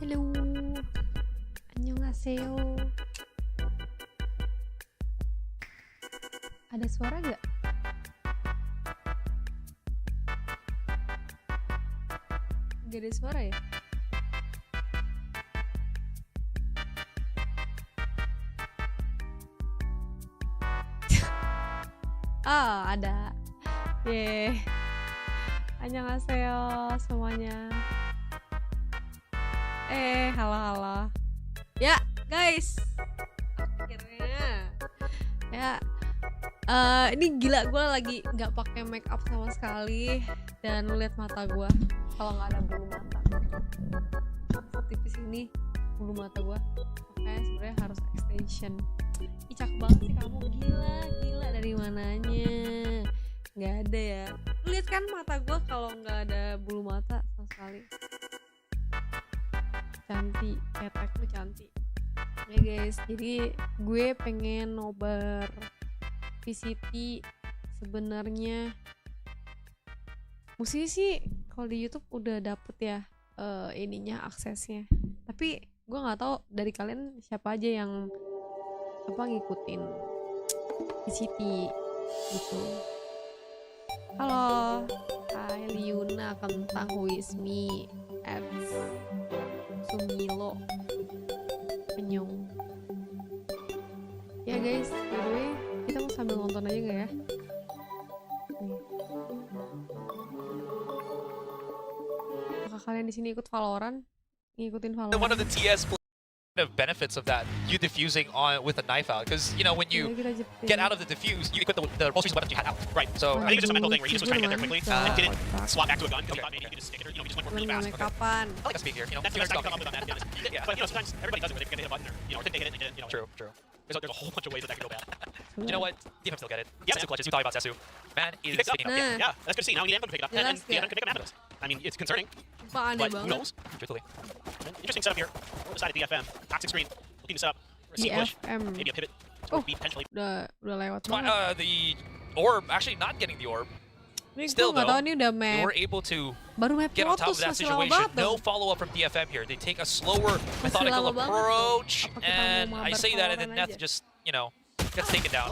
Halo. Annyeonghaseyo. Ada suara gak? Gak ada suara ya? Oh, ada. Yeay. Annyeonghaseyo semuanya. Halo. Ya, guys. Akhirnya. Ya. Ini gila, gue lagi nggak pakai make up sama sekali dan lu lihat mata gue kalau nggak ada bulu mata tipis ini bulu mata gue, makanya sebenarnya harus extension. Ih, cakep banget sih kamu, gila dari mananya? Nggak ada ya, lu lihat kan mata gue kalau nggak ada bulu mata sama sekali. Cantik, ketek tuh cantik ya guys. Jadi gue pengen nobar VCT. Sebenarnya mesti sih kalau di YouTube udah dapet ya ininya, aksesnya, tapi gue nggak tahu dari kalian siapa aja yang ngikutin VCT gitu. Halo, hai Liuna Kentang, who is me at Sumilo Penyung ya guys. By the way, kita mau sambil nonton aja gak ya? Nih. Apakah kalian di sini ikut Valorant? Ngikutin Valorant? One of the TS benefits of that, you diffusing on with a knife out, because you know when you get out of the diffuse, you equip the most recent weapons you had out. Right. So I think it's just a mental thing where you just was trying to get there quickly and didn't swap back to a gun because you thought maybe you could just stick it, or you know, you just went for it really fast. Kapan? I like a speed here. You know, that's the come up with on that. Yeah, but you know, sometimes everybody does it, but they forget to hit a button, or you know, or think they hit it, and they didn't. You know, true. There's a whole bunch of ways that could go bad. You know what? DFM still get it. Yeah. Sesu clutches. We talked about Sesu. Man, he's picking up. Yeah, that's good to see. Now we need him to pick it up, and DFM can pick up after this. I mean, it's concerning, but who knows? Truthfully. Interesting setup here. We'll decide at DFM. Toxic screen. Looking to set up. DFM. Maybe a pivot. Oh, potentially. udah lewat banget. The orb, actually not getting the orb. Still though, they were able to get on top of that situation. No follow-up from DFM here. They take a slower, methodical approach, and I say that, and then Neth just, you know, gets taken down.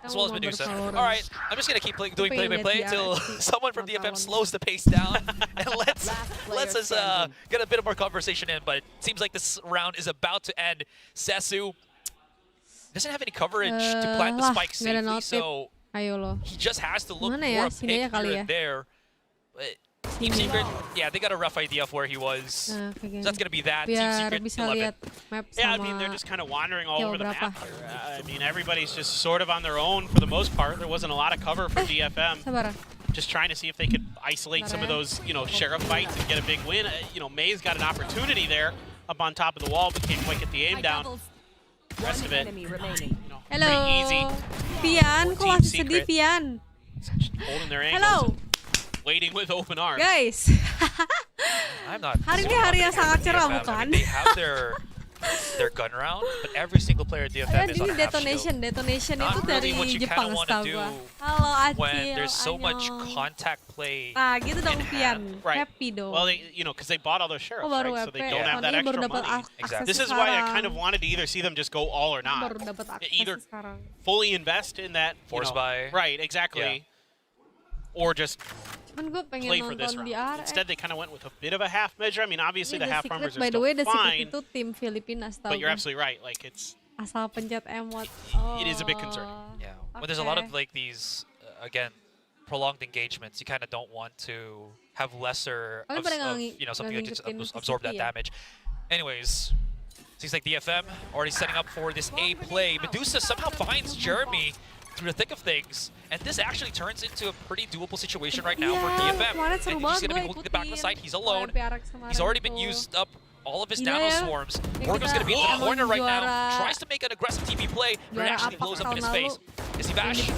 As well as Medusa. Alright, I'm just gonna keep doing play-by-play until someone from DFM slows the pace down and lets us get a bit of more conversation in, but it seems like this round is about to end. Sesu doesn't have any coverage to plant the spike safely, so he just has to look for a pick here and there. But Team Secret, yeah, they got a rough idea of where he was. So that's going to be that. Team Secret 11. Yeah, I mean, they're just kind of wandering all over the map here. I mean, everybody's just sort of on their own for the most part. There wasn't a lot of cover for DFM. Just trying to see if they could isolate some of those, you know, sheriff fights and get a big win. You know, May's got an opportunity there up on top of the wall, but can't quite get the aim down. The rest of it, you know, pretty easy. Pian, kok masih sedih Pian? Holding their angles. Waiting with open arms. Guys, I'm not. Hari ini hari yang sangat cerah bukan? They have their gun round, but every single player at DFM is on half shield. Detonation Not itu really dari what you Jepang do Halo Acil, when there's so much contact play. Ah, gitu dong Pian. Happy dong. Well, you know, because they bought all those sheriffs, right? So they don't have that extra money. Exactly. This is why I kind of wanted to either see them just go all or not. Either fully invest in that force buy. Right, exactly. Or just play for this round. round. Instead, they kind of went with a bit of a half measure. I mean, obviously the half numbers are by the way, still fine. Itu tim Filipina, but you're absolutely right. Like it's asal pencet emot. It is a bit concerning. Yeah. When there's a lot of like these again prolonged engagements, you kind of don't want to have lesser of you know, something that just absorb that damage. Anyways, seems like DFM already setting up for this A play. Medusa somehow finds Jeremy through the thick of things, and this actually turns into a pretty doable situation right now for DFM. And he's going to be holding the back of the site. He's alone. He's already been used up all of his nano swarms. Morgan's going to be in the corner right now. Tries to make an aggressive TP play, but it actually blows up in his face. Is he bash?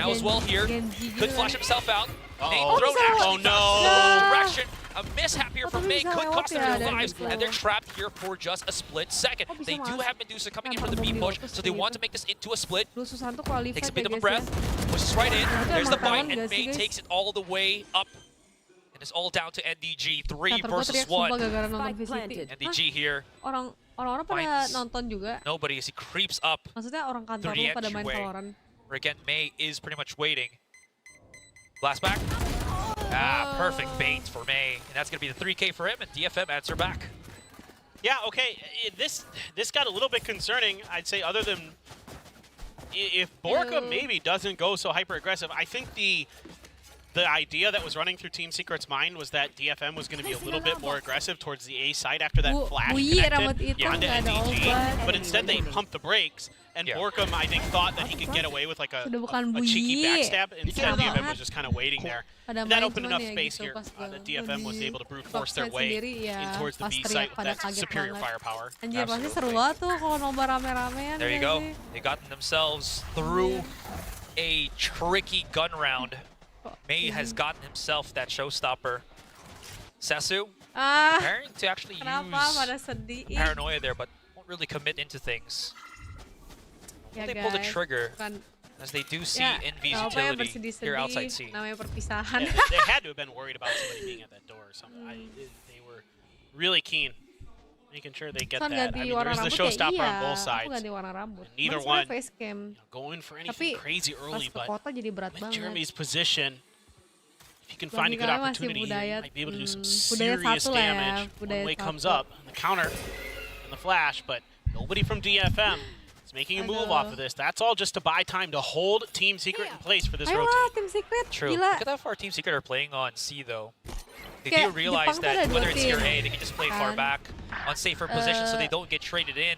Now as well here. Could flash himself out. Name thrown actually no direction. A mishap here from May could cost them their lives, and they're trapped here for just a split second. They do have Medusa coming in for the B push, so they want to make this into a split. Takes a bit of a breath, pushes right in. There's the bite, and May takes it all the way up. And it's all down to NDG. 3 versus 1. NDG here. Orang-orang pada nonton juga. Nobody as he creeps up. Maksudnya orang kantor lu pada main Valorant. Where again, May is pretty much waiting. Blast back. Perfect bait for May. And that's going to be the 3K for him, and DFM answer back. Yeah, okay. This got a little bit concerning, I'd say, other than if Borka maybe doesn't go so hyper-aggressive. I think the idea that was running through Team Secret's mind was that DFM was going to be a little bit more aggressive towards the A side after that flash connected onto NDG, but instead they pumped the brakes, and Borkum, I think, thought that he could get away with like a cheeky backstab, instead DFM was just kind of waiting there. And that opened enough space here that DFM was able to brute force their way in towards the B site with that superior firepower. Anjir, pasti seru banget tuh kalau nobar rame-ramean. There you go. They got themselves through a tricky gun round. May has gotten himself that showstopper. Sesu, preparing to actually use paranoia there, but won't really commit into things. They pull the trigger, as they do see Envy's utility here outside C. They had to have been worried about somebody being at that door or something. They were really keen, making sure they get that. I mean, there's the showstopper on both sides. And neither one going for anything crazy early, but with Jeremy's position, if he can find a good opportunity, he might be able to do some serious damage. One way comes up, and the counter, and the flash, but nobody from DFM is making a move off of this. That's all just to buy time to hold Team Secret in place for this rotate. True. Look at how far Team Secret are playing on C, though. They do realize that whether it's here or A, they can just play far back on safer positions so they don't get traded in.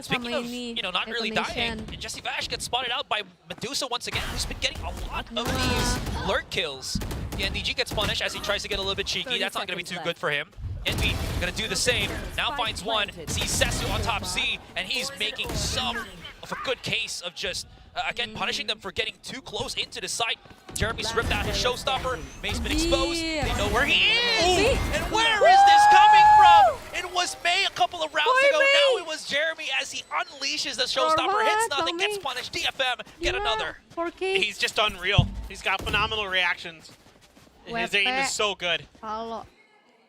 Speaking of, not really dying, and Jesse Vash gets spotted out by Medusa once again, who's been getting a lot of these lurk kills. The NDG gets punished as he tries to get a little bit cheeky. That's not going to be too good for him. Envy going to do the same. Now finds one, sees Sesu on top C, and he's making some of a good case of just, again, punishing them for getting too close into the site. Jeremy's ripped out his showstopper. May's been exposed. They know where he is. And where is this coming from? It was May a couple of rounds ago. Now it was Jeremy as he unleashes the showstopper. Hits nothing, gets punished. DFM, get another. He's just unreal. He's got phenomenal reactions. His aim is so good.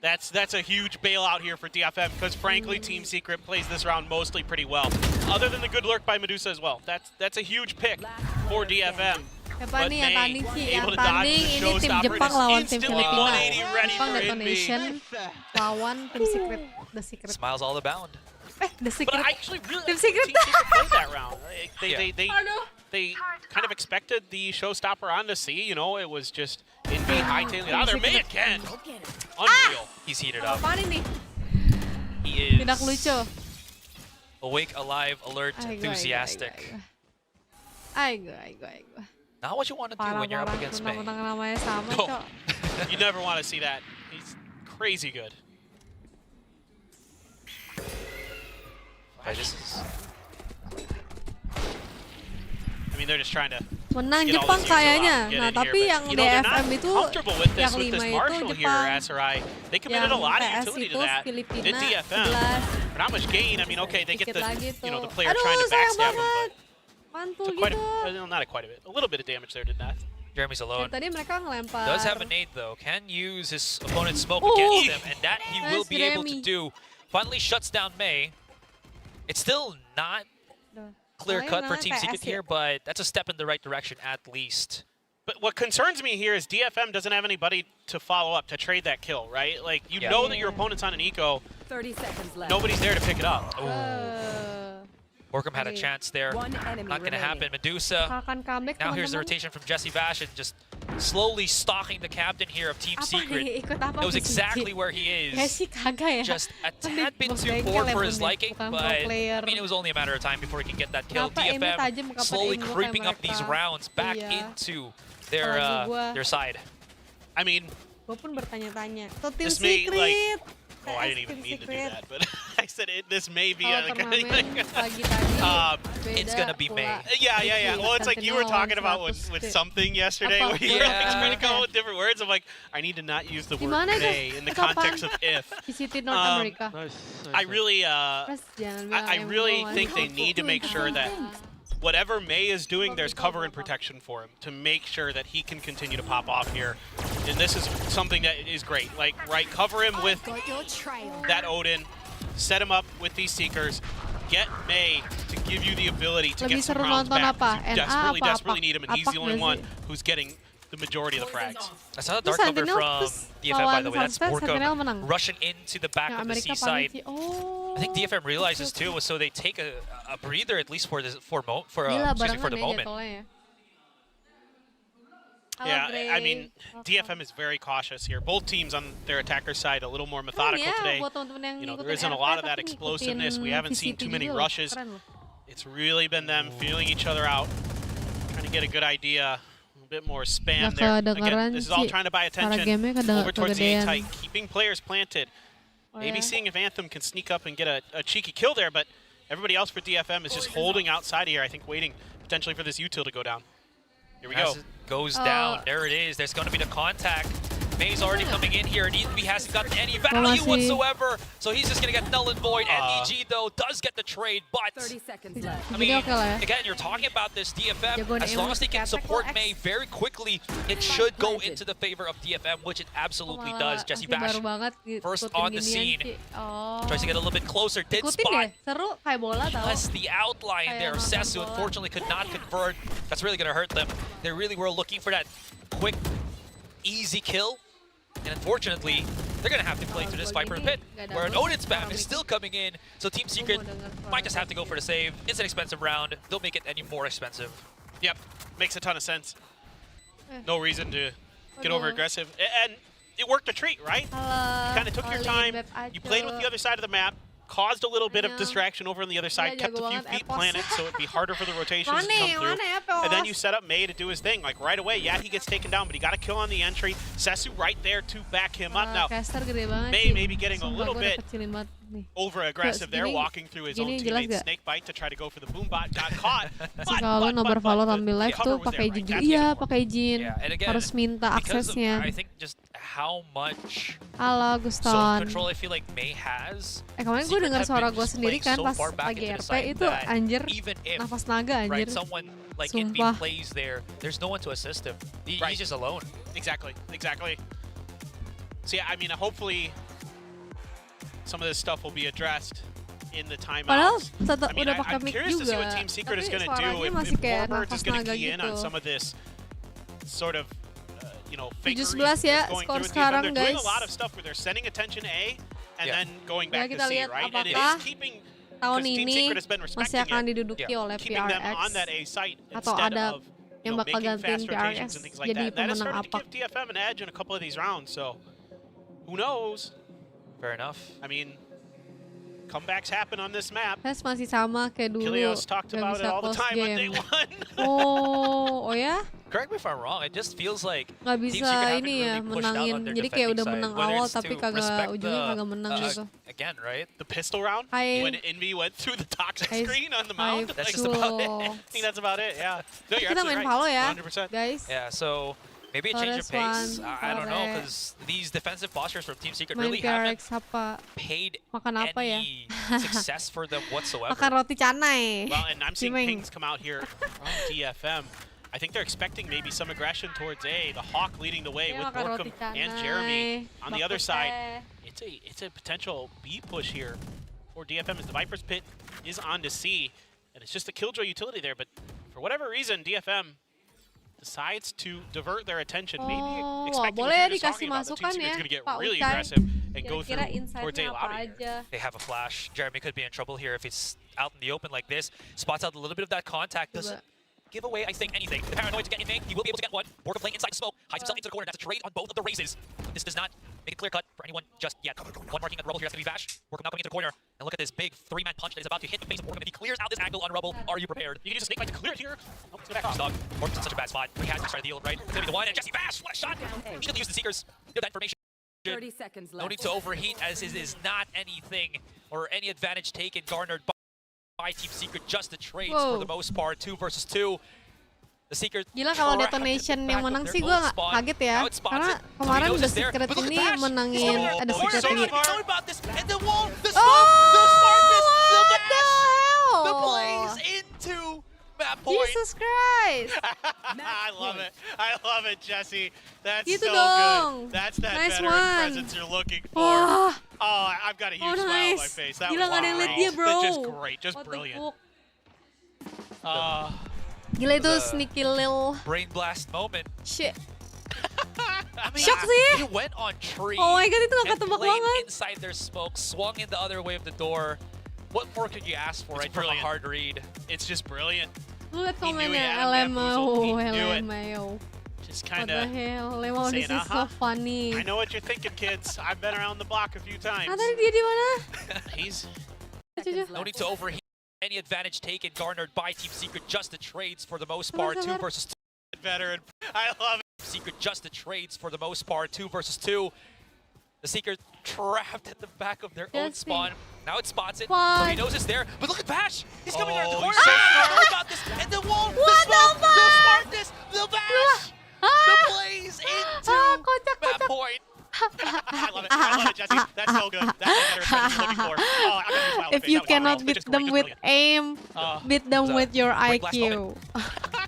That's a huge bailout here for DFM because, frankly, Team Secret plays this round mostly pretty well. Other than the good lurk by Medusa as well. That's a huge pick for DFM. But May able to dodge the showstopper and is instantly 180 ready for Intermission lawan Team Secret. The Secret. Smiles all abound. The Secret. But I actually really Team Secret played that round. They kind of expected the showstopper on to C. It was just Envy hightailing it out there. May again. Unreal. He's heated up. He is awake, alive, alert, enthusiastic. Not what you want to do when you're up against May. No. You never want to see that. He's crazy good. I mean, they're just trying to menang Jepang kayaknya. Nah, tapi yang DFM itu yang 5 itu Jepang. They committed a lot of utility to that. Did DFM. But not much gain. I mean, okay, they get the the player trying to backstab him, but not quite a bit. A little bit of damage there, did that. Jeremy's alone. Tadi mereka ngelempar. Does have a nade though. Can use his opponent's smoke against him, and that he will be able to do. Finally shuts down May. It's still not clear-cut for Team Secret here, but that's a step in the right direction at least. But what concerns me here is DFM doesn't have anybody to follow up, to trade that kill, right? Like, you know that your opponent's on an eco. 30 seconds left. Nobody's there to pick it up. Borkum had a chance there. Not going to happen. Medusa. Now here's the rotation from Jesse Vash and just slowly stalking the captain here of Team Secret. Knows exactly where he is. Just a tad bit too forward for his liking, but I mean, it was only a matter of time before he can get that kill. DFM slowly creeping up these rounds back into their side. I mean, this may, like, oh, I didn't even mean to do that, but I said this may be it's gonna be May. Yeah. Well, it's like you were talking about with something yesterday where you were like trying to come up with different words. I'm like, I need to not use the word may in the context of if. I really think they need to make sure that whatever May is doing, there's cover and protection for him to make sure that he can continue to pop off here. And this is something that is great. Like, right, cover him with that Odin, set him up with these Seekers, get May to give you the ability to get some rounds back. You desperately need him, and he's the only one who's getting the majority of the frags. I saw the dark cover from DFM, by the way. That's Borkum rushing into the back of the C side. I think DFM realizes too, so they take a breather at least for the moment. Yeah, I mean, DFM is very cautious here. Both teams on their attacker side a little more methodical today. You know, there isn't a lot of that explosiveness. We haven't seen too many rushes. It's really been them feeling each other out, trying to get a good idea. A bit more spam there. Again, this is all trying to buy attention over towards the A-Tight, keeping players planted. Maybe seeing if Anthem can sneak up and get a cheeky kill there, but everybody else for DFM is just holding outside here, I think, waiting potentially for this util to go down. Here we go. As it goes down, there it is. There's going to be the contact. May's already coming in here, and he hasn't gotten any value whatsoever. So he's just going to get null and void. NEG, though, does get the trade, but 30 seconds left. I mean, again, you're talking about this DFM. As long as they can support May very quickly, it should go into the favor of DFM, which it absolutely does. Jesse Bash, first on the scene, tries to get a little bit closer. Did spot just the outline there. Sesu, unfortunately, could not convert. That's really going to hurt them. They really were looking for that quick, easy kill. And unfortunately, they're going to have to play through this Viper pit, where an Odin spam is still coming in. So Team Secret might just have to go for the save. It's an expensive round. Don't make it any more expensive. Yep, makes a ton of sense. No reason to get over aggressive. And it worked a treat, right? You kind of took your time. You played with the other side of the map, caused a little bit of distraction over on the other side, kept a few feet planted so it'd be harder for the rotations to come through. And then you set up May to do his thing, like right away. Yeah, he gets taken down, but he got a kill on the entry. Sesu right there to back him up. Now, May maybe getting a little bit over-aggressive there, walking through his own teammate's snake bite to try to go for the boom bot, got caught. Kalau nobar Valor ambil live tuh pakai izin, iya pakai izin, harus minta aksesnya. I think just how much Halo Guston. control I feel like May has. Kemarin gue dengar suara gue sendiri kan pas lagi RP itu anjir, nafas naga anjir. Someone like it plays there. There's no one to assist him. He's just alone. Exactly. So yeah, I mean, hopefully some of this stuff will be addressed in the timeouts. I mean, I'm curious to see what Team Secret is going to do if Warbirds is going to key in on some of this sort of, you know, fakery ya, going skor through sekarang, They're doing guys. a lot of stuff where they're sending attention A and then going back to kita C, lihat right? And it apakah is keeping, tahun Team ini Secret has been masih respecting akan it, diduduki oleh keeping them on that PRX A site atau instead ada of yang bakal making gantiin fast rotations PRX and things like jadi that. That has pemenang started to APAC. give DFM an edge in a couple of these rounds, so who knows? Fair enough. I mean, comebacks happen on this map. Tes masih sama kayak dulu, Kilios talked gak about it bisa all the close time when they game. won. Oh ya? Correct me if I'm wrong. It just feels like Gak Team bisa Secret haven't ini ya, really pushed out menangin. on their Jadi kayak defending udah side, menang whether awal it's tapi to kagak respect ujungnya kagak menang gitu. Again, right? The pistol round Hai. when Envy went through the toxic Hai. screen on the mound. That's Like, just about it. I think that's about it. Yeah. No, you're Kita main absolutely Valo right. ya, 100%. guys. Yeah, so maybe a change of pace. I don't know, Sore. because these defensive postures from Team Secret Main really haven't PRX apa? paid Makan apa ya? any success for them whatsoever. Makan roti canai. Well, and I'm seeing Cimeng. pings come out here from DFM. I think they're expecting maybe some aggression towards A. The Hawk leading the way with Makan Borkum roti canai. and Jeremy. On the other Bakso side, teh. it's a potential B push here for DFM as the Viper's pit is on to C. And it's just a Killjoy utility there, but for whatever reason, DFM decides to divert their attention. Maybe expecting what boleh you're just dikasih talking about. The Team masukan Secret's ya, going to get Pak really Ucai. aggressive and go Kira-kira through towards A insight-nya loud apa here. aja? They have a flash. Jeremy could be in trouble here if he's out in the open like this. Spots out a little bit of that contact. Doesn't give away, I think, anything. The Paranoid to get anything. He will be able to get one. Borkum playing inside the smoke. Hides himself into the corner. That's a trade on both of the races. This does not make it clear cut for anyone just yet. One marking at Rubble here. That's going to be Vash. Borkum now coming into the corner. And look at this big three-man punch that is about to hit the face of Borkum. If he clears out this angle on Rubble, are you prepared? You can use a snake bite to clear it here. Oh, it's going to back off. Borkum's in such a bad spot. He has to try to deal, right? It's going to be the one. And Jesse Vash, what a shot. He should use the Seekers. Give that information. 30 seconds left. No need to overheat, as it is not anything or any advantage taken garnered by Team Secret. Just the trades for the most part. 2 versus 2. The Secret. Gila kalau detonation yang menang sih gue kaget ya, karena kemarin The Secret ini menangin ada Secret ini. The plays into map point. Jesus Christ. I love it. I love it, Jesse. That's Gitu so dong. good. That's that Nice veteran one. presence you're looking for. Wah. Oh, I've got a huge smile on my Nice. face. That Gila, was nggak ada yang liat dia, bro. Just great, just What the brilliant. fuck? Gila itu sneaky little brain blast moment. shit. I mean, Shock sih. he went on tree. Oh my god, itu gak and ketebak played banget. inside their smoke, swung in the other way of the door. What more could you ask for, It's right, from a brilliant. hard read? It's just brilliant. Lu liat He knew he komennya had him bamboozled. He knew it. LMAO. Just What kind the of hell, Lemao, this saying, is so funny. I know what you're thinking, kids. I've been around the block a few times. Ah, tadi dia di mana? He's No need to overheat. Any advantage taken garnered by Team Secret, just the trades for the most part. 2 versus 2. veteran. I love it. Secret, just the trades for the most part. 2 versus 2. The Secret trapped at the back of their own spawn. Now it spots it, so he knows it's there. But look at Bash! He's coming around the corner. he's so What about this? And the wall, the What the smoke, the fuck? smartness, the Bash! The blaze into kocak, that kocak. point. I love it. I love it, Jesse. That's so good. That's the veteran presence you're looking for. Oh, I'm gonna smile on my If face. you That was cannot awesome. beat Just them great, with just brilliant. aim, beat them It's a with your brain blast IQ.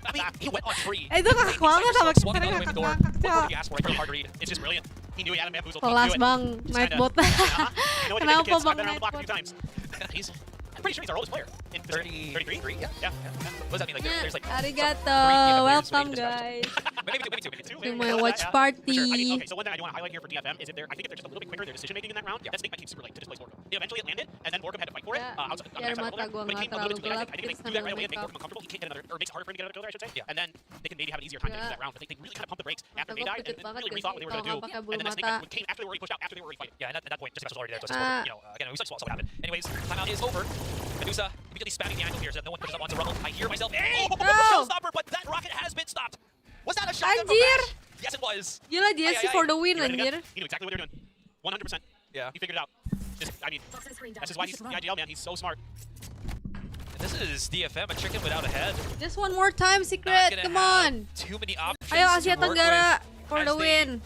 I mean, he went on tree. Itu ngakak banget sama Swung in the kita other way of the door. ngakak, What more Cok. do you ask for? It's really hard to read. It's just brilliant. He knew he had him bamboozled. He Kelas knew it. bang, Just Nightbot. kinda, you know what you Kenapa think, kids? bang I've been around the block a few Nightbot? times. I'm pretty sure he's our oldest player. In 33? Yeah. Yeah. What does that mean? Like, there's like Arigato, welcome guys maybe two. to my watch party. For sure. I mean, okay, so one thing I do want to highlight here for DFM is if they're, I think if they're just a little bit quicker in their decision making in that round, that's make my team super late to displace Borkum. Eventually it landed, and then Borkum had to fight for it. Yeah, Outside, biar mata gua but it nggak came a little bit too late. I terlalu think if they do that right away and make Borkum uncomfortable, he can't get another, or it makes it harder for him to get another kill there, I should say. Yeah. And then they can maybe have an easier time to do that round, but they really kind of pumped the brakes after Mata they gua died, kejut and banget really ya rethought what sih they were going kalau to do. nggak pakai bulu And then mata. Snake came after they were already pushed out, after they were already fighting. Yeah, and at that point, just was already there. So Ah. you know, again, we saw what happened. Anyways, timeout is over. Medusa immediately spamming the angle here so that no one pushes up onto Rumble. I hear myself. Oh, showstopper, but that rocket has been stopped. Was that a shotgun from Anjir. Bash? Yes, it was. Gila Jesse for the win He read it anjir. up. He knew exactly what they were doing. 100%. Yeah. He figured it out. Just, I mean, that's just why he's the IGL, man. He's so smart. And this is DFM, a chicken without a head. Just one more time, Not Secret, gonna come have on. too many options Ayo to Asia work Tenggara with for as the they win.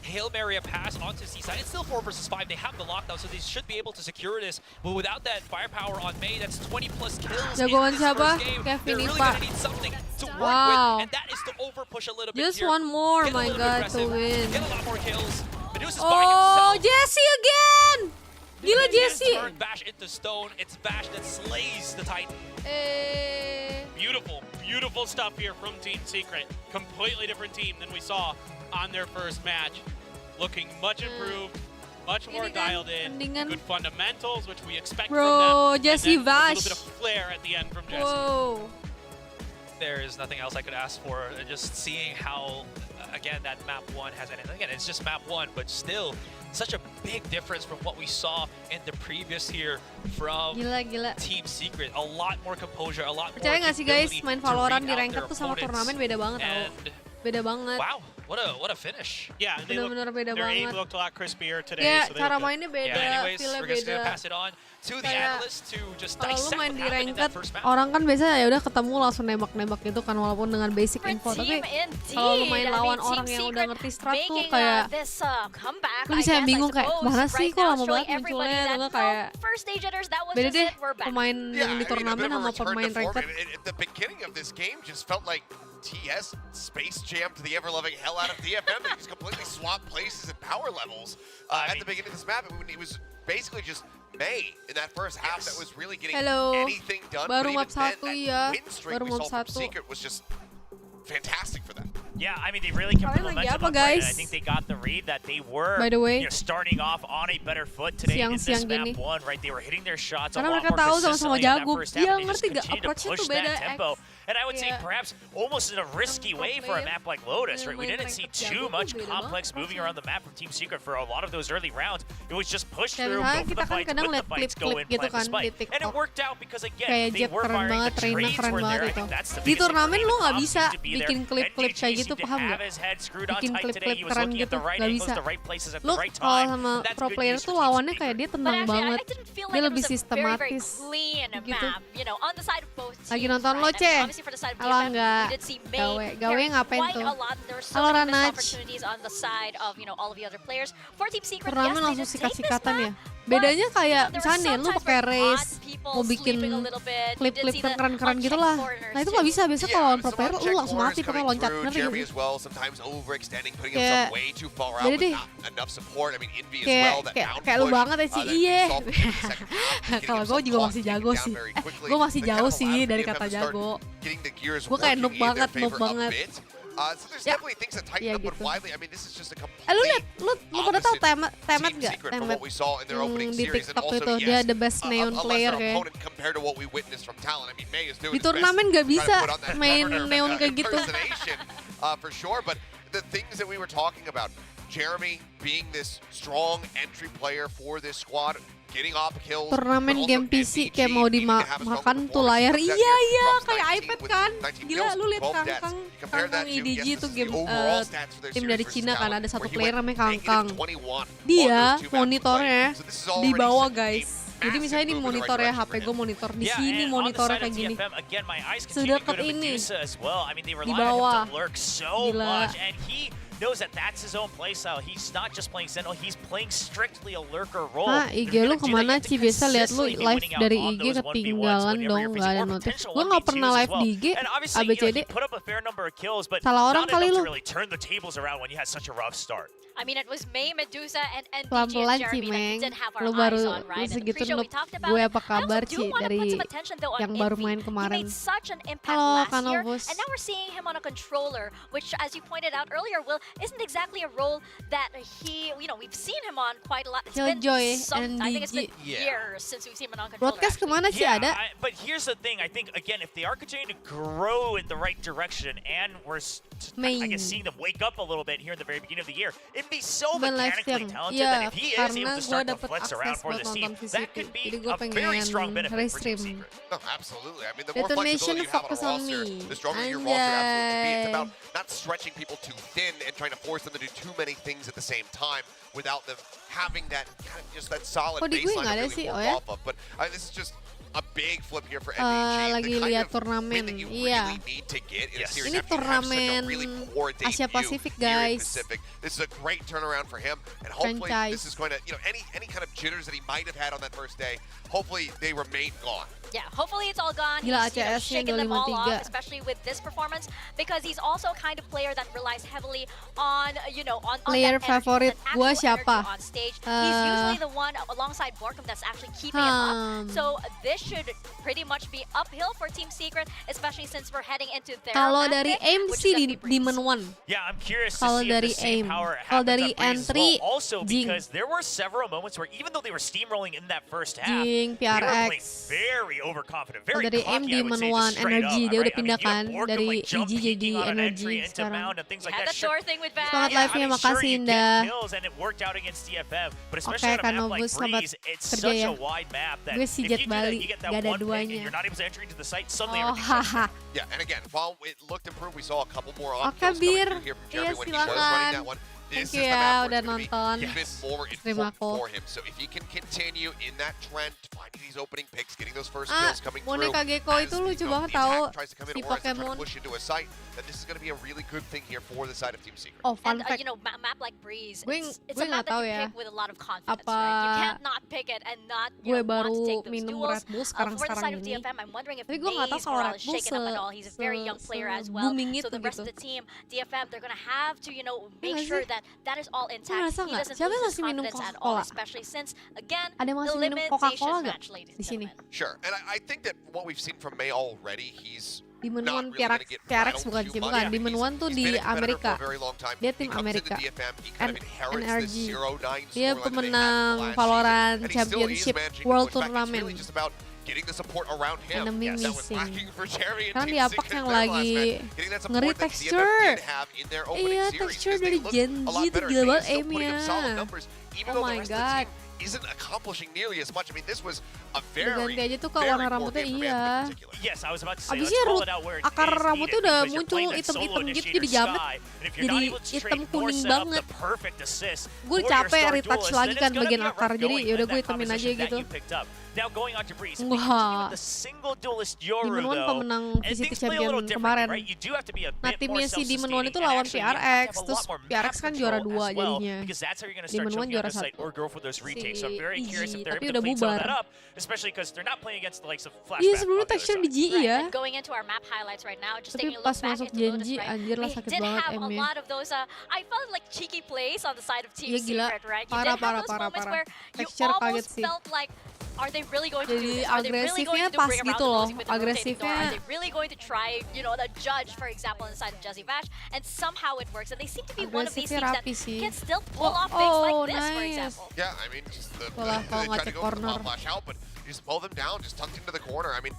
Hail Mary a pass onto Seaside. It's still 4 versus 5. They have the lockdown, so they should be able to secure this. But without that firepower on May, that's 20 plus kills in Jagoan this siapa? first game. Kevin They're really Ipa. gonna need something to work Wow. with, and that is to overpush a little bit Just here. one more, Get a my little bit god, to aggressive, win. Get a lot more kills. Medusa's by Oh, himself. Jesse again! Gila He has Jesse. turned Bash into stone. It's Bash that slays the Titan. Beautiful, beautiful stuff here from Team Secret. Completely different team than we saw on their first match. Looking much improved, much more Ini kan dialed in. mendingan- Good fundamentals, which we expect Bro, from them. Jesse and then a Vash. little bit of flair at the end from Jesse. Whoa. There is nothing else I could ask for. Just seeing how, again, that map 1 has, and again, it's just map 1, but still such a big difference from what we saw in the previous here from Gila. Team Secret. A lot more composure, a lot Percaya more nggak sih guys, capability main to Valorant read di out ranked their tuh sama opponents. turnamen beda banget tau. And Beda banget. wow, what a finish. Yeah, and they look, Benar-benar beda their aim banget. looked a lot crispier today. Ya, so they cara looked good. mainnya beda, Yeah, anyways, feel-nya we're just beda. gonna pass it on to the Kayak analysts to just Kalau lu dissect main what di happened in that ranked, first map. orang kan biasanya ya udah ketemu langsung nembak-nembak gitu kan walaupun dengan basic info. Tapi kalau lu main lawan orang yang udah ngerti strat tuh kayak lu bisa bingung kayak mana sih kok lama banget munculnya atau enggak kayak beda deh pemain yang di turnamen sama pemain ranked. At the beginning of this game just felt like TS space jammed the ever-loving hell out of DFM. They just completely swapped places and power levels at the beginning of this map. It was basically just May in that first half that was really getting anything done. Baru but map even then, 1 that ya. win streak Baru we map saw from 1. Secret was just fantastic for them. Yeah, I mean, they really kept the Kalian lagi momentum apa, up, right? And I guys? think they got the read that they were By the way, starting off on a better foot today in this siang-siang map gini. 1, right? They were hitting their shots Karena a lot mereka more tahu sama-sama consistently in that jago. first half, Dia and they just ngerti gak? continued to Approach-nya push tuh beda, that tempo. And I would say Kayak perhaps almost in a risky way for a player map like Lotus, right? We main didn't see ranked too jago much tuh beda complex banget moving around the map from Team Secret for a lot of those early rounds. It was just push Kayak through, misalnya go for kita the kan fights, kadang win the liat fights, go in, klip-klip gitu plant the kan di spike. TikTok. And it worked out because, again, Kayak they Jet were keren firing banget, the Reina trades keren were banget there. I itu. think that's the Di biggest thing for turnamen me. lu The nggak comp bisa seems to be there. bikin klip-klip NDG kayak seemed gitu, to paham have nggak? his head screwed on Bikin tight today. klip-klip He was keren looking at gitu, the right nggak angles, bisa. the right places at Lu the right kalau time. sama That's pro good player news tuh for Team lawannya Secret. kayak dia tenang banget. Dia lebih sistematis. Gitu. Lagi nonton lo, Ce? Alah enggak. Gawe ngapain tuh? Halo Ranaj. Turnamen langsung sikat-sikatan ya? Bedanya kayak misalnya lu pakai race, mau bikin klip-klip keren-keren gitu lah. Nah itu nggak bisa, biasa kalau lawan pro player lu langsung mati pakai loncat, ngerti gak sih? Kayak, jadi deh, kayak lu banget ya sih, iya. Kalau gue juga masih jago sih, gue masih jauh sih dari kata jago. Gue kayak noob banget. So there's definitely things that tighten up, but widely, I mean, this is just a complete lu liat, lu pada tau Temet gak? Temet di TikTok itu, dia the best neon player kayak. Di turnamen gak bisa main neon kayak gitu. For sure, but the things that we were talking about, Jeremy being this strong entry player for this squad, getting off kills. Turnamen game PC kayak mau dimakan tuh layar. Iya kayak iPad kan. Gila lu lihat Kangkang EDG tuh game tim dari Cina kan, ada satu player namanya Kangkang. Dia monitornya di bawah guys. Jadi misalnya ini monitornya HP gue monitor di sini, monitornya kayak gini. Sedekat ini di bawah. Gila. Knows that that's his own playstyle. He's not just playing Sentinel, he's playing strictly a lurker role. IG lu kemana Ci? Biasa lihat lu live dari IG ketinggalan dong, gak ada notif. Gue gak pernah live di IG, ABCD. Salah orang kali lu. I mean, it was May, Medusa, and Pelan-pelan Jeremy Cimeng, that didn't have our lu eyes baru on, right? segitu Appreciate we noob. talked about Gue it. apa kabar I also Ci do want to dari put some attention though on yang baru Envy. main He kemarin. made such an impact Halo last year, Kanovus. and now we're seeing him on a controller, which, as you pointed out earlier, Will, isn't exactly a role that we've seen him on quite a lot. It's been Killjoy some, I think it's been NDG. years since we've seen him on controller. Broadcast actually. kemana sih ada? But here's the thing. I think, again, if they are continuing to grow in the right direction and we're, I guess, seeing them wake up a little bit here in the very beginning of the year, it'd be so mechanically talented that if he is able to start to flex around for this team, that could be a very strong benefit for Team Secret. No, absolutely. I mean, the more flexibility Detonation you have on a focus on roster, me. the stronger your roster absolutely can be. It's about not stretching people too thin and trying to force them to do too many things at the same time without them having that kind of just that solid baseline to really work off of. But this is just a big flip here for NBG. Lagi lihat turnamen, iya. Ini turnamen Asia Pasifik guys. This is a great turnaround for him, and hopefully this is going to, any kind of jitters that he might have had on that first day, hopefully they remain gone. Yeah, hopefully it's all gone. Gila, He's shaking them all off, especially with this performance, because he's also a kind of player that relies heavily on, on player that favorit gua siapa? on stage. He's usually the one alongside Borkum that's actually keeping him up. So this should pretty much be uphill for Team Secret, especially since we're heading into their Kalau dari aim sih di Demon One. Yeah, I'm curious to see if the same power happens at Breeze as well. Also because there were several moments where even though they were steamrolling in that first half, they were playing very overconfident, very dari aim cocky, I would Demon say, One just straight energy up, dia right? udah pindah kan dari jump EG jadi peeking on an energy entry into sekarang. mound and things like Had that. the door thing with Semangat Van. live-nya, makasih you Indah. get kills and it worked out against DFM, but especially Oke, on a map like Kanovus, selamat Breeze, it's kerja such ya. a wide map that Gue if si you Jet do that, Bali, you get that gak ada one pick and duanya. you're not able to enter into the site, suddenly Oh everything's haha. Yeah, and again, while it looked improved, we saw a couple more on Oke kills coming Bir, through here from iya Jeremy when he was running silakan. that one. Thank you ya udah nonton stream aku. For him. So if he can continue in that trend, finding these opening picks, getting those first kills coming through. Boneka Gecko itu lucu banget tau, si Pokemon. That this is going to be a really good thing here for the side of Team Secret. Oh, fun And fact. map like Breeze, Gue it's a map nggak tahu that you ya. pick with a lot of confidence, Apa right? You can't not pick it and not gue want to baru take those minum duels. Red Bull For the side sekarang of ini. DFM, I'm wondering if Tapi gue nggak tahu May's kalau morale Red is Bull shaken up at all. He's a very young player as well. booming So itu the rest gitu. of the team, DFM, they're gonna have to, make nggak sure sih? that is all intact. ngerasa He nggak? doesn't Siapa lose his masih minum confidence at all, Coca-Cola? especially since, again, Ada yang the masih minum elimination Coca-Cola nggak match, ladies di and sini? gentlemen. Sure, and I think that what we've seen from May already, he's Demon not One really going to get PRX rattled bukan too sih, much. bukan. Demon One tuh He's di been a competitor Amerika. for a very long time. Dia He tim comes into Amerika. DFM, he kind of inherits NRG. this 0-9 Dia scoreline that they had pemenang last Valorant season, and he still is Championship managing to World push back. It's Tournament. really just about getting the support around him. Enemy That was missing. lacking for Jerry and Sekarang Team di APAC Secret yang in their last lagi match. Getting that support ngeri that DFM texture. did have in their opening Iya, series, texture because they dari looked a lot Genji itu better. gila They banget still putting up solid aimnya. numbers, even Oh though my the rest of the God. team isn't accomplishing nearly as much. I mean, this was a Diganti very, aja tuh Kak very warna poor rambutnya, game from iya. Anthony in particular. Yes, I was about to say, Abisnya let's call it out where it akar is rambutnya needed, udah because you're muncul playing that hitam-hitam solo gitu, initiator jadi jamet. Sky, and if you're Jadi not able to hitam trade nor kuning set up banget. the perfect assist Gue for your capek star retouch duelist, lagi then kan it's gonna bagian be a akar, rough jadi going yaudah in gue that hitamin aja composition that gitu. you picked up. Now going on to Breeze, if we Wah. continue with the single duelist Yoru Demon One though, pemenang and VCT things play a little Champion different, kemarin. right? You do have to be a Nah bit more timnya si Demon One self-sustaining itu and lawan actually you have to PRX, have a terus lot more PRX map kan juara control 2 as well, jadinya. because that's how you're going to start Demon One choking out juara the site 1. or go for those Si retakes. taking, so I'm very curious if they're tapi able to udah clean some of that bubar. up, especially because they're not playing against the likes of Flashback. Iya sebelumnya texture di GE ya. And going into our map highlights right now, just Tapi taking a pas look back masuk into Lotus, Genji, right? anjir lah We sakit did banget have a M-nya. lot of those, I felt like cheeky plays on the side of Team Iya gila, Secret, right? You parah, did have those parah, moments parah. where you Texture kaget almost sih. felt like, are they really going to do Jadi this? Are they really going agresifnya to pas bring around gitu the loh, closing with the rotating door? Are agresifnya. they really going to try, you know, the judge, for example, inside of decisive? And somehow it works. And they seem to be one of these teams Agresifnya that rapi sih. can still pull off things Oh, like this, for nice. example. Yeah, I mean, just the, Kalau they tried to ngecek go for the corner. flash out, but you just pull them down, just tucked into the corner. I mean,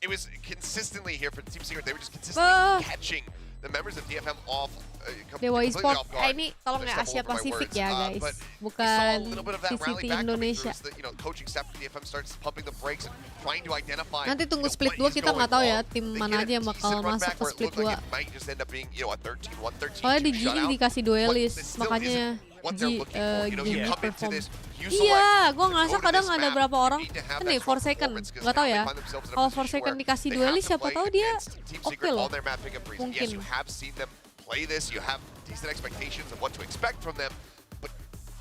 it was consistently here for Team Secret. They were just consistently catching the members of DFM off. Dewa completely Esport, off guard. ini tolong ya Stumble Asia over my Pasifik words. ya But guys, we saw a bukan little bit of that VCT rally back coming Indonesia. through as the, coaching staff of DFM starts pumping the brakes and trying to identify. Nanti tunggu split 2 what is kita nggak going tahu ya wrong. tim They mana get aja a yang bakal decent run masuk back ke where it split looked like 2. it might just end up being, a 13-1, 13-2 Soalnya di GE shutout, dikasih but duelis, it still makanya isn't what they're looking for. You know, you gini come into perform. this, you select, Iya, gue you ngerasa go to kadang this ada map, berapa you orang need to have kan that nih strong 4 second, performance, 'cause nggak now tahu they ya. find themselves in a Kalau position 4 second where dikasih they have duelis, to siapa play tahu dia against Team oke Secret loh. on their map pickup reason. Yes, you Mungkin. have seen them play this, you have decent expectations of what to expect from them, but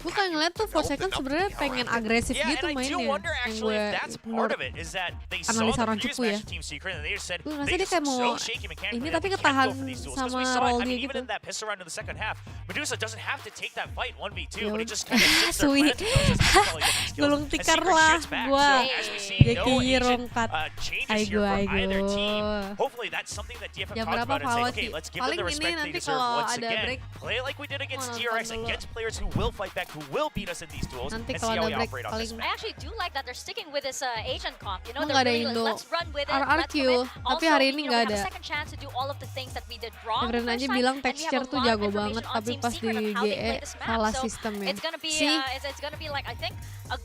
Gue kayak ngeliat tuh 4 second sebenarnya pengen agresif Yeah, gitu and I do mainnya. wonder Yang actually gue if that's part of it, is that they saw analisa the orang previous cupu ya. match of Team Secret and they just said Gue ngerasa they dia just kayak so mau shaky mechanically ini that tapi they can't ketahan go for these duels. Because sama we saw it, I role mean, dia even gitu. in that pistol round in the second half, Medusa doesn't have to take that fight 1v2, Ya but he udah. just kind of sits there Sweet. planted and goes, "I can probably get these kills." Gulung And tikar Secret lah shoots back. gua. So as we see, Dia no kayak agent rongkat. changes here from either team. Aigo. Hopefully that's something that DFM Jam talks berapa about and say, Palau okay, sih? let's give them Paling the ini respect they nanti deserve kalau once ada again. break, Play like we did against mau TRX, nonton dulu. against players who will fight back, who will beat us in these duels, Nanti and kalau see how ada we break operate on this paling map. I actually do like that they're sticking with this agent comp. You know, Emang they're nggak ada really Indo. let's run with it, RRQ, let's commit. tapi Also, hari ini you know, nggak we have ada. a second chance to do all of the things that we did wrong the Keren first aja time, bilang and we have texture a tuh lot of jago information banget, on tapi Team pas di Secret on how they GE play this map. salah So sistemnya. it's gonna be See? it's gonna be like, I think, a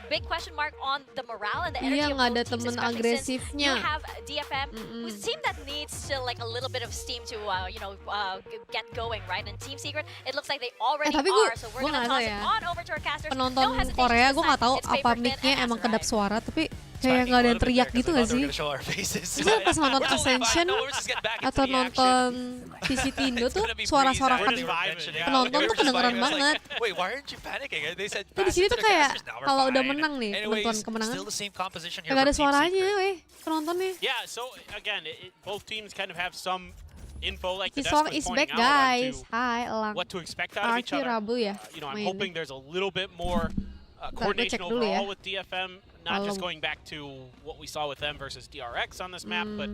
big question mark on the morale and the Iya, energy of nggak ada both teams, temen especially since you agresifnya. have DFM, who's a team that needs still like a little bit of steam to get going, right? And Team Secret, it looks like they already tapi gue are. So we're gonna nggak tahu toss it ya. on over to our casters. Penonton No hesitation Korea this gue nggak time. tahu It's apa Paper Thin mic-nya and emang Azure kedap Ride. suara, tapi kayak nggak ada yang teriak gitu nggak sih? Maksudnya pas nonton Ascension atau nonton VCT Indo tuh suara-suara penonton tuh kedengeran banget. Wait, why aren't you panicking? They said Tapi di sini tuh kayak kalau udah menang nih penonton kemenangan, nggak ada suaranya, weh penontonnya. Yeah, so again, both teams kind of have some info like the This desk one was is pointing back, out guys. onto Hai, Elang. what to expect out of each RRQ other. Rabu ya. I'm main. hoping there's a little bit more coordination cek dulu ya. overall with DFM, not just Kalau- going back to what we saw with them versus DRX on this map, but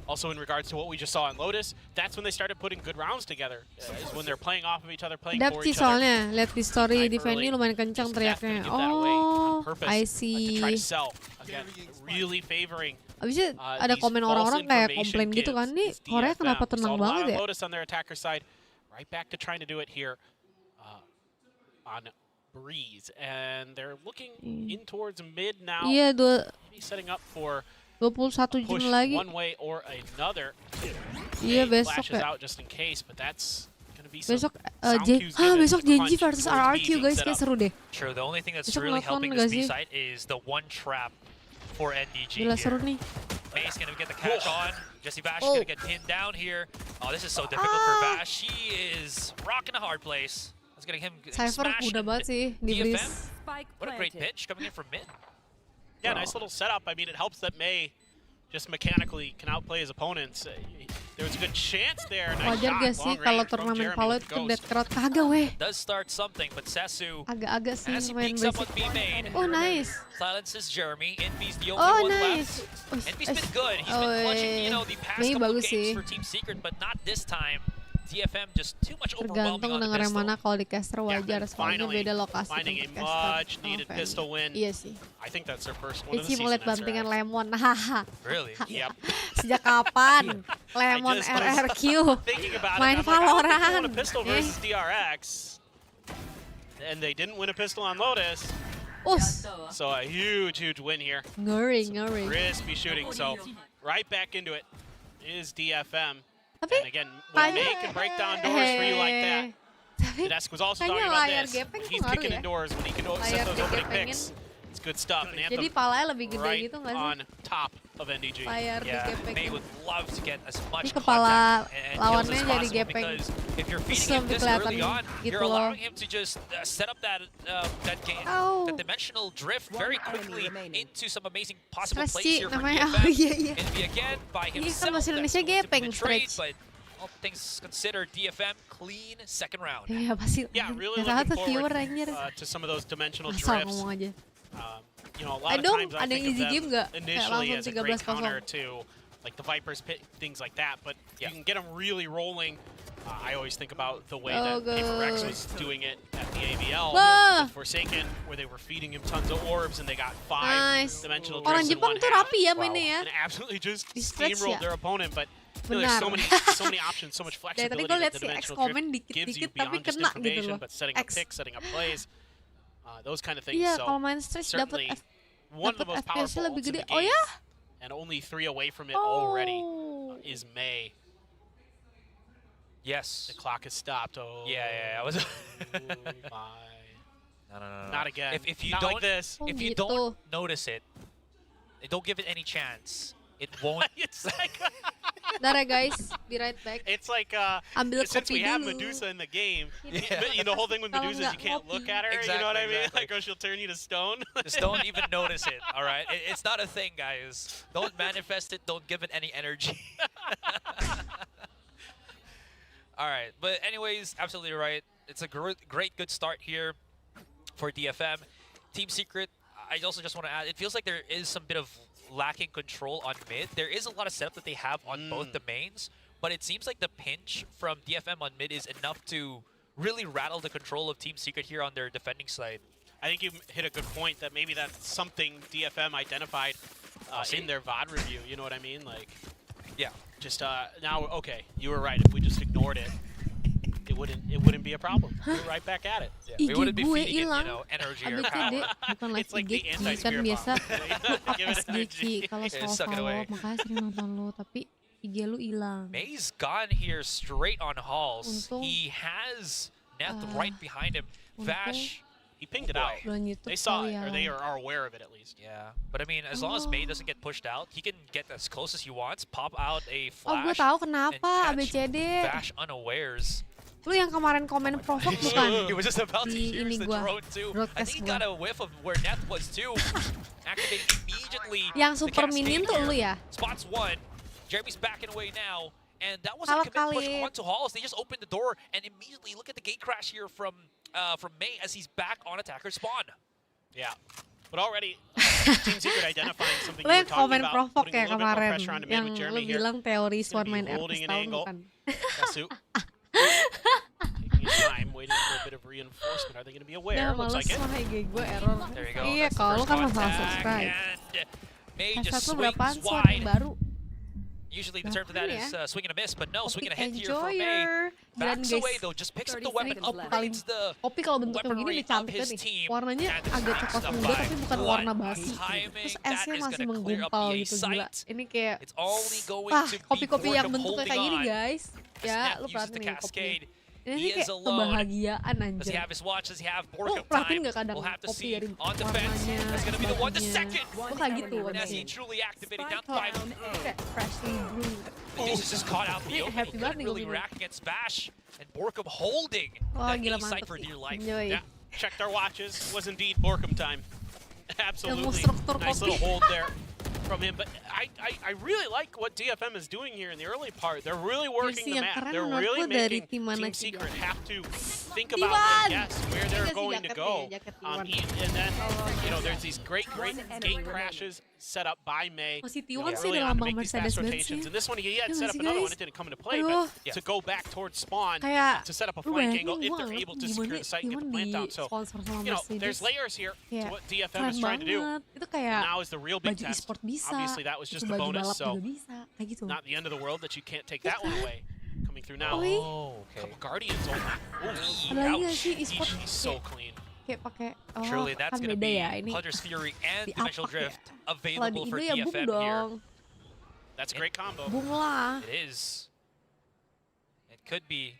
also in regards to what we just saw in Lotus. That's when they started putting good rounds together, is when they're playing off of each other, playing Dap for sih each other. soalnya, lihat di story di Hyper venue late. lumayan kencang Just Death gonna teriaknya. give that away on Oh, purpose, I to try to see. sell. Again, really favoring Abisnya ada these komen false orang-orang kayak information komplain gitu gives kan, nih is Korea DFM. kenapa We saw tenang a lot banget of ya? Lotus on their attacker side, right back to trying to do it here on Breeze, and they're looking in towards mid now. Iya, Maybe setting up for 21 push Jun lagi. one way or another. Iya, Jay besok flashes ya. out just in case, but that's gonna be some Besok sound cues given, besok a Genji punch versus towards RRQ B being guys, set kayak up. seru deh. True, the only thing that's Besok really nonton helping nggak this B sih? side is the one trap for NDG Gila here. seru nih. May's gonna get the catch on. Jesse Bash Oh. gonna get pinned down here. Oh, this is so difficult for Bash. He is rocking a hard place. That's getting him Cypher smashed. udah banget sih di DFM, Breeze. Spike what a great planted. pitch coming in from mid. Yeah, nice little setup. I mean, it helps that May just mechanically can outplay his opponents. There was a good chance there. Nice Wajar shot, gak sih long kalau range from turnamen Jeremy Palau with itu Ghost. dead crowd? Kagak weh. Does start something, but Sasu, Agak-agak sih as he main peeks up basic. on B main, Oh nice. silences Jeremy. Envy's the only Oh one nice. left. Envy's been good. He's been clutching, the past May couple of bagus games sih. for Team Secret, but not this time. DFM just too much overwhelming Tergantung on the denger yang pistol. mana. Kalau di caster Yeah, wajar, and soalnya finally beda lokasi finding a untuk caster much sama needed fan. pistol win. Iya sih. I think that's their first one of the Ici season. mau liat that's bantingan right. Lemon, haha. Really? Yep. Sejak kapan Lemon I just was RRQ Thinking about main it, I'm like, I don't think they won a Valorant? pistol Eh. versus DRX, and they didn't win a pistol on Lotus. Us, So a huge win here. ngeri. Crispy shooting. So right back into it is DFM. Tapi And again, when kayaknya May can break down doors for you like that, Tapi Desk was also kayaknya talking about layar this. gepeng He's pengaruh kicking ya. in doors when he can set Layar those opening gepengin. picks. It's good stuff. And Jadi Anthem palanya lebih gede right gitu nggak sih? on top. of NDG. Layar Yeah, May digepengin. would love to get as much Ini kepala contact and kills lawannya as jadi possible gepeng. because if you're Terus feeding him sampai this kelihatan early on, gitu you're loh. allowing him to just set up that Ow. that dimensional drift very One enemy quickly remaining. into some amazing possible Stretch plays here for namanya. DFM. Oh iya iya. It'll be again by Iya kan himself. bahasa That's Indonesia going to gepeng, betray, stretch. but all things considered, DFM clean second round. Iya pasti. Yeah, really Yang salah looking tuh viewer forward anjir. to some of those dimensional Asal drifts. ngomong aja. You know, a lot of Dong, times I ada yang think of easy game them nggak? Kayak initially langsung as a great 13-0. counter to like the Vipers pit, things like that, but you can get them really rolling. I always think about the way that Rex was doing it at the AVL with Forsaken, where they were feeding him tons of orbs and they got 5 dimensional Orang drifts in Jepang one tuh half. rapi ya mainnya ya. And absolutely just Di stretch steamrolled ya? their opponent, but you know, there's Benar. so many options, so much Dari tadi flexibility gue liat that si the X dimensional komen drift gives you dikit-dikit tapi beyond just kena gitu information, loh. but setting up X. picks, setting up plays, those kind of things. Iya, So kalau main stretch certainly dapat one of the most FPS powerful lebih ults in gede. the Oh game, ya? and only 3 away from it already Oh. is May. Yes. The clock has stopped. Oh, Yeah. I was. my. No. Not again. If you Not don't, like this. Oh, if you gitu. don't notice it, don't give it any chance. It won't. It's like, Bentar ya guys, be right back. it's like Ambil since we kopi have dulu. Medusa in the game, Yeah. you know, the whole thing with Kalau Medusa is you nggak can't ngopi. look at her, you know what I mean? Exactly. Like, or she'll turn you to stone. Just don't even notice it, all right? It's not a thing, guys. Don't manifest it. Don't give it any energy. All right, but anyways, absolutely right. It's a great, good start here for DFM. Team Secret, I also just want to add, it feels like there is some bit of lacking control on mid. There is a lot of setup that they have on both the mains, but it seems like the pinch from DFM on mid is enough to really rattle the control of Team Secret here on their defending side. I think you hit a good point that maybe that's something DFM identified in their VOD review. You know what I mean? Like, Yeah. just now, okay, you were right. If we just ignored it, it wouldn't be a problem. We're right back at it. Yeah, we wouldn't be gue feeding it, hilang. energy or ABCD power. bukan live It's like IG the kan anti-spear biasa bomb. Give it SGC energy. kalau Yeah, soal suck it away. follow makanya sering nonton lu tapi IG lu hilang. May's gone here straight on Halls. Untung. He has Neth right behind him. untung. Vash, He pinged it out. Bulan YouTube They saw kali it, ya. or they are aware of it at least. yeah. But I mean, as long as May doesn't get pushed out, he can get as close as he wants, pop out a Oh gue flash, tahu and kenapa catch ABCD. Vash unawares. Lu yang kemarin komen provoke bukan? He was just about to Di use ini the gua, drone too. I broadcast think he gua. got a whiff of where Neth was too. Activating immediately. Yang the super cascade minion tuh here. lu ya? Spots one. Jeremy's backing away now. And that was Halo, a commit push Khalid. onto Halls. They just opened the door and immediately look at the gate crash here from May as he's back on attacker spawn. Yeah. But already, Team Secret identifying something Lu you yang were talking komen about, provoke putting a ya little bit more kemarin pressure on the mid yang with lu Jeremy here. bilang teori Gonna Swan be main holding FPS an tahun angle. bukan? Yasu. Taking his time, waiting for a bit of reinforcement. Are they going to be aware? Udah Looks males like it. sama IG gue error. There you go. Iya That's the kalau lu first kan masalah contact, subscribe. and May Headset just lu berapaan swings Swan yang wide. baru? Usually the term for that Bahkan is swing and a miss, but no, swing and a hit here Enjoyer. for May. Dan Backs guys, away though, just picks up the 30 weapon, seconds left. upgrades the kopi kalau bentuknya begini weaponry nih cantik of his nih. team. Warnanya and the agak strikes coklat the muda tapi five. bukan What warna basi. timing, Terus that esnya is masih gonna clear up menggumpal the gitu gila. site. Ini kayak It's only going to be kopi-kopi yang Borkum bentuknya holding kayak gini on. guys. As Ya, Neth lu uses perhatiin the nih kopinya. cascade. Ini He kayak is alone. kebahagiaan Does he anjir. have his watch? Does he have Lu Borkum perhatiin time? gak kadang We'll have to kopi see. dari On defense, warnanya, that's going to be the one. The bajunya. second. Lu kayak gitu And as he warnanya. truly activated down Spike 5. down A. Kayak freshly brewed. This is just caught out in the Ini open. happy He banget couldn't nih really gue react against Vash. And Borkum holding Wah that gila A site mantep for sih. dear life. Enjoy. Yeah. Checked our watches. Was indeed Borkum time. Absolutely. struktur Nice kopi. little hold there from him. But I really like what DFM is doing here in the early part. They're really working Jersey the yang map. keren They're menurutku really dari making tim mana Team sih Secret dia? have to think about Tiwan! and guess where they're Iya sih going to jaketnya, go. jaket Tiwan. And then, you know, there's these great gate crashes set up by May. Masih you know, Tiwan sih early ada on to lambang make these fast Mercedes-Benz rotations. sih. And this one, he had Iya set nggak up sih, another guys? one. It didn't come into play, Aduh. but to go back towards spawn, Kayak to set up a lu flank bayangin angle, if gua they're nggak able to ngerti secure gimana the site and get the Tiwan plant out. So, di-sponsor sama you know, there's Mercedes. layers here to Kayak what DFM keren is trying to do. banget. Itu kayak Now is the real big baju test. e-sport bisa. Obviously, that was just Itu the baju bonus, balap so juga bisa. Kayak gitu. not the end of the world that you can't take that one away. Coming through now. Oi. Oh, okay. Couple Guardians only. Ada lagi nggak sih e-sport He's so clean. kayak pakai Truly, that's kan going to beda be ya ini. Hunter's Fury and di Dimensional APAC ya. Drift Kalau di available for Indo ya boom DFM here. dong. That's a great combo. Boom lah. It is. It could be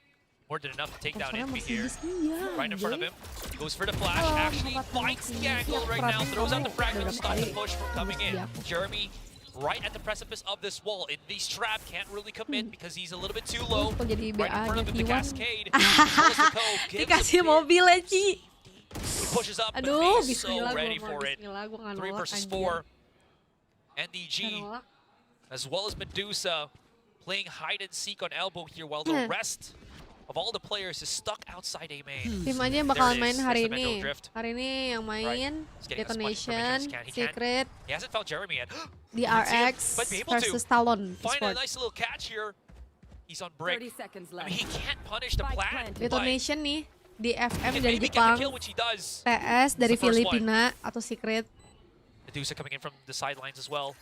more than enough to take down Sponsornya Envy masih here. iya. Right in front of him. He goes for the flash. Halo, Actually sahabat finds the Noki. angle Siap, right now. perhatiin Throws out the kamu. fragment to Udah stop the berapa push from coming kali in. di aku. Jeremy right at the precipice of this wall. In the trap, can't really commit because he's a little bit too low. Kok jadi Right in front of him, the BA-nya cascade. Dikasih mobil aja. He pushes up, but Aduh, he's so bismillah, ready gua mau for it. bismillah, gua nggak 3 nolak, versus anjir. 4. Nggak NDG, nolak. as well as Medusa, playing hide and seek on elbow here, while the rest of all the players is stuck outside A main. Tim aja yang bakalan There it main is. hari There's the ini. Metro Drift. Hari ini yang main He's getting as much information Detonation, as he can. He can't- Secret, He hasn't found Jeremy yet. DRX Might be able to versus Talon. Find a Esport. nice little catch here. He's on brick. 30 seconds I left. mean, he can't punish the Spike plant. planted. but Detonation nih di he FM can dari maybe get Jepang, the kill, which he does. TS dari the first one. Filipina atau Secret. Medusa coming in from the sidelines as well.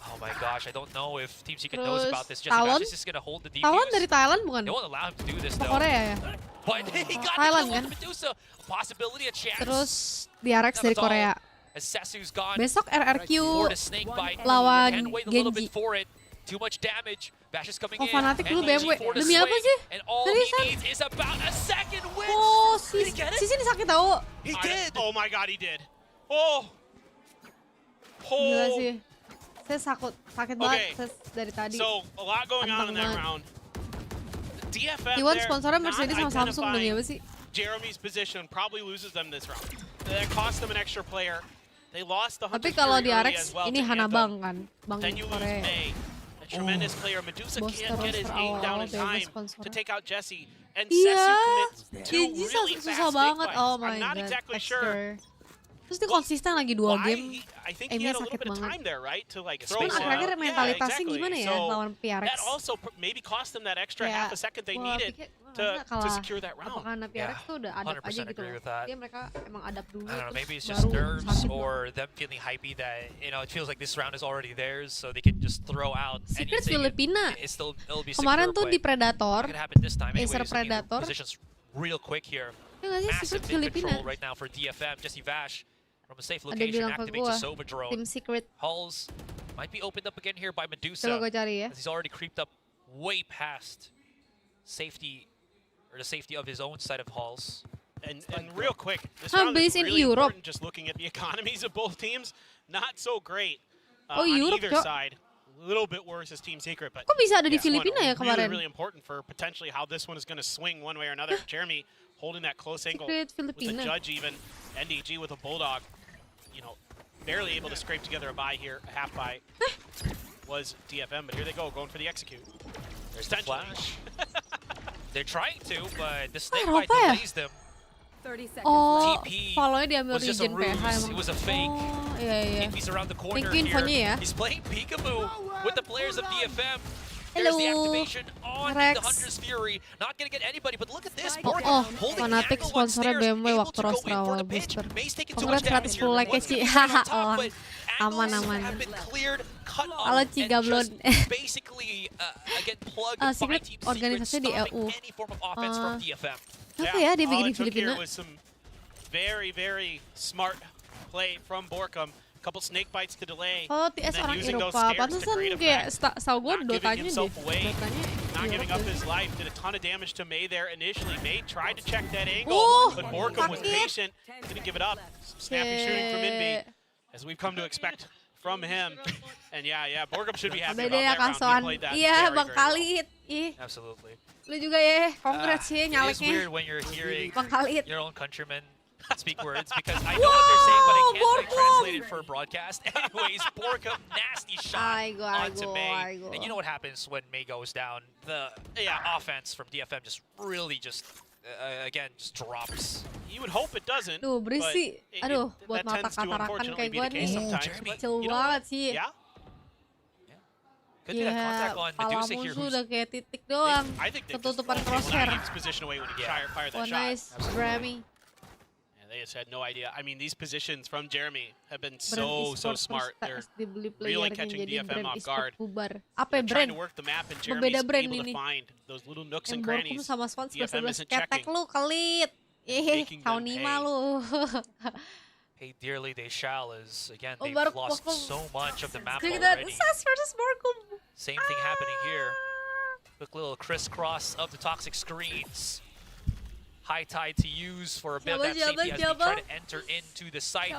Oh my gosh, I don't know if Team Secret knows Terus about this. Jesse Talon? Bash is just gonna hold the Talon defuse. dari Thailand bukan? They won't allow him to do this Atau though. Korea ya? But he got Thailand, the kill kan? on Medusa. A possibility, a chance. Terus DRX dari That's all. Korea. As Sasu's gone. Besok RRQ For the snake bite. lawan Can wait a little Genji. bit for it. Too much damage. Bash is coming Oh, in. Fnatic dulu NDG BMW. for the Demi apa swing, sih? And all Seriusan? he needs is about a second win. Oh, Did he get it? sini sakit tau. He did. Oh my god, he did. Oh. Gila Oh. sih. Saya sakit banget dari tadi. So, a lot going on in that Anteng round. DFM T1 there, sponsornya not Mercedes sama Samsung demi identifying apa sih? Jeremy's position probably loses them this round. That cost them an extra player. They lost the Tapi Hunter's kalau Fury di early RX as well ini to Hanabang Anthem. kan, Bang Then you lose Korea. May. A tremendous player. Medusa Bos can't get terus his aim down in berawal time dari sponsor. to take out Jesse. And Iya, Sesu commits two Genji really susah fast banget. snake bites. Oh my I'm not god. exactly Texture. sure Terus dia konsisten lagi 2 why. game. I think he aimnya had a little sakit bit of banget. time there, right? To like Kan throw Kan some akhir-akhir out. mentalitasnya exactly. gimana ya So, lawan PRX? that also maybe cost them that extra Kayak, half a second they gua needed pikir, to kalah. secure that round. Apakah karena PRX Yeah, tuh udah adapt 100% aja gitu agree loh. with that. Dia mereka emang adapt dulu. I don't know, terus maybe it's just baru nerves sakit or them feeling hypey that, you know, it feels like this round is already theirs, so they can just throw out Secret anything. Filipina. It'll be Kemarin secure, tuh di but Predator, it could happen this time. Acer Anyways, I mean, Predator. positions real quick here. ya nggak sih Massive Secret in Filipina. control right now for DFM. Jesse Vash from a safe Ada location bilang ke activates gua, a Sova drone. tim Secret. Halls might be opened up again here by Coba Medusa, gue cari ya. as he's already creeped up way past safety, or the safety of his own side of Halls. And real quick, this I'm round is based in really Europe. important. Just looking at the economies of both teams, not so great Oh, on Europe, either Cok. side. A little bit worse as Team Secret, but Kok bisa ada di this one Filipina ya really, kemarin? really important for potentially how this one is going to swing one way or another. Jeremy holding that close angle Secret with the Filipina. judge even. NDG with a bulldog, you know, barely able to scrape together a buy here, a half buy. Was DFM, but here they go, going for the execute. There's the Potentially. flash. They're trying to, but the snake Eropa bite ya? delays them. 30 seconds Oh, left. TP follow-nya diambil was just a Regen PH ruse. emang. It was a fake. Oh, iya iya. TP's around the corner Thank you infonya here. ya. He's playing peekaboo with the players of DFM. There's the Hello, activation on Rex. the Hunter's Fury. Not gonna get anybody, but look at this. Oh, Borg oh, holding Fnatic the angle on sponsornya stairs, BMW able waktu to go roster in for awal the pitch. booster. May's taking too Congrats much damage 110 here. like Wants to sih. get on Haha, top, oh. but Aman, angles aman. have been cleared, cut off, Halo, and Cigablon. just basically again plugged by Secret Team organisasi Secret, di stopping EU. any form of offense from DFM. Apa ya dia all bikin di it took here Filipina? was some very, very smart play from Borkum. Couple snake bites to delay. Oh, and TS then orang using those Eropa. stairs to Pantesan create a kayak frag. setahu gue Not giving Dotanya himself away. Dotanya Not giving up Eropa. his life. Did a ton of damage to May there initially. May tried to check that angle, Oh, but Borkum was sakit. patient. Didn't give it up. Snappy shooting from Invi, as we've come to expect from him. And yeah, Borkum should be happy Beda about ya that round. He kasoan. played that Iya, very, Bang very well. Khalid. Ih, Absolutely. lu juga ya. Congrats ya It is nyaleknya. weird when you're hearing Bang Khalid. your own countrymen speak words because I know what they're saying, but I can't like, Borkum! translate it for a broadcast. Anyways, Borkum, nasty shot Aigo, onto aigo, May. aigo. And you know what happens when May goes down? The offense from DFM just really just, again, just drops. You would hope it doesn't. Duh, but berisi. Aduh, buat that mata tends to katarakan unfortunately kayak be gue the case nih. sometimes. Jeremy. But Kecil you know banget what? sih. Yeah, Good to have contact on Pala Medusa here, musuh who's udah kayak titik doang. I think they just Ketutupan well, well, crosshair. not in his position away when he fired Oh, that shot. nice. Grammy. Yeah, they just had no idea. I mean, these positions from Jeremy have been Brand so e-sport smart. They're terus dibeli really playernya catching jadi DFM brand off e-sport guard. bubar. Apa ya trying brand? to work the map, and Berbeda Jeremy's brand able ini. to find those little nooks Yang and Borkum crannies. sama Swans DFM 11 isn't ketek checking. lu kelit. Making them Kaunima pay. lu. pay dearly they shall, as again Oh, they've baru lost Borkum. so much of the map Jadi kita already. Sas versus Borkum. Same thing happening here. Quick little crisscross of the toxic screens. high tide to use for a bit of that safety as we try to enter into the site.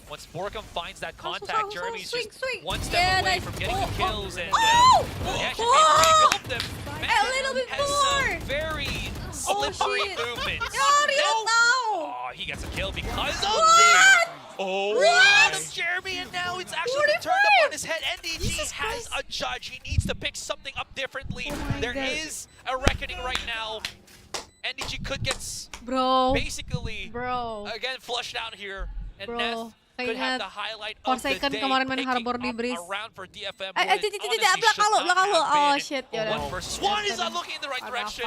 Once Borkum finds that contact, Jeremy's just one step away from getting the kills, and yeah, should be able to engulf them. A little bit has more. some very slippery movements. Oh, he gets a kill because of the of Jeremy, and now it's actually been turned up on his head. NDG has a judge. He needs to pick something up differently. There is a reckoning right now. NDG could get basically again flushed out here, and Neth could have the highlight of the day, picking up a round for DFM. Oh shit, One versus one is not looking in the right direction.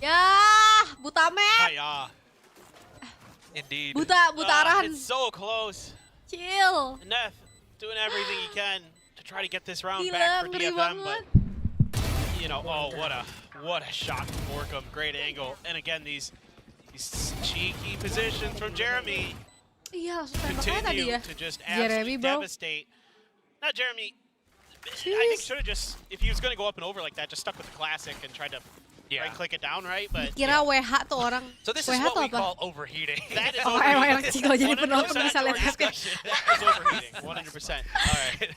Ya, buta map. Indeed. Buta arahan. It's so close. Chill. Neth doing everything he can to try to get this round Gila, back for ngeri DFM, banget. but you know, what a shot from Borkum. Great angle, and again these cheeky positions from Jeremy Iya, langsung tembak aja tadi continue ya. to just Jeremy, absolutely bro. devastate. Not Jeremy. I think should have just, if he was going to go up and over like that, just stuck with the classic and tried to right-click it down, right? But Kira WH tuh orang. So this is what we call overheating. that is Oh, emang enak sih kalau jadi 100% penonton bisa lihat our hacker. discussion. That is overheating, 100%. All right.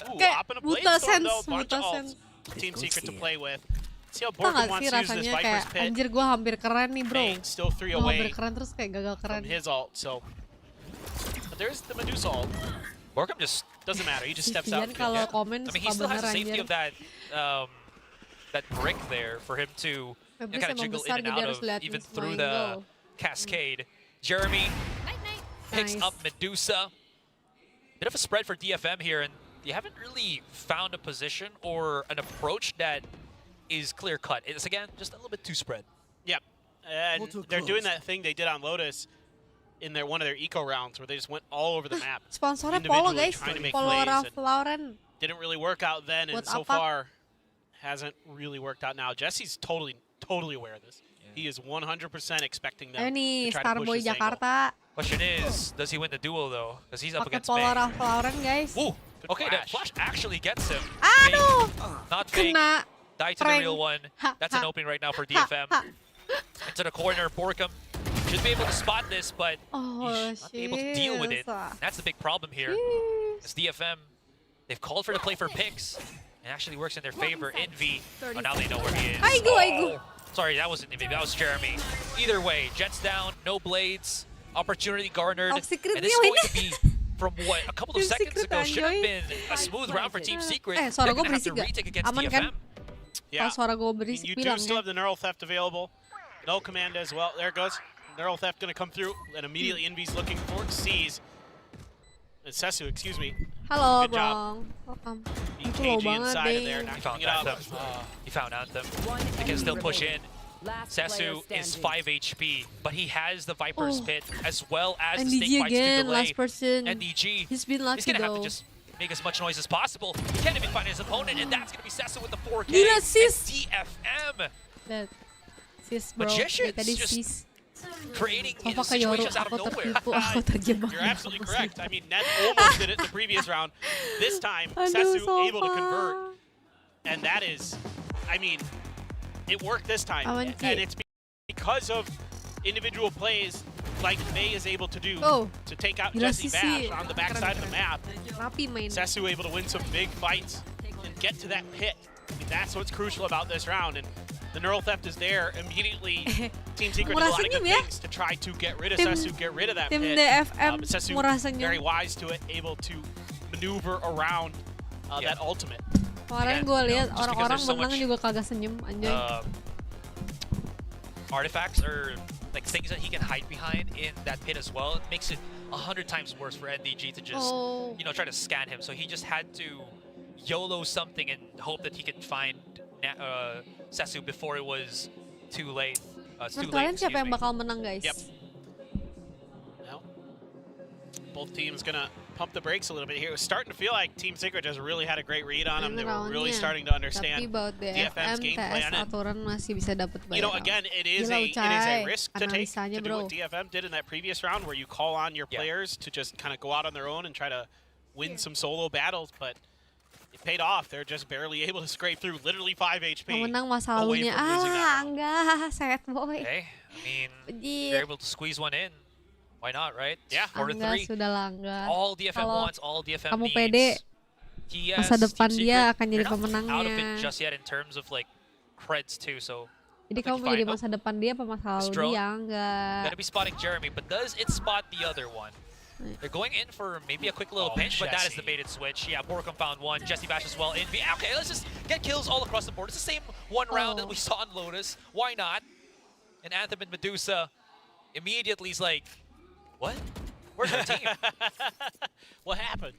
Ooh, Kayak hopping a buta Blade Storm, sense, though, bunch buta of sense. ults. Team Secret to play with. See how Tau Borkum gak wants sih to use this rasanya Viper's kayak Pit. anjir gue hampir keren nih bro. Bane still 3 Gua hampir away keren terus kayak gagal keren. from his ult, so. But there's the Medusa ult. Borkum just Doesn't matter, he just steps out. Vivian kalau komen I mean, he suka still has bener the safety anjir. of that brick there for him to Febris kind of emang jiggle besar in and jadi out harus of, liatin even semua through angle. the cascade. Jeremy picks Nice. up Medusa. Bit of a spread for DFM here, and you haven't really found a position or an approach that is clear-cut. It's, again, just a little bit too spread. Yep, and they're doing that thing they did on Lotus in one of their eco rounds where they just went all over the map. Sponsornya Polo individually guys, trying to make Polo plays, and Valorant. Didn't really work out then, and Buat so APAC. far hasn't really worked out now. Jesse's totally aware of this. He is 100% expecting them Ayo nih, to try to push Starboy this angle. Jakarta. Question is, does he win the duel though? Because he's up Pakai against Polo Bang. Valorant guys. Ooh, Good okay, that flash. flash actually gets him. Aduh, Fake, not fake. kena. Die to the Prank. real one. Ha, That's ha. an opening right now for Ha, DFM. ha. Into the corner, Borkum should be able to spot this, but Oh, he's not able to deal with it. That's the big problem here. It's DFM. They've called for the play for picks. It actually works in their favor. Envy. Oh, now they know where he is. Aigu. Sorry, that wasn't Envy. That was Jeremy. Either way, Jets down, no blades, opportunity garnered. Oh, Secret And this is Neo going to be, from what, a couple of Team seconds Secret ago, should have anjoy. been a smooth round for Team Secret. Suara They're gue going to have to berisik gak? retake against Aman DFM. kan? Yeah, Kalau suara gue I mean, berisik you do bilang still ya. have the neural theft available. No command as well. There it goes. Neural theft going to come through, and immediately Envy's looking for sees. Sesu, excuse me. Halo Good job. bro. Welcome. Being Itu low cagey banget inside of there, deh. not He found picking it up. Anthem. He found Anthem. They can still push in. Sesu is 5 HP, but he has the Viper's Oh. Pit as well as the NDG Snake Bites to again, delay. last person. NDG. He's been He's lucky gonna have to though. just make as much noise as possible. He can't even find his opponent, and that's gonna be Sesu with the 4K. Gila, And sis. DFM Lihat. Sis bro. Magicians Dari tadi just sis. creating Apa ke Yoru, situations out aku of nowhere. tertipu, aku terjebak. You're absolutely correct. I mean, Neth almost did it in the previous round. This time, Aduh, Sesu so able to far. convert. And that is, I mean, it worked this time. Aman, Ki. And it's because of individual plays like May is able to do Oh. to take out Gila Jesse sih Bash sih. on the backside of the map. Rapi main. Sesu able to win some big fights and get to that pit. I mean, that's what's crucial about this round. And the neural theft is there. Immediately, Team Secret did a lot of good Murah senyum ya. things to try to get rid of Tim- Sesu, get rid of that Tim pit. DFM But Sesu murah senyum. very wise to it, able to maneuver around that ultimate. Kemarin Again, gue you know, lihat just because orang-orang there's so menang much, juga kagak senyum anjay. Artifacts or like things that he can hide behind in that pit as well. It makes it 100 times worse for NDG to just try to scan him. So he just had to YOLO something and hope that he could find Sesu before it was too late. It's too Menurut late. kalian siapa excuse yang me. bakal menang guys? Yep. Well, both teams gonna pump the brakes a little bit here. It was starting to feel like Team Secret just really had a great read on them. They were really starting to Tapi understand buat DFM's DFM, game plan. TS aturan masih bisa dapat You know, banyak. again, it is Gila, a risk to take analisanya, to do bro. what DFM did in that previous round, where you call on your players to just kind of go out on their own and try to win some solo battles. But it paid off. They're just barely able to scrape through literally 5 HP. Yang menang masa away lalunya. from losing that round. Enggak, sad boy. Okay, I mean, they're able to squeeze one in. Why not, right? Yeah. 4 to 3. Enggak, sudah lah, enggak. All DFM Kalau wants, all DFM kamu needs. pede, TS, masa depan Team dia Secret, akan jadi they're not out of it pemenangnya. just yet in terms of like creds too, so Jadi kamu mau jadi masa depan dia apa masa lalu dia? Enggak. gotta be spotting Jeremy, but does it spot the other one? They're going in for maybe a quick little pinch, but that is the baited switch. Yeah, Borkum found one. Jesse Bash as well in. Okay, let's just get kills all across the board. It's the same one round that we saw in Lotus. Why not? And Anthem and Medusa immediately is like, what? Where's our team? What happened?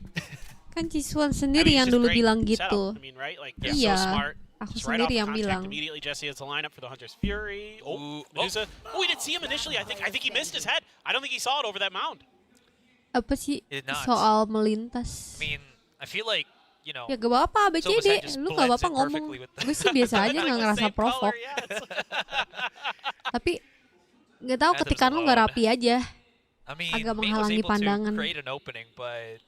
Kan Ciswan sendiri yang dulu bilang gitu. I mean, right? Like, Iya, so smart. aku Just right off sendiri yang contact, bilang. immediately Jesse has the lineup for the Hunter's Fury. Medusa. Oh, we didn't see him initially. I think he missed his head. I don't think he saw it over that mound. Apa sih It did not. soal melintas? I mean, I feel like, you know, Ya gak apa-apa, BCD. Lu gak apa-apa ngomong. Gue sih biasa aja gak ngerasa provok. Tapi gak tahu ketikan lu gak rapi aja. I mean, Agak Ming was menghalangi able pandangan. to create an opening, but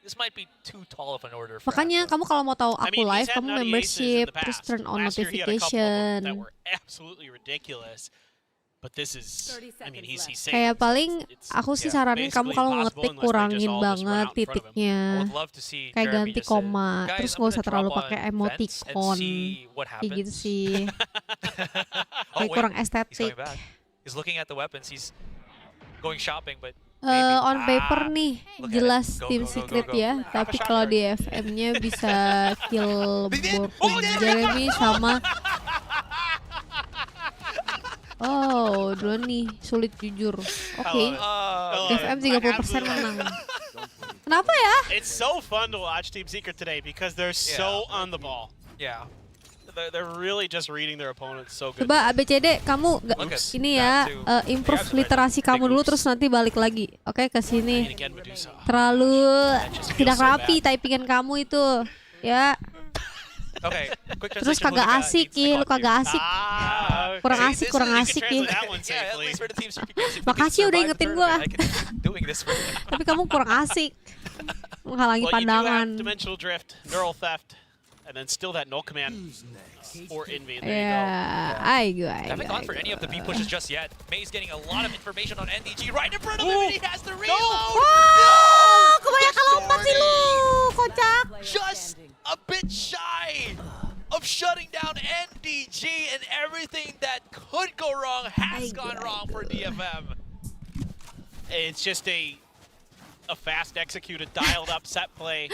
this might be too tall of an order for Makanya Anthem. kamu kalau mau tahu I aku mean, he's live, had kamu nutty aces in membership, the terus past. turn on Last year he had a couple of them that notification. were absolutely ridiculous. But this is, I mean, he's saying Kayak paling it's aku sih yeah, saranin kamu basically kalau impossible ngetik unless they kurangin just all just banget run out in front of him. I titiknya. would love to see Kayak Jeremy ganti just say, koma, "Guys, terus I'm gak usah gonna terlalu drop pakai on vents and emoticon. see what Kayak gitu happens." sih. Oh, Kayak wait, kurang he's coming estetik. back. He's looking at the weapons. He's going shopping, but On paper nih Look at jelas it. Go, tim go, go, secret go, go. ya, tapi kalau di FM-nya bisa kill Borkum Jeremy sama. Oh, duluan nih sulit jujur. Oke, FM 30% menang. Kenapa ya? It's so fun to watch Team Secret today because they're so on the ball. yeah. They're really just reading their opponents so good. Coba ABCD kamu Oops. ini ya improve literasi kamu dulu terus nanti balik lagi. Oke, ke And sini. again, Medusa. Terlalu just tidak feels so rapi bad. typingan kamu itu. Ya, Okay, quick terus translation. kagak Hulika asik needs ya, lu to kagak continue. asik. Okay. Kurang See, asik, this kurang is- you asik can ya. translate that one Yeah, at safely. least for the team secret games, if we Makasih can udah survive the ingetin tournament, gua. I can keep doing this for you. Tapi kamu kurang asik. Menghalangi Well, you do have pandangan. dimensional drift, neural theft, and then still that null command for Envy. There you Ya, aigo, I haven't gone for any of the B aigo. pushes just yet. May's getting a lot of information on NDG right in front of him, and he has the reload! Wow, kebanyakan lompat sih lu, kocak. Just a bit shy of shutting down NDG, and everything that could go wrong has gone wrong for DFM. go. It's just a fast executed, dialed up set play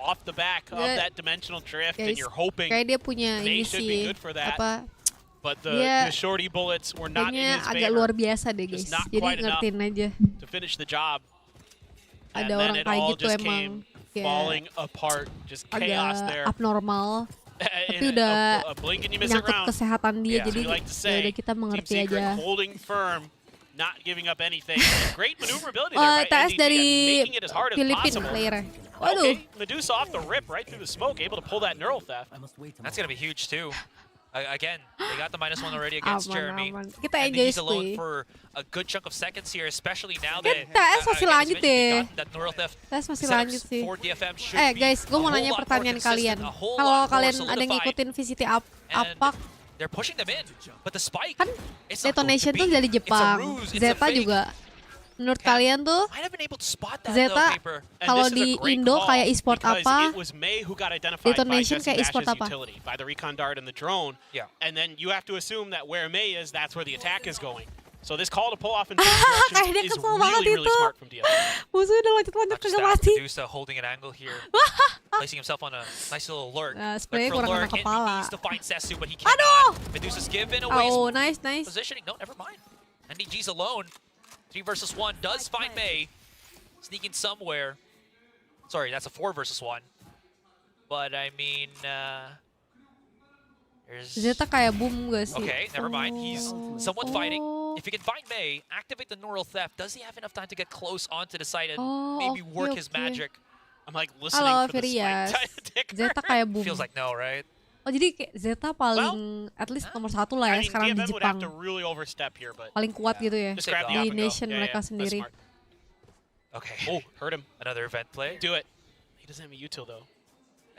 off the back of Yeah. that dimensional drift, Guys, and you're hoping kayak dia punya May ini should be sih, good for that. apa, but dia the shorty bullets were not in kayaknya his agak favor luar biasa deh guys. Just not Jadi quite enough. ngertiin aja. to finish the job. And Ada then orang it kayak all gitu just emang came kayak falling apart, just chaos agak there. abnormal. And Tapi udah a blink and you miss it Nyangkut round. kesehatan dia, Yeah, jadi we like to ya say, udah kita Team mengerti Secret aja. holding firm, not giving up anything. Great maneuverability Oh, there by TS NDG dari and making it as hard as Filipin possible. player. Waduh. Okay, Medusa off the rip, right through the smoke, able to pull that neural theft. That's gonna be huge too. Again, they got the -1 already against Jeremy. Aman. Kita And enjoy he's alone sih. for a good chunk of seconds here, especially now Kan that TS masih again, as lanjut mentioned, we deh. got that neural theft TS masih setups lanjut sih. for DFM should be Guys, gue a mau whole nanya lot more pertanyaan kalian. consistent, a whole Kalau lot more kalian ada solidified. ngikutin VCT And APAC, they're pushing them in, but the spike kan it's not going to detonation be. tuh dari It's a Jepang. ruse, it's a Zeta fake. juga. Menurut kalian tuh Might have been able to spot that Zeta though, Paper. And kalau this is a di great Indo call kayak e-sport because apa? It was May who got identified by Detonation Jesse kayak e-sport Bash's apa? utility, by the recon dart and the drone. Yeah. And then you have to assume that where May is, that's where the attack is going. So this call to pull off in Kayak direction dia is kesel banget really, really itu. smart from DFM. Musuhnya udah loncat-loncat Not just kagak that, mati. Medusa holding an angle here, placing himself on a nice little lurk. Nah, But sebenarnya for kurang lurk, kena and he kepala. needs to find Sesu, but he Aduh! cannot. Medusa's given away his Oh, nice. positioning. No, never mind. NDG's alone. 3 versus 1 does find May. Sneaking somewhere. Sorry, that's a 4 versus 1. But I mean, there's... Zeta kayak boom gak sih? Okay, never mind. He's somewhat fighting. Oh. If he can find May, activate the neural theft, does he have enough time to get close onto the site and Oh, maybe work his okay. magic? I'm like listening Halo, for the Firias. spike ticker. Zeta kayak boom. Feels like no, right? Oh, jadi kayak Zeta paling at least nomor 1 lah ya I mean, sekarang di DFM would Jepang. have to really overstep here, but Paling kuat gitu ya. just grab the Di up and go. nation Yeah, mereka that's sendiri. smart. Okay. Oh, hurt him. Another event play. Do it. He doesn't have a util though.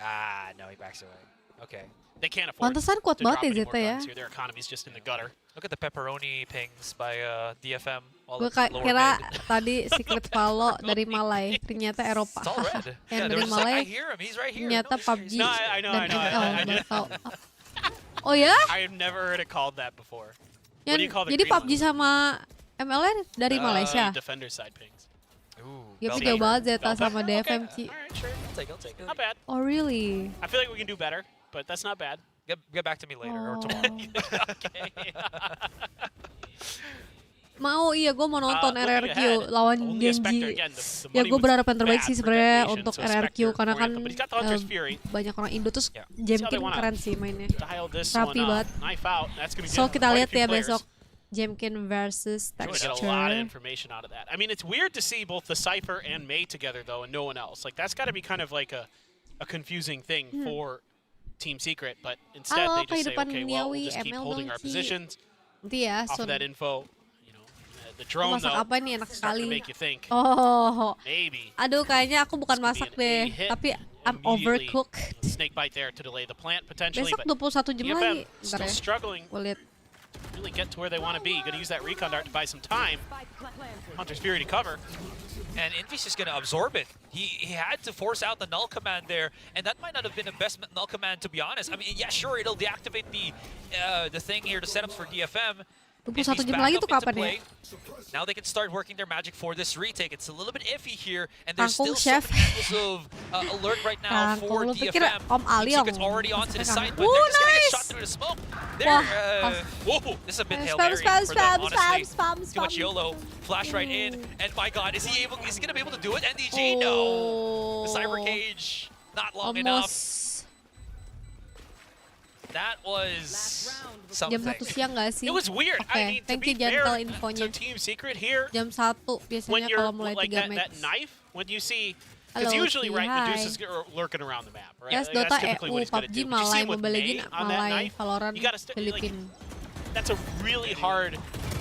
Ah, no, he backs away. Okay. They can't afford Pantesan kuat to drop banget any ya more Zeta ya. guns here. Their economy's just in the gutter. Look at the pepperoni pings by DFM. All Gue the lower kira mid. tadi Secret Valo dari Malai, ternyata Eropa. It's all red. Yang Yeah, dari there was like, I Malai hear him. He's right here. ternyata No, he's PUBG here. No, I know, dan I know. ML. I Baru did. tahu. Oh ya? I have never heard it called that before. What do you call the Jadi green PUBG sama ML dari Malaysia. Defender side pings. Ooh, Ya Belgium. jauh banget Zeta Belgium? sama Okay. DFM Ci. All right, sure. I'll take it. Not bad. Oh really? I feel like we can do better, but that's not bad. Get back to me later or Oh. tomorrow. Okay. Mau iya gue mau nonton Looking RRQ ahead, lawan only a Spectre Genji. again, the Ya money gue was berharap yang terbaik bad sih for sebenarnya Detonation, untuk so RRQ Spectre karena for kan Anthem, but he's got the Hunter's Fury. banyak orang Indo terus Yeah. Jam See how they King wanna keren sih mainnya. Dial this Rapi one banget. up. Knife out. That's gonna So get kita quite a lihat few ya players. besok Jamkin versus We're gonna get a lot of Texture. information out of that. I mean, it's weird to see both the Cypher and May together, though, and no one else. Like, that's got to be kind of like a confusing thing for Team Secret, but instead Halo, they just say, kehidupan okay, well, we'll duniawi, just keep ML holding our dong, Ci. positions Nanti ya, off of Sun. that info. You know, the Aku drone, masak though, apa nih enak starting to sekali. make you think, Oh, maybe. aduh kayaknya aku bukan This masak could be an deh, A hit tapi I'm immediately. overcooked. Snake bite there to delay the plant, potentially, Besok but 21 jam DFM lagi. Bentar still ya, struggling gue lihat. to really get to where they want to be. Gonna use that recon dart to buy some time. Hunter's Fury to cover. And Envy's just going to absorb it. He had to force out the null command there, and that might not have been the best null command, to be honest. I mean, yeah, sure, it'll deactivate the thing here, the setups for DFM. 21 Envy's jam back lagi up tuh into kapan ya? play. Now they can start working their magic for this retake. It's a little bit iffy here, and there's Kangkung still chef. some levels of alert right now for Kangkung, lu pikir DFM. Om Aliong? Secret's already onto the Kangkung. side, but they're just gonna get Nice! shot through the smoke. Wah, Whoa, this is a bit Hail Spam, Mary spam, for spam, them, honestly. spam, Too much spam. YOLO. Flash right in, and my God, is he gonna be able to do it? NDG, no. The Cyber Cage, not long enough. Almost That was jam something. 1 siang gak sih? It was weird. Oke, I mean, to thank be you Jantel fair infonya. to Team Secret here, Jam 1 when biasanya you're kalau mulai like 3 that match. knife, when you see, Halo, because usually, Ci, right, hi. Medusa's lurking around the map, right? Yes, Like, Dota, that's typically what EU, he's gonna PUBG, do. But you see Malai, him with Mobile May Legends, on that Malai, knife, Valorant, you gotta like, Philippine. that's a really hard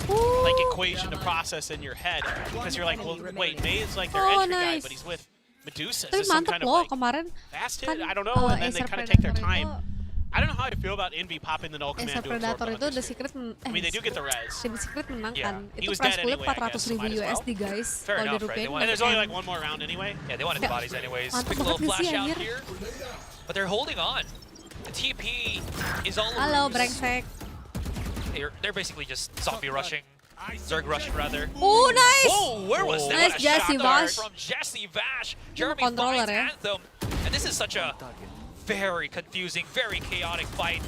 like equation to process in your head because you're like, well, wait, May is like their Oh, entry guy, nice. but he's with Medusa. Is Tapi this some mantep kind of loh like kemarin. fast Kan, hit? I don't know. And then they Acer kind of take their Predator time. itu- I don't know how I feel about Envy popping the null Acer command to absorb Predator the itu Hunter's The Fury. Secret I mean, they do get the res. The Secret menang Yeah. kan. He Itu was price dead poolnya anyway, I guess, 400 so ribu might as well. USD guys. Fair Kalau enough, dirupiahin right? They kan And there's only lumayan. like one more round anyway. Yeah, they wanted the bodies anyways. Mantap Quick little banget nih sih, flash out anjir. here, but they're holding on. The TP is all Halo, loose. brengsek. They're basically just zombie rushing. Zerg rushing rather. Oh, nice! Whoa, where was that? Nice, What a Jesse shot there Vash. from Jesse Vash. Dia Jeremy mau controller finds ya. Anthem. And this is such a very confusing, very chaotic fight.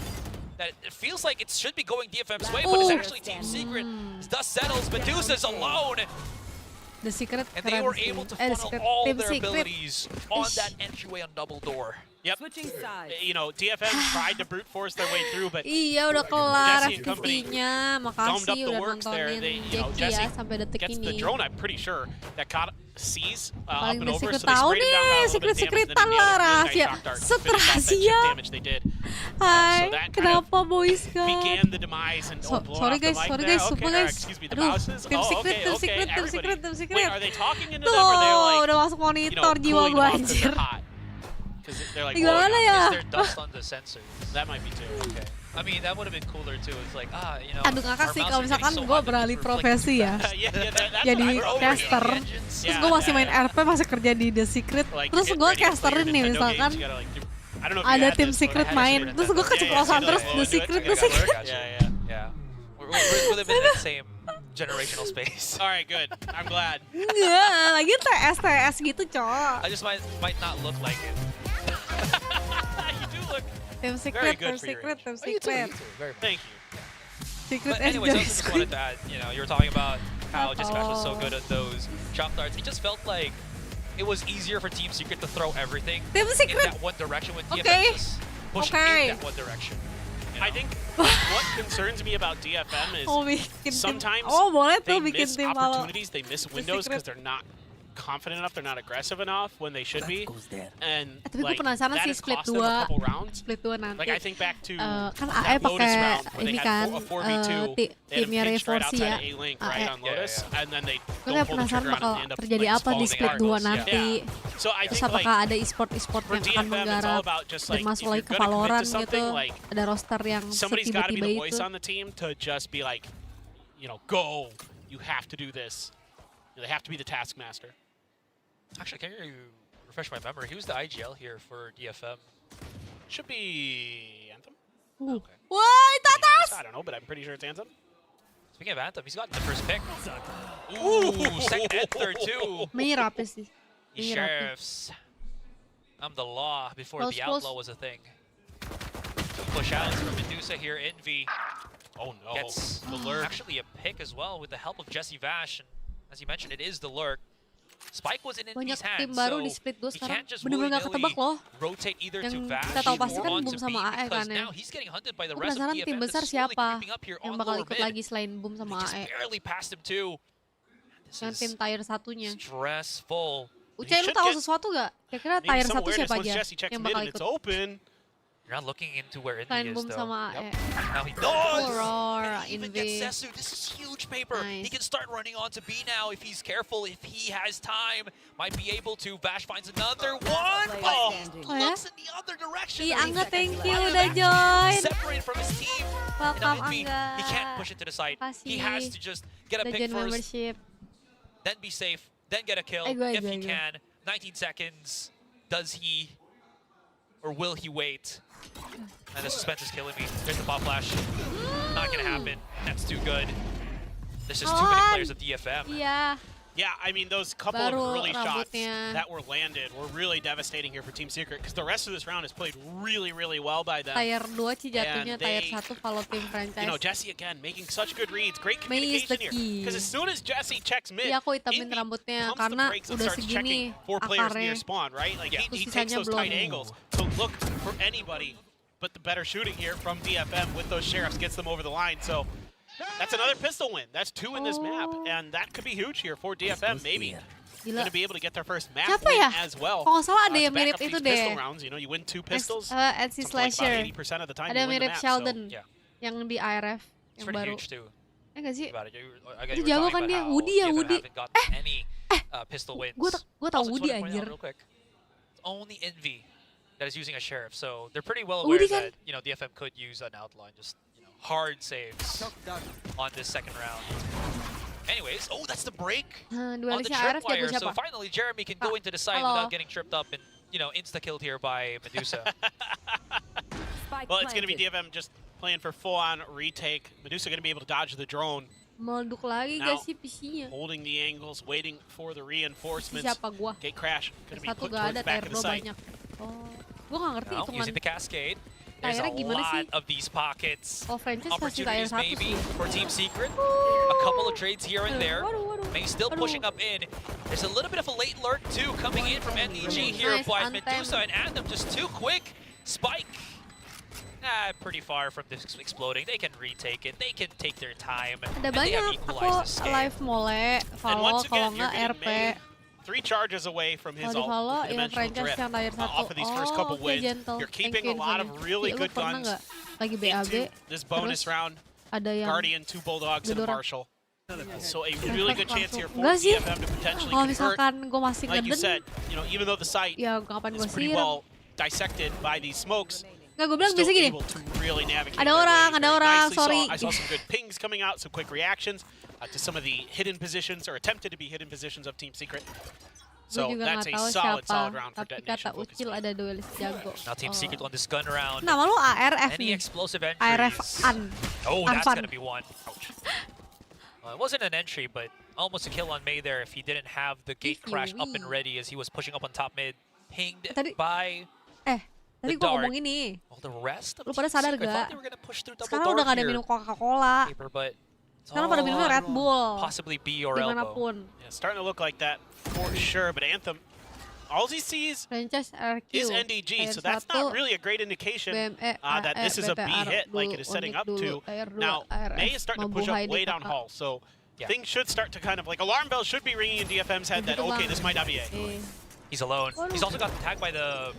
That it feels like it should be going DFM's way, but it's Oh. actually Team Secret. Dust settles, Medusa's alone. The Secret And they keren were sih. able to The funnel Secret, all Team their Secret. abilities on Ish. that entryway on double door. Yep. Switching sides. You know, DFM tried to brute force their way through, but Iya udah kelar Jesse and company FTV-nya. gummed up Makasih the udah works there. nontonin They, you know, Jackie Jesse ya sampai detik gets the ini. drone, I'm pretty sure, that caught sees up Paling and The over, Secret so they tahu sprayed him down, got a nih, little bit of damage, secret-secretan and then lah, nailed him with a nice rahasia. shock dart to Set finish off that chip rahasia. damage they did. Hai, So that kind kenapa boys kan? Began the demise and So- blowing sorry off the guys, mic sorry there. guys, Okay, sumpah or guys. excuse me, the Aduh, mouses. Team Oh, Secret, okay, Team okay, Secret, Team everybody. Secret, Team Secret. Wait, are they talking into Tuh, them or they're like, udah masuk you know, monitor jiwa cooling gua them off 'cause anjir. they're hot? 'Cause they're like, Gimana blowing ya? up. Is there dust on the sensors? That might be too. Okay. I mean, that would have been cooler too. It's like, you know. Aduh ngakak our sih mouse kalau are getting misalkan so gue hot that beralih it's reflecting profesi too ya. fast. That's Jadi what I caster. Engines. Terus gue masih main RP, masih kerja di The Secret. Like, Terus get gue ready to play casterin your nih Nintendo misalkan games, you gotta, like, I don't know if you ada had Team this, but Secret I had main. Super Terus gue Nintendo. keceplosan Yeah, terus yeah, The yeah, Secret, I The got Secret. it. Yeah, yeah. Yeah. We're living in that same generational space. All right, good. I'm glad. Enggak, lagi TS gitu cowok. I just might not look like it. You do look. Team Very Secret, good Team for your Secret, age. Team Oh, you too, Secret. you too. Very Thank you. Secret But and anyways, I Joy also just Squid. wanted to add, you were talking about how Jesse Vash was so good at those shock darts. It just felt like it was easier for Team Secret to throw everything Team in Secret. that one direction when DFM Okay. just pushed Okay. in that one direction. You I know? think what concerns me about DFM is Oh bikin tim. sometimes Oh boleh they tuh bikin miss tim kalau opportunities, they miss windows Secret. because they're not confident enough, they're not aggressive enough when they should be. And Tapi gue like, penasaran that sih has split cost them a 2 couple rounds. split 2 nanti. Like I think back to kan that AE Lotus pakai round where ini they kan had a 4v2. They had timnya him pinched right Reforce outside ya. of A-Link right on Lotus, and then they Gue don't kayak pull the penasaran trigger on it bakal and end up terjadi like, apa di spalling split out. 2 nanti. So I Terus think like apakah ada e-sport for yang akan DFM, it's all menggarap about just dan like masuk if lagi you're ke gonna commit Valorant to gitu. something, like Ada roster yang somebody's got to be setiba-tiba the voice itu. on the team to just be like, you know, go. You have to do this. They have to be the taskmaster. Actually, can you refresh my memory? He was the IGL here for DFM. Should be Anthem. Okay. Wah, itu atas! I don't know, but I'm pretty sure it's Anthem. Speaking of Anthem, he's gotten the first pick. Ooh, second and third too. May rapi sih. These May rapi. sheriffs. I'm the law before Close, the close. outlaw was a thing. Two push outs from Medusa here. Envy Oh no. gets the lurk. actually a pick as well with the help of Jesse Vash. And as you mentioned, it is the lurk. Spike was in Banyak Envy's hands, tim baru so di split 2 he sekarang. can't just Bener-bener gak ketebak loh. rotate either to Yang Vash kita tahu pasti or kan onto Boom sama B, AE because kan ya. now he's getting hunted by the Gue rest of penasaran DFM tim that's besar slowly siapa creeping up here yang on bakal lower ikut mid. lagi selain Boom They sama just AE. barely passed him too. This Yang tim is tier satunya. stressful. Ucai, lu should tahu get sesuatu gak? Kira-kira Maybe tier some 1 awareness siapa once aja Jesse checks yang mid bakal and it's ikut? open. You're not looking into where Envy Selain is Boom though. sama AE. Now he Full does! roar, And he even gets Envy. Sesu. This is huge paper. He Nice. can start running on to B now if he's careful, if he has time. Might be able to. Vash finds another one. Oh, looks in the other direction. Ih, Angga, thank you Finally udah join. Separate from his team. And now Welcome, Envy, Angga. he can't push it to the side. He has Kasih. to just get a Udah pick join first, membership. then be safe, then get a kill Go, if go, he go. can. 19 seconds. Does he or will he wait? And the suspense is killing me. There's the pop flash. Not gonna happen. That's too good. There's just too many Kawan. players of DFM. Iya. Yeah, I mean, those couple Baru of early shots rambutnya. that were landed were really devastating here for Team Secret because the rest of this round is played really, really well by them. Tier 2 sih jatuhnya, And tier they- 1 follow tim franchise. You know, Jesse again making such good reads, great May is the communication here. key. Because as soon as Jesse checks mid, Iya, aku hitamin Envy rambutnya pumps the karena brakes and udah starts segini checking 4 players near akarnya. spawn, right? Like Terus he takes sisanya those belum. tight angles to look for anybody, but the better shooting here from DFM with those sheriffs gets them over the line. So that's another pistol win. That's 2 in this map, Oh. and that could be huge here for DFM. Maybe Gila. going to be able to get their first map Siapa win ya? as well. Kalau nggak salah ada to yang back mirip up these itu pistol deh. rounds. You know, you win 2 pistols. NC something like about Slasher. 80% of the time Ada you win the mirip map. Sheldon Yeah. yang di ARF It's yang pretty baru. huge too. Eh nggak sih? About it. Itu jago kan dia, Woody ya, Woody. Any pistol wins. Gue tau Also, Woody just wanna point out anjir. real quick, it's only Envy that is using a sheriff, so they're pretty well Woody aware kan? that DFM could use an outline, just hard saves on this second round. Anyways, oh, that's the break on the Duelisnya ARF jago tripwire. So siapa? finally, Jeremy can go into the side Halo. without getting tripped up and insta killed here by Medusa. Well, it's going to be DFM just playing for full-on retake. Medusa going to be able to dodge the drone, Meleduk lagi Now, gak sih PC-nya? holding the angles, waiting for the reinforcements. Siapa gua? Gate crash going to be Satu put gak towards ada, the back tier of the 2 site. banyak. Oh, gue gak ngerti Now, hitungan. using the cascade. There's a Tire-nya gimana lot sih? of these pockets. Oh, franchise pasti tier Opportunities 1 maybe sih. for Team Secret. A couple of trades here and there. Waduh. May still Aduh. pushing up in. There's a little bit of a late lurk too coming in from NDG here, Nice, but Anthem. Medusa and Anthem just too quick. Spike. Pretty far from this exploding. They can retake it. They can take their time. Ada and they have banyak. Aku equalized this game. live mole, And follow, once kalau again, you're nggak getting RP. May 3 charges away from his Kalau di follow, ult with the yang dimensional franchise drift yang tier 1. off of these first couple oke, wins. gentle. You're Thank keeping you a lot of infonya. really Lu good pernah guns nggak lagi BAB, into this bonus terus round. ada yang Guardian, 2 Bulldogs, and a gedor. Marshal. So a really good chance here for Enggak sih. DFM to potentially Kalau convert. misalkan gue masih Like you ngeden, said, even though the site ya kapan gue is pretty siram. well dissected by these smokes, Nggak, gue bilang still biasa gini. able to really navigate Ada their orang, way ada very orang, nicely. sorry. I saw some good pings coming out, some quick reactions to some of the hidden positions or attempted to be hidden positions of Team Secret. Gue So juga that's nggak a tahu solid siapa, round for tapi detonation. kata Ucil ada duelis jago. Now Team Oh. Secret on this gun round. Nama lu ARF Any nih. explosive ARF entries? An. Oh, that's Unfun. gonna be one. Ouch. It wasn't an entry, but almost a kill on May there if he didn't have the gate If you crash up and win. ready as he was pushing up on top mid. Pinged Tadi- by Tadi The gue dart. ngomong ini. all the rest of Lu pada Team sadar Secret. I thought gak? they were gonna push through double Sekarang door udah gak ada here. minum Coca-Cola. Paper, but it's Sekarang pada all minumnya Red on Bull. Possibly B or elbow. Dimanapun. Yeah, starting to look like that for sure. But Anthem, all he sees Franchise RQ. is NDG, so that's not really a great indication that this is a B hit like it is setting up to. Now, May is starting to push up way down hall, so things should start to kind of like alarm bells should be ringing in DFM's head that okay, this might not be A. He's alone. He's also got tagged by the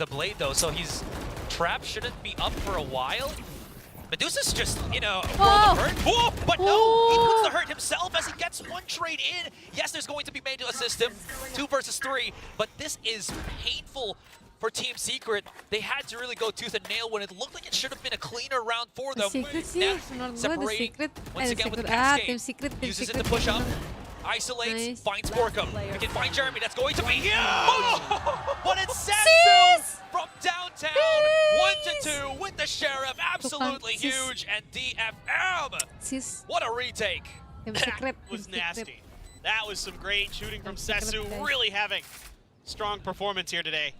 blade though, so he's trapped. Shouldn't be up for a while. Medusa's just, you know, roll the hurt. Whoa, but no, he puts the hurt himself as he gets one trade in. Yes, there's going to be made to assist him. 2 versus 3, but this is painful for Team Secret. They had to really go tooth and nail when it looked like it should have been a cleaner round for them. Now, separating once again with the cascade. Uses it to push up. Isolates, finds Borkum. He can find Jeremy. That's going to be huge! But it's Setsu from downtown. 1-2 with the Sheriff. Absolutely huge. And DFM. What a retake. That was nasty. That was some great shooting from Setsu. Really having strong performance here today.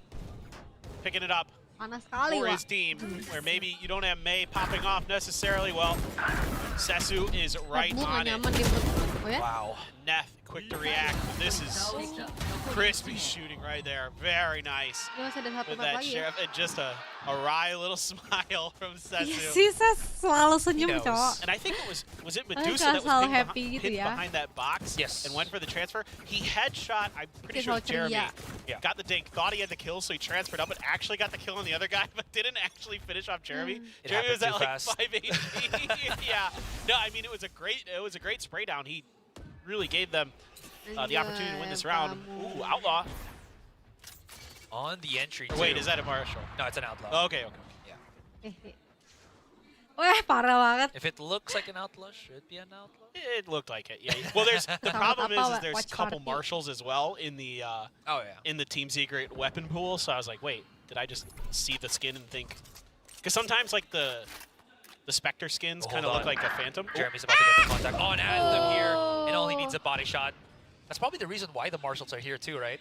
Picking it up for his team, where maybe you don't have Mei popping off necessarily. Well, Setsu is right on it. Wow. Neff, quick to react. This is crispy shooting right there. Very nice. With that Sheriff, and just a wry little smile from Setsu. And I think it was it Medusa that was hidden behind that box and went for the transfer? He headshot, I'm pretty sure Jeremy got the dink, thought he had the kill, so he transferred up and actually got the kill on the other guy, but didn't actually finish off Jeremy. Jeremy was at like 5 HP. Yeah. No, I mean it was a great spray down. He really gave them the opportunity to win this round. Ooh, Outlaw. On the entry, wait, is that a Marshall? No, it's an Outlaw. Oh, okay. Parah banget. If it looks like an Outlaw, should be an Outlaw? It looked like it, yeah. Well, the problem is there's a couple Marshals as well in the in the Team Secret weapon pool, so I was like, wait, did I just see the skin and think? Because sometimes like the Spectre skins kind of look like a Phantom. Jeremy's about to get the contact on Anthem here, and only needs a body shot. That's probably the reason why the Marshals are here too, right?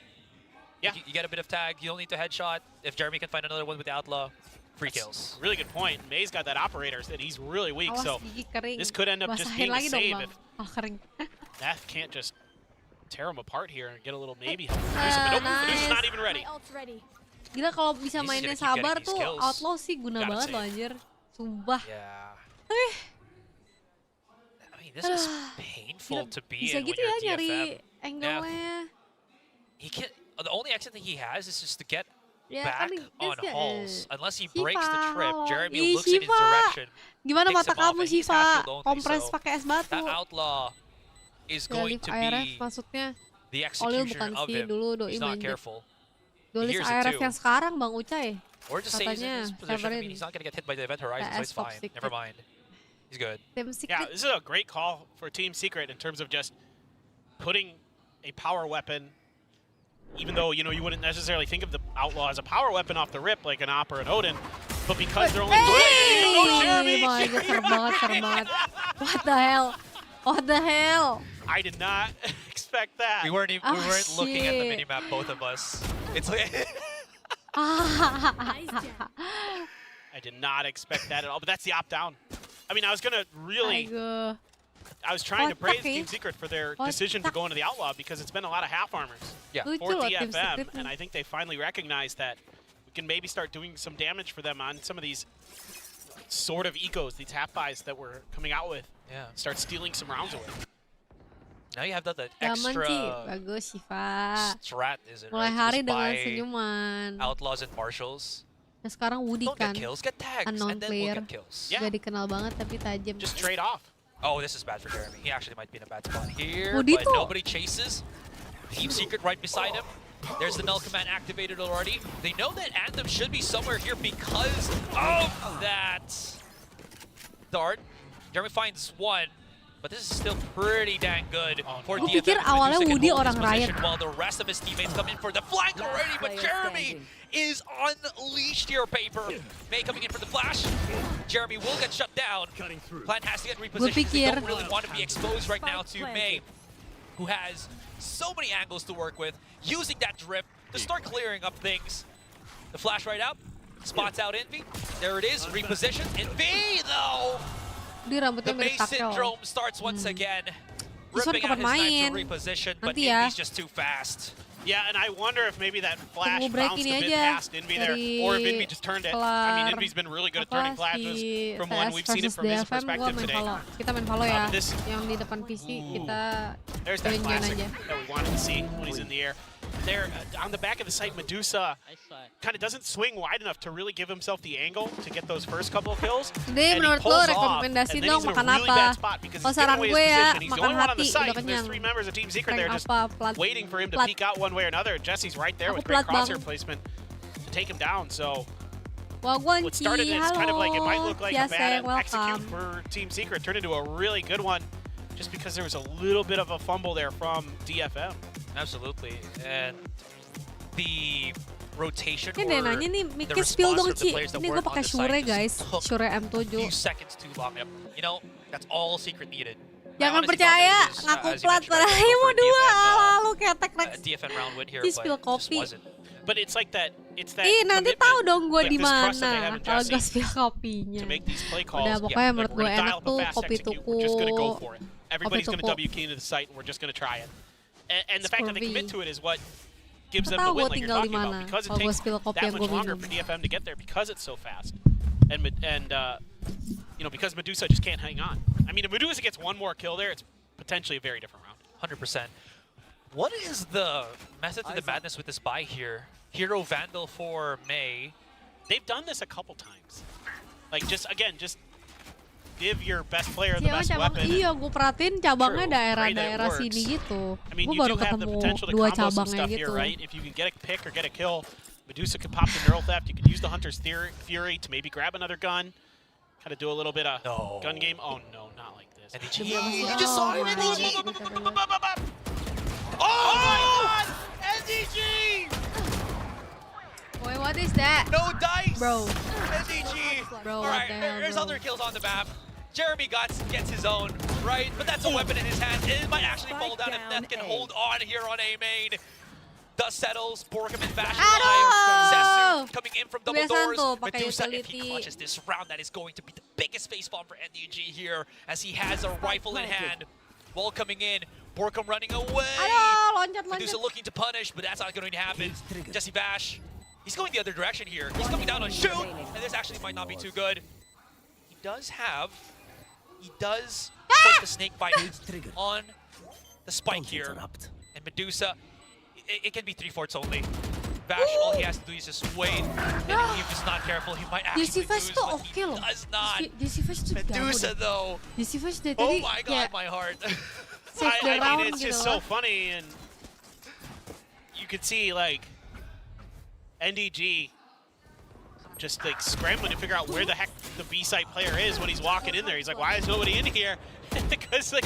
Yeah. You get a bit of tag, you don't need to headshot. If Jeremy can find another one with the Outlaw, free kills. Really good point. May's got that operator, and he's really weak, so this could end up just being a save if Neff can't just tear him apart here and get a little maybe help. Nope, Medusa's not even ready. Gila kalau bisa mainnya sabar tuh Outlaw sih guna banget loh anjir. Sumpah. Yeah. I mean, this is painful to be in when gitu you're ya, DFM. nyari angle-nya. He can't. The only exit that he has is just to get Ya, back kan on ya, Halls. Unless he breaks the Shiva, trip, halo. Jeremy Ih, looks in his Shiva. direction. Gimana picks mata him off, kamu and he's Shiva? half-shield only, Kompres so pakai es batu. That Outlaw is going to ARF be maksudnya. the Olil executioner bukan of sih, him. dulu Doi He's not main careful. Duelis hears it ARF too. yang sekarang Bang Ucai. Or just say he's in his Katanya, position. I mean, Severin. he's not going to get hit by the event horizon, so PS he's fine. Secret. Never mind. He's good. Team Secret. Yeah, this is a great call for Team Secret in terms of just putting a power weapon, even though, you know, you wouldn't necessarily think of the Outlaw as a power weapon off the rip like an Op or an Odin, but because they're only Jeremy! Serem banget. What the hell? What the hell? I did not expect that. We weren't even, we weren't looking at the shit. minimap, both of us. It's like I did not expect that at all, but that's the opt down. I mean, I was gonna really, Aduh. I was trying to praise Kotak, Team Secret for their Kotak. decision to go into the Outlaw because it's been a lot of half armors yeah. Lucu for loh Team DFM, Secret and nih. I think they finally recognized that we can maybe start doing some damage for them on some of these sort of ecos, these half buys that we're coming out with. Yeah. Start stealing some rounds away. Now you have that Gaman sih, extra bagus Shiva. strat, is it? Mulai Right? hari Just dengan buy senyuman. Outlaws and Marshals. Nah sekarang Woody Don't kan, get kills, get tags, unknown and then we'll player. get kills. Yeah. Gak dikenal banget tapi tajam. Just trade off. Oh, this is bad for Jeremy. He actually might be in a bad spot here, Woody but tuh. nobody chases. Team Secret right beside him. There's the null command activated already. They know that Anthem should be somewhere here because of that dart. Jeremy finds one, but this is still pretty dang good for Gue DFM. pikir as awalnya Medusa can Woody hold orang his Riot. position while the rest of his teammates come in for the flank already, but Jeremy is unleashed here, Paper. Mei coming in for the flash. Jeremy will get shut down. Plan has to get repositioned. They pikir- don't really want to be exposed right now to Mei, who has so many angles to work with, using that drip to start clearing up things. The flash right up, spots out Envy. There it is, repositioned. Envy, though! Dia rambutnya The Mei mirip Takel. syndrome starts once again. This one Ripping out kapan his knife main? to reposition, but Nanti ya. Envy's just too fast. Yeah, and I wonder if maybe that flash bounced a bit past Envy there, or if Envy just turned it. I mean, Envy's been really good at turning flashes from when we've seen it from his perspective today. Kita main follow ya, yang di depan PC kita. There's that classic that we wanted to see when he's in the air. There, on the back of the site, Medusa kind of doesn't swing wide enough to really give himself the angle to get those first couple of kills. Jadi menurut lo rekomendasi dong makan apa? Kalau saran gue ya makan hati, udah kenyang. They're just waiting for him to peek out one way or another. Jesse's right there with great crosshair placement to take him down. So what started as kind of like it might look like a bad execute for Team Secret turned into a really good one, just because there was a little bit of a fumble there from DFM. Absolutely, and the rotation or nanya nih, the Mickey spill dong response of Ci. the players that Ini gue weren't on pakai the Shure site guys, just took Shure a M7. few seconds too long. You know, that's all Secret needed. Jangan percaya, ngaku plat padahal mau dua, lalu ketek next. DFN round win here, Ci but spill it just kopi. wasn't. But it's like that. It's that. Ih, nanti tahu dong gue like di this trust that they mana have in kalau Jesse gue spill kopinya. to make these play calls. Udah pokoknya menurut We're gue gonna enak dial up a tuh fast kopi execute. tuku. We're just gonna go for it. Everybody's Kopi gonna tuku. W key into the site, and we're just gonna try it. And the fact that they Scurvy. commit to it is what gives them Tahu the win, gue like you're tinggal di talking mana about, because it kalau gue takes spill kopi that yang much gue longer minum. for DFM to get there because it's so fast, and you know, because Medusa just can't hang on. I mean, if Medusa gets one more kill there, it's potentially a very different round. 100%. What is the method to the madness with this buy here? Hero Vandal for May. They've done this a couple times. Like, just give your best player the best weapon. Iya, gue perhatiin cabangnya daerah-daerah sini gitu. I mean, Gue you baru do have the ketemu potential to dua combo some cabangnya stuff here, gitu. right? If you can get a pick or get a kill, Medusa could pop the neural theft. You could use the Hunter's Fury to maybe grab another gun. Kind of do a little bit of gun game. Oh no, not like this. NDG. You just saw it, NDG! Oh my god! NDG! Wait, what is that? No dice! Bro. NDG! Bro, Alright, what the hell, there's bro? other kills on the map. Jeremy gets his own, right? But that's a weapon in his hand. It might actually fall down if Neth can hold on here on A main. Dust settles, Borkham and Bash alive. Sesu coming in from double doors. Medusa, if he clutches this round, that is going to be the biggest facepalm for NDG here, as he has a rifle in hand. Wall coming in, Borkham running away. Medusa looking to punish, but that's not going to happen. Jesse Bash, he's going the other direction here. He's coming down on shoot, and this actually might not be too good. He does put the snake bite on the spike here. And Medusa, it can be 3/4 only. Bash, all he has to do is just wait. And if he's just not careful, he might actually lose, but he does not. Medusa, though. Oh my god, my heart. I mean, it's just so funny, and you could see, like, NDG just, like, scrambling to figure out where the heck the B-site player is when he's walking in there. He's like, why is nobody in here? Because, like,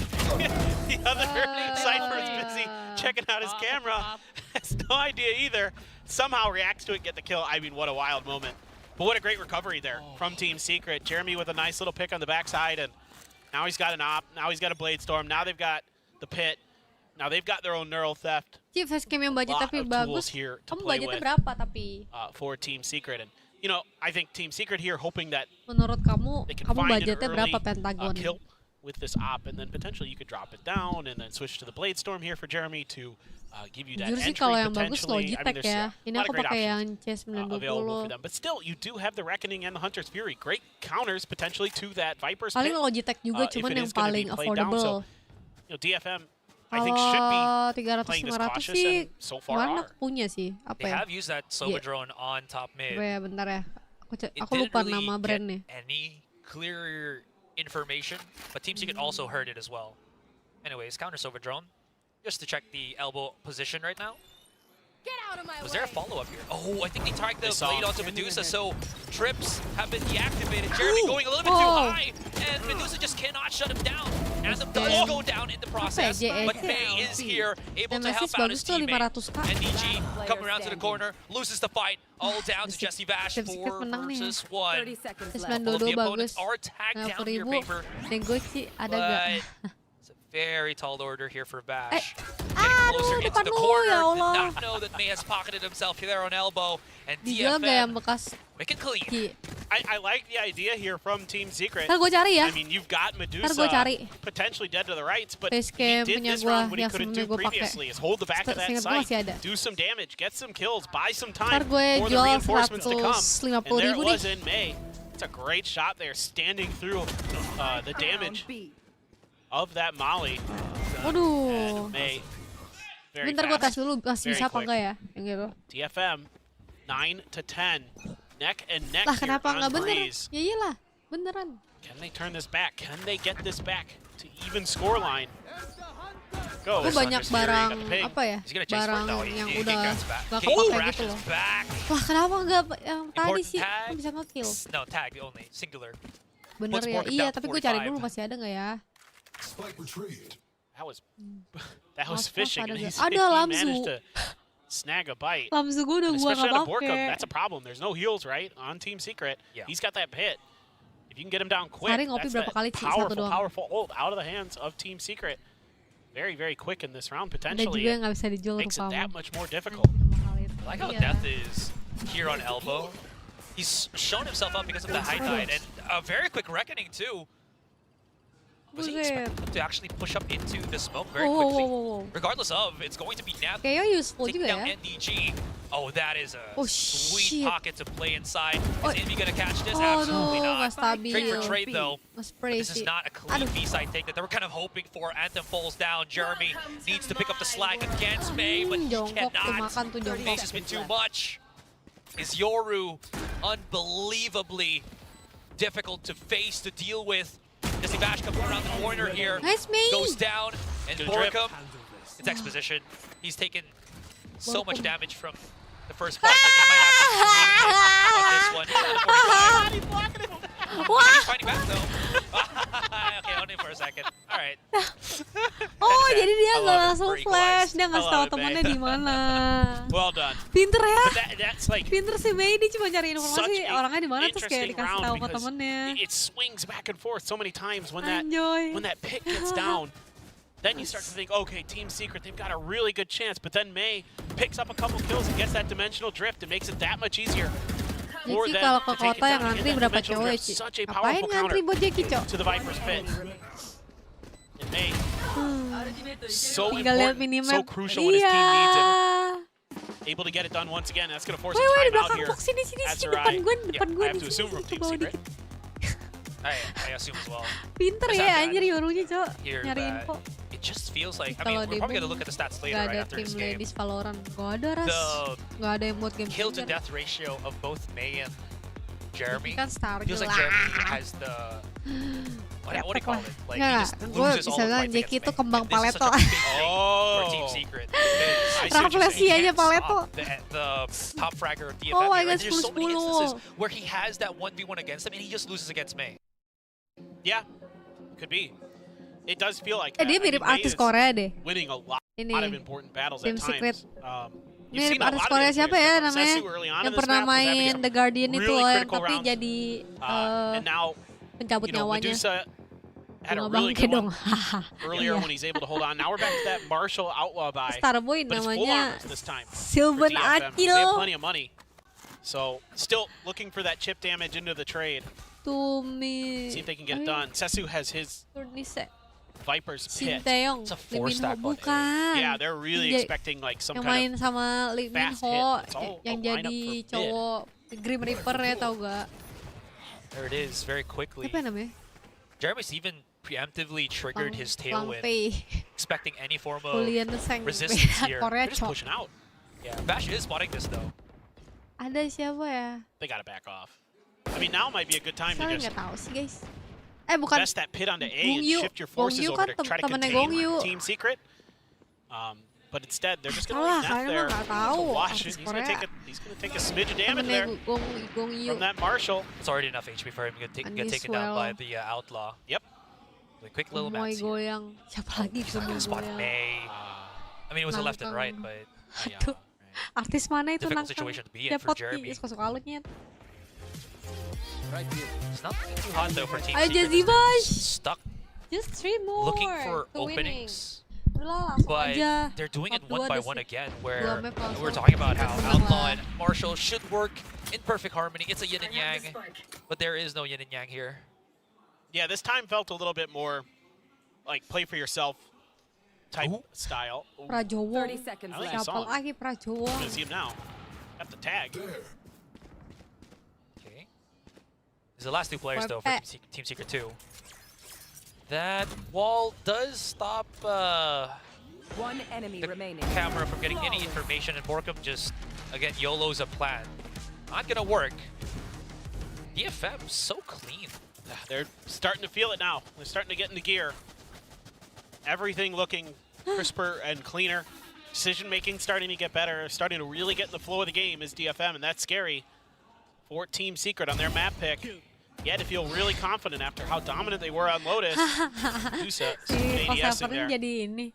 the other Cypher is busy checking out his camera. Has no idea either. Somehow reacts to it, get the kill. I mean, what a wild moment. But what a great recovery there from Team Secret. Jeremy with a nice little pick on the backside, and now he's got an op. Now he's got a Blade Storm. Now they've got the pit. Now they've got their own neural theft. Ci facecam yang budget tapi bagus. Kamu budgetnya berapa tapi? For Team Secret, and you know, I think Team Secret here hoping that menurut kamu budgetnya berapa early, Pentagon? Kill with this op, and then potentially you could drop it down and then switch to the Blade Storm here for Jeremy to give you that Jujur sih entry kalau yang bagus potentially. I mean, Logitech ya. there's Ini a lot aku of great pakai yang options C920. available for them, but still you do have the Reckoning and the Hunter's Fury. Great counters potentially to that Viper's Paling pit, Logitech juga if cuman it yang is gonna be paling played down. So, affordable. you know, DFM I think should be Kalau playing this 300-500 cautious, sih and so far mana are. punya sih. Apa They ya? have used that Sova drone on top mid. Apa ya, bentar ya. It Aku didn't lupa really nama get brandnya. any clear information, but Team Secret also heard it as well. Anyways, counter Sova drone, just to check the elbow position right now. Was there a follow-up here? Oh, I think they tagged the blade onto Medusa, so trips have been deactivated. Jeremy going a little bit too high, and Medusa just cannot shut him down. And the does go down in the process, but May is here, able to help out his teammate. NDG coming around to the corner, loses the fight, all down to Jesse Bash, 4 versus 1. 30 seconds All left. of the opponents are tagged down here, Paper. Negoci ada gak? But it's a very tall order here for Bash. Aduh, Closer into depan the lu, corner, ya did Allah. not know that May has pocketed himself there on elbow, and Dijual gak yang DFM bekas make it clean. Ci? I like the idea here from Team Secret. Ntar gue cari ya. I mean, you've got Ntar gue Medusa cari. potentially dead to the rights, but he Facecam did punya this gue round what he yang couldn't sebelumnya do gue pakai. previously, is hold the back of that Seingat gue site, masih ada. do some damage, get some kills, buy some Ntar time gue for the jual reinforcements to come. 150.000 And there it was nih. in May. It's a great shot there, standing through the damage of that Molly. Waduh. And May, very Bentar gue tes fast. dulu masih Very bisa apa quick. enggak ya. Yang gitu. DFM 9 to 10, neck and neck Lah here kenapa on nggak bener? Breeze. Ya iyalah, beneran. Can they turn this back? Can they get this back to even scoreline? Go. Gue banyak Fury barang got the ping. apa ya? He's gonna chase for it. Barang No, yang he udah grabs back. gak He kepake gitu crashes loh. back. Wah kenapa nggak yang tadi Important sih? tag. Kok bisa nge-kill? No, tag only, singular. Bener Puts ya? Morgan Iya, down tapi gue cari 45. dulu masih ada nggak ya? That was that was Maaf, fishing, ada and nggak? he Ada managed Lamzu. to snag a bite. Lamzu gue udah And gua especially nggak on a Borkum, pakai. that's a problem. There's no heals, right, on Team Secret. Yeah. He's got that pit. If you can get him down quick, Sehari ngopi that's berapa that kali sih? Satu doang. powerful ult out of the hands of Team Secret. Very, very quick in this round, Ada potentially. juga yang nggak bisa dijual Makes it rupa that kamu. much more difficult. Anjir, mahal itu. I like how Iya. Death is here on elbow. He's shown himself up because of the high tide and a very quick reckoning too. Was he Buset. expected to actually push up into the smoke very Wow, wow, quickly? wow, wow. Regardless of, it's going to be Neth Kayaknya useful taking juga down ya. NDG. Oh, that is a Oh, sweet shit. pocket to play inside. Oh. Is Envy gonna catch this? Aduh, Absolutely nggak not. stabil. Trade for trade though. Mas This is crazy. not a clean Aduh. B-side take that they were kind of hoping for. Anthem falls down. Jeremy needs to pick up the slack against May, but he Jongkok tuh cannot. makan tuh The jongkok. pace has been too much. Is Yoru unbelievably difficult to face, to deal with? As Bash comes around the corner here, Nice May. goes down, and Good drip. Borkum, it's exposition. He's taken so much Borkum. damage from the first fight, and he might actually on this one. He's at 45. He's fighting back though. Okay, only for a second. All right. Oh, jadi dia I nggak love it. langsung Very flash, equalized. dia nggak I tahu love it, temennya May. di mana. Well done. Pinter ya. But that's like Pinter si Mei, dia cuma cari such informasi a orangnya di mana terus kayak interesting dikasih round tahu ke because temennya. it swings back and forth so many times when Anjoy. that pit gets down. Then you start to think, okay, Team Secret, they've got a really good chance. But then May picks up a couple kills and gets that dimensional drift. It makes it that much easier for Jeki them kalau ke to take it kota yang down. ngantri Again, that berapa dimensional cowok ya, drift, Ci? such a Ngapain powerful ngantri counter buat Jeki, Cok? to the Viper's pit. And May, so Tinggal lihat important, minimap. so crucial when his team needs him. Iya. Able to get it done once again. That's going to force Woi, a woi, di timeout belakang here. Fox, sini, sini, That's sini, right. depan gue Yeah, gue I have di to sini, assume from ke Team bawah Secret. dikit. I assume as well. Pinter Just ya, have to anjir Yorunya, Cok. Hear Nyari that. info. It just feels like, I Kalau mean, we're probably demo going to look at the stats later Gak right ada after tim this game. ladies Valorant. Gak ada, Ras. The Gak ada yang buat game kill to changer. death ratio of both May and Jeremy Kan star feels like lah. Jeremy has the what do you call it? Like he Nggak, just gue loses bisa all the bilang fights Jeki against itu May. kembang This is such paleto. a big thing for Team Oh. Secret. I see what you're Raflesi saying. aja Can't paleto. stop the top fragger of DFM Oh my here. And God, there's so many 10-10. instances where he has that 1v1 against him and he just loses against May. Yeah, could be. It does feel like Dia that. I mean, mirip May artis is Korea deh. winning a lot Ini of important battles Team at Secret. times. You've Mirip seen a artis lot of Korea the siapa players ya pick up. namanya? Sessu early on in Yang this pernah map was having main some The Guardian itu really loh, yang critical tapi rounds. jadi And now, pencabut you know, nyawanya. Medusa had a Bunga really bangke good dong. one earlier Iya. when he's able to hold on. Now we're back to that Marshall outlaw buy. Starboy But it's full namanya armors this time. for Sylvan DFM. They have Akil. plenty of money. So, still looking for that chip damage into the trade. Tumi. See if they can get it done. Sessu has his Turnise. Viper's pit. Sinteyong. It's a Lee 4-stack Min Ho on A. bukan. Yeah, they're really Yang- expecting like some yang kind main of sama Lee Min fast Ho hit. It's all yang a lineup jadi for mid. cowok Grim Reaper ya, tau gak? There it is, very quickly. Apa namanya? Jeremy's even preemptively triggered his tailwind, Pei. expecting any form of Kulian Seng. resistance here. Korea They're just cok. pushing out. Yeah, Bash is spotting this though. Ada siapa ya? They gotta back off. I mean, now might be a good time to Saya just nggak tahu sih guys. Bukan invest that pit onto A Gong and Yu. shift your Gong forces Yu over kan to try to temennya Gong Yu. contain Team Secret. But instead, they're just gonna Salah, leave Neth kalian there mah nggak to tahu watch artis it. He's gonna take a smidge of damage temennya there Gong Yu. from that Marshall. It's already enough HP for him to get And taken he's down by well. the Outlaw. Yep. The quick little Gemoy mats here. goyang. Siapa lagi He's not gemoy gonna spot goyang? May. I mean, it was a left and right, but Yeah, Aduh. right. Artis mana itu Difficult nangkang? situation to be in for Cepot Jeremy. sih, suka-suka lu nyet. it's not looking too hot though for Team Ayo Secret. Jazzy Boy. Stuck Just 3 more. looking for to winning. openings. Udahlah, langsung But aja. they're doing it Part one dua by ada one sih. again, Dua where map we're langsung. talking about how Udah Outlaw lah. and Marshall should work in perfect harmony. It's a yin and yang, but there is no yin and yang here. Yeah, this time felt a little bit more like play for yourself type style. Ooh, Prajowo. 30 seconds I like left. that Siapa song. lagi Prajowo? I'm gonna see him now. Got the tag. Okay. These are the last two players though for Team Secret 2. That wall does stop One enemy the remaining. camera from getting any information, and Borkum just, again, YOLO's a plan. Not gonna work. DFM so clean. They're starting to feel it now. They're starting to get into gear. Everything looking crisper and cleaner. Decision making starting to get better. Starting to really get in the flow of the game is DFM, and that's scary for Team Secret on their map pick. Yet to feel really confident after how dominant they were on Lotus. Dusa, ADSing there. Jadi ini.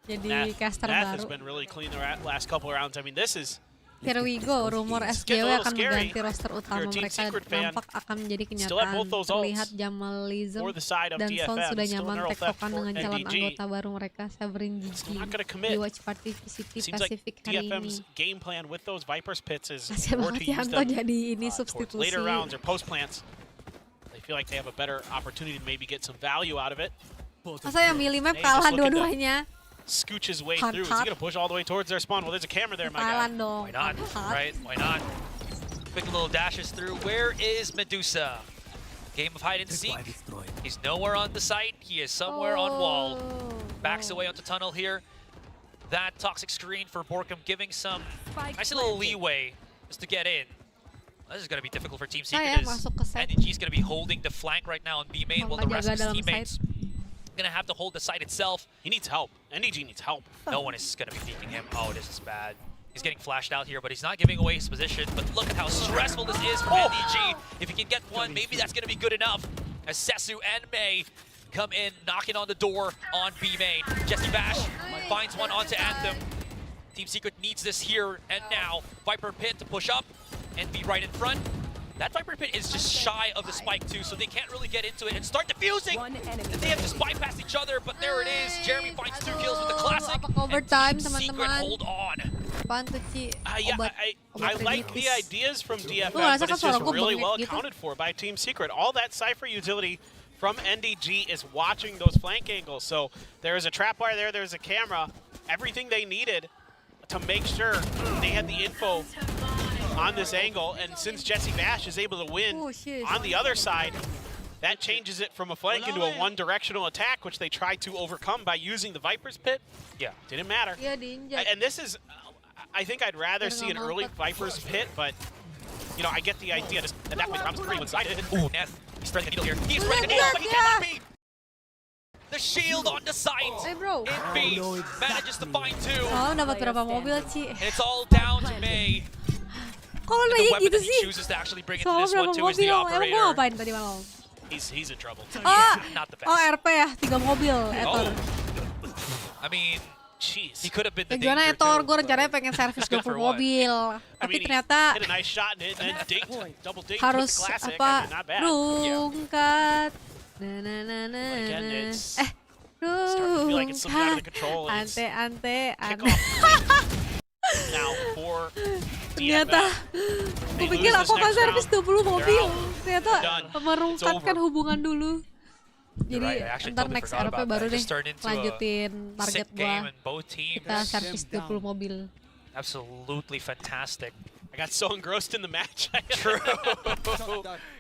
Jadi caster Nath has baru. been really clean the last couple of rounds. I mean, this is Here we go, rumor SJW akan mengganti roster utama You're a Team mereka Secret fan. nampak akan menjadi Still have kenyataan. both those Terlihat ults Jamalism for the side of dan Son DFM. sudah Still nyaman neural theft tektokan for dengan calon NDG. anggota baru mereka, Severin Still Gigi. not gonna commit. Di watch party VCT Seems like Pacific hari ini. DFM's game plan with those Viper's pits is Kasian more to banget use Yanto them jadi ini towards substitusi. later rounds or post plants. They feel like they have a better opportunity to maybe get some value out of it. Masa yang milih map Hey, kalah just look at dua-duanya? Scooch his way Hot, through. Is hot. he gonna push all the way towards their spawn? Well, there's a camera there, my guy. Thailand dong. Why not? Hot. Right? Why not? Quick little dashes through. Where is Medusa? Game of hide and seek. He's nowhere on the site. He is somewhere on wall. Backs away onto tunnel here. That toxic screen for Borkum giving some nice little leeway just to get in. This is going to be difficult for Team Secret. Sayang masuk ke site. NDG is going to be holding the flank right now on B main, while the rest of his Jaga dalam teammates going to have to hold the site itself. He needs help. NDG needs help. No one is going to be peeking him. Oh, this is bad. He's getting flashed out here, but he's not giving away his position. But look at how stressful this is for NDG. If he can get one, maybe that's going to be good enough. As Sesu and May come in, knocking on the door on B main. Jesse Bash finds one onto Anthem. Team Secret needs this here and now. Viper Pit to push up and be right in front. That Viper Pit is just shy of the spike too, so they can't really get into it and start defusing. One enemy. They have just bypassed each other, but there it is. Jeremy finds 2 kills with the classic. Apakah overtime, and Team Secret teman-teman? hold on. Apaan tuh, Ci? Yeah, Obat I like the rinitis. ideas from DFM, Lu ngerasa but kan it's suara just gua really bengek well gitu? accounted for by Team Secret. All that Cypher utility from NDG is watching those flank angles. So there is a trap wire there, there's a camera. Everything they needed to make sure they had the info on this angle. And since Jesse Bash is able to win Oh, shit. on the other side, that changes it from a flank into a one-directional attack, which they tried to overcome by using the Viper's Pit. Yeah. Didn't matter. Iya, diinjak. And this is, I think I'd rather see an early Viper's Pit, but, you know, I get the idea. Just at that point, I'm pretty one-sided. Ooh, Neth. He's spreading the needle here. He's spreading the needle, but he cannot beat. The shield on the site. Hey, bro. In B manages to find 2. Oh, dapat berapa mobil, Ci? And it's all down to May. Kok lu And the nanya weapon gitu that he sih? chooses to actually bring into Soalnya this berapa one too is the mobil? Emang gua operator. ngapain tadi malam? He's in trouble. Oh, Not the best. oh RP ya, 3 mobil, Etor. I mean, Jeez. he could have been the Gimana danger Etor, too. gue rencananya pengen servis 20 mobil. I Tapi mean, he ternyata hit a nice shot and then dinked, double dinked harus with the classic. I apa, mean, not bad. rungkat. Na na na na Again, na. it's starting to feel like it's slipping out of the Rungkat. control. And it's Ante, ante, ante. kickoff now for Ternyata, DFM. gue They pikir lose aku this akan next servis round. 20 mobil. out. Ternyata Done. merungkatkan It's over. hubungan dulu. You're Jadi right, I actually ntar totally next forgot RP about baru that. It deh just turned into a lanjutin target Sick game gua. and both teams. Kita servis 20 mobil. Absolutely fantastic. I got so engrossed in the match. True.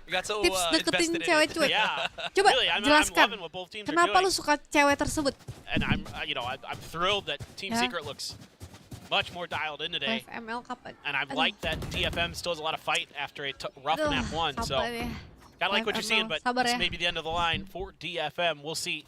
You got so Tips deketin invested in cewek it. cuek. Yeah. Coba Really, I'm jelaskan, loving what both teams are kenapa lu doing. suka cewek tersebut? And I'm, you know, I'm thrilled that Team Yeah. Secret looks much more dialed in today. 5 ML kapan? And I've Aduh. liked that DFM still has a lot of fight after a rough Aduh, map 1. So, kapan ya? gotta like what you're 5 seeing, ML. but Sabar this ya. may be the end of the line for DFM. We'll see.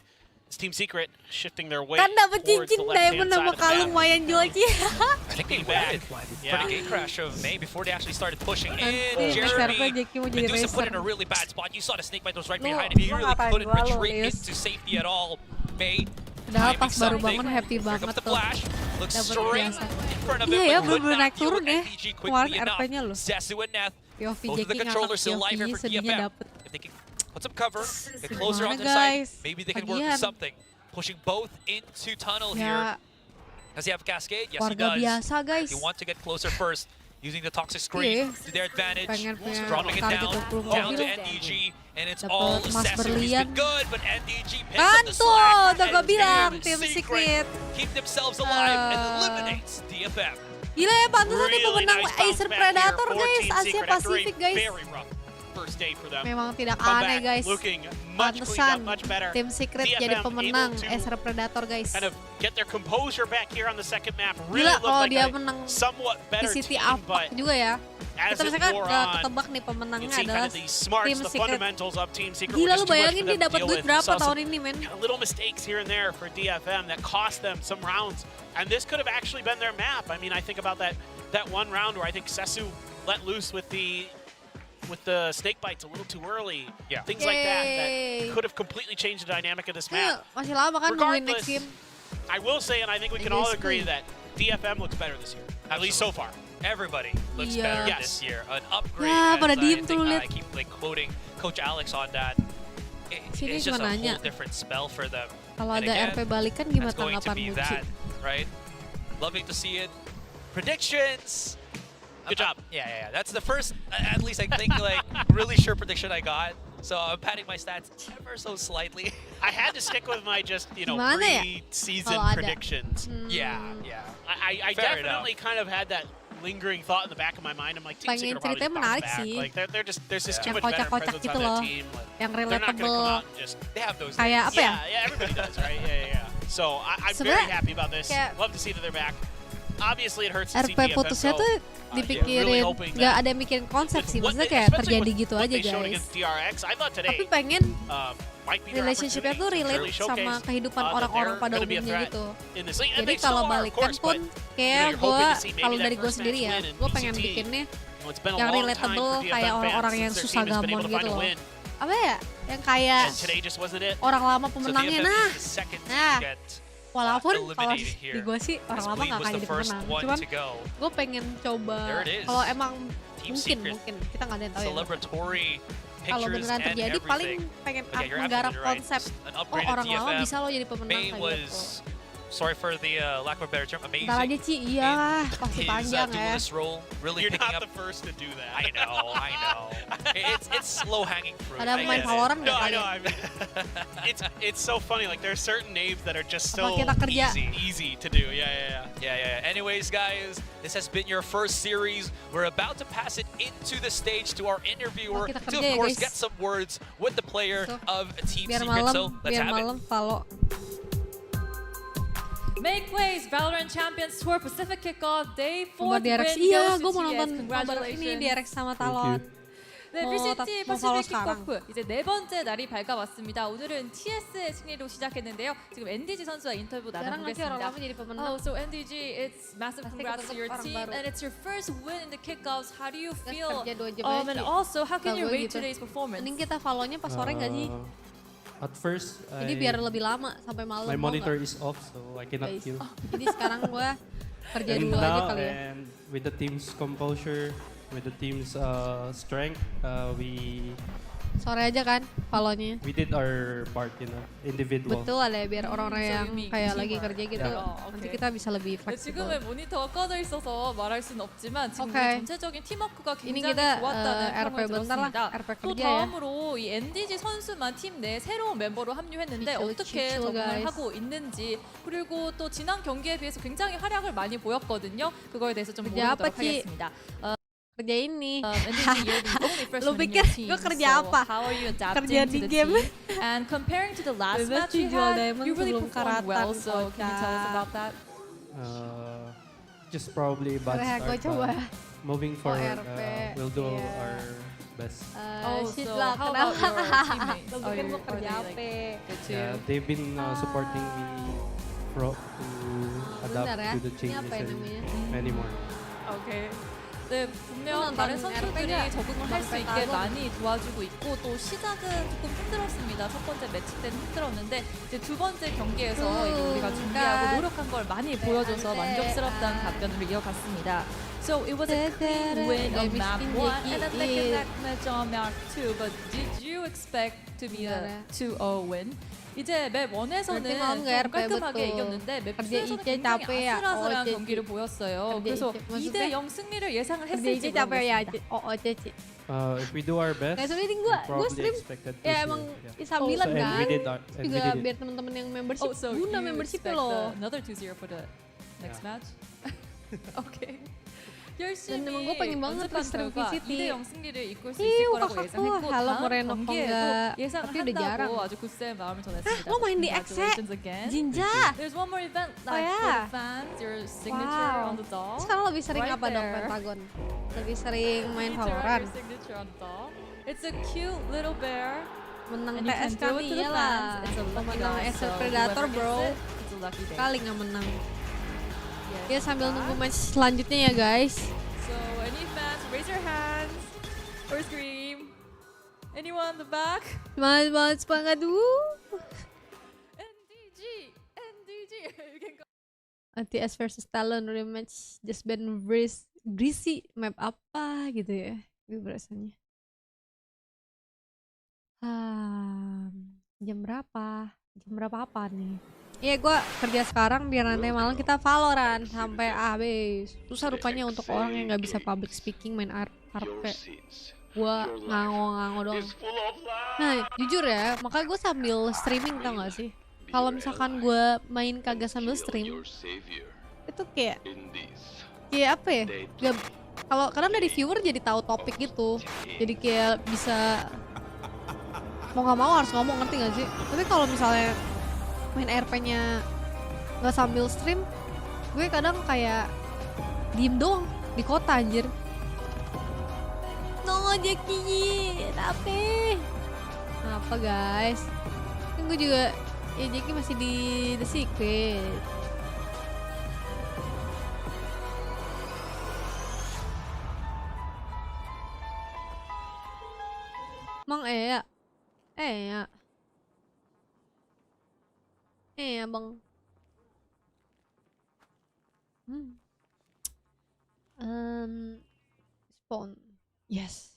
It's Team Secret shifting their way Kan dapet towards the cincin left-hand diamond side sama of the kalung map. lumayan jual Ci. I think they Back. waited for Yeah. the gate crash of May before they actually started pushing in. Nanti next RP Jeremy, Jackie mau jadi Medusa put racer. in a really bad spot. You saw the snake bite was right Lu- behind him. He lu really ngatain couldn't gua, lu, retreat Lius? into safety at all. May Padahal pas timing baru something. bangun happy Here banget comes the tuh. flash. Looks Dapet straight biasa. in front of Iya him, ya, but could bener-bener not naik deal turun with ya. NDG Kemarin quickly enough. RP-nya loh. Zesu and Neth, POV both of the Jackie ngangkat controllers still live here POV, for sedihnya DFM. dapet. If they can put some cover, get closer Gimana, onto the side, guys? maybe they can work with Lagian, something. pushing both into tunnel here. Does he have Cascade? Yes, he Warga does. biasa, guys. They want to get closer first, using the toxic screen to their advantage, dropping it down to NDG, and it's all Assassin. He's been good, but NDG picks up the slack. Udah gue bilang, Tim Secret Keep themselves alive and eliminates DFM. Gila ya, pantesan nih pemenang Acer Predator guys, Asia Pasifik guys. Memang tidak aneh guys, pantesan Tim Secret jadi pemenang Acer Predator guys. Gila kalau dia menang VCT APAC juga ya. Kita misalkan gak ketebak nih pemenangnya adalah Tim Secret. Gila lu bayangin dia dapat duit berapa tahun ini men. Little mistakes here and there for DFM that cost them some rounds, and this could have actually been their map. I mean, I think about that one round where I think Sesu let loose with the snake bites a little too early. Yeah. Things like that could have completely changed the dynamic of this map. Masih lama kan nungguin next game. I will say, and I think we can all agree that DFM looks better this year, at least so far. Everybody looks better this year. An upgrade. Pada diem tuh I keep like quoting Coach Alex on that. It's just a whole different spell for them. Kalau ada RP balikan gimana tanggapan Muci? Right? Loving to see it. Predictions. Good job. Yeah. That's the first, at least I think, like really sure prediction I got. So I'm padding my stats ever so slightly. I had to stick with my just pre-season predictions. Yeah. I definitely kind of had that lingering thought in the back of my mind. I'm like, Team Secret probably bounce back. Like there's just too much better presence on that team. Yang they're not going to come out and just. They have those. Kayak apa ya? Yeah, everybody does, right? Yeah. So I'm very happy about this. Love to see that they're back. Obviously it hurts to see RP putusnya tuh dipikirin, nggak ada yang mikirin konsep sih, maksudnya kayak terjadi gitu aja guys. Tapi pengen relationship-nya tuh relate sama kehidupan orang-orang pada umumnya gitu. Jadi kalau balikan pun kayak gue, kalau dari gue sendiri ya, gue pengen bikinnya yang relatable kayak orang-orang yang susah gamon gitu loh. Apa ya? Yang kayak orang lama pemenangnya, nah. Walaupun kalau di gue sih orang lama gak akan jadi pemenang, cuman gue pengen coba kalau emang mungkin kita nggak ada yang tahu ya. Kalau beneran terjadi paling pengen menggarap konsep orang lama bisa lo jadi pemenang kayak gitu. Sorry for the lack of a better term. Amazing. Ntar aja Ci, iya pasti panjang ya. Really You're not the first to do that. I know. It's slow hanging fruit. Ada main valorant nggak kalian? I mean, it's so funny. Like there are certain names that are just so easy to do. Yeah. Anyways, guys, this has been your first series. We're about to pass it into the stage to our interviewer to, of course, get some words with the player of Team Secret. So let's have it. Make ways, Valorant Champions Tour Pacific Kickoff Day 4 win. Iya, gue mau nonton nobar ini di RX sama Talon. 네, VCT Pacific Kickoff 이제 네 번째 날이 밝아왔습니다. 오늘은 TS의 승리로 시작했는데요. 지금 NDG 선수와 인터뷰 나눠보겠습니다. So NDG, it's massive congrats to your team, and it's your first win in the kickoffs. How do you feel? And also, how can you rate today's performance? Mending kita follow-nya pas sore nggak sih? At first, jadi biar lebih lama sampai malam. My monitor is off, so I cannot kill. Jadi sekarang gue kerja dulu aja kali ya. And with the team's composure, with the team's strength, we sore aja kan follow-nya. We did our part, individual. Betul ada biar orang-orang yang kayak lagi kerja gitu. Nanti kita bisa lebih fleksibel. 지금은 모니터가 꺼져 있어서 말할 수는 없지만 지금 전체적인 팀워크가 굉장히 좋았다는 RP 평을 들었습니다. RP 또 다음으로 이 NDG 선수만 팀 내 새로운 멤버로 합류했는데 어떻게 적응을 하고 있는지, 그리고 또 지난 경기에 비해서 굉장히 활약을 많이 보였거든요. 그거에 대해서 좀 물어보도록 하겠습니다. kerja ini. Lu pikir gue kerja apa? Kerja di game. And comparing to the last match you had, you really performed well. So can you tell us about that? Just probably bad start. Moving forward, we'll do our best. Shit lah, how about your teammates? Lu pikir gue kerja apa? Yeah, they've been supporting me to adapt to the changes many more. Okay. 네, 분명 다른 선수들이 적응을 할 수 있게 많이 도와주고 있고, 또 시작은 조금 힘들었습니다. 첫 번째 매치 때는 힘들었는데 이제 두 번째 경기에서 이제 우리가 준비하고 노력한 걸 많이 보여줘서 만족스럽다는 답변으로 이어갔습니다. So it was a clean win on map 1 and a neck match on map 2, but did you expect to be a 2-0 win? 이제 맵 1에서는 깔끔하게 이겼는데 맵 2에서는 굉장히 아슬아슬한 경기를 보였어요. 그래서 2대0 승리를 예상을 했을지 모르겠습니다. If we do our best, gue stream ya emang sambilan kan juga biar teman-teman yang membership guna membershipnya loh. Another 2-0 for the next match. Oke. 열심히 dan emang gue pengen banget stream VCT. 2대0 승리를 이끌 수 있을 거라고 예상했고 다음 경기에도 예상을 udah jarang. 한다고 아주 굳센 마음을 전했습니다. Lo main di Ascent, Jinja. There's one more event live for the fans. Your signature on the doll. Sekarang lebih sering apa dong Pentagon? Lebih sering main valorant. It's a cute little bear. Menang TS kami iyalah. Menang Ascent Predator bro. Kali nggak menang. Ya sambil nunggu match selanjutnya ya guys. So any fans raise your hands or scream. Anyone in the back? Semangat NDG. You can go. TS versus Talon rematch just been greasy map apa gitu ya gue berasanya. Jam berapa apa nih? Iya gue kerja sekarang biar nanti malam kita Valorant sampai habis. Susah rupanya untuk orang yang nggak bisa public speaking main RP. Gue ngango doang. Nah jujur ya, makanya gue sambil streaming tau gak sih? Kalau misalkan gue main kagak sambil stream, itu kayak apa ya? Kalau kadang dari viewer jadi tahu topik gitu, jadi kayak bisa mau nggak mau harus ngomong, ngerti gak sih? Tapi kalau misalnya main RP-nya nggak sambil stream, gue kadang kayak diem doang di kota anjir. No Jackie, tapi apa guys? Kan gue juga ya Jackie masih di The Secret. Mang ya bang. Spawn. Yes.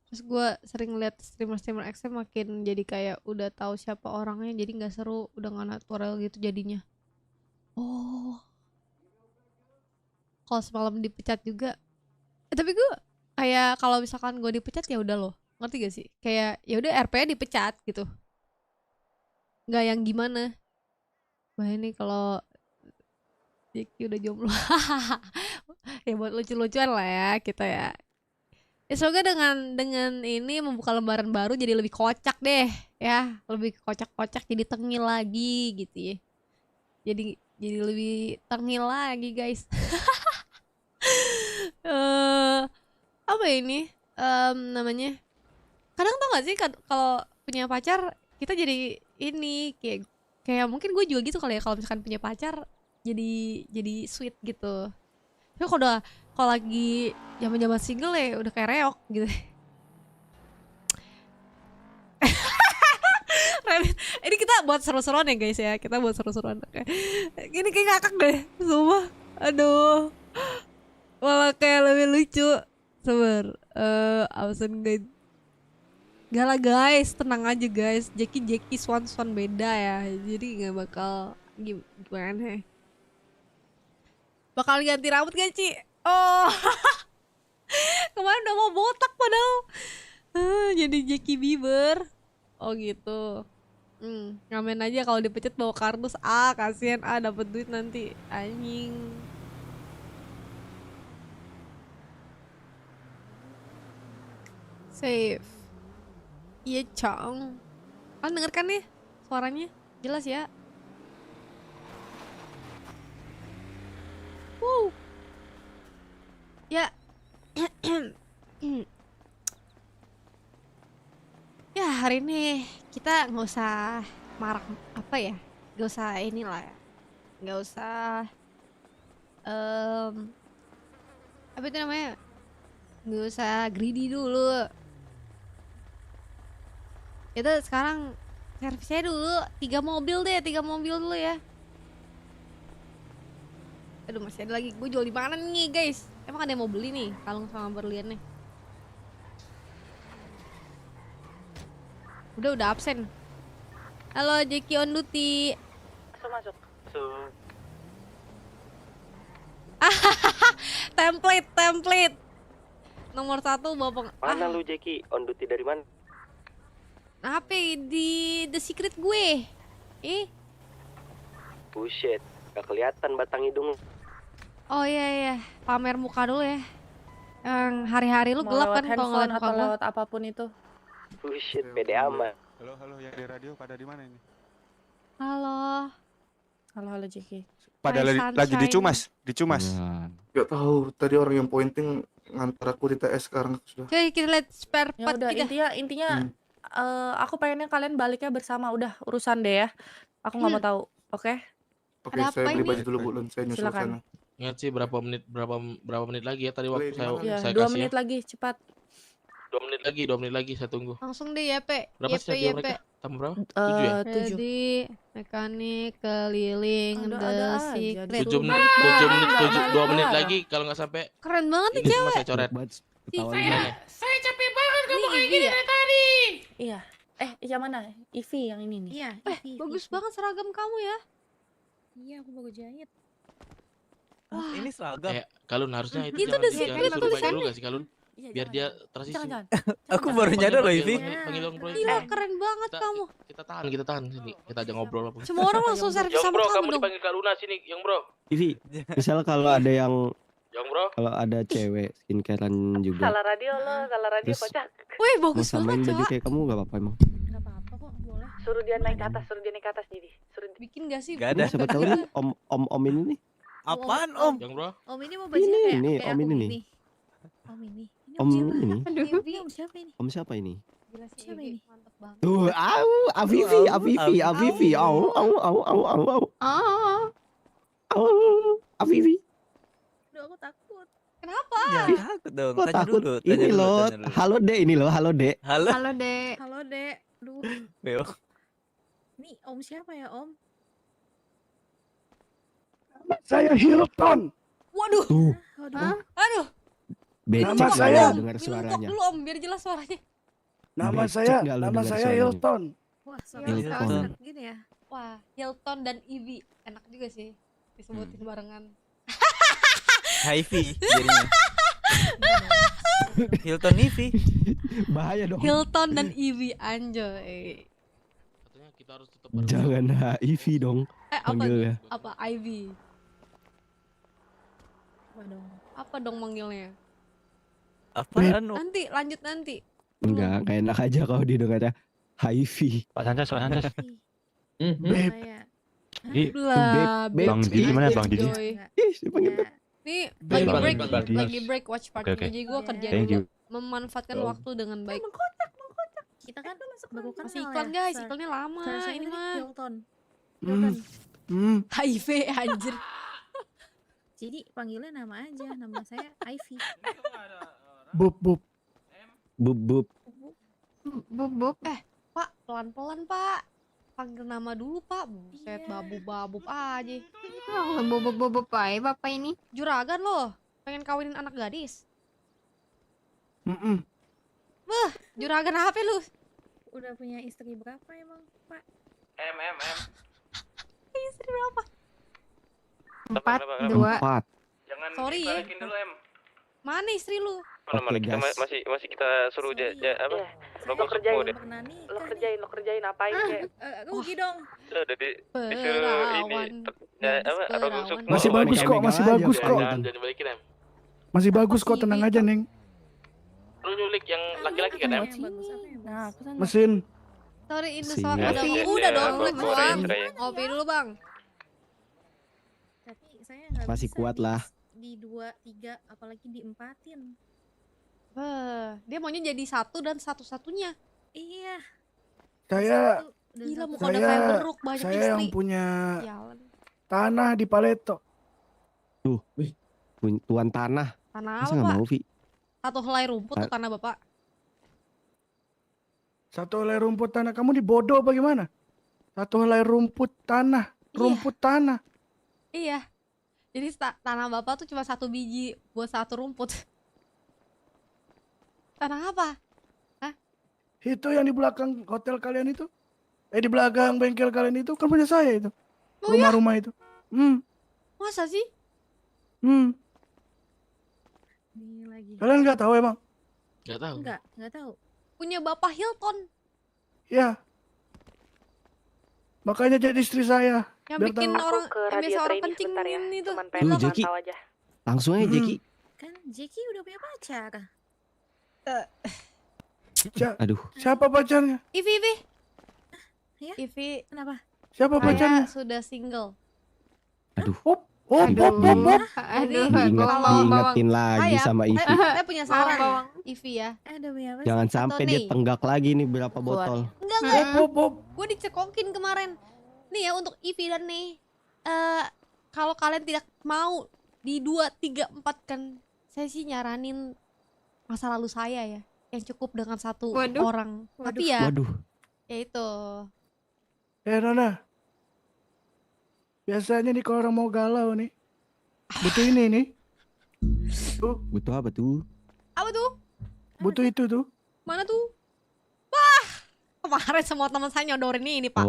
Terus gue sering lihat streamer XM makin jadi kayak udah tahu siapa orangnya, jadi nggak seru, udah nggak natural gitu jadinya. Oh. Kalau semalam dipecat juga. Tapi gue kayak kalau misalkan gue dipecat ya udah loh. Ngerti gak sih? Kayak ya udah RP-nya dipecat gitu. Nggak yang gimana. Wah ini kalau Jackie udah jomblo. Ya buat lucu-lucuan lah ya kita ya. Ya semoga dengan ini membuka lembaran baru jadi lebih kocak deh ya, lebih kocak-kocak jadi tengil lagi gitu ya. Jadi lebih tengil lagi guys. Apa ini namanya? Kadang tau gak sih kalau punya pacar kita jadi ini kayak mungkin gue juga gitu kali ya, kalau misalkan punya pacar jadi sweet gitu. Tapi kalau lagi zaman single ya udah kayak reok gitu. Ini kita buat seru-seruan ya guys ya, kita buat seru-seruan. Gini kayak ngakak deh, sumpah. Aduh, malah kayak lebih lucu. Sabar, absen guys. Gak lah guys, tenang aja guys. Jackie Swan beda ya, jadi nggak bakal gimana. Bakal ganti rambut gak Ci? Oh, kemarin udah mau botak padahal. Jadi Jackie Bieber. Oh gitu. Ngamen aja kalau dipecat bawa kardus. Kasihan dapat duit nanti. Anjing. Save. Iya Cong. Kalian denger kan nih suaranya? Jelas ya? Ya. Ya hari ini kita nggak usah marah apa ya, nggak usah inilah ya, nggak usah apa itu namanya, nggak usah greedy dulu. Kita sekarang servisnya dulu 3 mobil dulu ya. Aduh masih ada lagi, gue jual di mana nih guys? Emang ada yang mau beli nih kalung sama berlian nih? Udah absen. Halo Jeki on duty. Masuk. Template. Nomor 1 bawa Mana lu Jeki? On duty dari mana? Apa di The Secret gue? Buset, gak kelihatan batang hidung. Oh iya, pamer muka dulu ya. Yang hari-hari lu gelap kan kalau ngeliat muka gua. lewat apapun itu. Buset, pede amat. Halo, yang di radio pada di mana ini? Halo Jeki. Pada lagi dicumas. Gak tahu, tadi orang yang pointing ngantar aku di TS sekarang sudah. Coy, kita lihat spare Ya part udah, kita. intinya aku pengennya kalian baliknya bersama. Udah, urusan deh ya. Aku nggak mau tahu. Oke? Oke, Ada saya apa beli ini? baju dulu Bu Lun, saya nyusul Silakan. sana. Ingat sih berapa menit lagi ya tadi waktu Iya, saya 2 kasih menit ya. lagi, cepat. 2 menit lagi saya tunggu. Langsung deh ya, Pe. Berapa sih tadi YP. mereka? Tambah berapa? 7 ya? 7. Jadi mekanik keliling Ada aja, The Secret. 7 menit, 2 menit lagi kalau nggak sampai Keren banget nih ini semua cewek. saya coret. Saya capek banget kamu kayak gini dari tadi. Iya. Yang mana? Ivy yang ini nih. Iya, Bagus banget seragam kamu ya. Iya, aku baru jahit. Ini seragam. Kalun harusnya itu Itu jangan The Secret disuruh baik tulisannya. dulu nggak sih Kalun? Biar dia transisi. Jangan. Aku baru nyadar loh, Ivy. Panggil dong bro. Gila, keren banget kamu. Kita tahan sini. Kita aja ngobrol apa. Semua orang langsung servis sama kamu dong. dipanggil Kak Luna sini, yang bro. Ivy, misal kalau ada yang Bro. kalau ada cewek skincarean juga Salah radio Terus- kocak. Wih, mau bagus samain banget, baju Cak. kayak kamu gak apa-apa emang. Gak apa-apa kok, boleh. Suruh dia naik ke atas jadi. Bikin gak sih? Gak ada. Siapa tahu nih om ini nih. Apaan Om? Yang bro. Om ini mau bajunya kayak Ini, kayak Om aku ini nih. gini. Om ini. Om ini. Aduh, Om siapa ini? Om siapa ini? Gila sih, Siapa Ivy. ini? Mantep banget. Tuh, Avivi. Avivi. Aduh, aku takut. Kenapa? Jangan takut dong. Kok Tanya takut? dulu. Ini loh, halo Dek, ini loh, halo Dek. Halo. Halo, Dek. Halo, Dek. Duh, Beo. ini Om siapa ya, Om? Saya Hilton. Waduh. Tuh, Aduh. becek Nama saya. dengar Minum suaranya. dulu Om, biar jelas suaranya. Nama Becek saya nggak lu dengar suaranya? Hilton. Wah, Hilton. suara gini ya. Wah, Hilton dan Ivy. Enak juga sih disebutin barengan. Ivy jadinya. Hilton Ivy. Bahaya dong. Hilton dan Ivy, anjoy. Katanya kita harus tetap Jangan HIV dong. Apa? Panggilnya. Apa Ivy? Apa dong manggilnya? Apaan? Nanti lanjut nanti. Enggak enak aja kalau didengarnya HIV. Pak Sanchez. Beb. Lah, Bang Didi mana, Bang Didi? Joy. Ih, dipanggil Beb. Nih Bang, lagi break watch party. Oke. Jadi gue kerja Thank dulu, you. memanfaatkan waktu dengan baik. Kita kan baru kenal Masih iklan guys, iklannya lama Saya ini ini mah. Hilton. HIV anjir. Jadi panggilnya nama aja, nama saya Ivy. Bub. Bub. Pak, pelan-pelan Pak. Panggil nama dulu Pak. Buset, babu-babu aja. Bobo bapak ini. Juragan loh, pengen kawinin anak gadis. Juragan apa lu? Udah punya istri berapa emang, Pak? Istri berapa? 4, 2. 4. Jangan Sorry ya. dibalikin dulu Mana istri lu? Oke, kita gas. masih kita suruh apa? Lo kerjain. Pernah nih. Lo kerjain apain kayak. Rugi dong. Udah disuruh ini Perawan. apa busuk. Masih bagus kok, masih bagus kok. Jangan balikin em. Masih bagus kok, tenang aja, Neng. Lu nyulik yang laki-laki kan em? Nah, aku sana. Mesin. Sorry, ini Siap. soal udah Iya, udah dong, iya, next boleh, one. boleh. Ngopi dulu bang. Tapi saya nggak Masih bisa kuat lah. Di 2, 3, apalagi diempatin. Dia maunya jadi satu dan satu-satunya. Iya. Saya Satu dan Gila, satu. muka udah kayak beruk banyak saya istri. yang punya Jalan. tanah di Paleto. Tuan tanah. Tanah Masa apa nggak pak? mau, Vi? Satu helai rumput tuh tanah bapak. Satu helai rumput tanah. Kamu di bodoh bagaimana? Satu helai rumput tanah. Rumput tanah. Iya. Jadi tanah bapak tuh cuma 1 biji buat 1 rumput. Tanah apa? Itu yang di belakang hotel kalian itu? Di belakang bengkel kalian itu kan punya saya itu. Oh ya? Rumah-rumah itu. Masa sih? Nih lagi. Kalian nggak tahu emang? Nggak tahu. Nggak tahu. Punya Bapak Hilton. Ya. Makanya jadi istri saya. Yang bikin orang biasa orang kencing ini tuh. Tuh Jeki. Langsung aja Jeki. Kan Jeki udah punya pacar. Aduh. Siapa pacarnya? Ivi. Ya? Ivi. Kenapa? Siapa pacarnya? Sudah single. Aduh. Aduh. Diingetin lagi sama Ivi. Saya punya saran. Ivi ya. Jangan sampai dia tenggak lagi nih berapa botol. Enggak. Gue dicekokin kemarin. Nih ya untuk Ivi dan nih. Kalau kalian tidak mau di 2, 3, 4 kan, saya sih nyaranin masa lalu saya ya, yang cukup dengan satu orang. Tapi ya, ya itu. Nona, biasanya nih kalau orang mau galau nih, butuh ini nih. Butuh apa tuh? Apa tuh? Butuh itu tuh. Mana tuh? Wah, kemarin semua teman saya nyodorin ini Pak.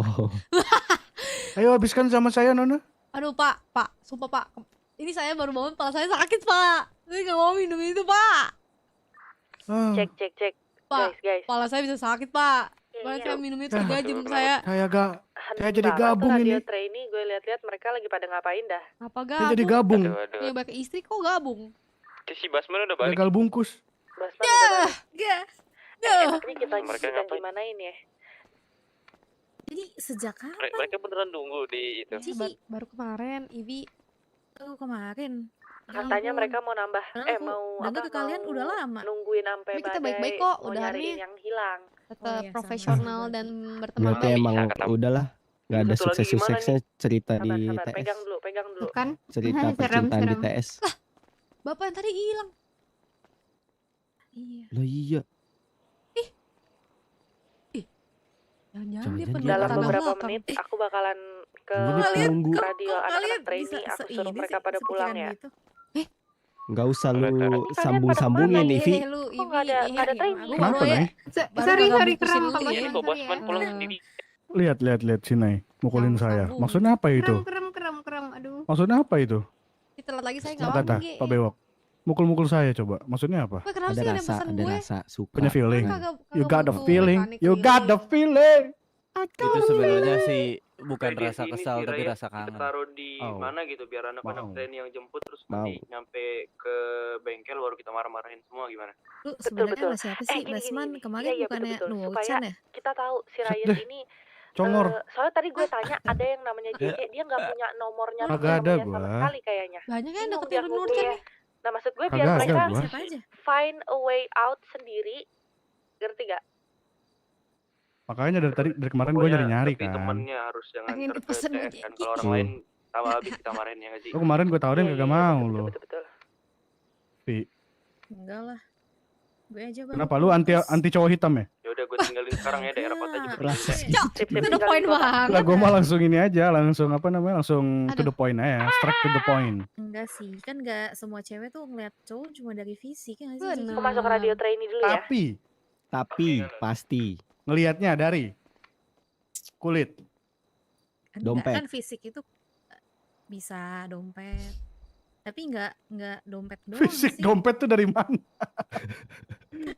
Ayo habiskan sama saya Nona. Aduh Pak, sumpah Pak. Ini saya baru bangun, kepala saya sakit Pak. Saya nggak mau minum itu Pak. Cek. Pak, guys. Kepala saya bisa sakit Pak. Kemarin saya minum itu 3 jam saya. Saya jadi gabung ini. Radio trainee gue lihat-lihat mereka lagi pada ngapain dah. Apa gabung? Saya jadi gabung. Ya balik istri kok gabung. Si Basman udah balik. Gagal bungkus. Basman udah balik. Enaknya kita gimana ini ya? Jadi sejak kapan? Mereka beneran nunggu di itu. Baru kemarin, Ivi. Kemarin. Katanya mereka mau nambah, mau apa? Ke kalian udah lama. Nungguin sampai kita baik-baik kok, udah nyariin yang hilang. Tetap profesional dan berteman Berarti emang udahlah, nggak ada sukses-suksesnya cerita di TS. Pegang dulu. Bukan? Cerita percintaan di TS. Bapak yang tadi hilang. Iya. Loh iya. Jangan-jangan dia dalam beberapa menit aku bakalan ke radio anak-anak trainee, aku suruh mereka pada pulang ya. Nggak usah lu sambung-sambungin nih, Vi. Kok nggak ada trainee? Kenapa nih? Sorry, keren Ini kok Basman pulang sendiri. Lihat Sinai mukulin saya. Maksudnya apa itu? Kerem, aduh. Maksudnya apa itu? Telat lagi saya nggak Kata Pak Bewok. Mukul-mukul saya coba. Maksudnya apa? Ada rasa, suka. Punya feeling. You got the feeling. Itu sebenarnya sih bukan rasa kesal tapi rasa kangen. Taruh di mana gitu biar anak-anak trainee yang jemput terus nanti nyampe ke bengkel baru kita marah-marahin semua gimana? Lu sebenarnya sama siapa sih? Basman kemarin bukannya Nuwochan ya? Kita tahu si Ryan ini Congor. Soalnya tadi gue tanya ada yang namanya JJ, dia nggak punya nomornya sama sekali kayaknya. Banyak yang deketin Nurchan nih. Nah maksud gue biar mereka find a way out sendiri, ngerti gak? Makanya dari kemarin gue nyari kan. Temennya harus jangan terpesen kan kalau orang lain sama habis kita marahin ya nggak sih? Lo kemarin gue tawarin kagak mau lo. Vi. Enggak lah. Gue aja bang. Kenapa lu anti cowok hitam ya? Ya udah gue tinggalin sekarang ya daerah kota aja. To the point banget. Lah gue mah langsung ini aja, langsung to the point aja, straight to the point. Enggak sih, kan enggak semua cewek tuh ngeliat cowok cuma dari fisik ya nggak sih? Aku masuk ke radio trainee dulu ya. Tapi pasti ngelihatnya dari kulit. Dompet. Kan fisik itu bisa dompet. Tapi enggak dompet doang Fisik sih. dompet tuh dari mana?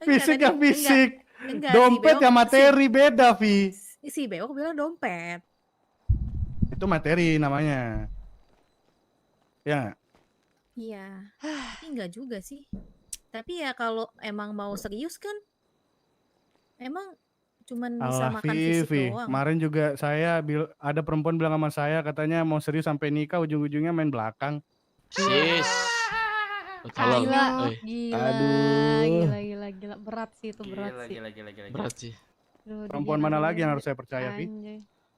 Fisik ya fisik. Dompet ya materi beda, Vi. Si Bewok bilang dompet. Itu materi namanya. Ya. Iya. Tapi enggak juga sih. Tapi ya kalau emang mau serius kan emang cuman bisa makan fisik doang. Kemarin juga ada perempuan bilang sama saya katanya mau serius sampai nikah ujung-ujungnya main belakang. Yes. Gila. Aduh. Gila. Berat sih itu, berat sih. Berat sih. Perempuan mana lagi yang harus saya percaya, Vi?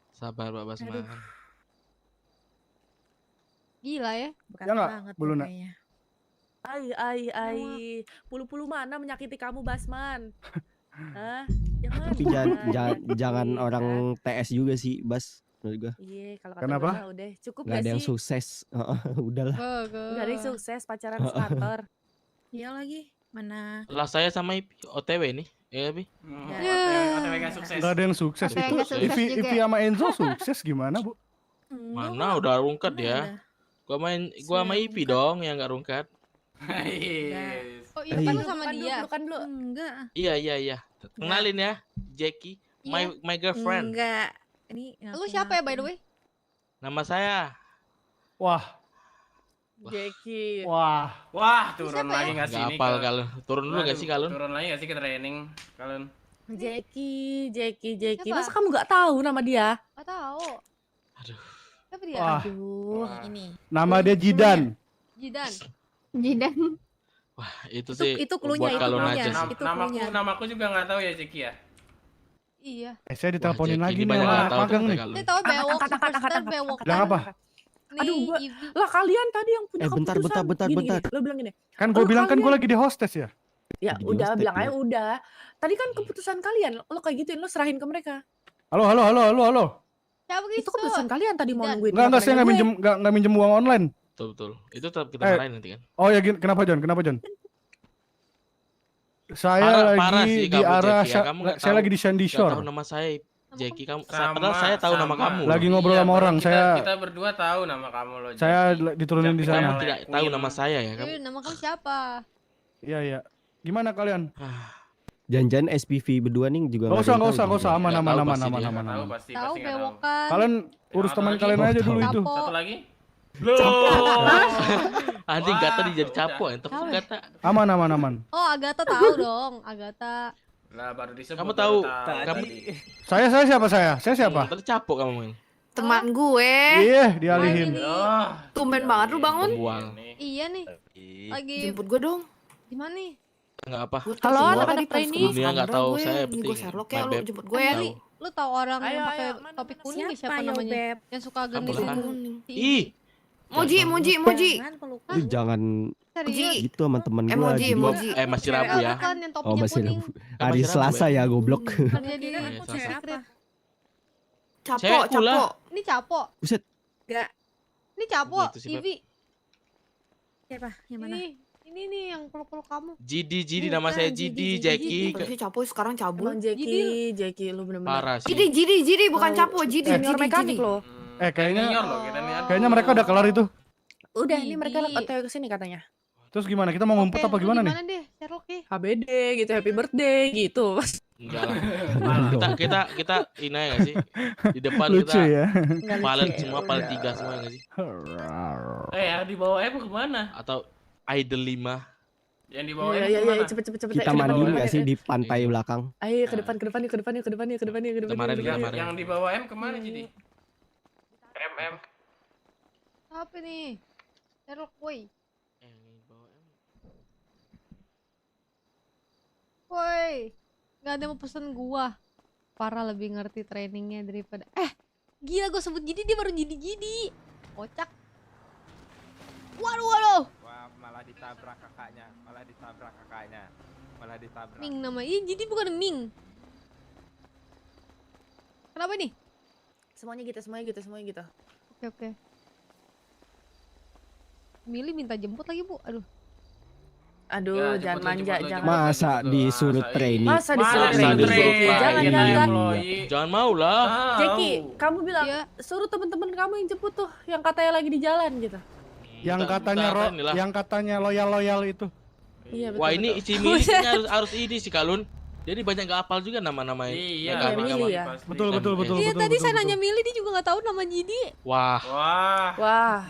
Sabar Pak Basman. Gila ya. Ya enggak, Buluna? Ai. Pulu-pulu mana menyakiti kamu, Basman? Hah? Tapi jangan orang TS juga sih, Bas. Menurut gua. Iya, kalau kenapa? Udah cukup gak ada yang sukses. Udahlah. Gak ada yang sukses pacaran starter. Iya lagi. Mana? Lah saya sama OTW nih. Iya, Bi. OTW nggak sukses. Nggak ada yang sukses. Itu Ivi sama Enzo sukses gimana, Bu? Mana udah rungkat ya. Gua sama Ivi dong yang nggak rungkat. Oh, Irfan sama dia. Bukan lu. Enggak. Iya. Kenalin ya, Jackie, my girlfriend. Enggak. Ini lu siapa ya by the way? Nama saya. Wah. Jackie. Wah, turun lagi nggak sih ini? Apal kalau turun dulu nggak sih kalau? Turun lagi nggak sih ke training kalian? Jackie. Masa kamu nggak tahu nama dia? Nggak tahu. Aduh. Siapa dia? Aduh, ini. Nama dia Jidan. Wah, itu sih. Itu cluenya, buat Kalon aja sih. Namaku juga nggak tahu ya Jackie ya. Iya. Saya diteleponin lagi nih banyak sama nggak tahu magang nih. Dia tahu bewok, superstar bewok. Bilang apa? Aduh, lah kalian tadi yang punya bentar. Gini. Lo bilang gini. Kan gue bilang kan gue lagi di hostes ya. Ya udah, bilang aja udah. Tadi kan keputusan kalian, lo kayak gituin, lo serahin ke mereka. Halo. Siapa gitu? Itu keputusan kalian tadi mau nungguin. Enggak, saya nggak minjem uang online. Betul. Itu tetap kita marahin nanti kan. Oh ya, kenapa John? Saya Parah lagi sih di kamu, arah Jackie, ya. Kamu nggak saya tahu- lagi di Sandy nggak Shore. tahu nama saya Jackie, kamu padahal saya tahu nama kamu. Lagi ngobrol sama orang, Kita berdua tahu nama kamu loh. saya diturunin di sana. Kamu tidak tahu nama saya ya kamu. Nama kamu siapa? Iya. Gimana kalian? Jangan-jangan SPV berdua nih juga Nggak usah, aman. Tahu bewokan. Kalian urus teman kalian aja dulu itu. Satu lagi? Anjing kata dia jadi capok, tapi kata. Aman. Oh, Agatha tahu dong, Agatha. Lah baru disebut. Kamu tahu? Saya siapa? Saya siapa? Tadi capok kamu main. Teman gue. Iya, dialihin. Tumben banget lu bangun. Buang. Iya nih. Lagi Jemput gue dong. di mana nih? Enggak apa. Halo, Semua anak-anak training. dunia nggak tahu saya penting. Gue Sherlock ya, My lu babe. jemput gue ya. Tahu. Lu tahu orang yang Ayo, pakai mana, topi kuning Siapa siapa ya, namanya? Beb? Yang suka Apa gendis lah? ih. Moji. Jangan pelukan. Lu jangan Serius. gitu sama teman gue. Moji. Masih Rabu ya. Bukan yang Oh, topinya masih kuning. Rabu. Hari Selasa ya, goblok. Kerja di Iya, Top Secret. Capo. Ini Capo. Buset. Enggak. Ini Capo, Gitu sih, Beb. Ivy. Siapa? Yang mana? Ini nih yang peluk-peluk kamu. Jidi nama saya Jidi, Jackie. Berarti Capo sekarang cabul. Emang Jackie lu bener-bener. Parah sih. Jidi bukan Capo, Jidi. Senior mekanik lo. Kayaknya mereka udah kelar itu. Udah, ini mereka OTW kesini katanya. Terus gimana? Kita mau ngumpet apa gimana nih? Gimana deh, Sherlock ya? HBD gitu, happy birthday gitu. Enggak lah. Kita ini ya sih. Di depan Lucu kita ya. palen semua, palen 3 semua enggak sih? Yang di bawah apa kemana? Atau idol 5. Yang di bawah Iya, cepet. Kita mandi nggak sih di pantai belakang? Ayo ke depan yuk. Kemarin. Yang di bawah M kemana jadi? M. Apa nih? Sherlock, woi. Woi, nggak ada yang mau pesen gua. Parah, lebih ngerti trainingnya daripada. Gila, gua sebut Jidi, dia baru Jidi. Kocak. Waduh. Wah, malah ditabrak kakaknya. Ming namanya. Ih, Jidi bukan Ming. Kenapa nih? Semuanya gitu. Oke. Milih minta jemput lagi, Bu. Aduh, Ya, jangan manja, jangan. Masa disuruh training? Masa disuruh training? Jangan. Jangan mau lah. Jackie, kamu bilang suruh temen-temen kamu yang jemput tuh, yang katanya lagi di jalan gitu. Yang katanya loyal itu. Iya, betul. Wah, ini si Mili harus ini sih Kalun. Jadi banyak gak hafal juga nama-namanya. Iya, Mili ya. Betul. Iya, tadi saya nanya Mili, dia juga nggak tahu nama Jidi. Wah.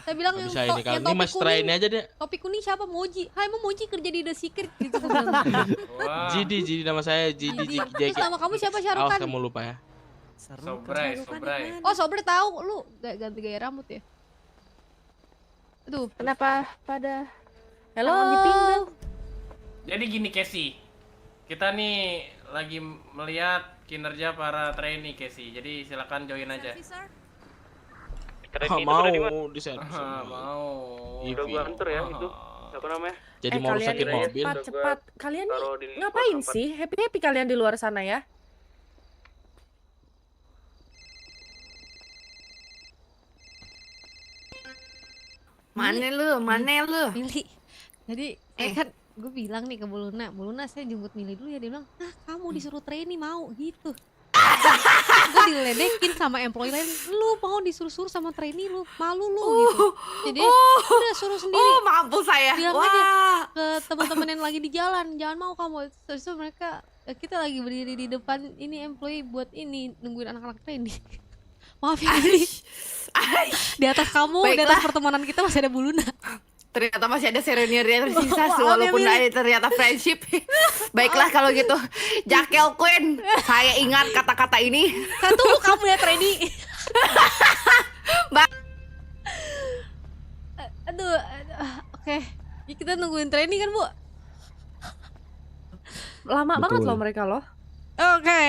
Saya bilang Gak yang, bisa ini Kalun. Ini topi mas try ini aja deh. Topi kuning siapa? Moji. Hai, emang Moji kerja di The Secret gitu. Jidi nama saya Jidi. Terus nama kamu siapa, Awas Syarukan? kamu lupa ya. Sobrai. Oh, Sobre tahu lu ganti gaya rambut ya. Aduh, Kenapa pada Halo. Jadi gini Casey, kita nih lagi melihat kinerja para trainee Casey. Jadi silakan join aja. Mau di servis. Mau. Udah gua antar ya itu. Siapa namanya? Jadi mau rusakin mobil. Cepat. Kalian nih ngapain sih? Happy kalian di luar sana ya? Mana lu? Mili. Jadi saya kan gue bilang nih ke Buluna saya jemput Mili dulu ya, dia bilang, kamu disuruh trainee mau gitu. Gue diledekin sama employee lain, lu mau disuruh-suruh sama trainee lu, malu lu gitu. Jadi udah suruh sendiri. Mampus saya. Bilang aja ke teman-teman yang lagi di jalan, jangan mau kamu. Terus mereka, kita lagi berdiri di depan ini employee buat ini nungguin anak-anak trainee. Maaf ya Mili. Di atas kamu, di atas pertemanan kita masih ada Buluna. Ternyata masih ada seniornya tersisa walaupun ada ternyata friendship. Baiklah kalau gitu. Jakel Queen, saya ingat kata-kata ini. Satu kamu ya trainee. Aduh, oke. Ya, kita nungguin trainee kan, Bu? Lama banget loh mereka loh. Oke,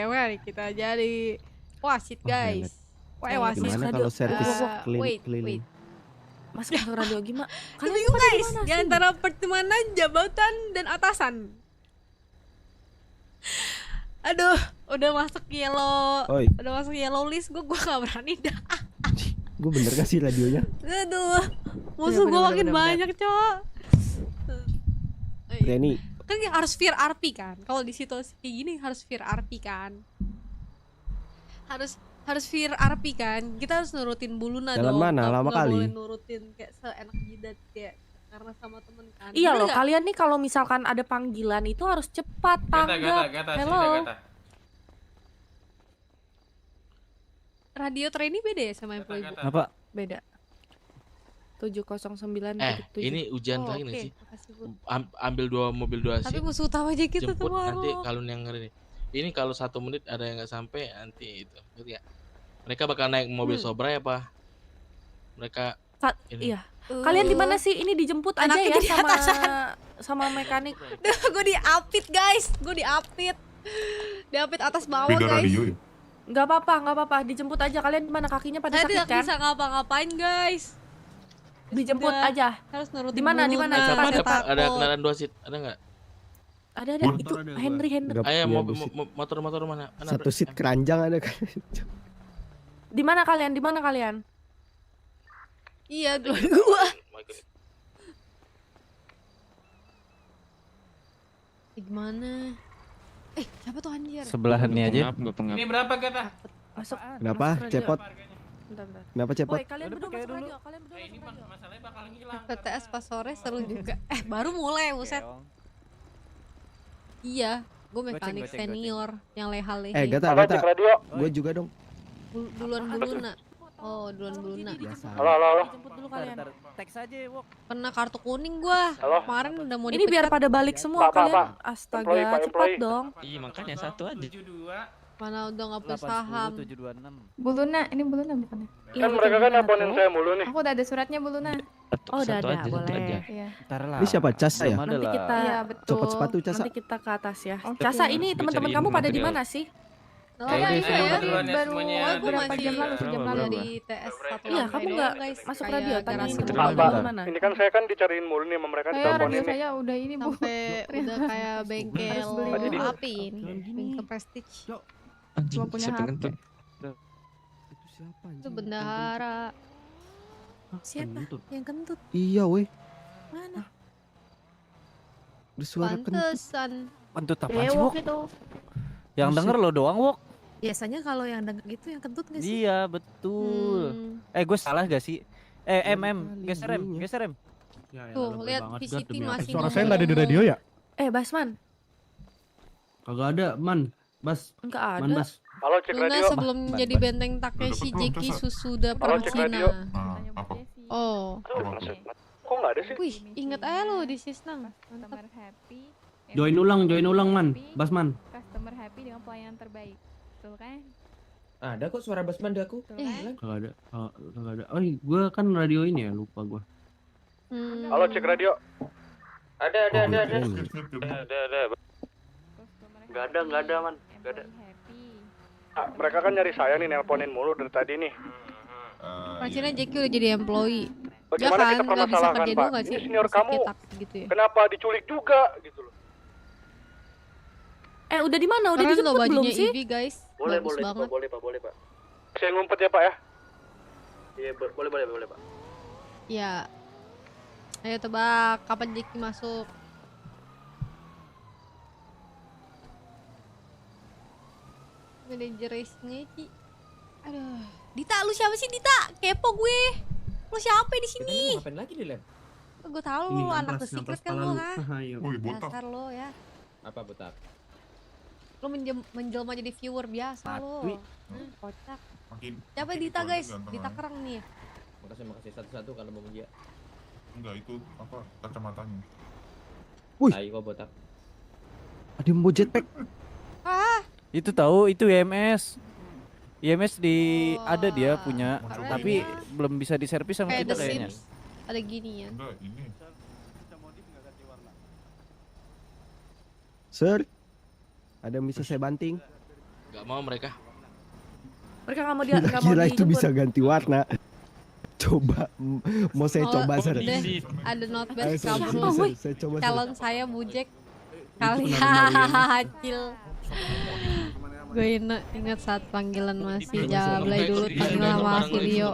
mari kita jadi wasit, guys. Wasit. Gimana kalau servis Wait. Masuk ke radio gimana? Kalian bingung guys, di antara pertemanan, jabatan, dan atasan. Aduh, udah masuk yellow list, gue gak berani dah. Gue bener gak sih radionya? Aduh, musuh gue makin banyak, cowok. Reni. Kan harus fear RP kan? Kalau di situasi kayak gini harus fear RP kan? Harus fear RP kan, kita harus nurutin Buluna Jalan dong. mana? Lama kali. Boleh nurutin kayak seenak jidat kayak karena sama temen kan. Iya loh, kalian nih kalau misalkan ada panggilan itu harus cepat tanggap. Hello. Radio trainee beda ya sama employee? Apa? Beda. 709. Ini ujian lagi nih sih. Ambil 2 mobil 2 sih. Tapi musuh utama aja kita jemput tuh. Nanti kalau yang ngeri. Ini kalau 1 menit ada yang nggak sampai nanti itu, gitu ya. Mereka bakal naik mobil Sobrai apa? Mereka iya. Kalian di mana sih? Ini dijemput aja ya sama mekanik. Gue diapit guys, diapit atas bawah guys. Nggak apa-apa, dijemput aja. Kalian di mana? Kakinya pada sakit kan? Saya tidak bisa ngapa-ngapain guys. Dijemput aja. Harus nurutin di mana? Ada kendaraan 2 seat, ada nggak? Ada itu Henry. Ayo motor mana? 1 seat keranjang ada kan? Di mana kalian? Iya, gua. Gimana? Siapa tuh anjir? Sebelahannya aja. Ini berapa kata? Masuk. Kenapa? Cepot. Bentar. Kenapa cepot? Kalian berdua masuk radio. Ini masalahnya bakal ngilang. PTS pas sore seru juga. Baru mulai, buset. Iya, gue mekanik senior yang leha-lehe. Gata. Gue juga dong. Duluan Buluna. Oh, duluan Buluna. Halo. Jemput dulu kalian. Teks aja, Wok. Kena kartu kuning gua. Kemarin udah mau Ini biar pada balik semua kalian. Astaga, cepat dong. Iya, makanya 1 aja. 72. Mana udah nggak punya saham. 726. Buluna, ini Buluna bukannya? Kan mereka kan aboneen saya mulu nih. Aku udah ada suratnya Buluna. Oh, udah ada, boleh. Iya. Ini siapa? Cas ya? Nanti kita copot sepatu Cas. Nanti kita ke atas ya. Casa ini teman-teman kamu pada di mana sih? Baru berapa jam lalu? Sejam lalu di TS 1. Iya, kamu nggak masuk radio tadi. Mana? Ini kan saya kan dicariin mulu nih sama mereka di telepon radio ini. saya udah ini Bu. Sampai udah kayak bengkel api ini. Bengkel prestige. Belum punya HP. Itu siapa? Itu bendahara. Siapa? Yang kentut. Iya, weh. Mana? Bersuara kentut. Pantesan. Kentut apa sih, Wok? Yang denger lo doang, Wok. Biasanya kalau yang denger gitu yang kentut gak sih? Iya, betul. Gue salah gak sih? Geser rem. Tuh, lihat VCT masih Suara saya nggak ada di radio ya? Basman. Kagak ada, Man. Bas. Enggak ada. Man, Bas. Halo, cek Luna radio. sebelum menjadi benteng Takeshi, Jeki Susuda Halo, cek radio. Percina. Oh. Kok nggak ada sih? Wih, inget aja lo di Sisnang. Customer happy. Join ulang, Man. Basman. Customer happy dengan pelayanan terbaik. Betul kan? Ada kok suara Basman di aku. Kagak ada. Oh, gue kan radio ini ya, lupa gue. Halo, cek radio. Ada. Nggak ada, Man. Nggak ada. Mereka kan nyari saya nih, nelponin mulu dari tadi nih. Percina Jeki udah jadi employee. Bagaimana kan, kita nggak bisa permasalahkan, kerja Pak? dulu nggak sih? Ini senior kamu. Gitu ya? Kenapa diculik juga gitu loh? Udah di mana? Udah Keren dijemput loh belum bajunya sih? Ivy, guys. Boleh, Bagus banget. boleh, Pak. Saya ngumpet ya, Pak ya? Iya, boleh, Pak. Ya. Ayo tebak kapan Jeki masuk. Manajerisnya Ci. Aduh, Dita, lu siapa sih Dita? Kepo gue. Lu siapa di sini? Kita ngapain lagi di lab? Gue tahu lu anak The Secret kan lu, ha? Wih, botak. Dasar lo ya. Apa botak? Lu menjelma jadi viewer biasa lo. Kocak. Siapa Dita guys? Dita kerang nih. Makasih satu-satu kalau mau dia. Enggak, itu apa kacamatanya. Wih. Ayo kok botak. Ada yang mau jetpack. Itu tahu itu IMS. IMS ada dia punya, tapi belum bisa diservis sama kita kayaknya. Ada gini ya. Enggak, ini. Sir, ada yang bisa saya banting? Gak mau mereka. Mereka nggak mau dia nggak mau Kira itu dijemput. bisa ganti warna. Coba, mau saya coba sir. Ada not bad Ayo, sir, kabur sir, lo. saya coba, sir. Calon saya bujek. Kali hacil. Gue ingat saat panggilan masih jablay dulu panggilan sama Filio.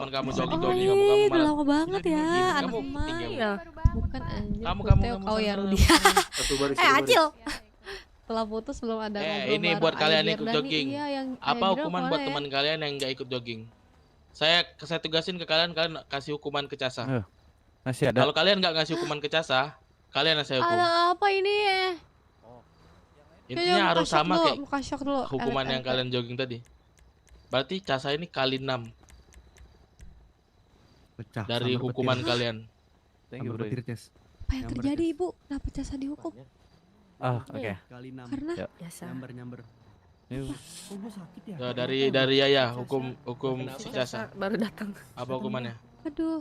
Oh iya, udah lama banget ya anak emak. Bukan anjir. Oh ya Rudi. Acil. Setelah putus belum ada ngobrol. Ini buat kalian yang ikut Dhani, jogging. iya, yang Apa Hydra hukuman mana buat ya? teman kalian yang nggak ikut jogging? Saya tugasin ke kalian kasih hukuman ke Casa. Masih ada. Kalau kalian nggak ngasih hukuman ke Casa, kalian yang saya hukum. Ada apa ini ya? Intinya harus sama kayak muka shock dulu. hukuman yang kalian jogging tadi. Berarti Casa ini kali 6 Pecah. dari sambar hukuman petir. kalian. Sambar petir, Ces. Apa yang terjadi Ibu? Kenapa Casa dihukum? Oke. Kali 6. Karena biasa. Nyamber. Oh, gue sakit ya. Ya, dari Yaya hukum si Casa. Baru datang. Apa hukumannya? Aduh.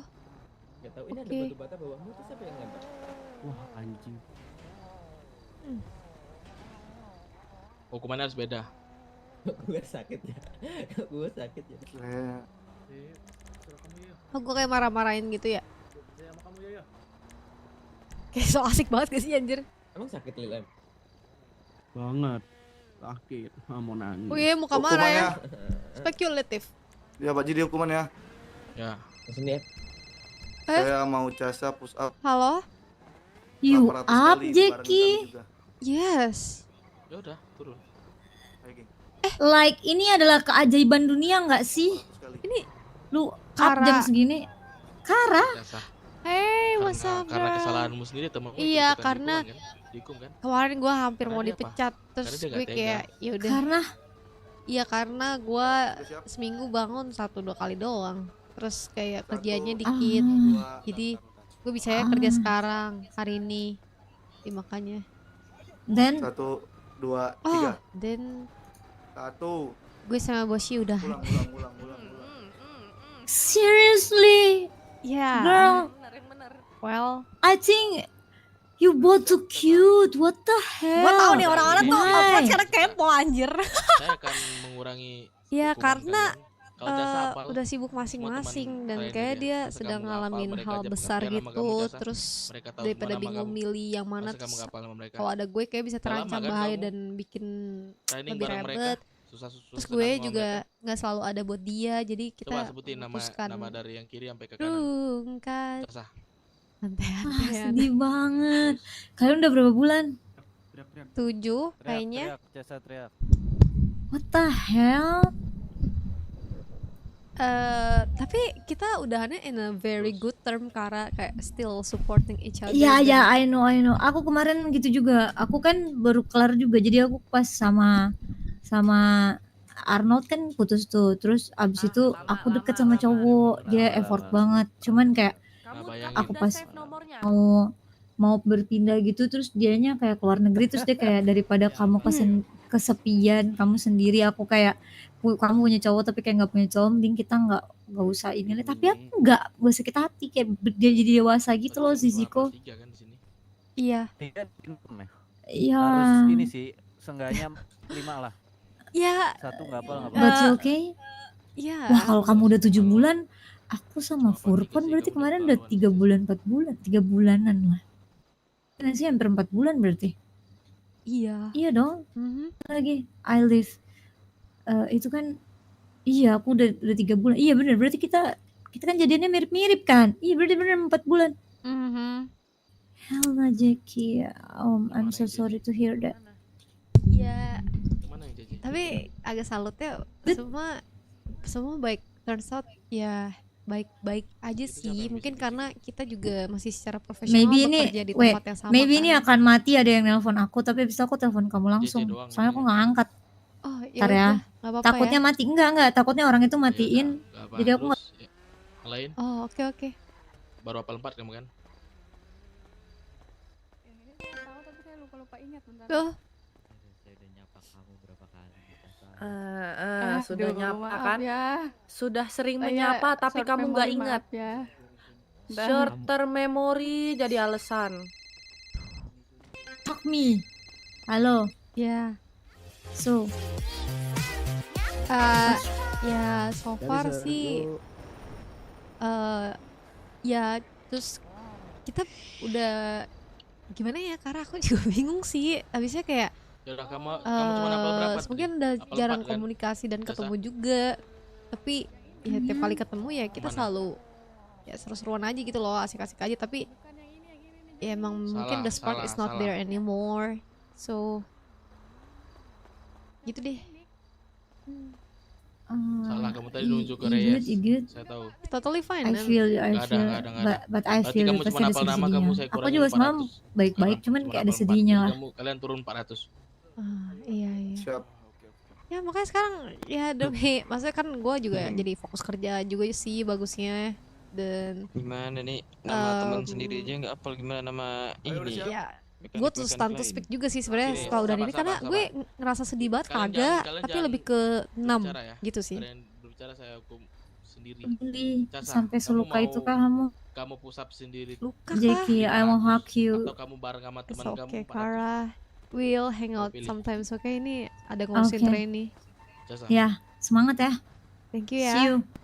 Gak tahu ini ada batu bata bawahmu itu siapa yang lempar? Wah, anjing. Hukumannya harus beda. Gue sakit ya. Gue sakit ya. Oh, gue kayak marah-marahin gitu ya. Kayak so asik banget gak sih anjir? Emang sakit Lilem? Banget. Sakit. Mau nangis. Oh iya, muka marah ya. Spekulatif. Ya Pak jadi hukumannya. Ya. Sini ya. Saya mau Casa push up. Halo? You up, Jackie? Yes. Ya udah, turun. Like ini adalah keajaiban dunia nggak sih? Ini lu Kara. up jam segini. Kara? Hey, what's up, Karena bro? kesalahanmu sendiri teman. Iya, karena dihukum kan? kemarin gue hampir mau Karena dia apa? dipecat, terus Karena dia gue nggak kayak tega. ya udah. Karena? Iya karena gue seminggu bangun 1-2 kali doang, terus kayak kerjanya dikit, jadi gue bisa ya kerja sekarang hari ini, jadi makanya. Dan 1, 2, 3. Oh, dan 1. gue sama Boshi udah. Ulang. seriously? Yeah. Girl, Well, I think you both too cute. What the hell? gue tau nih orang-orang tuh Why? upload sekarang kepo anjir. Saya akan mengurangi Ya hukuman karena kalian. Kalau Jasa apa, udah sibuk masing-masing dan kalian kayak juga. dia Masa sedang kamu ngalamin ngapal, hal mereka aja besar pengertian sama gitu, kamu, Jasa. terus Mereka tahu daripada semua nama bingung kamu. milih yang mana, Masa kamu terus ngapal sama mereka? kalau ada gue kayak bisa Udah lama terancam kan bahaya kamu dan bikin training lebih bareng mereka? ribet. Susah-susah Terus senang gue sama juga nggak selalu ada buat dia, jadi Coba kita sebutin memutuskan nama dari yang kiri sampai ke kanan. rungkat. Jasa. Sedih banget. Kalian udah berapa bulan? 7 kayaknya. Jasa teriak. What the hell? Tapi kita udahannya in a very good term karena kayak still supporting each other. Iya, dan- ya, I know. Aku kemarin gitu juga. Aku kan baru kelar juga. Jadi aku pas sama Arnold kan putus tuh. Terus abis itu aku deket sama cowok. Dia effort banget. Cuman kayak aku pas mau berpindah gitu, terus dianya kayak keluar negeri, terus dia kayak daripada kamu kesepian, kamu sendiri, aku kayak kamu punya cowok tapi kayak nggak punya cowok, mending kita nggak usah ini. Tapi aku nggak sakit hati, kayak dia jadi dewasa gitu loh Ziziko. Iya. Iya. Harus ini sih, seenggaknya 5 lah. Ya. 1 nggak apa. But you okay? Iya. Wah, kalau kamu udah 7 bulan, aku sama Furkon berarti kemarin udah 3 bulan, 4 bulan, 3 bulanan lah. Kan sih hampir 4 bulan berarti. Iya. Iya dong. Lagi I live itu kan, iya aku udah 3 bulan. Iya bener, berarti kita kan jadiannya mirip-mirip kan. Iya berarti bener 4 bulan. Hell nah Jackie, I'm so sorry to hear that. Iya. Mana yang Jackie? Tapi agak salutnya semua baik, turns out ya baik-baik aja sih. Mungkin karena kita juga masih secara profesional bekerja di tempat yang sama. Maybe ini akan mati, ada yang nelpon aku, tapi bisa aku telepon kamu langsung. Soalnya aku nggak angkat. Oh, Ntar ya. Takutnya mati, enggak, takutnya orang itu matiin. Jadi aku nggak. Lain. Oh, oke. Baru apal 4 kamu kan? Tuh. Sudah nyapa kan? Sudah sering menyapa tapi kamu nggak ingat. Short term memory jadi alasan. Talk me. Halo. Ya. So. Ya so far sih. Ya terus kita udah gimana ya, karena aku juga bingung sih. Habisnya kayak Yaudah, kamu cuma apal berapa? mungkin udah Apal jarang 4 kan? komunikasi dan ketemu juga. Tapi ya tiap kali ketemu ya kita selalu ya seru-seruan aja gitu loh, asik-asik aja. Tapi ya emang mungkin the spark is not there anymore. So gitu deh. Salah kamu tadi nunjuk ke Reyes. Saya tahu. Totally fine. I feel, but I feel kamu pasti cuma ada hafal nama kamu, saya sedih-sedihnya. Aku kurangin juga semalam 400. baik-baik, cuman Cuma kayak ada hafal 4. sedihnya lah. Kalian turun 400. Iya. Siap. Ya makanya sekarang ya demi, maksudnya kan gue juga jadi fokus kerja juga sih bagusnya. Dan gimana nih nama teman sendiri aja nggak apal, gimana nama ini? Ya gue tuh stand to speak juga sih sebenarnya setelah udah ini, karena gue ngerasa sedih banget kagak, tapi lebih ke 6 gitu sih. Kalian berbicara, saya hukum sendiri. Sampai seluka itu kah kamu? Kamu push up sendiri. Luka Jackie, I will hug you. Atau kamu bareng sama teman It's kamu. okay, Kara. We'll hang out sometimes, oke? Ini ada ngurusin trainee. Ya, semangat ya. Thank you ya.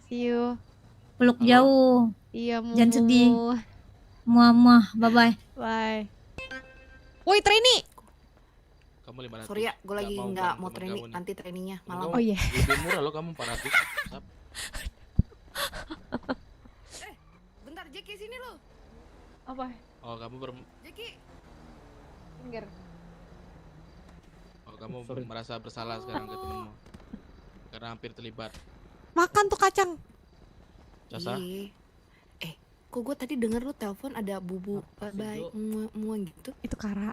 See you. Peluk jauh. Iya, jangan sedih. Muah, bye-bye. Bye. Woi, trainee. Kamu 500. Sorry ya, gue lagi nggak mau training, nanti trainingnya malam. Oh iya. Lebih murah lo, kamu 400. Bentar, Jackie sini lo. Apa? Oh, kamu Jackie. Pinggir. Oh, kamu merasa bersalah sekarang ke temenmu karena hampir terlibat. Makan tuh kacang. Jasa? Kok gue tadi denger lu telepon ada bubu bye mua gitu. Itu Kara.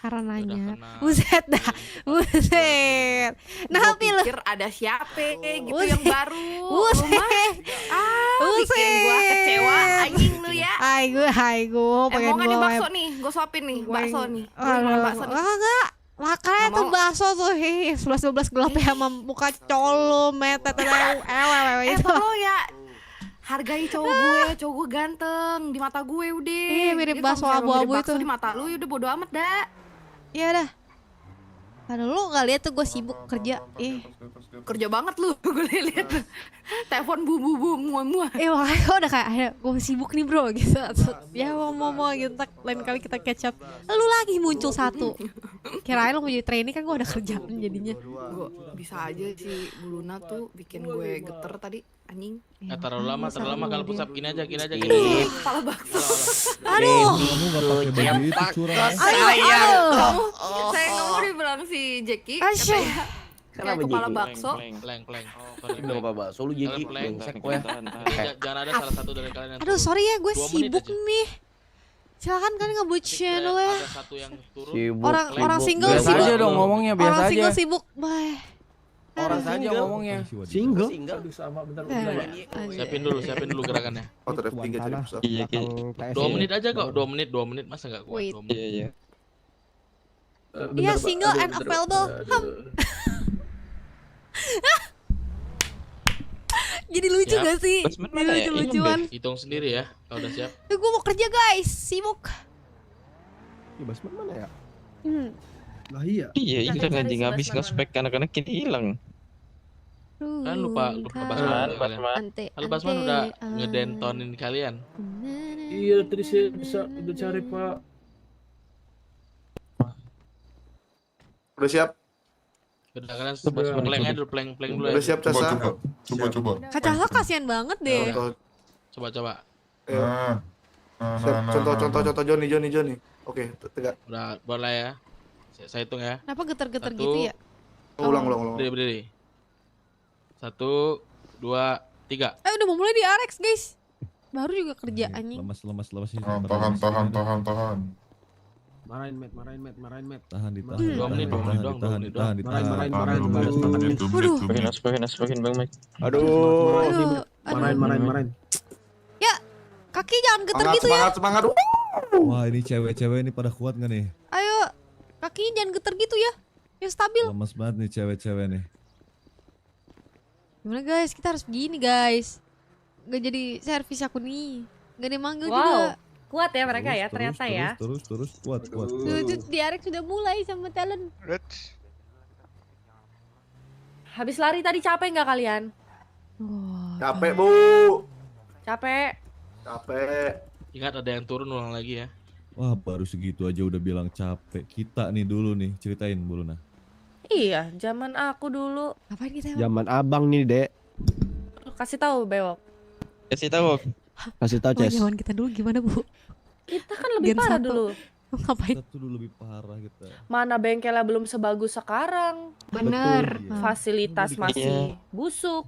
Kara nanya. Buset dah. Buset. Nah, Gue pikir ada siapa gitu yang baru. Buset. Bikin gue kecewa anjing lu ya. Hai gue pengen mau nih bakso nih, gue suapin nih bakso nih. Bakso nih. Enggak. Makanya tuh bakso tuh 11-12 gelap ya sama muka colo metet itu. Tolong ya. Hargai cowok gue ganteng di mata gue udah. Mirip bakso abu-abu itu. Di mata lu udah bodo amat dah. Iya dah. Aduh, lu gak lihat tuh gue sibuk kerja. Kerja banget lu, gue lihat. Telepon bu mua. Makanya gue udah kayak gue sibuk nih bro gitu. Ya mau gitu, lain kali kita catch up. Lu lagi muncul satu. Kirain lu mau jadi trainee, kan gue udah kerjaan jadinya. Gue bisa aja sih Bu Luna tuh bikin gue geter tadi anjing. Terlalu lama kalau push up gini aja. Kepala bakso. Aduh. Saya nggak mau dibilang si Jackie. Kayak kepala bakso. Pleng. Udah kepala bakso lu Jackie. Jangan ada salah satu dari kalian yang Aduh, sorry ya, gue sibuk nih. Silakan kan nge-buat channel ya. Ada satu yang turun. Orang single biasa sibuk. aja dong ngomongnya, biasa Orang aja. single sibuk. Bye. Orang saja ngomongnya. Single? Aduh sama bentar. Siapin dulu gerakannya. Oh, terus 3 jadi pusat. Iya, 2 menit aja kok, 2 menit masa nggak kuat? Wait. 2 menit. Iya. Iya, single and available. Jadi lucu gak sih? Jadi lucu-lucuan. Hitung sendiri ya, kalau udah siap. Gue mau kerja guys, sibuk. Basman mana ya? Lah iya. Iya, hilang anjing, habis nge-spek anak-anak ini hilang. Kan lupa Basman. Halo Basman udah ngedentonin kalian. Iya, tadi saya bisa udah cari Pak. Udah siap? Udah kalian pleng dulu. Udah siap Casa? Coba. Kacau kasihan banget deh. Coba. Contoh Johnny. Oke, tegak. Udah boleh ya. Saya hitung ya. Kenapa getar-getar 1, gitu ya? Ulang. Berdiri. 1, 2, 3. Udah mau mulai di Arex guys. Baru juga kerja anjing. Lemas ini. Tahan. Marahin met. Tahan. 2 menit doang. Marahin. Semakin Bang Mike. Aduh. Marahin. Ya, kaki jangan getar gitu ya. Semangat. Wah, ini cewek-cewek ini pada kuat nggak nih? Ayo, kakinya jangan getar gitu ya. Ya stabil. Lemas banget nih cewek-cewek nih. Gimana guys? Kita harus begini guys. Gak jadi servis aku nih. Gak ada yang manggil Wow. juga. Kuat ya mereka ya ternyata ya. Terus kuat. Di Arex sudah mulai sama talent. Habis lari tadi capek nggak kalian? Capek, Bu. Capek. Ingat ada yang turun ulang lagi ya. Wah, baru segitu aja udah bilang capek. Kita nih dulu nih, ceritain Bu Luna. Iya, zaman aku dulu. Ngapain kita? Zaman abang nih, Dek. Kasih tahu Bewok. Kasih tahu, Ces. Zaman kita dulu gimana Bu? Kita kan lebih parah dulu. Ngapain? Kita tuh dulu lebih parah kita. Mana bengkelnya belum sebagus sekarang. Bener. Fasilitas masih busuk.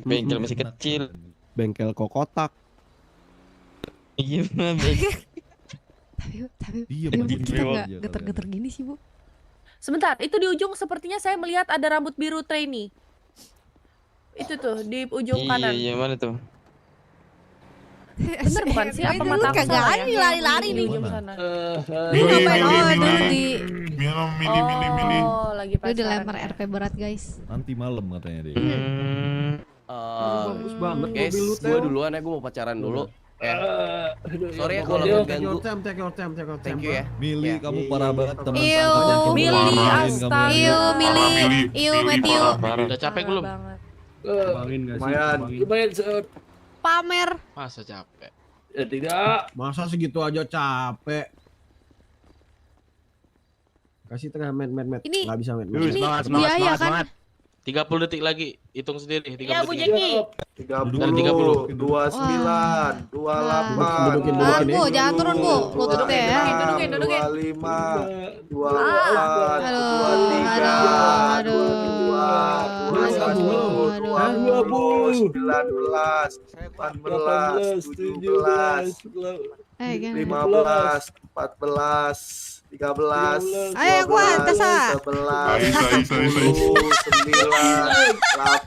Bengkel masih kecil. Bengkel kokotak. Iya, Tapi Iya, kita nggak getar-getar gini sih Bu. Sebentar, itu di ujung sepertinya saya melihat ada rambut biru trainee. Itu tuh di ujung kanan. Iya, mana tuh? Bener bukan sih? Apa mata aku kagak salah ada ya? lari-lari Di nih. ujung sana. Lu ngapain? Dulu di Milih. Oh, lagi lu pacaran. dilempar ya. RP berat guys. Nanti malam katanya deh. Bagus banget Guys, mobil lu, gue Teo. duluan ya, gue mau pacaran dulu. Sorry ya Kalau kalau take ngeganggu. your time. Thank you ya. Mili, kamu parah banget teman. Iyo, Mili, astaga. Iyo, Matthew. Udah capek belum? Bangin gak sih? Lumayan Pamer. Masa capek? ya tidak. Masa segitu aja capek? Kasih tengah met. Ini- Nggak bisa met. Ini biaya kan? 30 detik lagi, hitung sendiri. 30 Ya, Bu detik. Jeki. 30, 29, 28, Dudukin, Tahan ya. Bu, jangan turun Bu. Lututnya ya. Dudukin. 25, 24, 23, 22, 19, 14, 17, 15, 14, 13, Ayo yang kuat, Tessa. 11, 10, 9,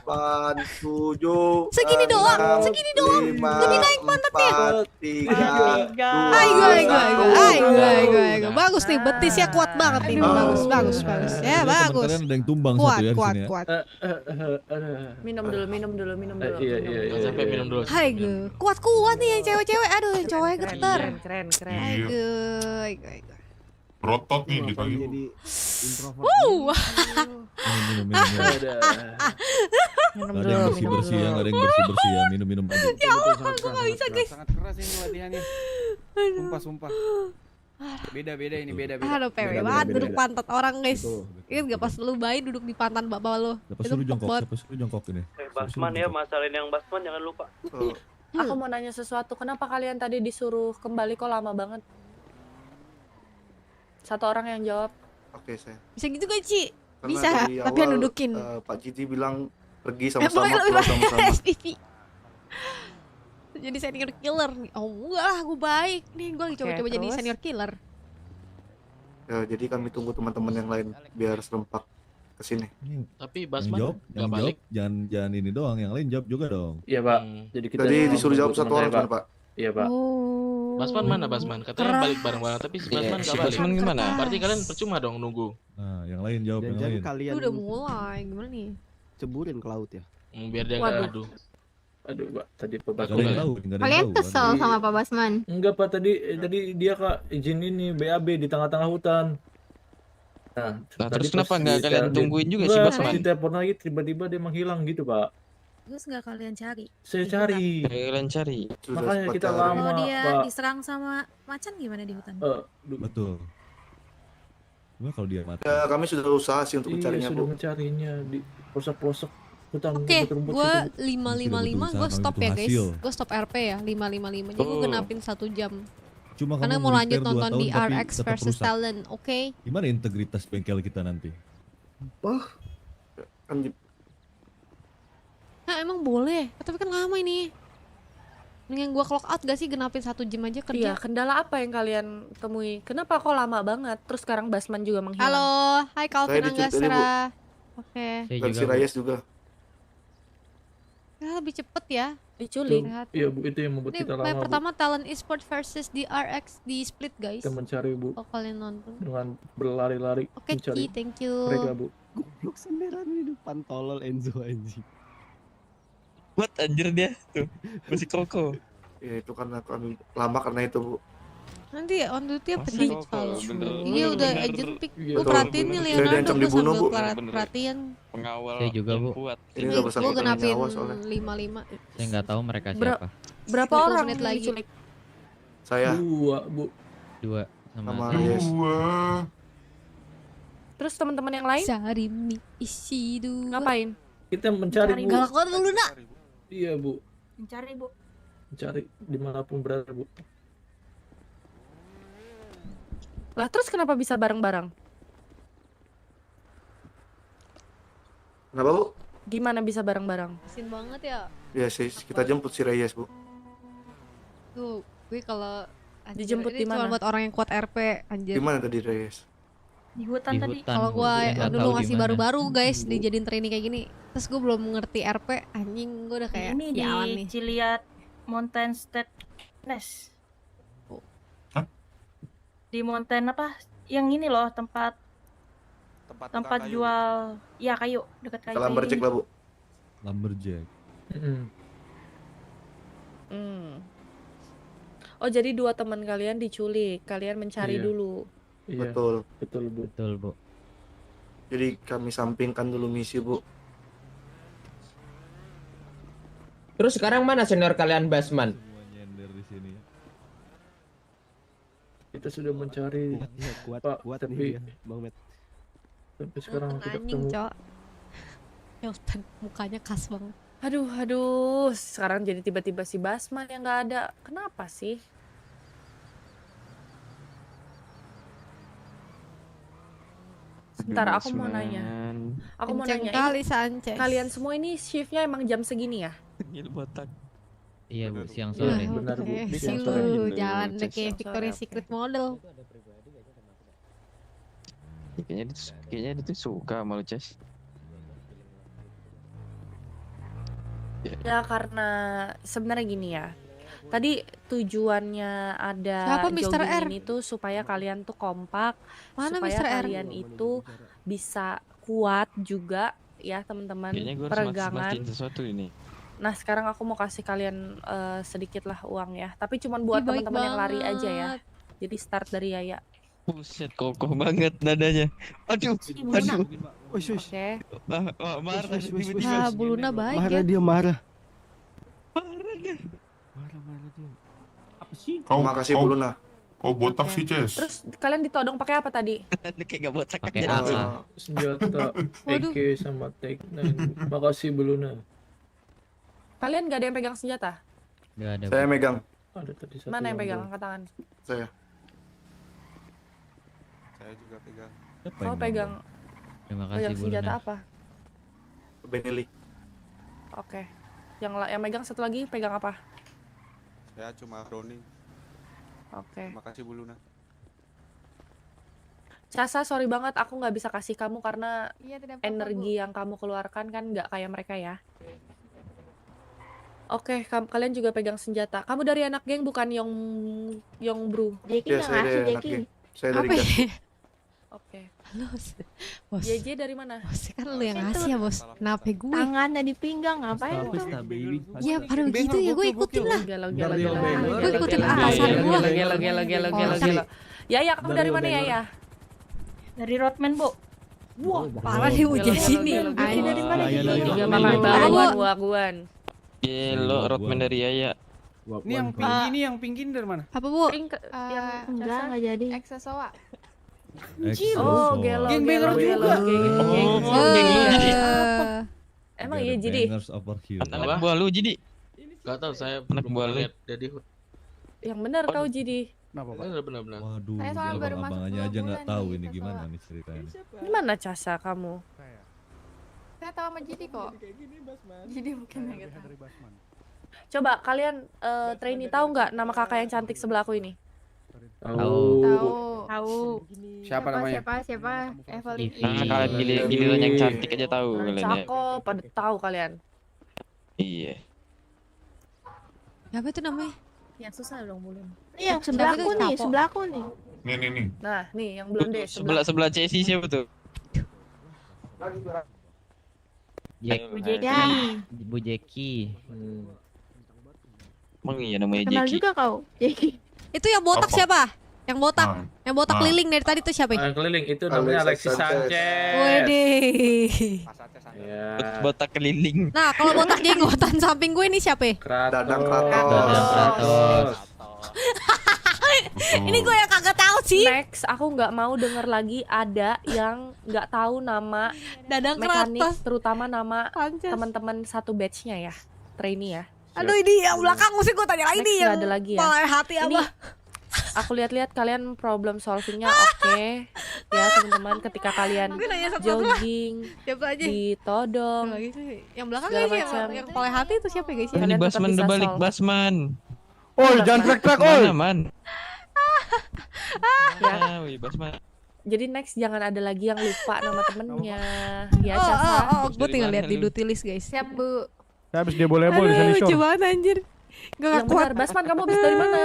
8, 7, Segini doang. Lebih naik pantatnya. 4, 3, 2, Ayo. Bagus nih, betisnya kuat banget nih. Bagus. Ya, Teman bagus. kalian ada yang tumbang Kuat. satu ya di sini ya. Minum dulu. Iya. Jangan sampai minum dulu. Hai gue, kuat nih yang cewek-cewek. Aduh, yang cowoknya getar. Keren. Hai gue. Berotot nih kita gitu. Jadi introvert. Minum. Gak ada yang bersih-bersih ya, minum aja. Ya Allah, gue gak bisa guys. Sangat keras ini latihannya. Sumpah. Beda ini beda. Aduh, PW banget duduk pantat orang guys. Ingat gak pas lu bayi duduk di pantat bapak lu? Siapa suruh jongkok ini? Basman ya, masalin yang Basman jangan lupa. Aku mau nanya sesuatu. Kenapa kalian tadi disuruh kembali kok lama banget? Satu orang yang jawab. Oke, saya. Bisa gitu gak Ci? Karena Bisa, dari tapi yang awal, dudukin. Pak Cici bilang pergi sama-sama, Lebih pulang sama-sama. SPV. Jadi senior killer nih. Oh enggak lah, gue baik. Nih gue lagi coba-coba jadi terus? senior killer. Ya, jadi kami tunggu teman-teman yang lain biar serempak ke sini. Tapi Yang Basman jawab, nggak balik. jangan ini doang, yang lain jawab juga dong. Iya pak. Jadi kita Tadi disuruh jawab satu orang kan, Pak? Iya pak. Basman mana Basman? Katanya balik bareng-bareng tapi si Basman nggak balik. Basman gimana? Berarti kalian percuma dong nunggu. Nah, yang lain jawab yang Jangan lain. kalian Lu udah mulai, gimana nih? ceburin ke laut ya. Biar dia nggak Waduh. adu. Aduh pak, tadi Pak Gak ada yang Basman. tahu, nggak ada yang Kalian tahu. kesel sama Pak Basman? Enggak pak, tadi dia kak izin ini BAB di tengah-tengah hutan. Nah terus tadi kenapa pas nggak kalian tungguin juga si Basman? Pas ditelepon lagi tiba-tiba dia menghilang gitu pak. Terus nggak kalian cari? Saya cari. Kalian cari. Makanya kita lama Kalau dia pak. diserang sama macan gimana di hutan? Betul. Cuma kalau dia mati. Ya, kami sudah usaha sih untuk mencarinya, Sudah Bu. mencarinya di pelosok-pelosok hutan. Oke, rumput-rumput gue situ. 555 gue Sudah stop butuh ya guys. hasil. Gue stop RP ya 555. Jadi gue genapin 1 jam. Cuma Karena kamu mau lanjut nge-repair 2 nonton tahun di tapi RX tetap versus rusak. Talent, oke? Gimana integritas bengkel kita nanti? Nah emang boleh, tapi kan lama ini. Mendingan gua clock out gak sih, genapin 1 jam aja kerja. Iya, kendala apa yang kalian temui? Kenapa kok lama banget? Terus sekarang Basman juga menghilang. Halo, hai Calvin Saya diculik tadi, Bu. Anggasra. Oke. Dan si Reyes juga. Ya lebih cepet ya. Diculik. Iya Bu, itu yang membuat Ini kita match lama Bu. pertama Talent Esport versus di RX di split guys. Kita mencari Bu Oh kalian nonton. dengan berlari-lari Oke mencari Ci, thank you. mereka Bu. Goblok senderan di depan tolol Enzo anjing. Buat anjir dia tuh masih koko. Ya itu karena lama karena itu, Bu. Nanti on duty apa Masih nih koko, kalau bener. Iya udah Bener. agent pick. Iya, Gue betul. perhatiin nih Saya Leonardo diancam gue dibunuh, sambil Bu. perhatian. Pengawal Saya juga, Bu. kuat. Ini udah bersangkutan Gue genapin nyawa soalnya. 55. Saya nggak tahu mereka siapa. Berapa 20 orang menit yang lagi. diculik? Saya 2 Bu. 2 sama sama saya. Reyes. Terus teman-teman yang lain Sarimi isi dua. ngapain? Kita mencari Bu. Galak banget lu nak. Iya Bu, Mencari, Bu. mencari dimanapun berada Bu. Lah terus kenapa bisa bareng-bareng? Kenapa, Bu? Gimana bisa bareng-bareng? Asin banget ya. Ya sih, kita jemput si Reyes, Bu. Tuh, gue kalau anjir, Dijemput ini di mana? cuma buat orang yang kuat RP anjir. Gimana tadi Reyes? Di hutan tadi. Kalau Bu. gua Saya nggak dulu tahu masih di mana. baru-baru guys dijadiin trainee kayak gini. Terus gue belum mengerti RP, anjing gue udah kayak Ini di jalan nih. Ciliat Mountain State Nest. Hah? Di mountain apa? Yang ini loh tempat Tempat jual ya kayu dekat kayu. Kita lumberjack lah, Bu. Lumberjack. Oh jadi 2 teman kalian diculik, kalian mencari Iya. dulu. Iya. Betul. Betul Bu. Betul, Bu. Jadi kami sampingkan dulu misi, Bu. Terus sekarang mana senior kalian Basman? Nyender di sini. Kita sudah mencari Kuat, Pak, kuat tapi nih ya, Bang Met. sampai sekarang tidak Anjing, ketemu. Cok. Yotan mukanya khas banget. Aduh, sekarang jadi tiba-tiba si Basman yang nggak ada. Kenapa sih? Sebentar, aku mau nanya. Aku mau Kenceng nanya, kali ini Sanchez. kalian semua ini shiftnya emang jam segini ya? Gil botak. Iya, Bu, siang Ya, sore. Benar, Bu. oke. Siang Si sore. lu jalan deh kayak Siang Victoria's sore, oke. Secret model. Kayaknya dia tuh suka sama lu, Ces. Ya karena sebenarnya gini ya. Tadi tujuannya ada Siapa Mr. jogging R? ini tuh supaya kalian tuh kompak, Mana supaya Mr. R? kalian itu bisa kuat juga ya teman-teman Kayaknya gue harus peregangan. mastiin sesuatu ini. Nah sekarang aku mau kasih kalian sedikit lah uang ya, tapi cuman buat Ih, baik teman-teman yang lari aja ya. banget. Jadi start dari Yaya. Buset, kokoh banget nadanya. Aduh, aduh. Oke. Marah tiba-tiba. Ah, Bu Luna baik Marah ya. dia marah. Terima kasih, Bu Luna. Kau botak sih, Ces. Terus kalian ditodong pakai apa tadi? Kayak gak botak Pakai aja. AA. Senjata AK sama Take 9. Makasih Bu Luna. Kalian gak ada yang pegang senjata? Nggak ada, Saya Bu. megang. Ada tadi satu Mana yang pegang? bawa. Angkat tangan. Saya. Saya juga pegang. Kau pegang Terima kasih, pegang Bu senjata Luna. apa? Benelli. Oke. Yang megang satu lagi pegang apa? Saya cuma Browning. Oke. Terima kasih, Bu Luna. Casa, sorry banget aku nggak bisa kasih kamu karena Iya, tidak apa-apa, energi yang kamu keluarkan kan nggak kayak mereka ya. Oke, kalian juga pegang senjata. Kamu dari anak geng bukan Yong Bro? Jeki Ya, nggak saya ngasih dari anak Jeki. geng. Saya dari Apa ya? gas. Oke. Lu, bos. JJ dari mana? Bos kan lu yang ngasih ya bos. Kenapa gue? Tangannya di pinggang ngapain Apa tuh? sih, baby? Ya pada begitu ya gue ikutin lah. Gelo. Gue ikutin atasan gue. Gelo. Ya, kamu dari mana ya? Dari Rodman, Bu. Wah, parah nih ujian sini. Dari mana? Juga makan bawan. Gelo, Rodman dari Yaya. Ini yang pinggi ini yang pinggi ini dari mana? Apa Bu? Yang enggak jadi. Exosoa. Oh, gelo. Geng banger juga. Emang iya jadi. Anak buah lu jadi. Gak tau saya Anak buah lu. jadi Yang benar kau jadi. Kenapa, Pak? Benar. Waduh, Saya soalnya baru masuk abang-abangannya 2 aja nggak bulan tahu nih, ini gitu, gimana Pak. nih ceritanya. Gimana Casa kamu? Saya tahu sama Jidi kok. Jadi mungkin nggak tahu. Coba kalian trainee tahu nggak nama kakak yang cantik sebelah aku ini? Tahu. Siapa namanya? Siapa? Evelyn. Kalian giliran yang cantik aja tahu kalian ya. Cakep, pada tahu kalian. Iya. Siapa itu namanya? Yang susah dong belum. Iya, sebelah aku nih, sebelah aku nih. Nih. Nah, nih yang blonde Sebelah Chelsea siapa tuh? Bu Jeki. Emang iya namanya Kenal Jeki. juga kau. Jeki. Itu yang botak Apa? siapa? Yang botak. Yang botak Ah. keliling dari tadi tuh siapa? Keliling itu namanya Alexis Sanchez. Widih. Ya. Botak keliling. Nah, kalau botak jenggotan samping gue ini siapa? Dadang Kratos. Ini gue yang kagak tahu sih. Next, aku nggak mau denger lagi ada yang nggak tahu nama Dadang mekanik, Kratos. terutama nama teman-teman satu batchnya ya, trainee ya. Aduh, ini yang belakang mesti gue tanya lagi Next nih. nggak ada lagi ya. Malah hati Ini apa? aku lihat-lihat kalian problem solvingnya oke ya teman-teman. Ketika kalian Gue nanya satu-satu lah. jogging, Siapa aja? ditodong, Yang belakang segala guys, macam. yang paling hati itu siapa guys? Ini Kalian tetap Basman bisa udah balik, solve. Basman. Oi, jangan teriak-teriak, oi. Mana, Man? Ya. Wih, Basman. Jadi next jangan ada lagi yang lupa nama temennya. Ya, Oh, Casa. gue tinggal lihat di duty list guys. Siap, Bu. Saya habis dia boleh di Sandy Aduh, Shore. cobaan anjir. Gue gak Yang kuat. benar, Basman kamu habis dari mana?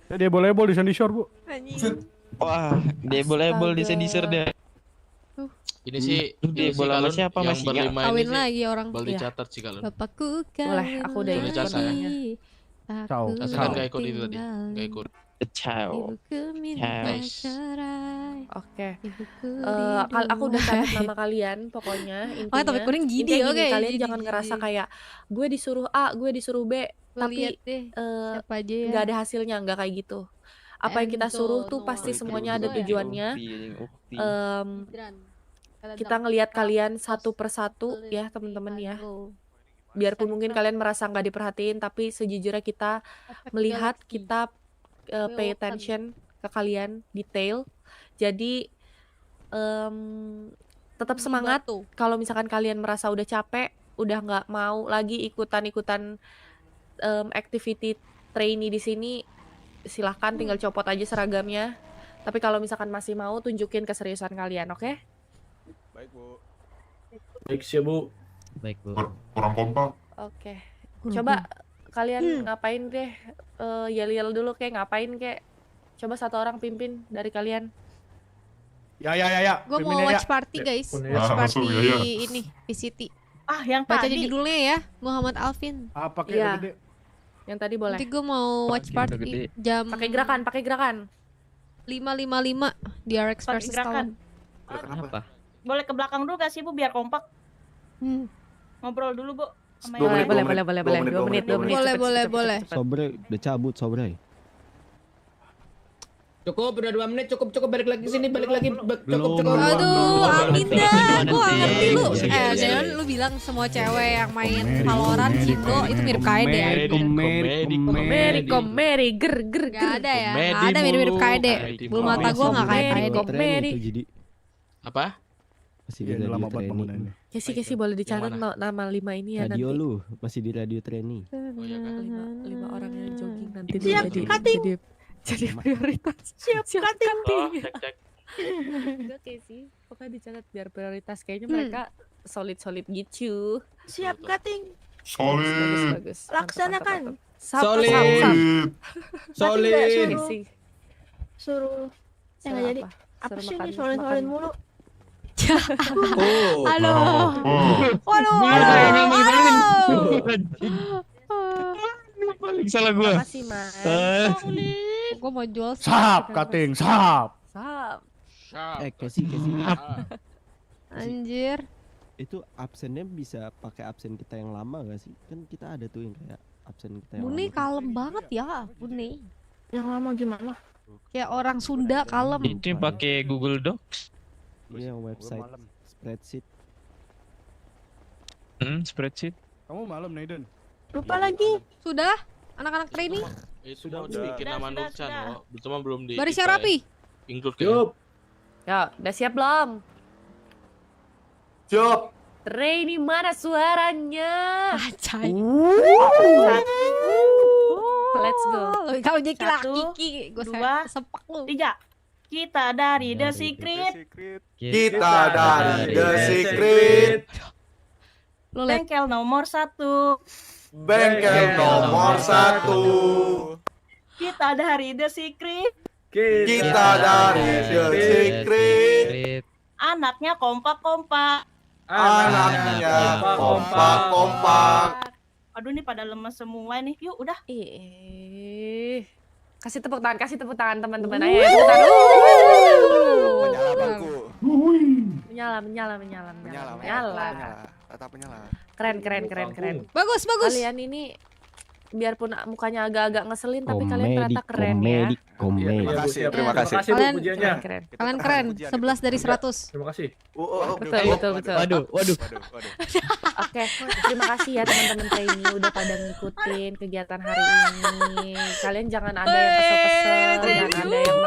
Saya dia boleh di Sandy Shore, Bu. Wah, dia boleh di sensor deh. Ini sih Dia bola sama siapa yang masih berlima Kawin ini sih lagi orang. bakal Iya. dicatat sih kalian. Bapakku Boleh, aku udah Boleh, ikut Casa ya. namanya. Ciao. Casa kan gak ikut itu tadi, gak ikut. Ciao. Nice. Oke. Aku udah catat nama kalian pokoknya intinya. Oh, tapi kuning gini, Intinya oke, kalian gini, jangan gini. ngerasa kayak gue disuruh A, gue disuruh B, tapi lihat deh siapa aja ya. nggak ada hasilnya, nggak kayak gitu. Apa yang kita suruh tuh pasti semuanya ada tujuannya. Kita ngelihat kalian satu persatu ya teman-teman ya. Biarpun mungkin kalian merasa nggak diperhatiin, tapi sejujurnya kita melihat, kita pay attention ke kalian, detail. Jadi tetap semangat. Kalau misalkan kalian merasa udah capek, udah nggak mau lagi ikutan-ikutan activity trainee di sini, silahkan tinggal copot aja seragamnya. Tapi kalau misalkan masih mau, tunjukin keseriusan kalian, oke? Baik, Bu. Baik sih, Bu. Baik, Bu. Kurang kompak. Oke. Coba kalian ngapain deh? Yel-yel dulu kayak ngapain kayak. Coba satu orang pimpin dari kalian. Ya. Gue mau Pimpinnya, watch ya. party guys. Ya, Watch masuk, party ya. ini VCT. Ah, yang Baca aja tadi. judulnya ya, Muhammad Alvin. Apa kayak Iya. gede? Yang tadi boleh. Nanti gue mau watch Udah party gede. jam Pakai gerakan. 5:55 di RX Pakai versus gerakan. Talon. Kenapa? Boleh ke belakang dulu gak sih, Bu, biar kompak? Ngobrol dulu, Bu. Sama Boleh, yang lain. boleh. 2 menit. Boleh, boleh. Sobre udah cabut, Sobre. Cukup, udah 2 menit, cukup balik lagi sini, balik lagi. Cukup. Aduh, amin dah. Gue gak ngerti lu. Iya. Jangan lu bilang semua cewek yang main Valorant Cindo itu mirip KD. Komedi, ger. Gak ada ya. Komedi Gak ada mirip-mirip mulu. KD. Bulu mata gue gak kayak KD. Komedi. Jadi Apa? masih di Iya, radio lama banget training. penggunaannya. Kesi boleh dicatat Yang nama 5 ini ya Radio nanti. lu masih di radio training. Oh iya kan? 5 orang yang jogging nanti Siap, cutting. jadi prioritas. Siap cutting. Oh, cek. Enggak Kesi, pokoknya dicatat biar prioritas. Kayaknya mereka solid gitu. Siap, cutting. Solid. Bagus. Laksanakan. Solid. Solid. Kesi. Suruh. Ya nggak jadi. Apa sih ini solid mulu? Aduh. Waduh. Paling salah gua. Makasih, Mas. Gue mau jual Sap, cutting, sap. Sap. Kesi. Anjir. Itu absennya bisa pakai absen kita yang lama gak sih? Kan kita ada tuh yang kayak absen kita yang Bune lama. kalem banget ya, Bune. Yang lama gimana? Kayak orang Sunda kalem. Ini pakai Google Docs. Iya, website spreadsheet. Spreadsheet. Kamu malam, Naiden. Lupa lagi. Sudah? Anak-anak training? Itu mau dibikin nama Nurcan loh, cuma belum di Baris yang rapi. include kayaknya. Ya, udah siap belum? Siap. Trainee mana suaranya? Acai. Let's go. Kalau jadi Satu, Kiki, gue dua, sepak lu. 3. Kita dari The Secret. Kita dari The Secret. Bengkel nomor 1. Bengkel nomor 1. Kita dari The Secret. Kita dari The Secret. Anaknya kompak-kompak. Anaknya kompak-kompak. Aduh nih pada lemes semua nih. Yuk udah. Kasih tepuk tangan teman-teman. Ayo tepuk tangan. Menyala bangku. Menyala. Tetap menyala. Keren. Bagus. Kalian ini biarpun mukanya agak-agak ngeselin tapi kalian ternyata keren ya. Terima kasih. Kalian pujiannya. Kalian keren. 11 dari 100. Terima kasih. Betul. Waduh. Oke, terima kasih ya teman-teman trainee udah pada ngikutin kegiatan hari ini. Kalian jangan ada yang kesel-kesel, jangan ada yang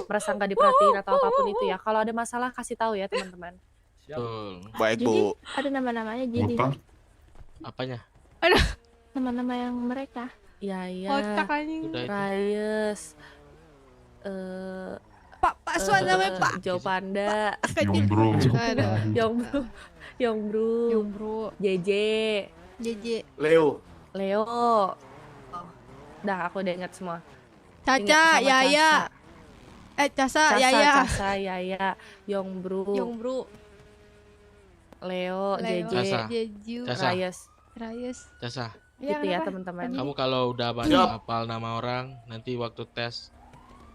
merasa nggak diperhatiin atau apapun itu ya. Kalau ada masalah kasih tahu ya teman-teman. Baik, Bu. Ada nama-namanya jadi. Apanya? Nama-nama yang mereka. Yaya, Kocak anjing. Rayes, Pak Swan namanya Pak. Jo Panda, Aduh. Yongbru, JJ, Leo. Dah aku udah ingat semua. Caca, Yaya. Casa, Yaya. Casa, Yaya, Yongbru, Leo, JJ, Jeju, Rayes. Jasa. Gitu ya teman-teman. Kamu kalau udah banyak hafal nama orang, nanti waktu tes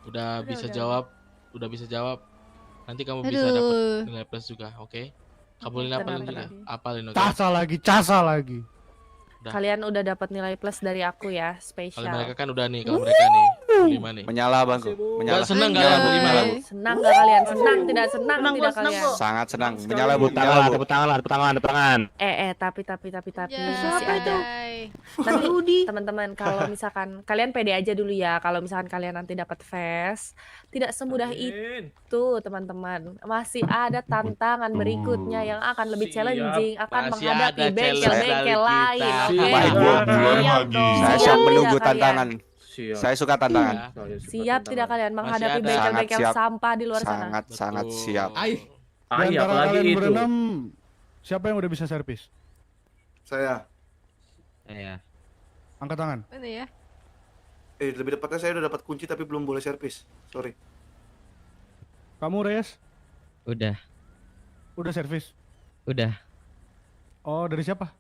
udah bisa jawab, nanti kamu bisa dapat nilai plus juga, oke? Kabulin apalin juga, apalin oke? Casa lagi. Kalian udah dapat nilai plus dari aku ya, Kalau spesial. mereka kan udah nih, kalau mereka nih, 5 nih. Menyala bangku. Menyala. Seneng nggak kalian berlima? Senang nggak kalian? Senang tidak kalian? Sangat senang. Menyala, Bu. Tepuk tangan. Tapi masih ada. Nanti teman-teman kalau misalkan kalian pede aja dulu ya, kalau misalkan kalian nanti dapat fast, tidak semudah itu teman-teman. Masih ada tantangan berikutnya yang akan lebih challenging, akan Masih menghadapi ada bengkel-bengkel challenge lain. kita. Oke? Baik, Bu. Saya siap menunggu tantangan. Siap. Saya suka tantangan. Siap tidak kalian menghadapi ada. bengkel-bengkel Sangat siap. sampah di luar sana? Sangat siap. Di Ay, antara apalagi kalian itu. berenam, siapa yang udah bisa servis? Saya. Angkat tangan. Mana ya? Lebih tepatnya saya udah dapat kunci tapi belum boleh servis. Sorry. Kamu Reyes? Udah. Udah servis? Udah. Oh, dari siapa?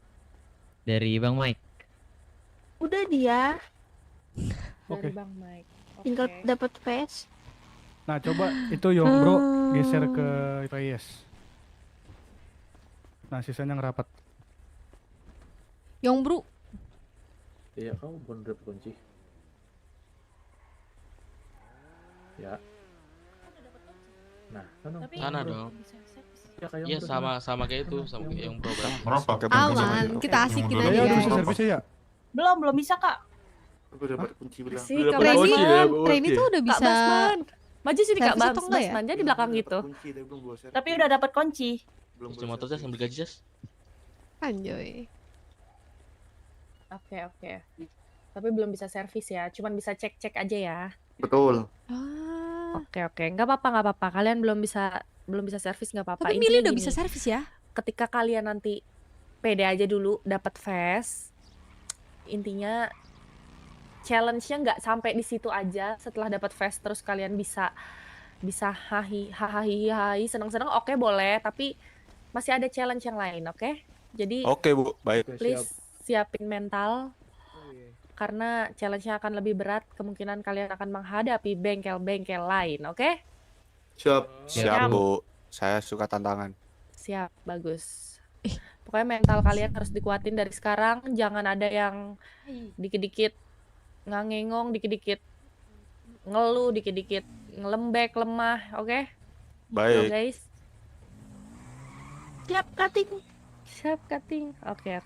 Dari Bang Mike. Udah dia. Oke. Dari Bang Mike. Tinggal Oke. dapat face. Nah, coba itu Yongbro geser ke Reyes. Nah, sisanya ngerapat. Yongbru. Iya, kamu bukan dapat kunci. Ya. Nah, Sana dong. Ya, kayak Iya yang sama kayak itu, sama kayak yang pro berapa? Berapa? Aman, kita asikin Ya, aja udah bisa guys. servis ya? Belum bisa, Kak. Aku udah dapat kunci bilang. Si Udah Kak dapat kunci ya, Bu. Trainee tuh udah Kak bisa. Basman. Maju sini Kak servis atau enggak ya? Basman, dia di belakang gitu. Kunci tapi belum boleh servis. Tapi udah dapat kunci. Belum Kunci motor jas, ambil gaji jas. Anjoy. Oke. Tapi belum bisa servis ya, cuman bisa cek-cek aja ya. Betul. Oke. Nggak apa-apa. Kalian belum bisa servis nggak apa-apa. Tapi Mili Intinya udah gini, bisa servis ya? ketika kalian nanti pede aja dulu dapat fast, intinya challenge-nya nggak sampai di situ aja. Setelah dapat fast terus kalian bisa hahi senang-senang, oke boleh, tapi masih ada challenge yang lain, oke? Jadi Oke, Bu. Baik. please siapin mental karena challenge-nya akan lebih berat, kemungkinan kalian akan menghadapi bengkel-bengkel lain, oke? Siap, Bu. Saya suka tantangan. Siap, bagus. Pokoknya mental kalian harus dikuatin dari sekarang, jangan ada yang dikit-dikit ngangengong, dikit-dikit ngeluh, dikit-dikit ngelembek, lemah, oke? Baik. So, guys. Siap cutting. Siap cutting. Oke.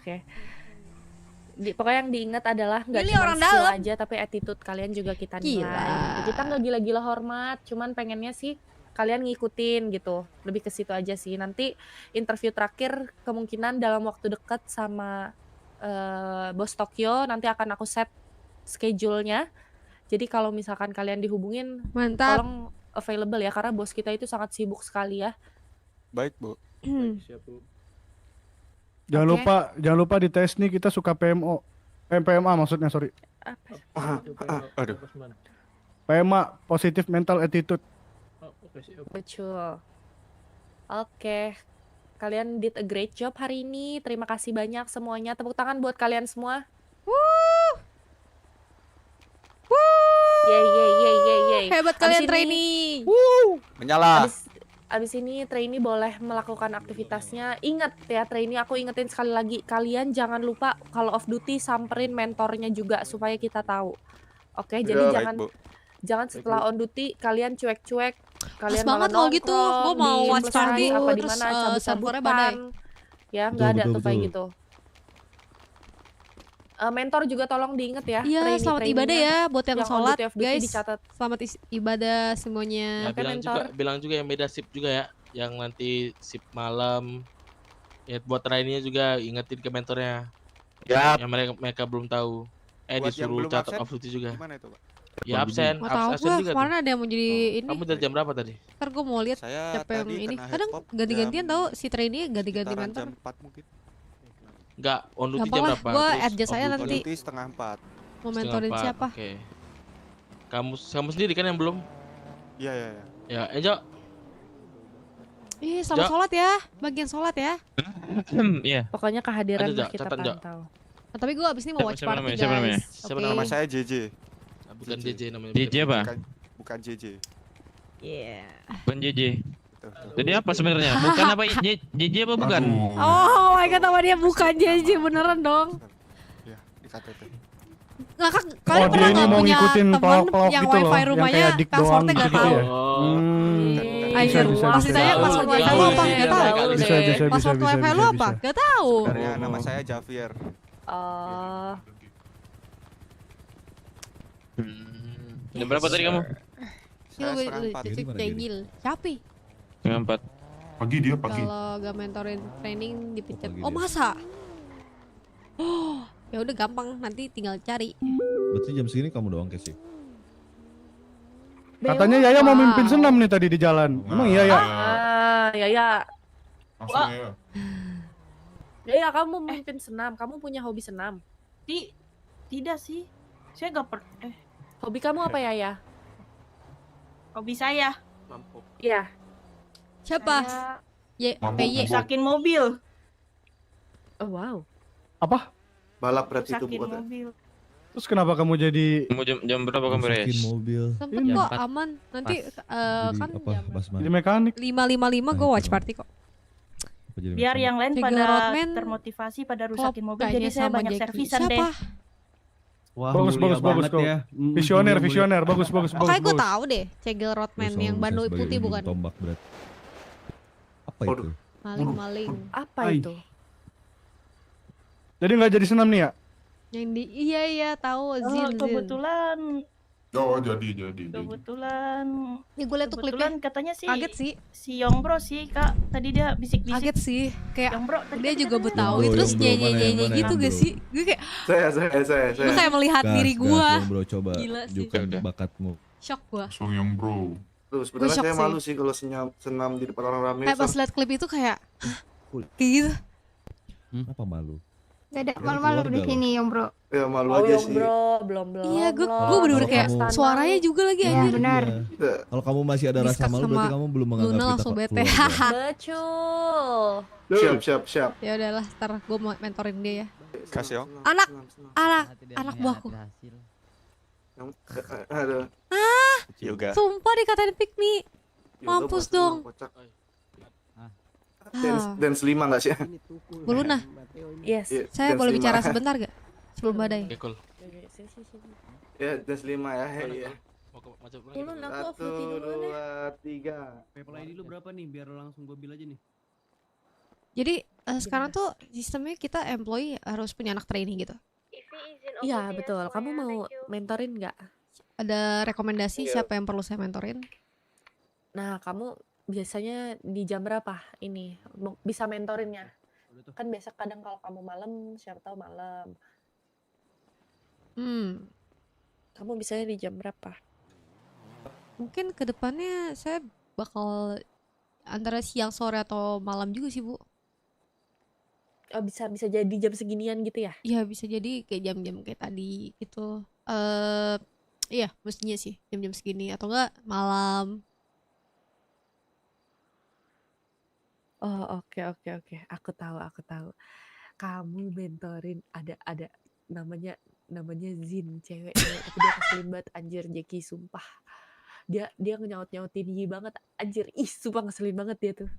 Pokoknya yang diingat adalah nggak Pilih cuma orang skill dalam. aja, tapi attitude kalian juga kita nilai. Gila. Kita nggak gila-gila hormat, cuman pengennya sih kalian ngikutin gitu. Lebih ke situ aja sih. Nanti interview terakhir kemungkinan dalam waktu dekat sama Bos Tokyo, nanti akan aku set schedule-nya. Jadi kalau misalkan kalian dihubungin, Mantap. tolong available ya, karena bos kita itu sangat sibuk sekali ya. Baik, Bu. Jangan lupa di tes nih kita suka PMO. PMA maksudnya, sorry. Aduh. PMA, positive mental attitude. Betul. Oke. Kalian did a great job hari ini. Terima kasih banyak semuanya. Tepuk tangan buat kalian semua. Yeay. Hebat kalian trainee. Menyala. Abis ini trainee boleh melakukan aktivitasnya. Ingat ya trainee, aku ingetin sekali lagi, kalian jangan lupa kalau off duty samperin mentornya juga supaya kita tahu. Oke, jadi jangan setelah on duty kalian cuek-cuek. Kalian banget kalau gitu. Gua mau watch party apa di terus mana servernya badai. Ya, nggak ada tuh kayak betul. gitu. Mentor juga tolong diinget ya. Iya, selamat ibadah ya buat yang sholat, on duty, guys. dicatat. Selamat ibadah semuanya. Ya, bilang juga yang beda shift juga ya, yang nanti shift malam. Ya buat trainee juga ingetin ke mentornya. Ya. Yang mereka belum tahu. Buat yang Disuruh belum catat absen, off duty juga. Gimana itu, Pak? Ya absen, Nggak tahu absen gue, juga kemarin tuh. ada yang mau jadi ini. Kamu dari jam berapa tadi? Ntar gue mau lihat Saya siapa yang tadi ini. kena Kadang headpop ganti-gantian jam tau si trainee ganti-ganti sekitaran mentor. jam 4 mungkin. Enggak, on duty Gampang jam lah, berapa? gue Terus adjust off saya duty. nanti. Duty setengah 4. Mau mentorin Setengah siapa? empat, Oke. Kamu sendiri kan yang belum? Iya. Ya, Ejo. Ih, selamat Ja. sholat ya. Bagian sholat ya. Iya. Pokoknya kehadiran Ada, mah kita catat, Ja. pantau. Nah, tapi gue abis ini mau watch Siapa party namanya? guys. Siapa namanya? Siapa Oke. Nama saya JJ. Bukan JJ namanya. JJ apa? Bukan JJ. Yeah. Bukan JJ. Jadi apa sebenarnya? Bukan apa JJ apa bukan? Oh my god, sama dia bukan JJ beneran dong. Ya, di KTP. Nggak kan, kalian pernah dia ini nggak mau punya ngikutin temen pelawak-pelawak yang gitu loh, wifi yang rumahnya kayak dik doang passwordnya nggak gitu tahu? ya. Anjir, bisa, pas ditanya bisa. password wifi lu apa? Nggak tahu. Bisa, Password bisa, wifi lu bisa, apa? bisa. Nggak tahu. Sebenarnya nama saya Javier. Oh. Jam berapa tadi kamu? Saya setengah 4. Degil. Siapa? Jam 4. Pagi dia pagi. Kalau gak mentorin training dipecat. Oh masa? Oh, ya udah gampang, nanti tinggal cari. Berarti jam segini kamu doang Casey. Katanya Yaya mau mimpin senam nih tadi di jalan. Emang iya ya? Ya. Langsung ya. Ya, kamu memimpin senam. Kamu punya hobi senam? Tidak sih. Saya gak pernah. Hobi kamu apa ya? Hobi saya. Iya. Siapa? PY. Rusakin mobil. Oh wow. Apa? Balap berat itu Rusakin bukan. mobil. Terus kenapa kamu jadi Mau jam berapa kamu beres? Rusakin mobil. Sempet Iya. kok, aman. Nanti Jadi kan apa? jam Basman. jadi mekanik? 5.55 gue watch party kok. Apa jadi Biar mekanik? yang lain Jaga pada roadman, termotivasi pada rusakin mobil. kayaknya Jadi saya sama banyak Jackie. servisan deh. Siapa? Wah, Bagus mulia banget kok. ya. Visioner, Mulia. visioner. Bagus. Kayak gue tahu deh, Cegel Roadman Terus yang kamu Bandung bisa sebagai putih ujung bukan? Tombak berat. Apa Waduh. itu? Maling-maling. Apa Ay. itu? Jadi nggak jadi senam nih ya? Yang di iya tahu Zin. Kebetulan Oh, jadi. kebetulan Ya gue liat tuh klipnya. kebetulan katanya sih Kaget sih. si Yongbro sih Kak. Tadi dia bisik-bisik. Kaget sih. Kayak Yongbro tadi dia kan juga katanya- Betawi Yombro, terus Yombro, mana nyanyi yang gitu Yombro? gak sih? Gue kayak Saya. gue kayak melihat diri gue. Bro, coba Gila sih. tunjukkan bakatmu. Shock gue. Langsung yang bro. Tuh, sebenarnya shock saya sih. malu sih kalau senam di depan orang ramai. Kayak pas liat klip itu kayak hah? Kayak gitu. Apa malu? Gak ada Kan malu-malu keluarga di loh. sini, Om Bro. Ya malu Oh, aja sih. belum. Iya, gue Kalau bener-bener kayak kamu- suaranya juga lagi Iya, anjir. benar. Ya, Kalau kamu masih ada rasa Discuss malu sama berarti kamu belum menganggap Luna kita langsung bete. keluarga. Betul. Siap. Ya udahlah, ntar gue mau mentorin dia ya. Kasih Om. Anak buahku. Aduh. Yoga. Sumpah dikatain pick me. Mampus dong. Dance 5 nggak sih? Bu Luna, Yes. Iya, saya dance boleh 5. bicara sebentar gak? Sebelum badai. Oke, cool. Ya, dance 5 ya. Iya. Mau ke macet lagi. Dulu aku off 1, duty dulu deh. 2, 3. PayPal ID lu berapa nih biar langsung gua bill aja nih. Jadi sekarang tuh sistemnya kita employee harus punya anak training gitu. Iya betul. Kamu mau mentorin nggak? Ada rekomendasi Iya. siapa yang perlu saya mentorin? Nah, kamu biasanya di jam berapa ini bisa mentorinnya? Kan biasa kadang kalau kamu malam, siapa tahu malam. Kamu bisanya di jam berapa? Mungkin kedepannya saya bakal antara siang, sore atau malam juga sih Bu. Oh, bisa jadi jam seginian gitu ya? Iya bisa jadi kayak jam-jam kayak tadi gitu. Iya mestinya sih jam-jam segini atau enggak malam. Oh, oke. Aku tahu. Kamu mentorin ada namanya Zin, ceweknya, tapi dia keselin banget anjir Jeki, sumpah. Dia nyaut-nyautin Yi banget anjir. Ih, sumpah ngeselin banget dia tuh.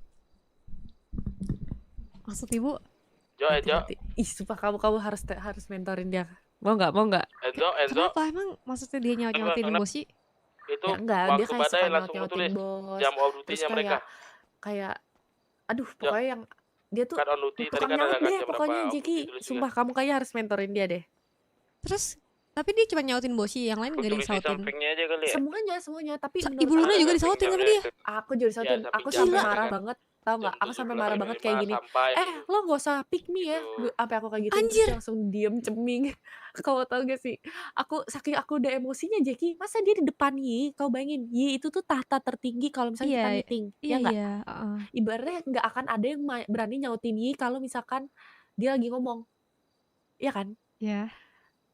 Maksud Ibu? Enzo. Ih, sumpah kamu harus mentorin dia. Mau nggak? Enzo. Kenapa emang maksudnya dia nyaut-nyautin Kenapa? bos sih? Itu Ya enggak, dia waktu kayak badai suka langsung nyaut-nyautin tulis bos. jam off Terus duty-nya mereka. kayak aduh, pokoknya yang dia tuh Kan on duty tadi tukang kan nyaut ada deh jam pokoknya berapa off Jeki. duty tulis juga. Sumpah kamu kayaknya harus mentorin dia deh. Terus tapi dia cuma nyautin bosi, yang lain gak ada yang Tulis di sautin. sampingnya aja kali ya. Semuanya, tapi Ibu Luna juga disautin sama dia. Aku juga disautin. Ya, Aku samping sampai jam marah kan. banget. Tahu nggak? Aku sampai marah banget kayak gini. sampai Lo gak usah pick me ya. Sampai aku kayak gitu terus dia langsung diem ceming. Kau tahu gak sih? Saking aku udah emosinya Jeki. Masa dia di depan Yi? Kau bayangin Yi itu tuh tahta tertinggi kalau misalnya kita meeting. Ya nggak? Iya. Ibaratnya nggak akan ada yang berani nyautin Yi kalau misalkan dia lagi ngomong. Iya kan? Iya.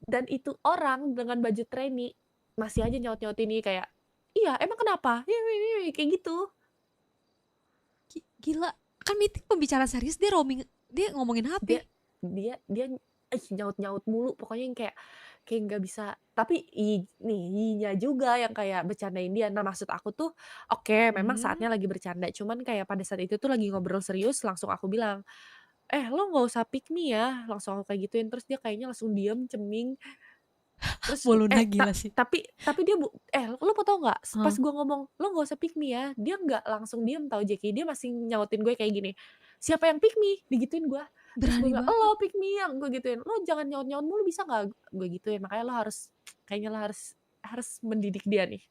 Dan itu orang dengan baju trainee masih aja nyaut-nyautin Yi kayak, iya emang kenapa? Kayak gitu. Gila, kan meeting pembicaraan serius dia ngomongin HP. Dia nyaut-nyaut mulu pokoknya yang kayak nggak bisa. Tapi Yi-nya juga yang kayak bercandain dia. Nah maksud aku tuh oke, memang saatnya lagi bercanda, cuman kayak pada saat itu tuh lagi ngobrol serius, langsung aku bilang, lo nggak usah pick me ya, langsung aku kayak gituin. Terus dia kayaknya langsung diem ceming. Terus Luna gila sih. tapi dia lo mau tau nggak, pas gue ngomong lo nggak usah pick me ya, dia nggak langsung diem tau Jeki, dia masih nyautin gue kayak gini, siapa yang pick me, digituin gue. Terus gue bilang, lo pick me yang gue gituin, lo jangan nyaut mulu bisa nggak, gue gituin. Makanya lo harus mendidik dia nih.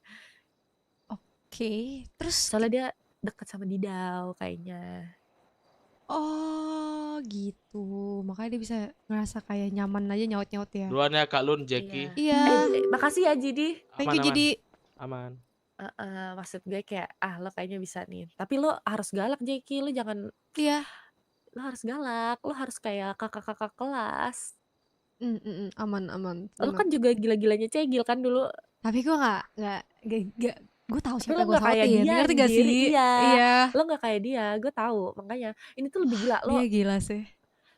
Oke, terus soalnya dia deket sama Didau kayaknya. Oh gitu, makanya dia bisa ngerasa kayak nyaman aja nyaut-nyaut ya. Duluan ya Kak Lun, Jeki. Iya. Makasih ya Jidi. Thank you Jidi. Aman. Maksud gue kayak lo kayaknya bisa nih, tapi lo harus galak Jeki, lo jangan. Iya. Lo harus galak, lo harus kayak kakak-kakak kelas. Aman. Lo kan juga gila-gilanya cegil kan dulu. Tapi gue nggak gue tahu siapa lo yang gue nggak kayak sautin, dia, ngerti gak anjir. sih? Iya. Lo nggak kayak dia, gue tahu. Makanya ini tuh lebih gila lo. Dia gila sih.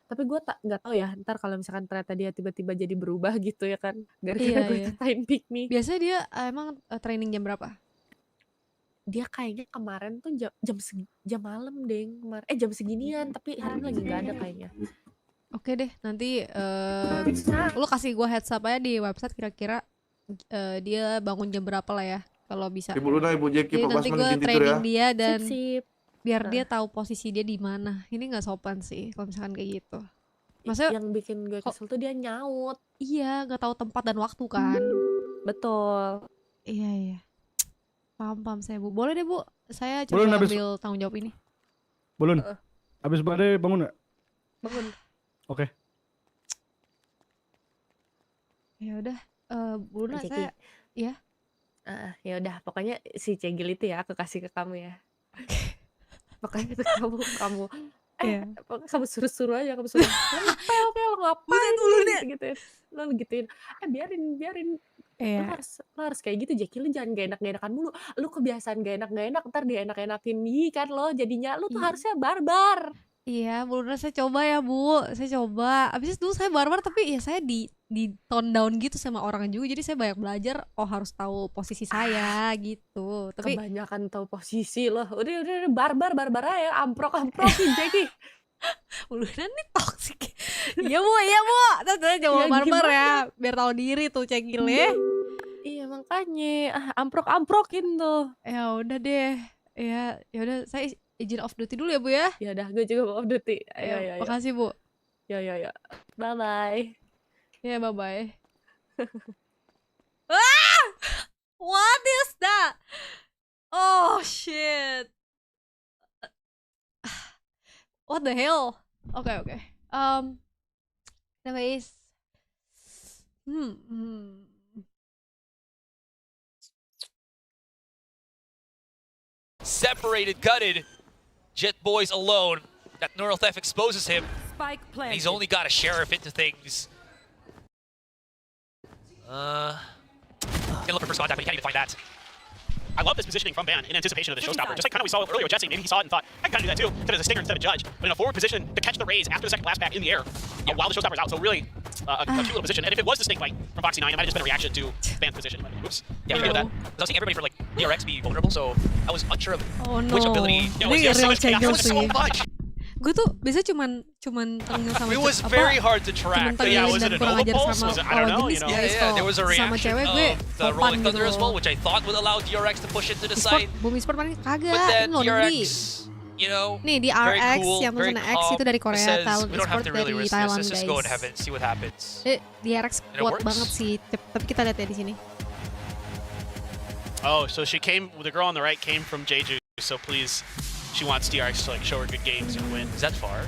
Tapi gue nggak tahu ya, ntar kalau misalkan ternyata dia tiba-tiba jadi berubah gitu ya kan, gara-gara gue katain pick me. Biasanya dia emang training jam berapa? Dia kayaknya kemarin tuh jam malam deh kemarin. Jam seginian, tapi hari ini lagi nggak ada kayaknya. Oke deh, nanti lu kasih gue heads up aja di website kira-kira dia bangun jam berapa lah ya, kalau bisa. Ibu Luna, Ibu Jeki, Jadi Pak nanti Basman gue izin tidur training ya. dia dan Sip. biar dia tahu posisi dia di mana. Ini nggak sopan sih kalau misalkan kayak gitu. Maksudnya yang bikin gue kesel tuh dia nyaut. Iya, nggak tahu tempat dan waktu kan. Betul. Iya. Paham saya Bu. Boleh deh Bu, saya Boleh, coba habis- ambil tanggung jawab ini. Belum. Abis badai bangun nggak? Bangun. Oke. Ya udah, Bu Luna Jeki. saya ya. Ya udah, pokoknya si Cegil itu ya aku kasih ke kamu ya. Pokoknya itu kamu kamu suruh aja, kamu suruh pel ngapain dulu nih gituin. Lo gituin. Biarin. Lo harus kayak gitu Jeki, lu jangan gak enak-enakan mulu. Lu kebiasaan gak enak ntar dia enak-enakin kan lo jadinya. Lu tuh harusnya barbar. Iya, Bu Luna saya coba ya Bu, saya coba. Abis itu dulu saya barbar tapi ya saya di tone down gitu sama orang juga. Jadi saya banyak belajar, harus tahu posisi saya gitu. Tapi kebanyakan tahu posisi loh. Udah barbar aja, amprok-amprokin Jeki. Bu Luna nih toksik. Iya Bu. Terus coba barbar ya, biar tahu diri tuh Cegilnya. Iya makanya amprok-amprokin tuh. Ya udah deh. Ya udah saya izin off duty dulu ya Bu ya. Ya udah, gue juga mau off duty. Ayo. Makasih Bu. Ya. Bye bye. Ya, bye-bye. Ah! What is that? Oh, shit. What the hell? Okay. Anyways. Separated, gutted. Jet Boy's alone. That neural theft exposes him. Spike And he's only got a sheriff into things. Gonna look for first contact, but he can't even find that. I love this positioning from Ban in anticipation of the showstopper. Just like kind of we saw earlier with Jesse, maybe he saw it and thought, I can kind of do that too, instead of a stinger instead of Judge. But in a forward position to catch the raise after the second blast back in the air while the showstopper's out. So really a cute little position. And if it was the snake bite from Foxy 9, it might have just been a reaction to Ban's position. But, oops. Yeah, we know that. I was seeing everybody for like DRX be vulnerable, so I was unsure of which no. ability. Ini real cegel so sih. much. Gue tuh biasanya cuman tengil sama It was very hard to track. But yeah, was it a Nova Pulse? Was it, I don't know, you know. Yeah, there was a sama reaction cewek gue of the Rolling Thunder gitu as well, which I thought would allow DRX to push into the e-sport, site. boom e-sport paling kagak. But then Ini loh negeri. DRX, you know, Nih di very RX cool, yang very tulisannya X calm, itu dari Korea, says, Talent we don't have e-sport to really dari risk Thailand, this. Let's just guys. go and have it, see what happens. Di RX And it kuat works. banget sih, tapi kita lihat ya di sini. Oh, so she came, the girl on the right came from Jeju, so please, she wants DRX to like show her good games and win. Is that far?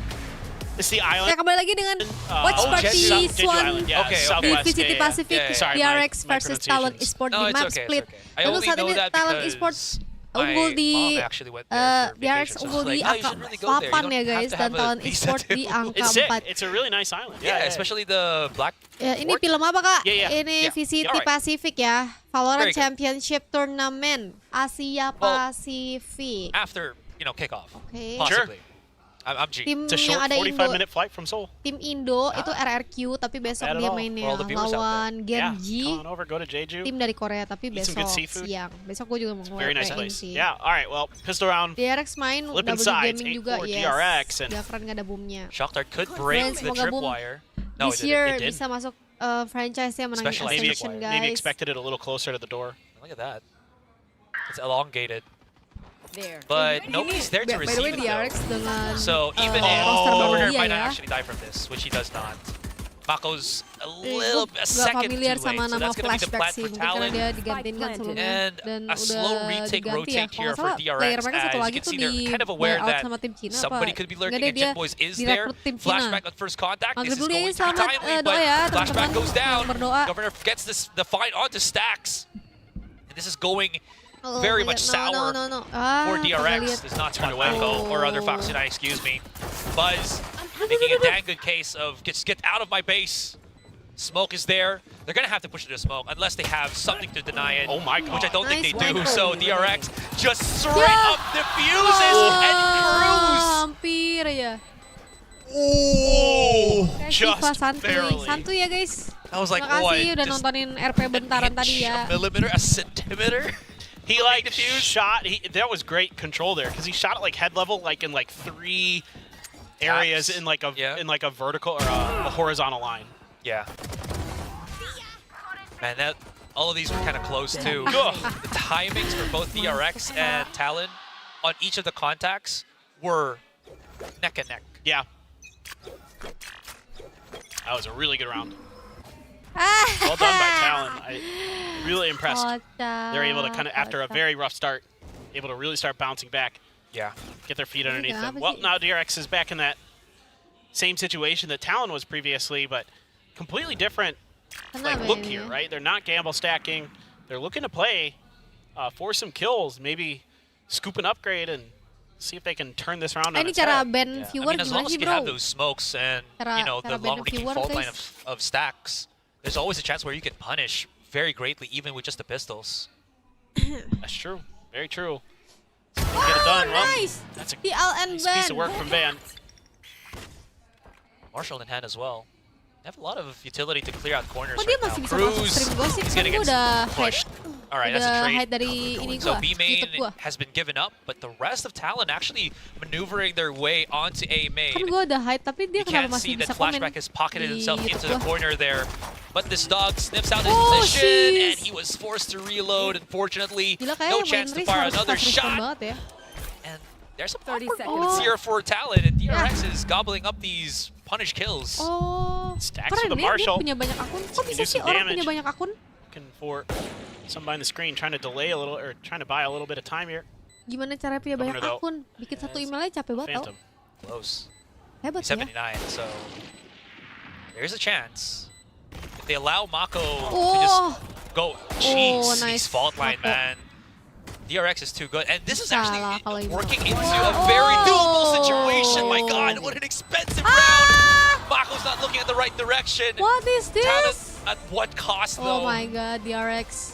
It's the island. Ya kembali lagi dengan Watch Party Jeju Swan Island, yeah, Okay, di okay. VCT Pacific Sorry, DRX my versus Talent pronunciations. Esport No, di it's map okay, split. it's okay. I Lalu only saat know ini that Talent because Esport my unggul di mom actually went there for DRX vacation, so unggul I was di like, oh, you angka should really go there. You 8 don't ya have guys, to dan have a Talent visa Esport to- di angka It's sick. 4. It's a really nice island. Yeah, especially the Black. Ini film apa kak? Yeah. Ini Yeah. VCT Yeah, alright. Pacific ya, Valorant Very good. Championship Tournament Asia Well, Pacific. After, kickoff. Oke. Possibly. I'm G. Tim It's a yang short ada 45-minute flight from Seoul. Tim Indo itu RRQ, tapi besok Bad at dia all. mainnya For all the viewers out lawan Yeah, Genji. come on over, go to Jeju. Tim dari Korea, tapi Eat some besok good seafood. siang. Besok gue juga mau Very nice nge-WP-in place. sih. Yeah, all right, well, pistol round. DRX main Flipping double sides, gaming juga, 8-4 yes. DRX, and Gak keren, gak ada boomnya. Shocktar could break Friends, the semoga boom tripwire. No, this it year didn't. bisa masuk franchise yang menangin Special Ascension, guys. Maybe expected it a little closer to the door. Look at that. It's elongated. There. But nobody's there to By the way, receive it, DRX though. dengan So even roster if baru Governor dia might not ya. actually die from this, which he does not. Mako's a Gue little a gak second too familiar late, sama so nama that's gonna be the flashback plan sih, for mungkin karena Talon. dia digantiin kan sebelumnya And dan a slow udah retake diganti ya. rotate Kalau here nggak for salah, DRX, player mereka satu as lagi you can tuh see di they're kind of aware buyout that sama tim Cina somebody apa? could be Enggak lurking deh, and dia Jet Boys is there. direkrut tim Cina. Flashback on first contact. Maghrib This is dulu ya, going to be selamat timely, doa ya but Flashback teman-teman goes down. berdoa. Governor gets the fight onto Stacks. And this is going very much sour for DRX. It's not turned away or other Foxy 9, excuse me. Buzz making a dang good case of just get out of my base. Smoke is there. They're gonna have to push it to smoke unless they have something to deny it. Oh my god. Which I don't think they Nice do. one. So DRX just straight up diffuses and cruise. Hampir ya. Oh, Siva just santuy. barely. Santuy ya guys. I was like, Terima kasih what? udah Just nontonin RP bentaran tadi ya. a millimeter, a centimeter. He like shot. That was great control there because he shot at like head level, like in like 3 areas in like a vertical or a horizontal line. Yeah. Man, all of these were kind of close too. The timings for both DRX and Talon on each of the contacts were neck and neck. Yeah. That was a really good round. Well done by Talon. I really impressed. They're able to kind of, after a very rough start, able to really start bouncing back. Yeah. Get their feet underneath them. Well, now DRX is back in that same situation that Talon was previously, but completely different look here, right? They're not gamble stacking. They're looking to play for some kills, maybe scoop an upgrade and see if they can turn this round on Ini its cara head. ban viewer I mean, as gimana long as sih you can have bro? those smokes and Cara- the cara ban long-range viewer, fault line guys. of Stacks, there's always a chance where you can punish very greatly, even with just the pistols. That's true. Very true. Get it done. Well, Nice. that's a PLN nice piece of ban. work from Van. Marshall in hand as well. They have a lot of utility to clear out corners Kok dia right masih now. bisa masuk Cruz stream gue sih? is Kan gonna gue get udah hide. pushed. All right, that's a Udah trade. hide dari ini So gue, B main YouTube gue. has been given up, but the rest of Talon actually maneuvering their way onto A main. Kan gue udah hide, tapi dia You kenapa can't masih see that bisa komen Flashback has pocketed di himself YouTube into the gua? corner there. But this dog sniffs out his Oh, position, jeez. and he was forced to reload. Unfortunately, Gila kayak no yang chance main to Riz fire harus another fast respon shot. banget ya. And there's some 30 awkward seconds. moments here for Talon, and DRX is gobbling up these punish kills. Oh, Stacks keren with the ya, dia Marshall. punya banyak akun. Kok Can bisa do sih some orang damage. punya banyak akun? Looking for some behind the screen, trying to delay a little, or trying to buy a little bit of time here. Gimana cara punya banyak Governor, though, akun? Bikin satu email aja capek banget tau. Phantom. Close. Hebat ya. 79, so there's a chance. If they allow Mako to Oh, just go, jeez, nice. he's fault line, Mako. man. DRX is too good, and this is actually Salah kalau ini. working into a very doable situation. My God, what an expensive round! Mako's not looking at the right direction. What is Talent this? at what cost, Oh though? my God, DRX.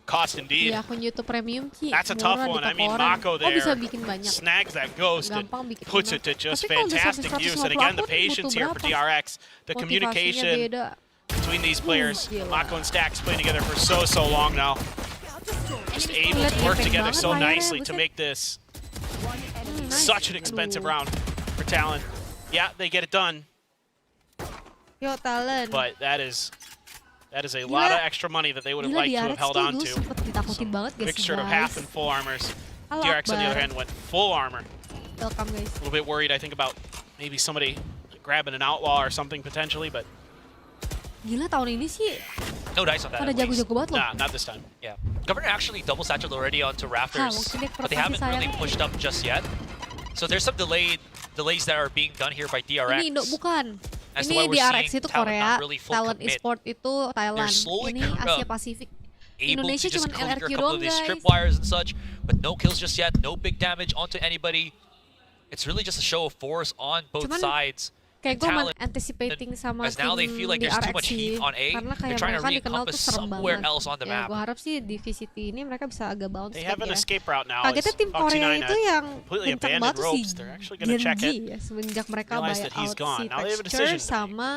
Cost indeed. Di akun YouTube Premium sih. That's a tough murah one. di I mean, toko orang. Mako Oh, there bisa bikin banyak. snags that ghost and Gampang bikin puts email. it to just Tapi kalau udah fantastic sampai use. 150 And again, the akun, patience butuh here for berapa? DRX, the Motivasinya communication beda. between these players. Gila. Mako and Stacks playing together for so long now. Just able to work together so nicely to make this such an expensive round for Talon. Yeah, they get it done, Yo, Talent. but that is a lot of extra money that they would have liked to have held on to. Sempet ditakutin banget guys. Mixture of half and full armors. Halo, DRX on the other Akbar. hand went full armor. Welcome guys. A little bit worried, I think, about maybe somebody grabbing an outlaw or something potentially, but Gila tahun ini sih No dice on that. pada at least. jago-jago banget loh. nah, not this time. Yeah. Governor actually double satchel already onto Rafters, mungkin dia but they haven't provokasi really sayangnya. pushed up just yet. So there's some delays that are being done here by DRX. Ini Indo bukan. As to Ini why we're DRX seeing itu Talent Korea, not really full Talent commit. Esport itu Thailand. slowly Ini Asia Pasifik. Able Indonesia to just cuma clear a LRQ couple doang of these guys. tripwires and such, but no kills just yet, no big damage onto anybody. It's really just a show of force on both Cuman sides. Kayak gue Talent, anticipating sama as now they feel like there's too DRX much sih. heat on A, Karena they're kayak trying to mereka dikenal tuh re-encompass serem somewhere banget. else on the Ya map. gue harap sih di VCT ini mereka bisa agak bounce They back have an ya. escape route now. Kagetnya as tim Foxy Korea Nine itu had yang completely kenceng abandoned banget tuh ropes. si They're actually going to check Genji it. ya. Semenjak mereka Realize buy that he's out gone. si Now they have a Texture decision. sama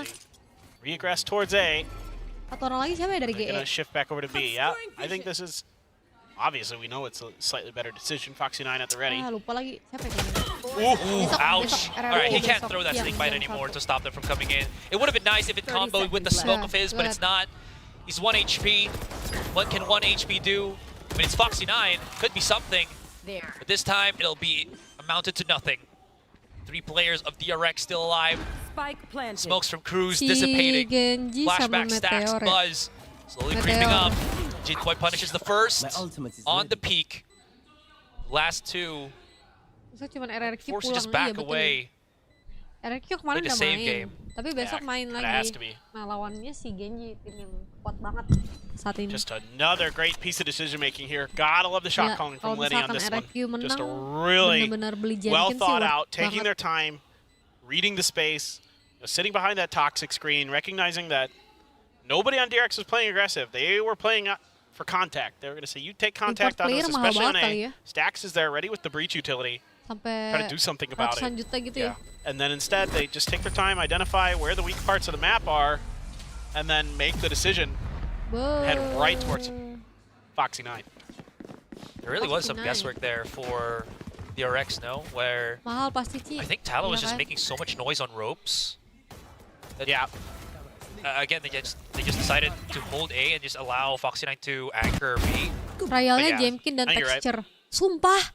Regress towards A. atau orang lagi siapa ya dari They're GE? going to shift back over to B. Yeah, I think this is obviously we know it's a slightly better decision. Foxy Nine at the ready. Ah, lupa lagi siapa ya? Ooh, ouch. besok Alright, he can't besok. throw that Iya, snake bite jam anymore 1. to stop them from coming in. It would have been nice if it comboed with the smoke of his, but it's not. He's 1 HP. What can 1 HP do? I mean, it's Foxy 9. Could be something. But this time, it'll be amounted to nothing. 3 players of DRX still alive. Smokes from Cruz Si dissipating. Genji sama Flashback stacks, Meteor ya. Buzz slowly Meteor. creeping up. Jinkoy punishes the first on the peak. Last 2 Besok cuma RRQ forced to pulang just back betul. away. RRQ kemarin Played a udah save main. game. Tapi besok main kinda has lagi. to be. Nah, lawannya si Genji, tim yang kuat banget saat ini. Just another great piece of decision making here. Gotta love the shot Gila, calling kalau from Lenny on misalkan this one. RRQ menang, Just a really bener-bener beli Jenkins well sih thought worth out, taking banget. their time, reading the space, sitting behind that toxic screen, recognizing that nobody on DRX was playing aggressive. They were playing for contact. They were going to say, you take contact on player us, mahal especially on banget kali A. ya. Stacks is there ready with the breach utility. Sampai Try to do something about it. ratusan juta gitu ya. And then instead, they just take their time, identify where the weak parts of the map are, and then make the decision. Head right towards Foxy 9. There really was some Foxy 9. guesswork there for DRX, no? Where Mahal pasti Ci. I think Talon was Iya just kan? making so much noise on ropes. That, yeah. Again, they just decided to hold A and just allow Foxy 9 to anchor B. Trialnya But yeah, Jamkin dan I think you're right. Texture. Sumpah.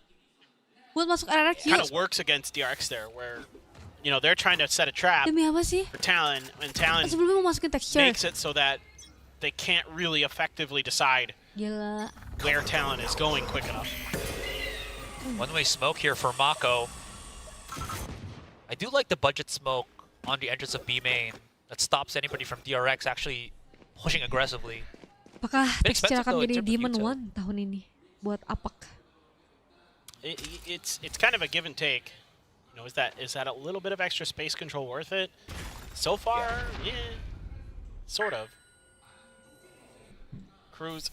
Buat masuk RRQ. Kind of works against DRX there, where, you know, they're trying to set a trap Demi apa sih? for Talon, and Talon Sebelumnya mau masukin Texture. makes it so that they can't really effectively decide Gila. where Talon is going quick enough. One-way smoke here for Mako. I do like the budget smoke on the entrance of B main that stops anybody from DRX actually pushing aggressively. Apakah Bit Texture expensive akan though, in jadi terms of Demon util. One tahun ini buat APAC? It's kind of a give and take. You know, is that a little bit of extra space control worth it? So far, yeah, sort of. Cruz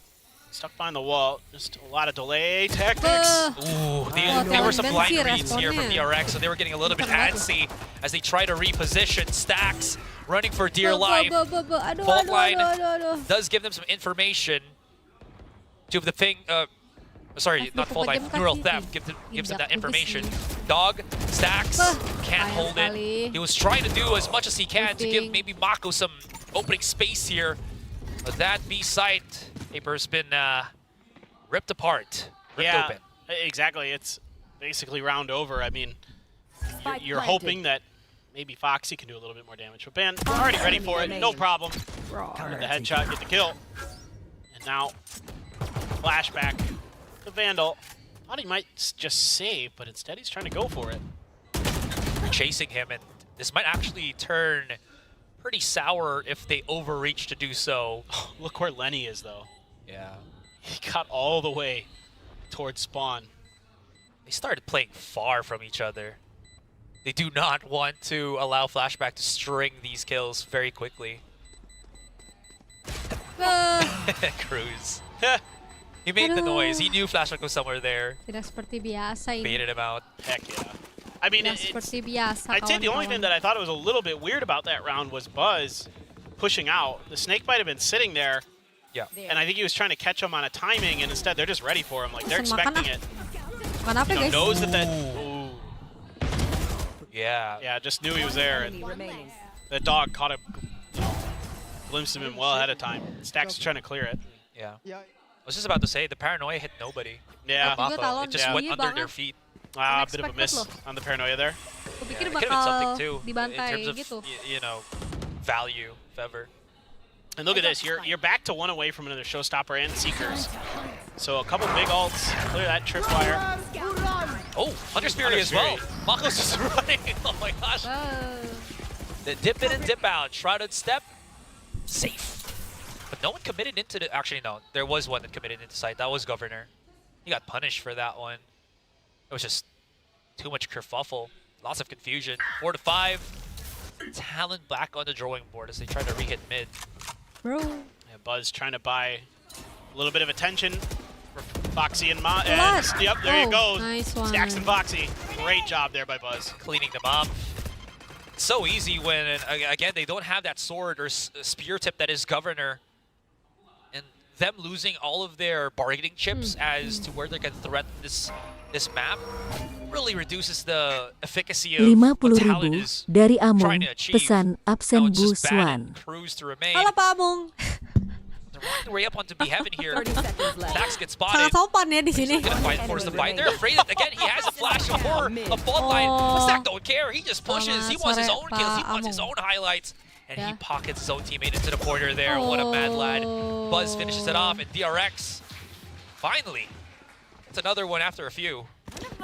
stuck behind the wall. Just a lot of delay tactics. Ooh, there were some blind reads here from DRX, so they were getting a little bit antsy as they try to reposition. Stacks running for dear life. Aduh, Fault aduh, line aduh, aduh, aduh. does give them some information to the thing. Sorry, not fault line. Neural theft gives them that information. Dog, Stacks can't hold it. He was trying to do as much as he can to give maybe Mako some opening space here. But that B site paper's been ripped apart, ripped open. Exactly. It's basically round over. I mean, you're hoping that maybe Foxy can do a little bit more damage. But Ben, we're already ready for it. No problem. Get the headshot, get the kill. And now, flashback. The Vandal. Thought he might just save, but instead he's trying to go for it. Chasing him, and this might actually turn pretty sour if they overreach to do so. Look where Lenny is, though. Yeah. He got all the way towards spawn. They started playing far from each other. They do not want to allow Flashback to string these kills very quickly. Cruz. He made the noise. He knew Flashback was somewhere there. Tidak seperti biasa ini. Baited him out. Heck yeah. I mean, Tidak seperti biasa. I'd say the only thing that I thought was a little bit weird about that round was Buzz pushing out. The snake might have been sitting there. Yeah. And I think he was trying to catch him on a timing, and instead they're just ready for him. Like, they're expecting it. Kenapa, guys? Knows that ooh. Yeah. Yeah, just knew he was there. And the dog caught him, glimpsed him in well ahead of time. Stax is trying to clear it. Yeah. I was just about to say, the paranoia hit nobody. Yeah. It just went under their feet. A bit of a miss on the paranoia there. Yeah, it could have been something too, in dibantai terms of, gitu. you know, value, if ever. And look at this, you're back to one away from another showstopper and Seekers. So a couple big ults, clear that tripwire. Oh, Hunter Spirit as well. Mako's just running. Oh my gosh. The dip in and dip out. Shrouded step. Safe. But no one committed into the... Actually, no. There was one that committed into sight. That was Governor. He got punished for that one. It was just too much kerfuffle. Lots of confusion. 4 to 5. Talon back on the drawing board as they try to re-hit mid. Bro. Yeah, Buzz trying to buy a little bit of attention for Foxy and Ma. Yep, there you go. Nice one. Stax and Foxy. Great job there by Buzz. Cleaning them up. It's so easy when, again, they don't have that sword or spear tip that is Governor. And them losing all of their bargaining chips as to where they can threaten this map really reduces the efficacy of what Talon is dari Among, trying to achieve. pesan absen Now it's Bu just bad Swan. and Cruz to remain. Halo Pak Amung. They're working way up onto B Heaven here. Dax gets spotted. Sangat sopan ya di sini. He's gonna fight, force the fight. They're afraid that, again, he has a flash of horror, a fault line. But Stack don't care. He just pushes. He wants his own kills. He wants his own highlights. And he pockets his own teammate into the corner there. What a mad lad. Buzz finishes it off, and DRX, finally, it's another one after a few.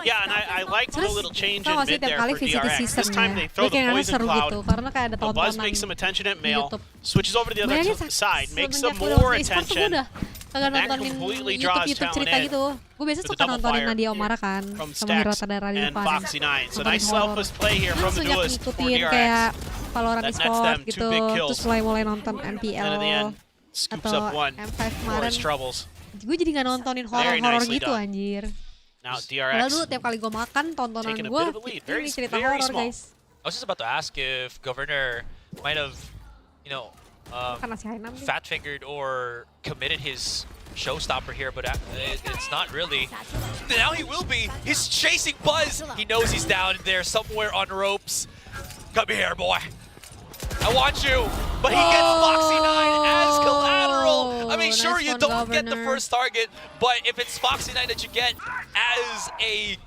Yeah, and I like the little change in Tau gak sih mid there tiap kali for VCT DRX. This time they throw the kayaknya poison seru cloud. gitu karena kayak ada But Buzz tontonan makes some attention at male, YouTube. switches over to the other Bayangin side, makes some semenjak more udah e-sports tuh attention. gua udah kagak That nontonin completely draws YouTube Talon cerita in gitu. Gue biasa to the suka double nontonin fire Nadia Omara kan from sama Hero Stax Tadara di and depan. Foxy 9. So Nontonin nice horror. selfless play here from the Sejak duelist for ngikutin DRX. kayak Valorant That nets e-sport them gitu, 2 big kills. terus mulai nonton MPL And in the end, scoops atau up one M5 for kemarin. his troubles. Gue jadi nggak nontonin Very horor-horor nicely gitu done. anjir. Now Padahal dulu DRX tiap kali gue makan tontonan taking a gue bit of a lead. ini cerita Very horor small. guys. I was just about to ask if Governor might have, you know, Makan nasi Hainam nih. fat-fingered or committed his showstopper here, but it's not really. Now he will be. He's chasing Buzz. He knows he's down there somewhere on ropes. Come here, boy. I want you. But he gets Foxy 9 as collateral. I mean, sure, nice you one, don't get the Governor. first target, but if it's Foxy 9 that you get as a,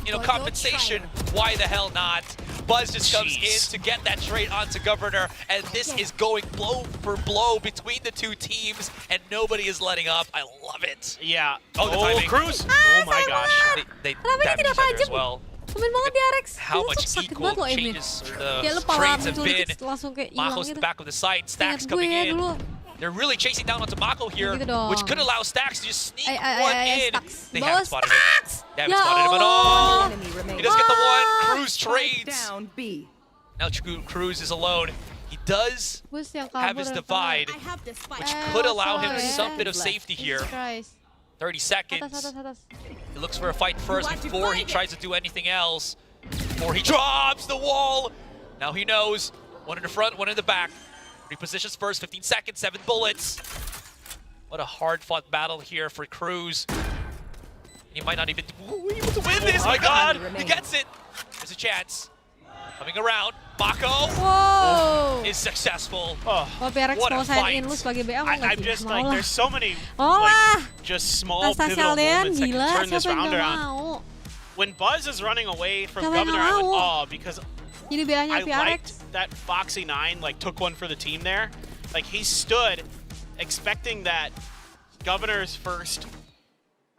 you know, compensation, why the hell not? Buzz just comes in to get that trade onto Governor, and this is going blow for blow between the two teams, and nobody is letting up. I love it. Yeah. Oh, the Oh, timing. Cruz. Oh my gosh. They Kenapa dia damage tidak each other as tajam? well. Komen banget di RX. How Dulu much tuh sakit equal banget loh aimnya. changes or Kayak lu the pala trades have menculik been. langsung kayak hilang Mako's gitu. the back of the site, Stax Ingat gue coming ya in. dulu. They're really chasing down onto Mako here, Gitu dong. which could allow Stax to just sneak Ay, one in. Stax. They Bawa haven't spotted it. They haven't Ya spotted him at all. Allah. He does get the one. Ah. Cruz trades. Now Cruz is alone. He does Bus yang have kabur his ya, divide, which could allow him some bit of safety here. Jesus Christ. 30 seconds. Atas, atas, atas. He looks for a fight first before he tries to do anything else. Before he drops the wall. Now he knows. One in the front, one in the back. Repositions first, 15 seconds, 7 bullets. What a hard-fought battle here for Cruz. He might not even be able to win this. Oh my God, he gets it. There's a chance. Coming around, Mako is successful. Wah, PRX What a mau sign in fight. lu sebagai BA mau nggak I'm sih? just Mau like, lah. there's so many Mau lah. just small Rasa pivotal kalian moments that gila, can turn this siapa yang round nggak around. mau? When Buzz is running away from Siapa yang Governor, nggak I went, mau? oh, because Jadi BA-nya I VRX. liked that Foxy9 like took one for the team there. Like he stood expecting that Governor's first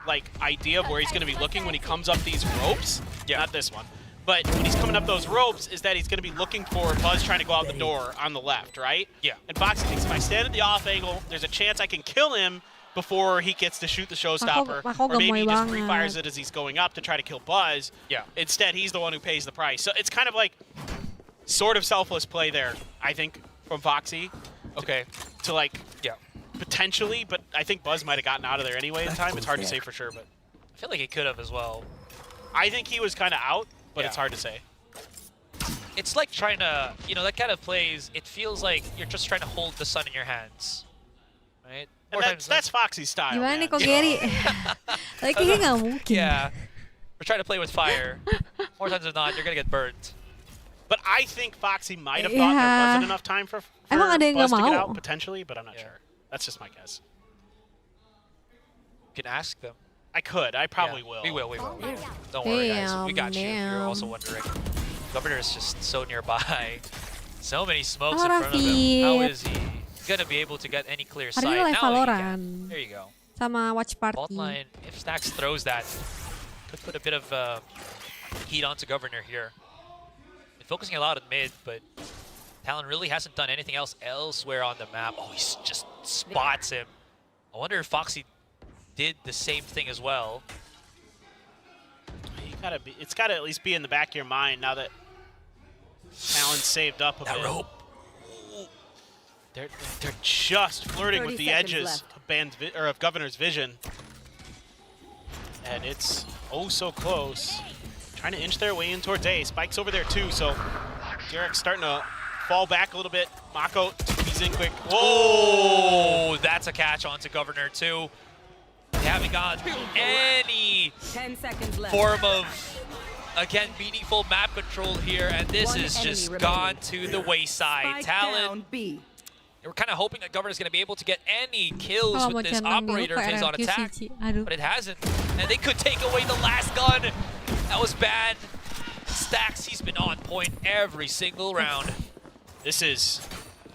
like idea of where he's going to be looking when he comes up these ropes. Yeah. Not this one. But when he's coming up those ropes is that he's going to be looking for Buzz trying to go out the door on the left, right? Yeah. And Foxy thinks if I stand at the off angle, there's a chance I can kill him before he gets to shoot the showstopper. Or maybe he just free fires it as he's going up to try to kill Buzz. Yeah. Instead, he's the one who pays the price. So it's kind of like sort of selfless play there, I think, from Foxy. Okay. To like, yeah, potentially, but I think Buzz might have gotten out of there anyway in time. It's hard to say for sure, but I feel like he could have as well. I think he was kind of out, but it's hard to say. It's like trying to, you know, that kind of plays, it feels like you're just trying to hold the sun in your hands, right? And that's Foxy's style. Gimana nih man. kok Gary? Like kayaknya nggak mungkin. Yeah. We're trying to play with fire. More times than not, you're going to get burnt. But I think Foxy might have thought there wasn't enough time for Emang ada yang Buzz nggak to get mau? out, potentially, but I'm not sure. That's just my guess. You can ask them. I could. I probably Yeah, will. We will. Don't worry, guys. We got you. If you're also wondering. Governor is just so nearby. So many smokes in front of him. How is he gonna be able to get any clear sight? Hari ini live Now he Valorant. can. There you go. Sama Watch Party. Fault line, if Stacks throws that, could put a bit of heat onto Governor here. Been focusing a lot on mid, but Talon really hasn't done anything else elsewhere on the map. Oh, he just spots him. I wonder if Foxy did the same thing as well. It's gotta at least be in the back of your mind now that Talon's saved up a bit. Rope. They're just flirting with the edges of Governor's vision, and it's oh so close. Trying to inch their way in towards A. Spike's over there too, so Derek's starting to fall back a little bit. Mako he's in quick. Whoa! That's a catch onto Governor too. They haven't got any 10 seconds left. form of, again, meaningful map control here, and this is just gone to the wayside. Talon, they were kind of hoping that Governor's going to be able to get any kills with this operator of his on attack, but it hasn't. And they could take away the last gun. That was bad. Stacks, he's been on point every single round. This is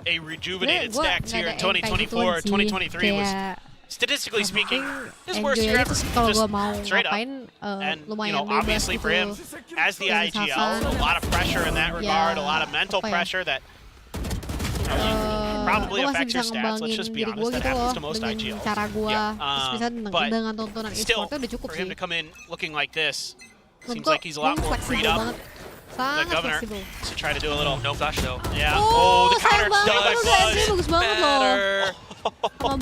a rejuvenated Stacks here in 2024. 2023 was, statistically speaking, his worst year ever. Just straight up. And, you know, obviously for him, as the IGL, a lot of pressure in that regard, a lot of mental pressure that probably affects your stats. Let's just be honest, that happens to most IGLs. But still, for him to come in looking like this, seems like he's a lot more freed up. The Governor to try to do a little no flash though. Yeah. Oh, the counter bagus banget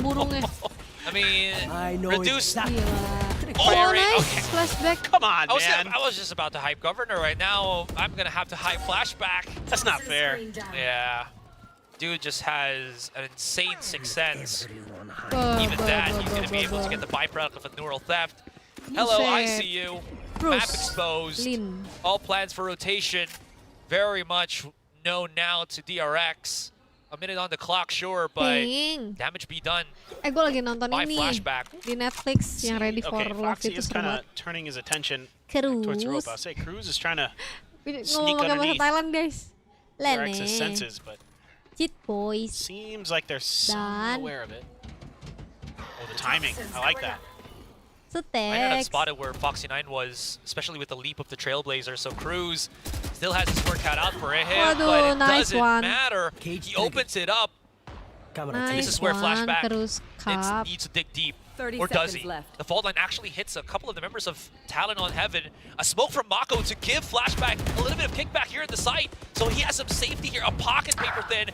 loh. I mean, reduce Oh, firing. nice. Okay. Flashback. Come on, man. I was just about to hype Governor right now. I'm gonna have to hype Flashback. That's not fair. Yeah. Dude just has an insane sixth sense. Even that, he's gonna be able to get the byproduct of a neural theft. Hello, I see you. Map exposed. All plans for rotation very much known now to DRX. A minute on the clock, sure, but damage be done. Gue lagi nonton by ini Flashback. di Netflix yang Ready for Love Foxy itu is seru kind banget. of turning his attention Cruz. towards the rope. I'll say Cruz is trying to sneak Ngomong pakai bahasa underneath Thailand, guys. DRX's Lene. senses, but Cheat boys. seems like they're so Dan. aware of it. Oh, the timing. I like that. Might not have Sutex. spotted where Foxy9 was, especially with the leap of the Trailblazer. So Cruz still has his work cut out for him, Waduh, but it nice doesn't one. matter. He opens it up. Nice This is where one, Flashback terus cup. needs to dig deep. 30 Or does seconds he? left. The fault line actually hits a couple of the members of Talon on Heaven. A smoke from Mako to give Flashback a little bit of kickback here at the site. So he has some safety here. A pocket paper thin.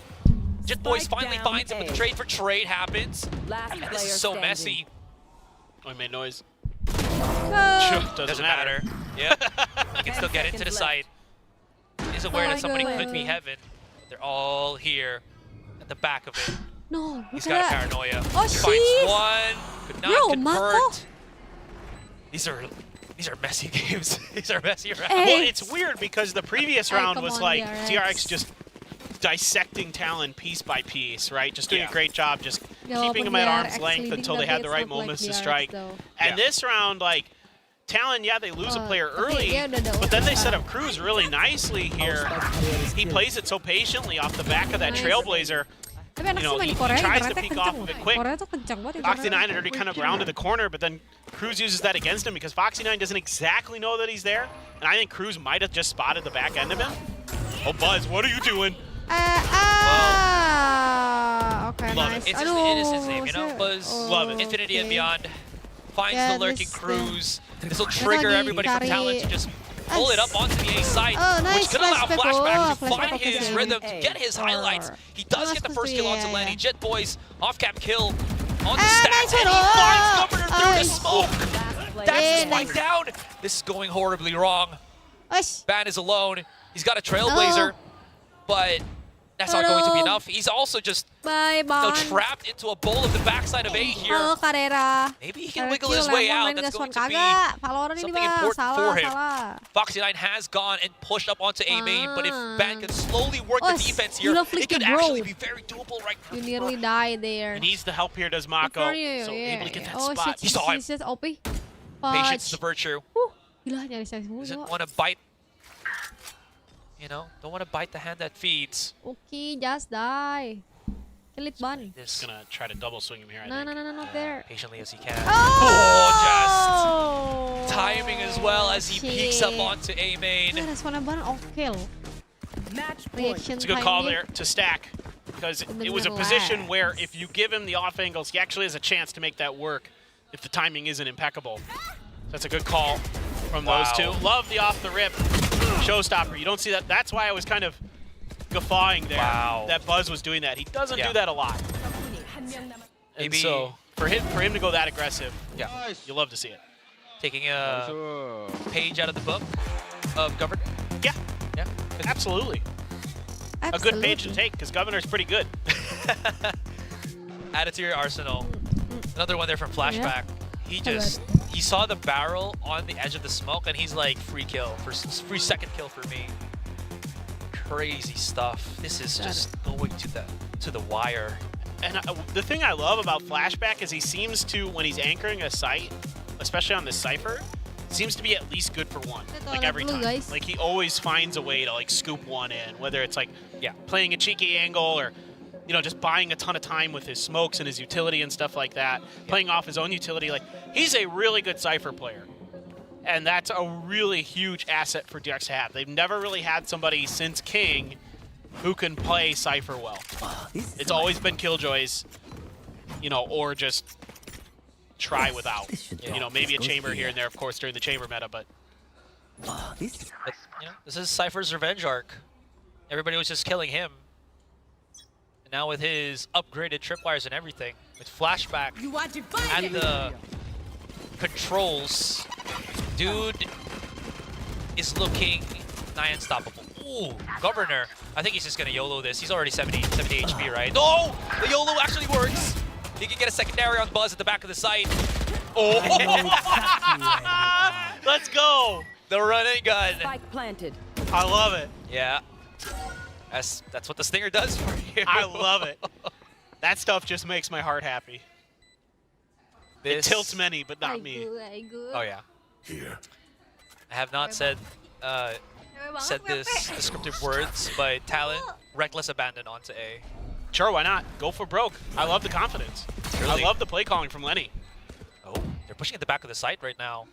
Jet Boys finally finds him with the trade for trade happens. And this is so messy. Oh, he made noise. Doesn't matter. Yep. He can still get into the site. He's aware that somebody could be Heaven. They're all here at the back of it. No, He's got a paranoia. Oh, He sheesh. finds one. Could not Yo, convert. Mako. These are messy games. These are messy rounds. Well, it's weird because the previous round come was on, like DRX. DRX just dissecting Talon piece by piece, right? Just doing a great job, just Yeah, keeping but him at DRX arm's length leading, until they tapi had the it's right not like moments to DRX strike. though. And this round, like, Talon, yeah, they lose a player early, but then they set up Cruz really nicely here. He plays it so patiently off the back of that Trailblazer. Tapi enak You sih know, main he Korea, tries to geraknya peek kenceng off loh. of it quick. Korea tuh kenceng banget. Foxy 9 had already kind of grounded the corner, but then Cruz uses that against him because Foxy 9 doesn't exactly know that he's there. And I think Cruz might have just spotted the back end of him. Oh, Buzz, what are you doing? Okay, Love nice. it. It's just the innocence name, you know? Buzz, Love it. Infinity and Beyond finds Yeah, the lurking this- Cruz. This will trigger lagi everybody from cari- Talent to just pull it up onto the A side, Oh, nice which could allow flashback. Flashback Oh, to flashback find okay his sih. rhythm, to get his highlights. He does get the first kill onto yeah, Lenny. yeah. Jet Boys off-cap kill onto nice Stats, and he one. finds Governor through the Nice. smoke. That's Yeah, the spike nice. down. This is going horribly wrong. Ush. Ban is alone. He's got a Trailblazer, but that's not going to be Aduh. enough. He's also just Bye, Ban. trapped into a bowl of the backside of A here. Halo, Carrera. Maybe he can wiggle his way out. That's going to be Kagak. Valorant ini, something Bang. important Salah, for him. salah. Foxy 9 has gone and pushed up onto A main, but if Ban can slowly work the Ush, defense here, gila it flick could it, bro. actually be very doable right now. You nearly died there. He needs the help here, does Mako. Good for you, So yeah, able to get yeah. that Oh, spot. shit, He saw him. shit, OP. Patience is Fudge. the virtue. Gila, nyaris-nyaris mulu. Doesn't want to bite, you know, don't want to bite the hand that feeds. Okay, just die. Kill it, Ban. Just gonna try to double swing him here, I No, think. no, no, no, not there. Patiently as he can. Oh, Just timing as well as he peeks up shit. onto A main. Nah, responnya Ban oke loh. Reaction It's a good call timing. there to stack because it was a Bener-bener position last. where if you give him the off angles, he actually has a chance to make that work if the timing isn't impeccable. That's a good call from those two. Love the off the rip showstopper. You don't see that. That's why I was kind of guffawing there that Buzz was doing that. He doesn't do that a lot. And Maybe- so for him to go that aggressive, you love to see it. Taking a page out of the book of Governor. Yeah, absolutely. A good page to take because Governor's pretty good. Add it to your arsenal. Another one there from Flashback. He saw the barrel on the edge of the smoke and he's like, free kill, free second kill for me. Crazy stuff. This is just going to the wire. And the thing I love about Flashback is he seems to, when he's anchoring a site, especially on this Cypher, seems to be at least good for one, like every time. Like he always finds a way to like scoop one in, whether it's like playing a cheeky angle or just buying a ton of time with his smokes and his utility and stuff like that, playing off his own utility. Like he's a really good Cypher player. And that's a really huge asset for DRX to have. They've never really had somebody since King who can play Cypher well. It's always been Killjoys, or just try without. Maybe a chamber here and there, of course, during the chamber meta, but This is Cypher's revenge arc. Everybody was just killing him. And now with his upgraded tripwires and everything, with Flashback and the controls, dude is looking nigh unstoppable. Ooh, Governor. I think he's just gonna YOLO this. He's already 70 HP, right? No! The YOLO actually works! He can get a secondary on Buzz at the back of the site. Oh! Let's go! The run and gun. Spike planted. I love it. Yeah. That's what the Stinger does for you. I love it. That stuff just makes my heart happy. It tilts many, but not me. Oh yeah. Here. I have not said this descriptive words, but Talent, reckless abandon onto A. Sure, why not? Go for broke. I love the confidence. Really? I love the play calling from Lenny. Oh, they're pushing at the back of the site right now.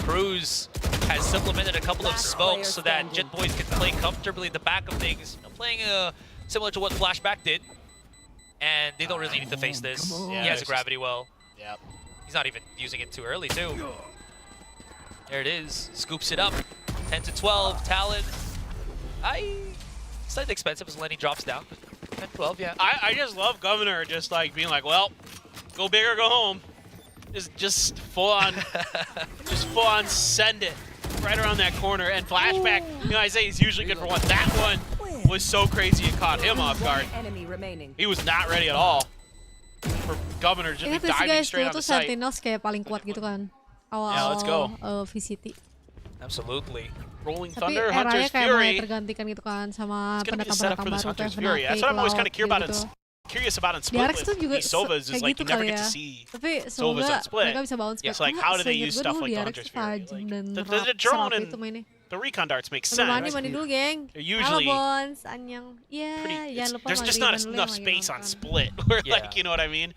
Cruz has supplemented a couple of smokes so that Jet Boys can play comfortably at the back of things, playing similar to what Flashback did. And they don't really need to face this. He has a gravity well. Yep. He's not even using it too early, too. There it is. Scoops it up. 10 to 12. Talon. Slightly expensive as Lenny drops down. 10 12, yeah. I just love Governor just like being like, well, go big or go home. Just full on, send it right around that corner and flashback. I say he's usually good for one. That one was so crazy it caught him off guard. He was not ready at all. For Governor just be diving straight on the site. Sentinels kayak paling kuat gitu kan. Yeah, let's go. VCT. Absolutely. Rolling Tapi Thunder, eranya Hunter's kayak mulai Fury. tergantikan gitu kan sama It's gonna be the setup pendatang-pendatang for this baru Hunter's kayak Fury. That's what I'm always kind of curious about. gitu. curious about on split DRX tuh with juga these Sovas is kayak like gitu you never kali get ya. to see Tapi Sovas semoga on split. mereka bisa bounce Yeah, back. so like how do they use stuff like the Hunter's Fury? tajam dan The serap drone itu and mainnya. the recon darts make Sambil sense. mandi dulu, geng. They're Halo, usually Bons, Anyang. Jangan lupa there's just mandi not dulu enough yang lagi space on nonton. split. Where like you know what I mean?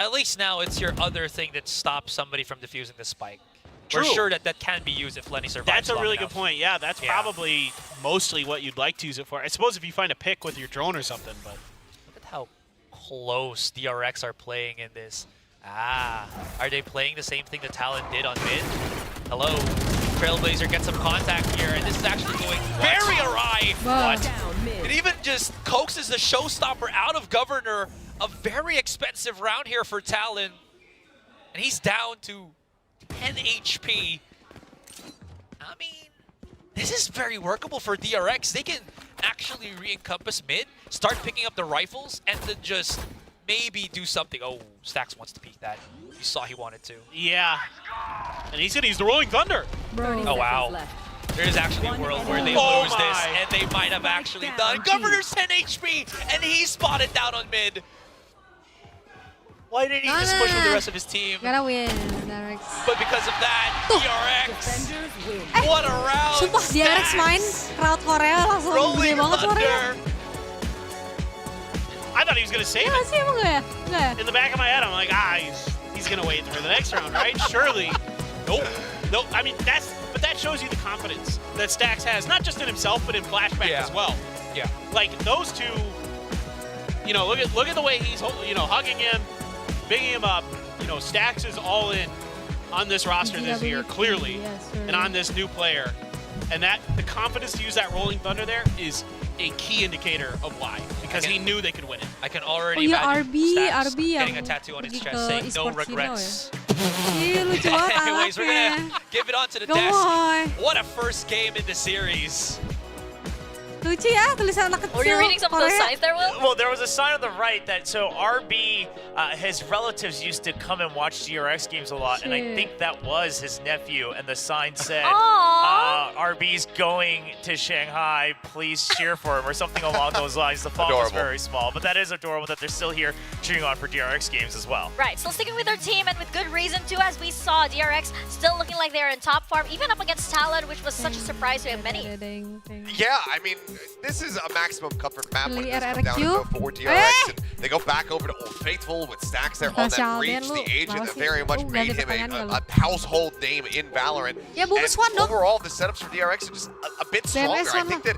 At least now it's your other thing that stops somebody from defusing the spike. True. We're sure that that can be used if Lenny survives. That's a long really enough. good point. Yeah, that's probably mostly what you'd like to use it for. I suppose if you find a pick with your drone or something, but Look at how close DRX are playing in this. Are they playing the same thing that Talon did on mid? Hello, Trailblazer gets some contact here, and this is actually going very awry. What? It even just coaxes the showstopper out of Governor. A very expensive round here for Talon, and he's down to 10 HP. I mean, this is very workable for DRX. They can actually re-encompass mid, start picking up the rifles, and then just maybe do something. Oh, Stax wants to peek that. You saw he wanted to. yeah. And he said he's the Rolling Thunder. Oh, wow. There is actually a world where they Oh lose this, my. and they might have actually done. Governor's 10 HP, and he's spotted down on mid. Why didn't he just push with the rest of his team? Gotta win, DRX. But because of that, DRX, what a round! Sumpah, DRX main crowd Korea langsung gede Rolling banget suaranya. Thunder. I thought he was gonna save Iya it. sih emang nggak ya? Nggak ya? In the back of my head, I'm like, he's gonna wait for the next round, right? Surely. Nope. Nope. I mean, that shows you the confidence that Stax has, not just in himself, but in Flashback as well. Yeah. Like those two, you know, look at the way he's, you know, hugging him, bigging him up. You know, Stax is all in on this roster this year, clearly, and on this new player. And that the confidence to use that Rolling Thunder there is a key indicator of why, because he knew they could win it. I can already imagine Stax getting a tattoo on his chest saying no regrets. Ih, lucu banget Anyways, we're anaknya. gonna give it onto the Gemoy. desk. What a first game in the series. Lucu ya tulisan anak kecil. Were you reading some of those Korea. signs there, Will? Well, there was a sign on the right that so RB, his relatives used to come and watch DRX games a lot, and I Shit. think that was his nephew. And the sign said, "RB's going to Shanghai. Please cheer for him," or something along those lines. The font was very small, but that is adorable that they're still here cheering on for DRX games as well. Right, still sticking with their team and with good reason too, as we saw DRX still looking like they're in top form, even up against Talon, which was such a surprise to many. Yeah, I mean, this is a maximum comfort map when Beli it does come down to RRQ. go for DRX, and they go back over to Old Faithful with Stax there on that Spesial breach. Dan, The lu. agent Kenapa that sih? very much Nggak made ada him pertanyaan a household name in Valorant. Ya, bungkus And one dong. overall, the setups for DRX are just a bit stronger. BMS I one think that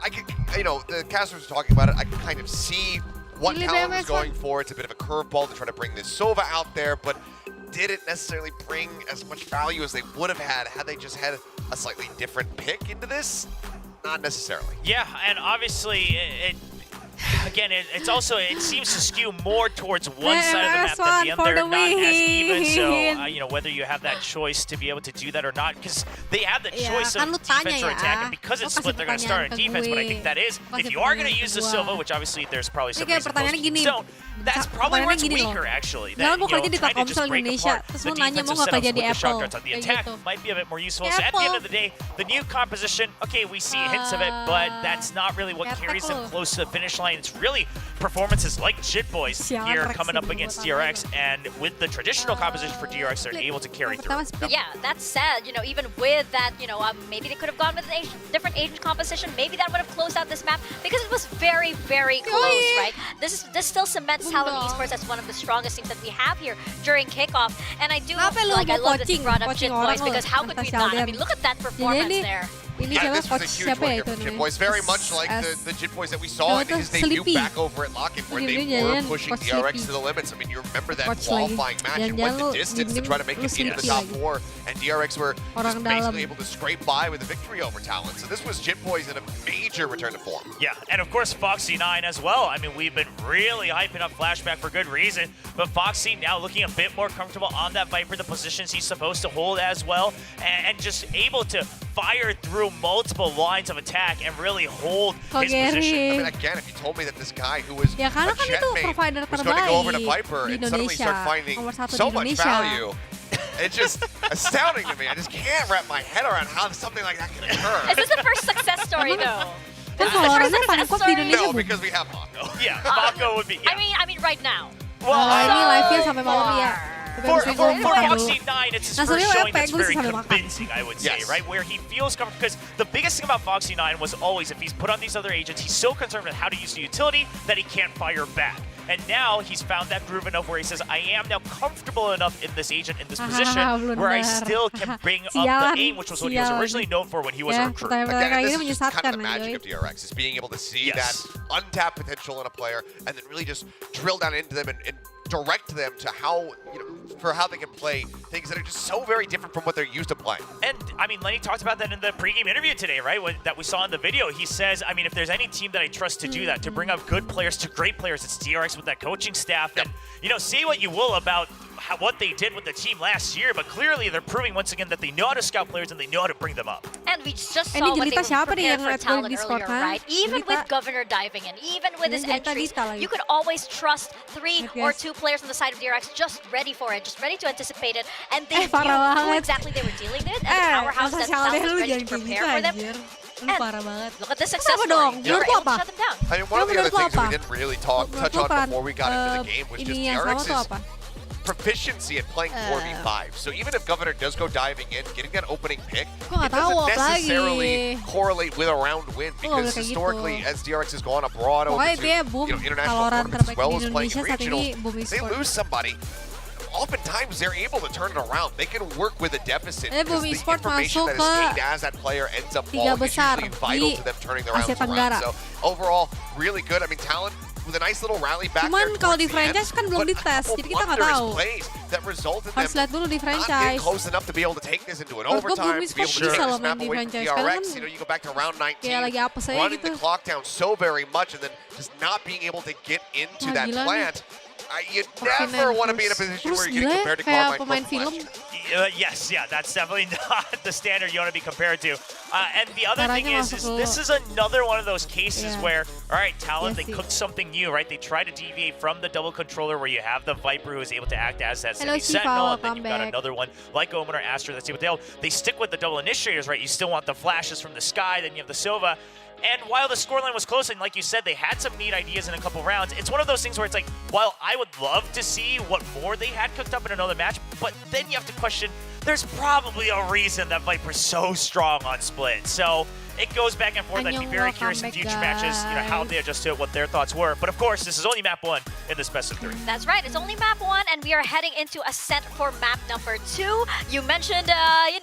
I could, you know, the casters were talking about it. I can kind of see what Pilih Talon was BMS going one. for. It's a bit of a curveball to try to bring this Sova out there, but did it necessarily bring as much value as they would have had they just had a slightly different pick into this? Not necessarily. Yeah, and obviously it's also, it seems to skew more towards one side of the map than the for other, the not as even. So, win. you know, whether you have that choice to be able to do that or not, because they have the Ya, choice kan of lu tanya defense or ya. attack, and because Lu it's kasih split, they're going to start on pertanyaan ke defense. But I gue. think that is, Kasih if you are going to pertanyaan use ke the gua. Silva, which obviously there's probably some Ini kayak reason most pertanyaannya gini. don't, that's probably where it's Pertanyaannya gini loh. weaker, actually. Misalnya That, gue kerja di trying to just Telkomsel break Indonesia, apart terus the lu nanya mau defensive nggak setups kerja di with the shot Apple? darts on the Kayak attack gitu. might be a bit more useful. Kayak So at the end Apple. of the day, the new composition, okay, we see hints of it, but that's not really what Kayak carries them Apple. close to the finish line. It's really performances like Jit Boys Sialan here Rex coming up ini against buat DRX, and with the traditional composition for DRX, they're able to carry through. Yeah, that said, you know, even with that, you know, maybe they could have gone with a different age composition. Maybe that would have closed out this map because it was very, very close, right? This still cements Talon Esports as one of the strongest teams that we have here during kickoff. And I do I love that you brought up Jit Boys because how could we not? I mean, look at that performance there. Ini Yeah, siapa this was coach a huge siapa win ya here itu from Jit namanya? Boys, very much like the Jit Boys that we saw in his debut Sleepy. back over at Lock-In, where they Sleepy were jalan, pushing Coach DRX Sleepy. to the limits. I mean, you remember that Coach qualifying lagi. match and went Jangan-jangan the distance to lu try to make it into the Sleepy top lagi. 4, and DRX were Orang just basically dalam. able to scrape by with a victory over Talon. So this was Jit Boys in a major return to form. Yeah, and of course Foxy9 as well. I mean, we've been really hyping up Flashback for good reason, but Foxy now looking a bit more comfortable on that Viper, the positions he's supposed to hold as well, and just able to fire through multiple lines of attack and really hold his position. I mean, again, if you told me that this guy who was Ya karena a kan Jet itu main provider was going to go over to terbaik Viper di and suddenly Indonesia. start finding Nomor satu so di much Indonesia. value, it's just astounding to me. I just can't wrap my head around how something like that can occur. Is this the first success story, though? Kan Valorantnya pankop di Indonesia No, bu. because we have Mako. Yeah, Mako would be. Yeah. I mean, right now. Well, Ini live-nya sampai malam ya. For Foxy 9, it's his Nah, first sebenarnya showing Epe that's gue very sampai makan. convincing, I would say, right? Where he feels comfortable. Because the biggest thing about Foxy 9 was always, if he's put on these other agents, he's so concerned with how to use the utility that he can't fire back. And now he's found that groove enough where he says, I am now comfortable enough in this agent, in this position, where I still can bring up the aim, which was what he was originally known for when he was a recruit. Again, this is just kind of the magic of DRX, is being able to see that untapped potential in a player and then really just drill down into them and direct them to how, for how they can play things that are just so very different from what they're used to playing. And, I mean, Lenny talked about that in the pregame interview today, right? That we saw in the video. He says, I mean, if there's any team that I trust to do that, to bring up good players to great players, it's DRX with that coaching staff. And, say what you will about what they did with the team last year, but clearly they're proving once again that they know how to scout players and they know how to bring them up. And we just saw what they were prepared for Talon earlier, right? Even with Governor diving in, even with his entries, you could always trust 3 or 2 players on the side of DRX just ready for it, just ready to anticipate it, and they knew who exactly they were dealing with, and the powerhouse that Talon was ready to prepare for them. And look at the success story. They were able to shut them down. I mean, one of the other things that we didn't really touch on before we got into the game was just DRX's proficiency at playing 4v5. So even if Governor does go diving in, getting that opening pick, it doesn't necessarily correlate with a round win, because historically, as DRX has gone abroad over to international tournaments as well as playing in regionals, they lose somebody. Oftentimes, they're able to turn it around. They can work with a deficit because the information that is gained as that player ends up falling is usually vital to them turning the rounds around. So overall, really good. I mean, Talon with a nice little rally back there. Cuman kalau di franchise kan belum dites, jadi kita nggak tahu. That resulted Harus lihat dulu di not getting franchise. close enough to be able to take this into an Menurut gue overtime, belum to be able to take bisa this loh main map di away from franchise. Karena DRX. kan You go back to round 19, kayak lagi apa saya running gitu. the clock down so very much, and then just not being able to get into that Gila nih. plant. You never want to be in a position where you're getting compared to kayak Carmine pemain film. Yes, that's definitely not the standard you want to be compared to. And the other thing is this is another one of those cases where, all right, Talon, they cooked something new, right? They tried to deviate from the double controller where you have the Viper who is able to act as that semi-sentinel, and then you've got another one like Omen or Astra that's able to they stick with the double initiators, right? You still want the flashes from the sky, then you have the Sova. And while the scoreline was close, and like you said, they had some neat ideas in a couple rounds, it's one of those things where it's like, while I would love to see what more they had cooked up in another match, but then you have to question, there's probably a reason that Viper's so strong on Split. So it goes back and forth. I'd be very curious in future matches, how they adjust to it, what their thoughts were. But of course, this is only map 1 in this best of 3. That's right. It's only map 1, and we are heading into Ascent for map number 2. You mentioned,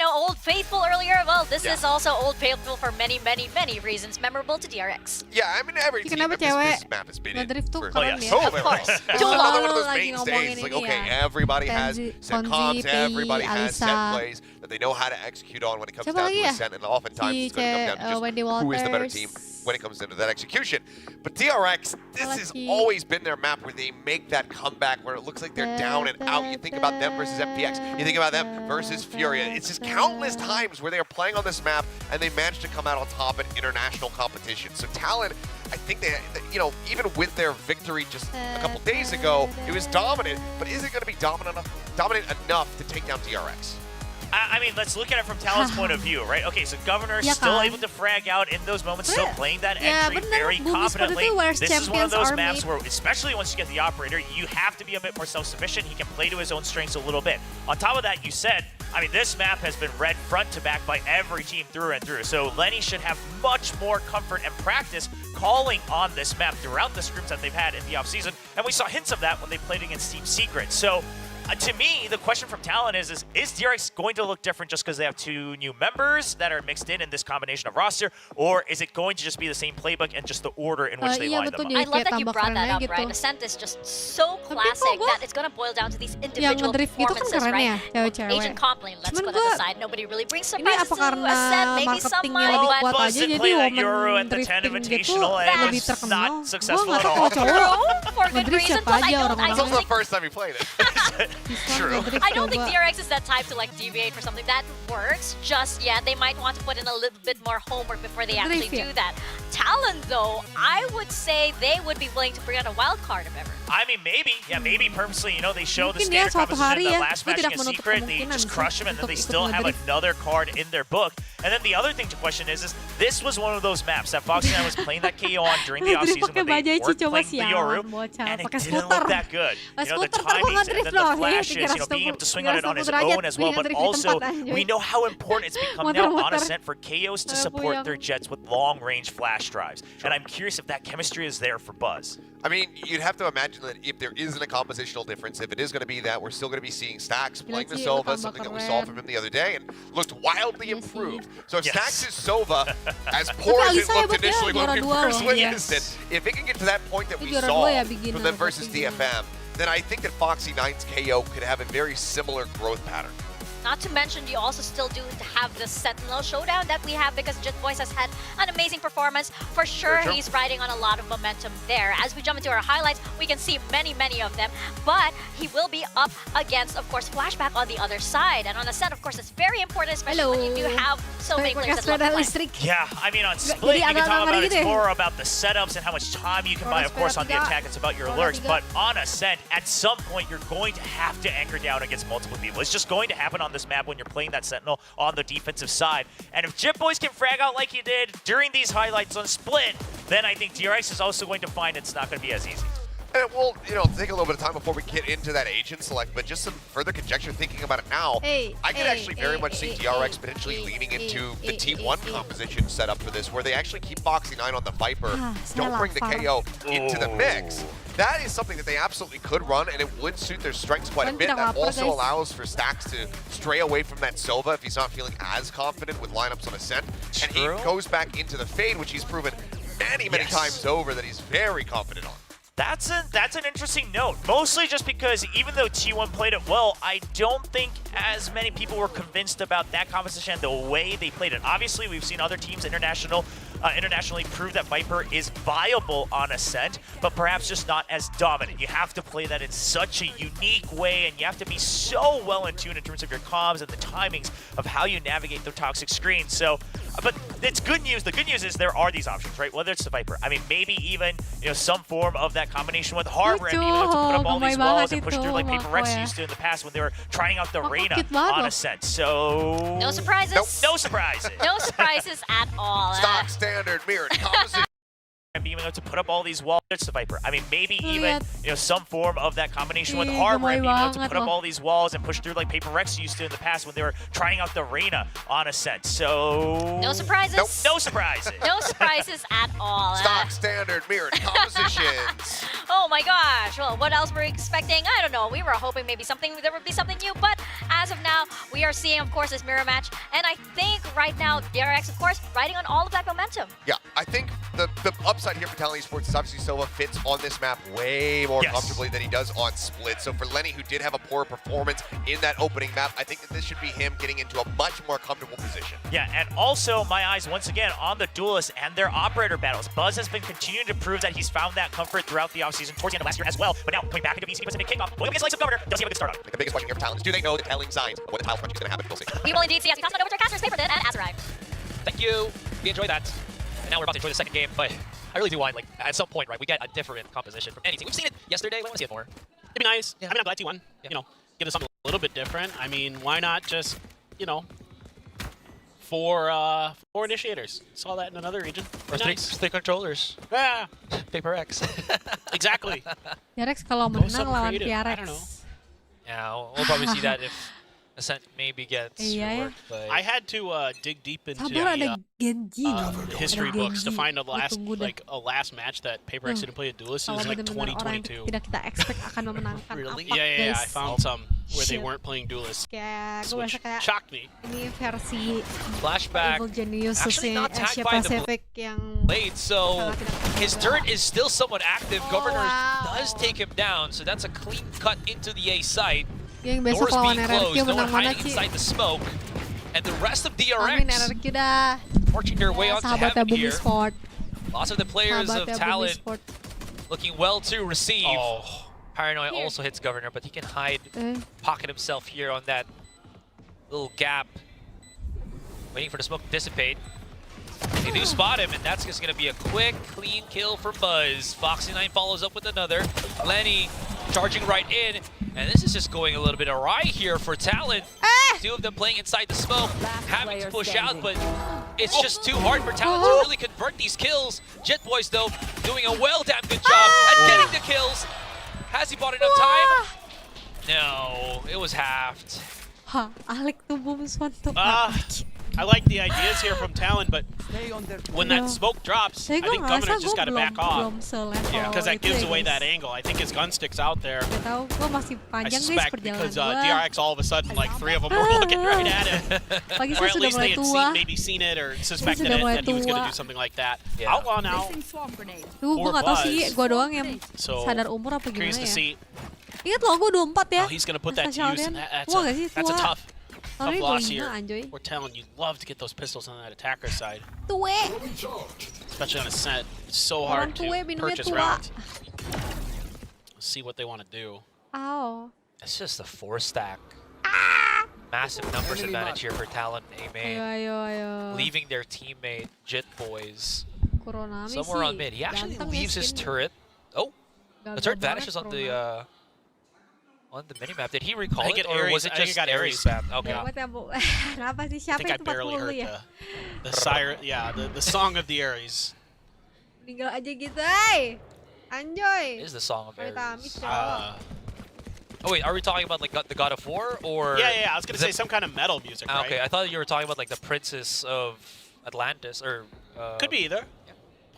Old Faithful earlier. Well, this is also Old Faithful for many, many, many reasons memorable to DRX. Yeah, I mean, every team of this map has been in for so many. Of course. It's another one of those mainstays. Like, okay, everybody has set comms, everybody has set plays that they know how to execute on when it comes down to Ascent, and oftentimes it's going to come down to just who is the better team when it comes into that execution. But DRX, this has always been their map where they make that comeback where it looks like they're down and out. You think about them versus FPX. You think about them versus Furia. It's just countless times where they are playing on this map and they managed to come out on top in international competition. So Talon, I think they, even with their victory just a couple days ago, it was dominant. But is it going to be dominant enough to take down DRX? I mean, let's look at it from Talon's point of view, right? Okay, so Governor is still able to frag out in those moments, still playing that entry very confidently. This is one of those maps where, especially once you get the operator, you have to be a bit more self-sufficient. He can play to his own strengths a little bit. On top of that, you said, I mean, this map has been read front to back by every team through and through. So Lenny should have much more comfort and practice calling on this map throughout the scrims that they've had in the offseason. And we saw hints of that when they played against Team Secret. So to me, the question from Talon is DRX going to look different just because they have 2 new members that are mixed in this combination of roster, or is it going to just be the same playbook and just the order in which they line them up? I love that you brought that up, right? Ascent is just so classic that it's going to boil down to these individual performances, right? Agent Compline, let's put that aside. Nobody really brings surprises to Ascent. Maybe some might, but Buzz to play like Euro at the 10 Invitational and it was not successful at all. For good reason, plus I don't It's also the first time he played it. True. I don't think DRX is that type to deviate for something that works just yet. They might want to put in a little bit more homework before they actually do that. Talon, though, I would say they would be willing to bring out a wild card if ever. I mean, maybe. Yeah, maybe purposely, they show the standard composition in the last match against Secret, they just crush him, and then they still have another card in their book. And then the other thing to question is this was one of those maps that Foxy9 was playing that KO on during the offseason when they weren't playing the Yoru, and it didn't look that good. You know, the timings and then the flashes, you know, being able to swing on it on his own as well, but also we know how important it's become now on Ascent for KOs to support their Jets with long-range flash drives. And I'm curious if that chemistry is there for Buzz. I mean, you'd have to imagine that if there isn't a compositional difference, if it is going to be that, we're still going to be seeing Stacks playing the Sova, something that we saw from him the other day, and looked wildly improved. So if Stacks' Sova, as poor as it looked initially when we first witnessed it, if it can get to that point that we saw from them versus DFM, then I think that Foxy9's KO could have a very similar growth pattern. Not to mention, you also still do have the Sentinel showdown that we have because Jitboys has had an amazing performance. For sure, he's riding on a lot of momentum there. As we jump into our highlights, we can see many of them. But he will be up against, of course, Flashback on the other side. And on Ascent, of course, it's very important, especially when you do have so many players that love play. Yeah, I mean, on Split, you can talk about it's more about the setups and how much time you can buy. Of course, on the attack, it's about your lurks. But on Ascent, at some point, you're going to have to anchor down against multiple people. It's just going to happen on this map when you're playing that Sentinel on the defensive side. And if Jitboys can frag out like he did during these highlights on Split, then I think DRX is also going to find it's not going to be as easy. And it will, you know, take a little bit of time before we get into that agent select, but just some further conjecture thinking about it now, I could actually very much see DRX potentially leaning into the T1 composition setup for this, where they actually keep Foxy9 on the Viper, don't bring the KO into the mix. That is something that they absolutely could run, and it would suit their strengths quite a bit. That also allows for Stacks to stray away from that Sova if he's not feeling as confident with lineups on Ascent. And he goes back into the Fade, which he's proven many times over that he's very confident on. That's an interesting note, mostly just because even though T1 played it well, I don't think as many people were convinced about that composition and the way they played it. Obviously, we've seen other teams internationally prove that Viper is viable on Ascent, but perhaps just not as dominant. You have to play that in such a unique way, and you have to be so well in tune in terms of your comms and the timings of how you navigate the toxic screen. So, but it's good news. The good news is there are these options, right? Whether it's the Viper, I mean, maybe even some form of that combination with Harbor and being able to put up all these walls and push through like Paper Rex used to in the past when they were trying out the Reyna on Ascent. So no surprises. No surprises. No surprises at all. Stock standard mirrored composition. And being able to put up all these walls, it's the Viper. I mean, maybe even some form of that combination with Harbor and being able to put up all these walls and push through like Paper Rex used to in the past when they were trying out the Reyna on Ascent. So no surprises. No surprises. No surprises at all. Stock standard mirrored compositions. Oh my gosh. Well, what else were we expecting? I don't know. We were hoping maybe there would be something new, but as of now, we are seeing, of course, this mirror match, and I think right now DRX, of course, riding on all of that momentum. Yeah, I think the upside here for Talon Esports is obviously Sova fits on this map way more comfortably than he does on Split. So for Lenny, who did have a poor performance in that opening map, I think that this should be him getting into a much more comfortable position. Yeah, and also my eyes once again on the duelists and their operator battles. Buzz has been continuing to prove that he's found that comfort throughout the offseason towards the end of last year as well. But now coming back into VCT Pacific kickoff, going against the likes of Governor, does he have a good start on? Like the biggest question here for Talon is, do they know the telling signs of when the tile crunch is going to happen? We'll see. We will indeed see as we toss it over to Casters, Paper Dead, and Azurai. Thank you. We enjoyed that. And now we're about to enjoy the second game, but I really do want, like, at some point, right, we get a different composition from any team. We've seen it yesterday, we want to see it more. It'd be nice. Yeah. I mean, I'm glad T1, give us something a little bit different. I mean, why not just, four initiators? Saw that in another region. Or three controllers. Yeah. Paper X. Exactly. DRX kalau menang lawan I don't know. PRX. Yeah, we'll probably see that if Ascent maybe gets reworked, but I had to dig deep into ada Genji. history books to find a last match that Paper X didn't play a duelist. It was like 2022. Tidak kita expect akan memenangkan. Really? Yeah. I found some where they weren't playing duelists, which shocked me. Ini versi Flashback Evil Genius actually not tagged by the Pacific yang blade, so his turret is still somewhat active. Governor does take him down, so that's a clean cut into the A site. Yang besok lawan RRQ menang mana hiding inside the smoke, and the rest of Amin DRX RRQ dah. marching their way onto Sahabatnya heaven Bumi here. Sport. Lots of the players of Sahabatnya Bumi Talon Sport. looking well to receive. Paranoia also hits Governor, but he can hide, pocket himself here on that little gap, waiting for the smoke to dissipate. They do spot him, and that's just going to be a quick, clean kill for Buzz. Foxy9 follows up with another. Lenny charging right in, and this is just going a little bit awry here for Talon. Two of them playing inside the smoke, having to push out, but it's just too hard for Talon to really convert these kills. Jet Boys, though, doing a damn good job at getting the kills. Has he bought enough time? No, it was halved. Ha, Alec tubuh suatu. I like the ideas here from Talon, but when that smoke drops, I think Governor just got to back off. Yeah, because that gives away that angle. I think his gun stick's out there. I suspect because DRX all of a sudden, like 3 of them were looking right at him. Or at least they had maybe seen it or suspected it, that he was going to do something like that. Yeah. Outlaw now. Gue gak tau sih, gue doang yang sadar umur apa gimana ya. Ingat loh, gue 24 ya. Oh, he's going to put that to use. That's a tough loss here. We're telling you, love to get those pistols on that attacker side. Especially on Ascent. It's so hard to purchase rounds. Let's see what they want to do. Ow. It's just a 4-stack. Massive numbers advantage here for Talon A-main. Leaving their teammate, Jet Boys, somewhere on mid. He actually leaves his turret. Oh, the turret vanishes on the minimap. Did he recall it, or was it just Ares spam? Okay. I think I barely heard the siren. Yeah, the song of the Ares. Tinggal aja gitu, hey. Anjoy. It is the song of Ares. Oh wait, are we talking about like the God of War, or? Yeah. I was gonna say some kind of metal music. Right? Okay, I thought you were talking about like the Princess of Atlantis, or. Could be either.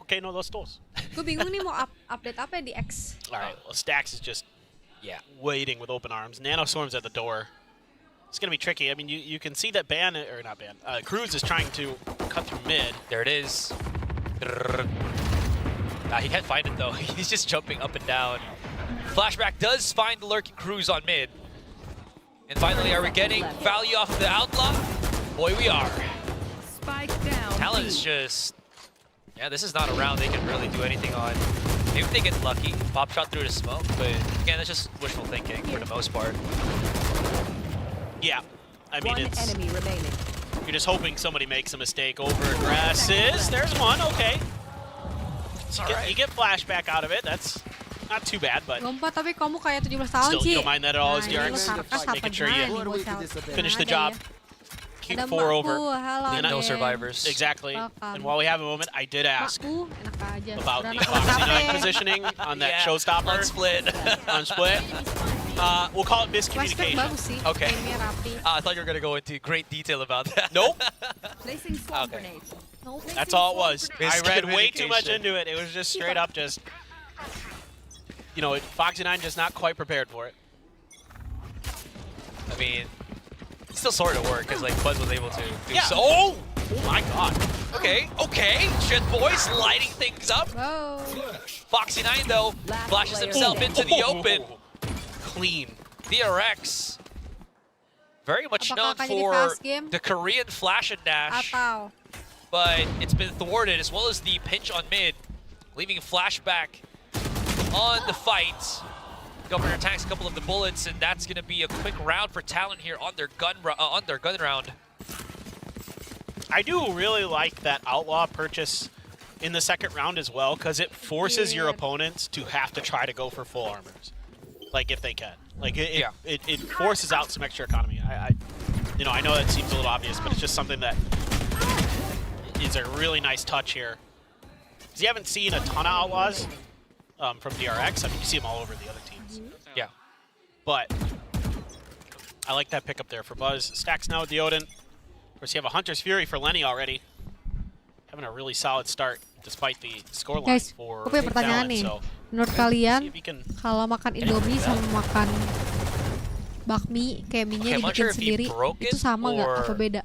Okay, no, those dos. Gue bingung nih mau update apa di X. All right, well, Stax is just. Yeah, waiting with open arms. Nanoswarm's at the door. It's going to be tricky. I mean, you can see that Cruz is trying to cut through mid. There it is. He can't find it, though. He's just jumping up and down. Flashback does find the lurking Cruz on mid. And finally, are we getting value off of the Outlaw? Boy, we are. Spike down. Talon is just... Yeah, this is not a round they can really do anything on. Maybe if they get lucky, pop shot through the smoke, but again, that's just wishful thinking for the most part. Yeah, I mean, you're just hoping somebody makes a mistake over grasses. There's one, okay. You get flashback out of it, that's not too bad, but tapi kamu kayak 17 tahun still, sih. you don't mind that at all as DRX, making sure you finish the job. Keep 4 over. And no survivors. Exactly. And while we have a moment, I did ask about the Foxy9 positioning on that showstopper. On split. We'll call it miscommunication. Okay. I thought you were going to go into great detail about that. Nope. Okay. That's all it was. I read way too much into it. It was just straight up just, you know, Foxy9 just not quite prepared for it. I mean, still sort of work because like Buzz was able to do so. Oh my god. Okay. Jet Boys lighting things up. Foxy9 though flashes himself into the open. Clean. DRX, very much known for the Korean flash and dash, but it's been thwarted as well as the pinch on mid, leaving flashback on the fight. Governor tanks a couple of the bullets, and that's going to be a quick round for Talon here on their gun round. I do really like that Outlaw purchase in the second round as well, because it forces your opponents to have to try to go for full armors, like if they can. Like it forces out some extra economy. I know that seems a little obvious, but it's just something that is a really nice touch here. Because you haven't seen a ton of Outlaws from DRX. I mean, you see them all over the other teams. Yeah. But I like that pickup there for Buzz. Stacks now with the Odin. Of course, you have a Hunter's Fury for Lenny already. Having a really solid start despite the scoreline for gue punya pertanyaan nih. Menurut kalian, kalau makan Indomie sama makan bakmi kayak mie-nya dibikin sendiri, itu sama nggak? Apa beda?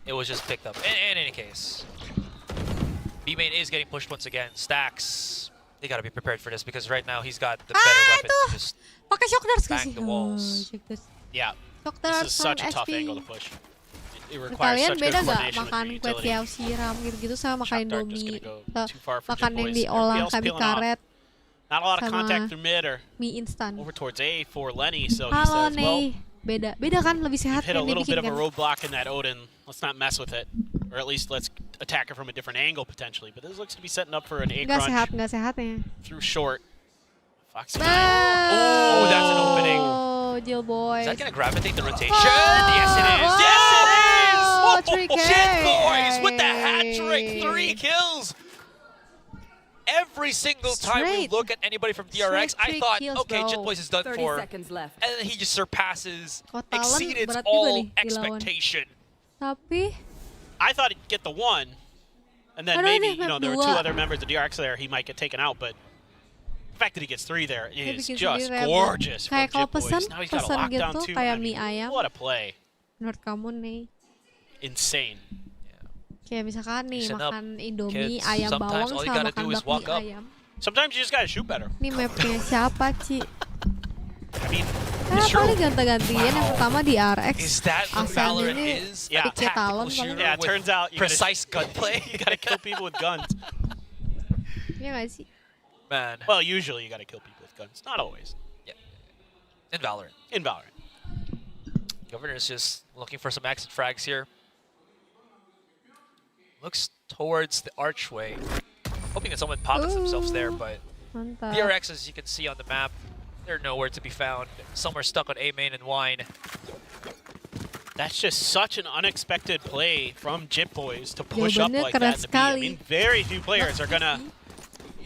It was just picked up. In any case, B-main is getting pushed once again. Stacks, they gotta be prepared for this because right now he's got the better weapon to just bang the walls. Yeah, this is such a tough angle to push. It requires such good coordination with your kue tiaw utility. siram gitu sama makan Indomie, makan yang diolah kayak mie karet. Not a lot of contact through mid or mie instan. over towards A for Lenny, so he says, well, beda kan lebih sehat hit a kan little bit of a kan. roadblock in that Odin. Let's not mess with it, or at least let's attack it from a different angle potentially. But this looks to be setting up for an A crunch. Nggak sehatnya. Through short. Foxy9. Oh, that's an opening. Jill boys. Is that gonna gravitate the rotation? Oh! Yes, it is. Oh! Yes, it is. Oh, 3K. Jit boys with the hat trick, 3 kills. Every single time we Straight. look at anybody from DRX, I Straight thought, kills, okay, bro. Jit boys is done 30 for. seconds left. And then he just surpasses, Oh, talent exceeded berat juga all nih dilawan. expectation. Tapi I thought he'd get the 1, and then Aduh, maybe, ini you know, map there were 2 2. other members of DRX there, he might get taken out, but the fact that he gets 3 there Dia is bikin just sendiri, gorgeous from kayak kalau Jit Boys. pesan Now he's got a pesan lockdown gitu too. kayak I mean, mie ayam. what a play. Menurut kamu nih, Insane. kayak misalkan nih Listen up, makan Indomie kids. ayam Sometimes bawang all you sama gotta makan do is bakmi walk up. ayam. Sometimes you just gotta shoot better. Ini mapnya siapa, Ci? I mean, Nah, paling ganti-gantian yang pertama di RX. Is that what Ascent Valorant ini is? Yeah. A tactical talent shooter paling. Yeah, it with turns out you precise gunplay. you gotta kill people with guns. Iya nggak sih? Man, Well, usually you gotta kill people with guns. Not always. in Valorant. In Valorant. Governor's just looking for some exit frags here. Looks towards the archway. Hoping that someone pockets themselves there, but Mantap. DRX, as you can see on the map, they're nowhere to be found. Somewhere stuck on A main and Wine. That's just such an unexpected play from Jit Boys to push up Jawabannya like keren that in the B. I sekali. mean, very few players are gonna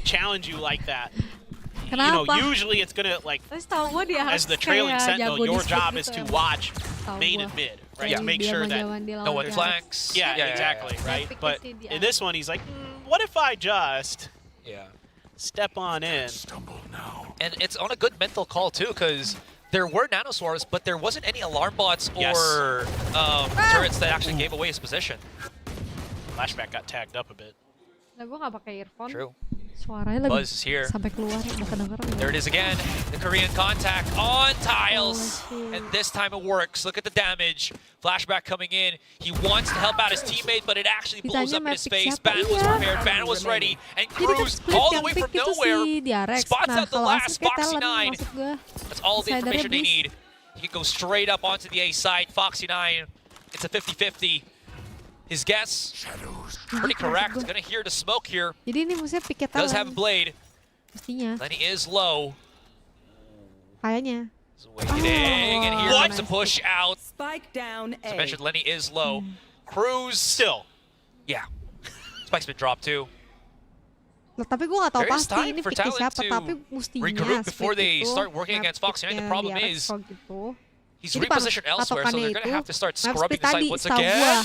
challenge you like that. You Kenapa? know, usually it's gonna like Terus tahu gue dia as harus the trailing kayak sentinel, jago di your split job gitu is to emang. watch Tahu main gua. and mid, right? Kayak To make dia sure mau that jalan di No lawan one DRX. flanks. yeah, exactly, right? Epic But sih di in this one, he's like, what if I just step on in? And it's on a good mental call too, because there were nanoswarms, but there wasn't any alarm bots or turrets that actually gave away his position. Flashback got tagged up a bit. Nah, gue nggak pakai earphone. True. Suaranya lebih Buzz is here. sampai keluar udah kedengeran. There it is again. The Korean contact on tiles. Oh, And this time it works. Look at the damage. Flashback coming in. He wants to help out his teammate, but it actually blows Ditanya up in his Mavic face. siapa? Ban was Iya. prepared. Ban was ready. And Jadi kan Cruz split all the yang way pick from itu nowhere. si DRX. Spots Nah, out the kalau last. Ascent kayak Foxy talent 9. maksud gue. That's all the Insidernya information they bis. need. He can go straight up onto the A side. Foxy 9. It's a 50-50. His guess, pretty correct. He's gonna hear the smoke here. Jadi ini musuhnya piket Does have a talent. blade. Mestinya. Lenny is low. Kayaknya. Waiting, and here Oh, comes the push out. Spike down As I A. mentioned, Lenny is low. Cruz still. Yeah. Spike's been dropped too. Loh, tapi gue gak tau There is pasti time ini for piknya Talent siapa, to tapi mestinya regroup before split they itu, start working map against Foxy 9. The picknya problem DRX is kok gitu. he's Jadi repositioned elsewhere, so patokannya they're gonna itu have to start map scrubbing split the site tadi, once setahu again. gua.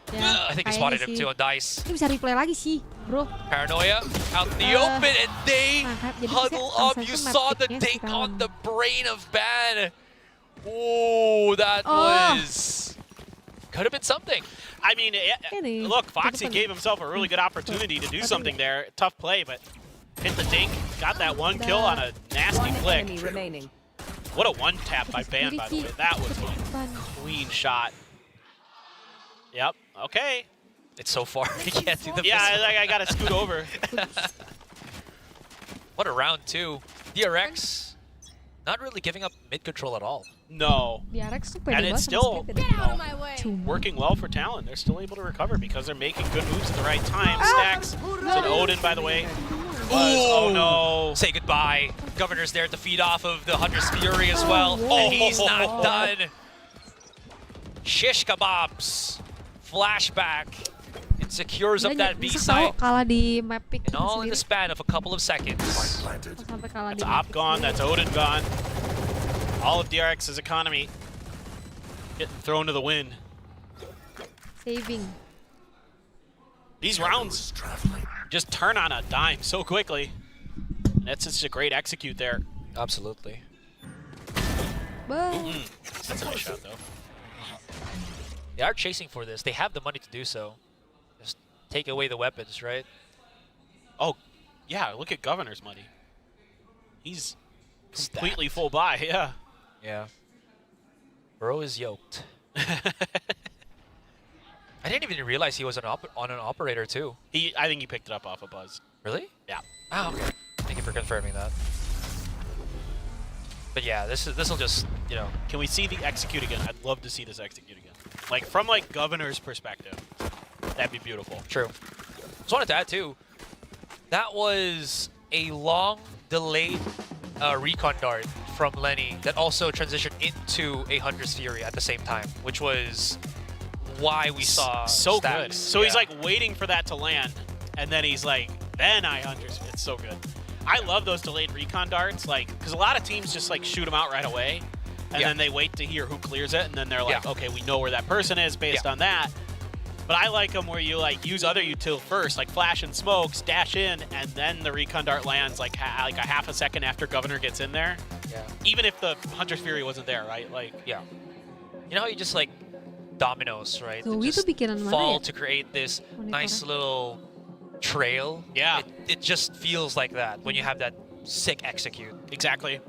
Ya, I think he kayaknya spotted him sih. too on Dice. Ini bisa replay lagi sih, bro. Paranoia out in the open, and they jadi huddle maksudnya up. Ascent You tuh map saw the picknya dink sekarang. on the brain of Ban. Ooh, that was... Could have been something. I mean, look, Foxy Cukup gave himself a really good opportunity to do something there. Tough play, but hit the dink. Got that one kill on a nasty flick. Enemy remaining. What a one tap by Ban, by the way. That was a clean shot. Yep. Okay. It's so far. You can't see the Yeah, missile. I gotta scoot over. What a round two. DRX not really giving up mid control at all. No. DRX tuh pede And banget it's sama still split you ya. know, working well for Talon. They're still able to recover because they're making good moves at the right time. Stacks. It's an Odin, by the way. Oh no. Say goodbye. Governor's there to feed off of the Hunter's Fury as well. And he's not done. Shish kebabs. Flashback. It secures up that B Bisa side. tahu kalah di map pick And all in the sendiri. span of a couple of seconds. Sampai kalah That's di map Op gone. That's Odin gone. All of DRX's economy getting thrown to the wind. saving. These rounds just turn on a dime so quickly. And that's just a great execute there. Absolutely. That's a nice shot, though. They are chasing for this. They have the money to do so. Just take away the weapons, right? Oh, yeah, look at Governor's money. He's completely full buy, yeah. Yeah. Bro is yoked. I didn't even realize he was on an operator too. I think he picked it up off of Buzz. Really? Yeah. Oh, okay. Thank you for confirming that. But yeah, this will just, you know. Can we see the execute again? I'd love to see this execute again. Like, from, like, Governor's perspective. That'd be beautiful. True. Just wanted to add too, that was a long delayed recon dart from Lenny that also transitioned into a Hunter's Fury at the same time, which was why we saw so stacks. good. So he's like waiting for that to land, and then he's like, then I Hunters. It's so good. I love those delayed recon darts, like, because a lot of teams just like shoot them out right away, and then they wait to hear who clears it, and then they're like, okay, we know where that person is based on that. But I like them where you like use other util first, like flash and smokes, dash in, and then the recon dart lands like a half a second after Governor gets in there. Yeah. Even if the Hunter's Fury wasn't there, right? Like, yeah. You know how you just like dominoes, right? So They itu just pikiran mana fall ya? to create this nice little trail. Yeah. It just feels like that when you have that sick execute. Exactly.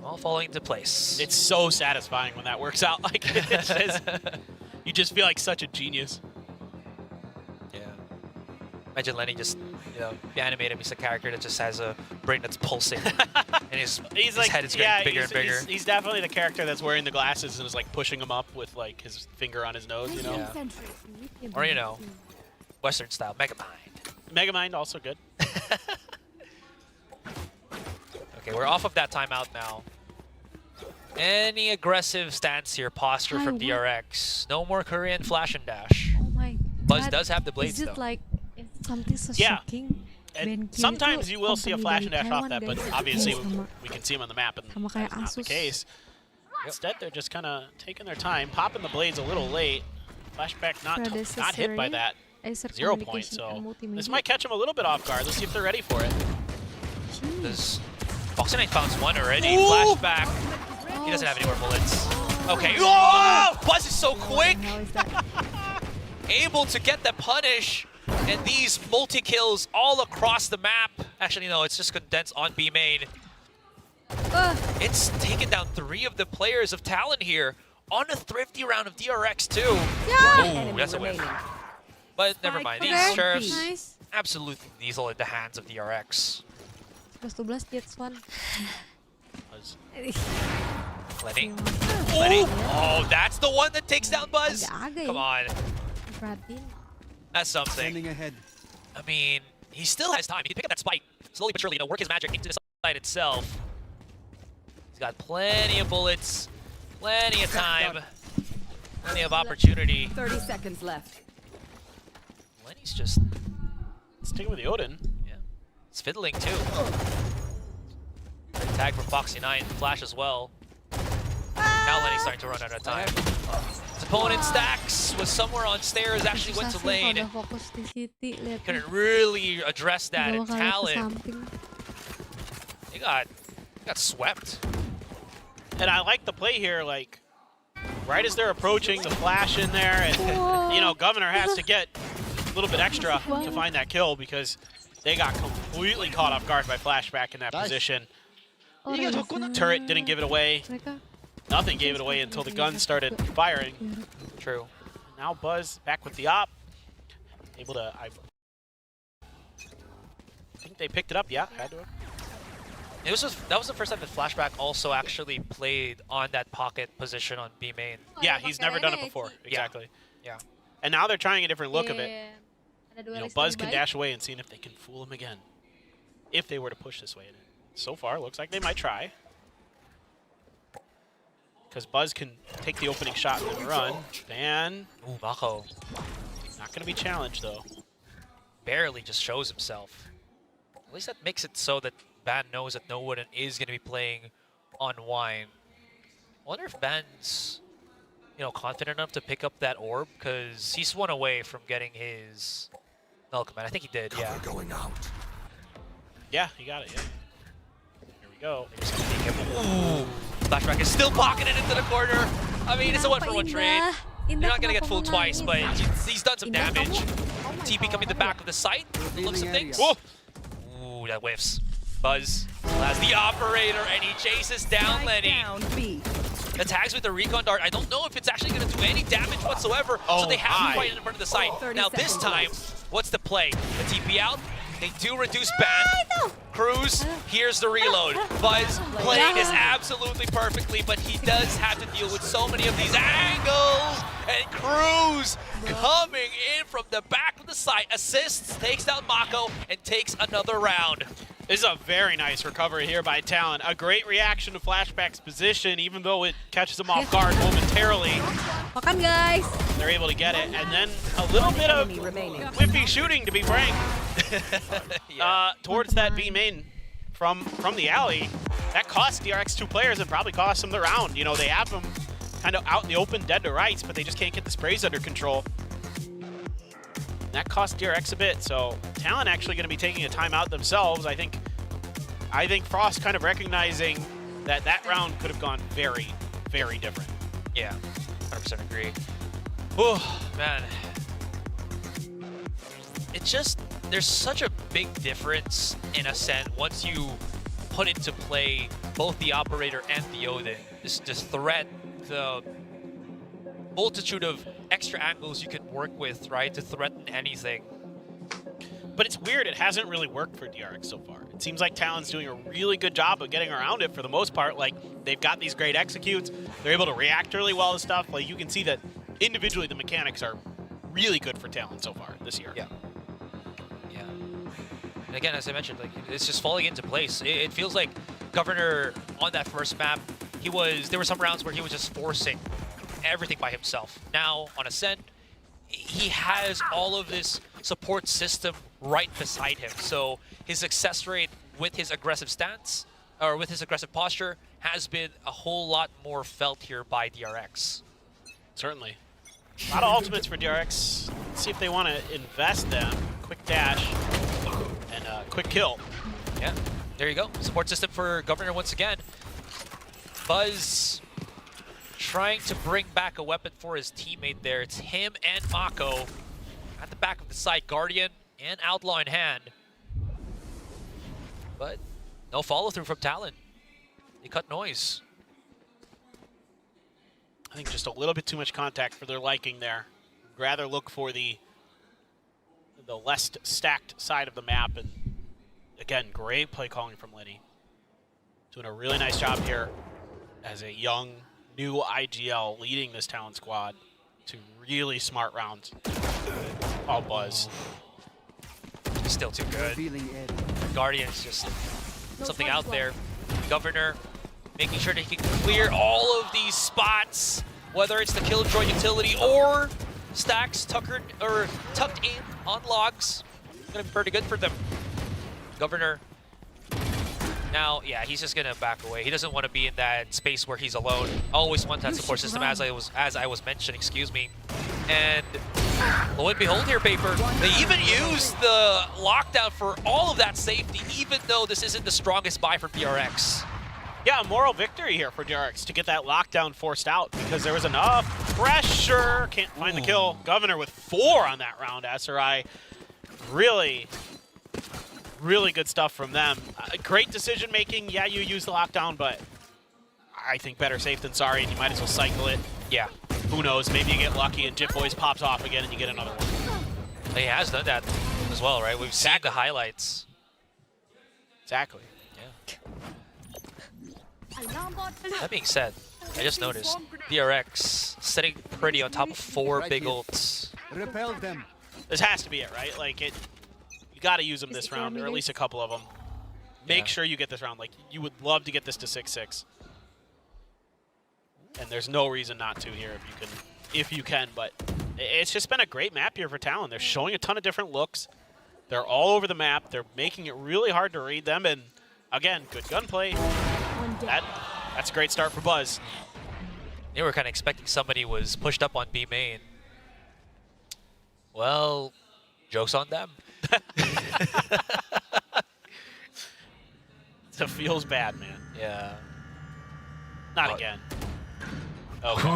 All falling into place. It's so satisfying when that works out. Like, it's just, you just feel like such a genius. Yeah. Imagine Lenny just, you know, you animate him, he's a character that just has a brain that's pulsing. And his head is getting bigger and bigger. He's definitely the character that's wearing the glasses and is like pushing him up with like his finger on his nose, you know? Yeah. Or, you know, Western style, Megamind. Megamind, also good. Okay, we're off of that timeout now. Any aggressive stance here, posture from DRX. No more Korean flash and dash. Oh my Buzz God. does have the blades Is it though. like something so Yeah. shocking? And BenQ sometimes itu you will see a company flash and dari dash off Taiwan, that, but guys. obviously Sama- we can see them on the map, and sama kayak that's not the Asus. case. Instead, they're just kind of taking their time, popping the blades a little late. Flashback not hit by that Acer 0 point, Communication so and Multimedia. this might catch them a little bit off guard. Let's see if they're ready for it. Does Foxy Knight found one already. Ooh. Flashback. He doesn't have any more bullets. Okay. Oh! Buzz is so quick! Able to get the punish. And these multi-kills all across the map. Actually, no, it's just condensed on B main. It's taken down 3 of the players of Talon here on a thrifty round of DRX too. Yeah. Ooh, that's a win. But never mind. These Okay. sheriffs Nice. absolutely diesel in the hands of DRX. 12 Jets one. Lenny. Lenny. Oh, that's the one that takes down Buzz. Agak-agak Come on. Perhatiin. That's something. Ahead. I mean, he still has time. He can pick up that spike slowly but surely, you know, work his magic into the side itself. He's got plenty of bullets, plenty of time, plenty of opportunity. 30 seconds left. Lenny's just sticking with the Odin. Yeah, it's fiddling too. Tag from Foxy Knight, Flash as well. Now Lenny's starting to run out of time. His opponent Stacks was somewhere on stairs, actually went to lane. Udah fokus di City, lihat. Couldn't really address that in Dua kali ke Talon. samping. He got swept. And I like the play here, like, right as they're approaching, the flash in there, and, you know, Governor has to get a little bit extra to find that kill because they got completely caught off guard by Flashback in that position. Turret didn't give it away. Nothing gave it away until the gun started firing. True. Now Buzz back with the op. Able to, I think they picked it up, yeah. Had to. That was the first time that Flashback also actually played on that pocket position on B main. Yeah, he's never done it before. Exactly. Yeah. And now they're trying a different look of it. Ada You dua know, list Buzz lebih can baik. dash away and seeing if they can fool him again. If they were to push this way. And so far, looks like they might try. Because Buzz can take the opening shot and then run. Van. Ooh, Mako. Not going to be challenged, though. Barely just shows himself. At least that makes it so that Van knows that no one is going to be playing on Wine. I wonder if Van's, you know, confident enough to pick up that orb, because he's one away from getting his Malcolm. I think he did, yeah. Going out. Yeah, he got it, yeah. Here we go. Ooh. Flashback is still pocketing into the corner. I mean, it's a 1-for-1 trade. You're not going to get fooled twice, but he's done some damage. TP coming to the back of the site. Looks of things. Whoa. Ooh, that whiffs. Buzz has the operator, and he chases down Lenny. The tags with the recon dart. I don't know if it's actually going to do any damage whatsoever, so they have to fight in front of the site. Now this time, what's the play? The TP out. They do reduce ban. Cruz, here's the reload. Buzz playing this absolutely perfectly, but he does have to deal with so many of these angles. And Cruz coming in from the back of the site, assists, takes down Mako, and takes another round. This is a very nice recovery here by Talon. A great reaction to Flashback's position, even though it catches him off guard momentarily. Makan guys. They're able to get it, and then a little bit of whiffy shooting, to be frank, towards that B main from the alley. That cost DRX 2 players and probably cost them the round. You know, they have them kind of out in the open, dead to rights, but they just can't get the sprays under control. That cost DRX a bit, so Talon actually going to be taking a timeout themselves. I think Frost kind of recognizing that round could have gone very, very different. Yeah, 100% agree. Oh, man. It's just, there's such a big difference in Ascent once you put into play both the Operator and the Odin. This threat, the multitude of extra angles you can work with, right, to threaten anything. But it's weird, it hasn't really worked for DRX so far. It seems like Talon's doing a really good job of getting around it for the most part. Like, they've got these great executes, they're able to react really well to stuff. Like, you can see that individually the mechanics are really good for Talon so far this year. Yeah. Yeah. And again, as I mentioned, like, it's just falling into place. It feels like Governor on that first map, there were some rounds where he was just forcing everything by himself. Now on Ascent, he has all of this support system right beside him. So his success rate with his aggressive stance, or with his aggressive posture, has been a whole lot more felt here by DRX. Certainly. A lot of ultimates for DRX. Let's see if they want to invest them. Quick dash and a quick kill. Yeah, there you go. Support system for Governor once again. Buzz trying to bring back a weapon for his teammate there. It's him and Mako at the back of the site. Guardian and Outlaw in hand. But no follow through from Talon. They cut noise. I think just a little bit too much contact for their liking there. Rather look for the less stacked side of the map. And again, great play calling from Liddy. Doing a really nice job here as a young, new IGL leading this Talon squad to really smart rounds. Oh, Buzz. Still too good. Guardian's just something out there. Governor making sure that he can clear all of these spots, whether it's the Killjoy utility or stacks tucked in on logs. Gonna be pretty good for them. Governor. Now, yeah, he's just gonna back away. He doesn't want to be in that space where he's alone. Always wants that support system, as I was mentioning, excuse me. And lo and behold here, Paper, they even use the lockdown for all of that safety, even though this isn't the strongest buy from DRX. Yeah, a moral victory here for DRX to get that lockdown forced out because there was enough pressure. Can't find the kill. Governor with 4 on that round. SRI, really good stuff from them. Great decision making. Yeah, you use the lockdown, but I think better safe than sorry, and you might as well cycle it. Yeah. Who knows? Maybe you get lucky and Jip Boys pops off again and you get another one. He has done that as well, right? We've seen the highlights. Exactly. Yeah. That being said, I just noticed DRX sitting pretty on top of 4 big ults. Repel them. This has to be it, right? Like you got to use them this round, or at least a couple of them. Make sure you get this round. Like you would love to get this to 6-6, and there's no reason not to here if you can. But it's just been a great map here for Talon. They're showing a ton of different looks. They're all over the map. They're making it really hard to read them, and again, good gunplay. That's a great start for Buzz. They were kind of expecting somebody was pushed up on B main. Well, joke's on them. It feels bad, man. Yeah. Not again. Okay.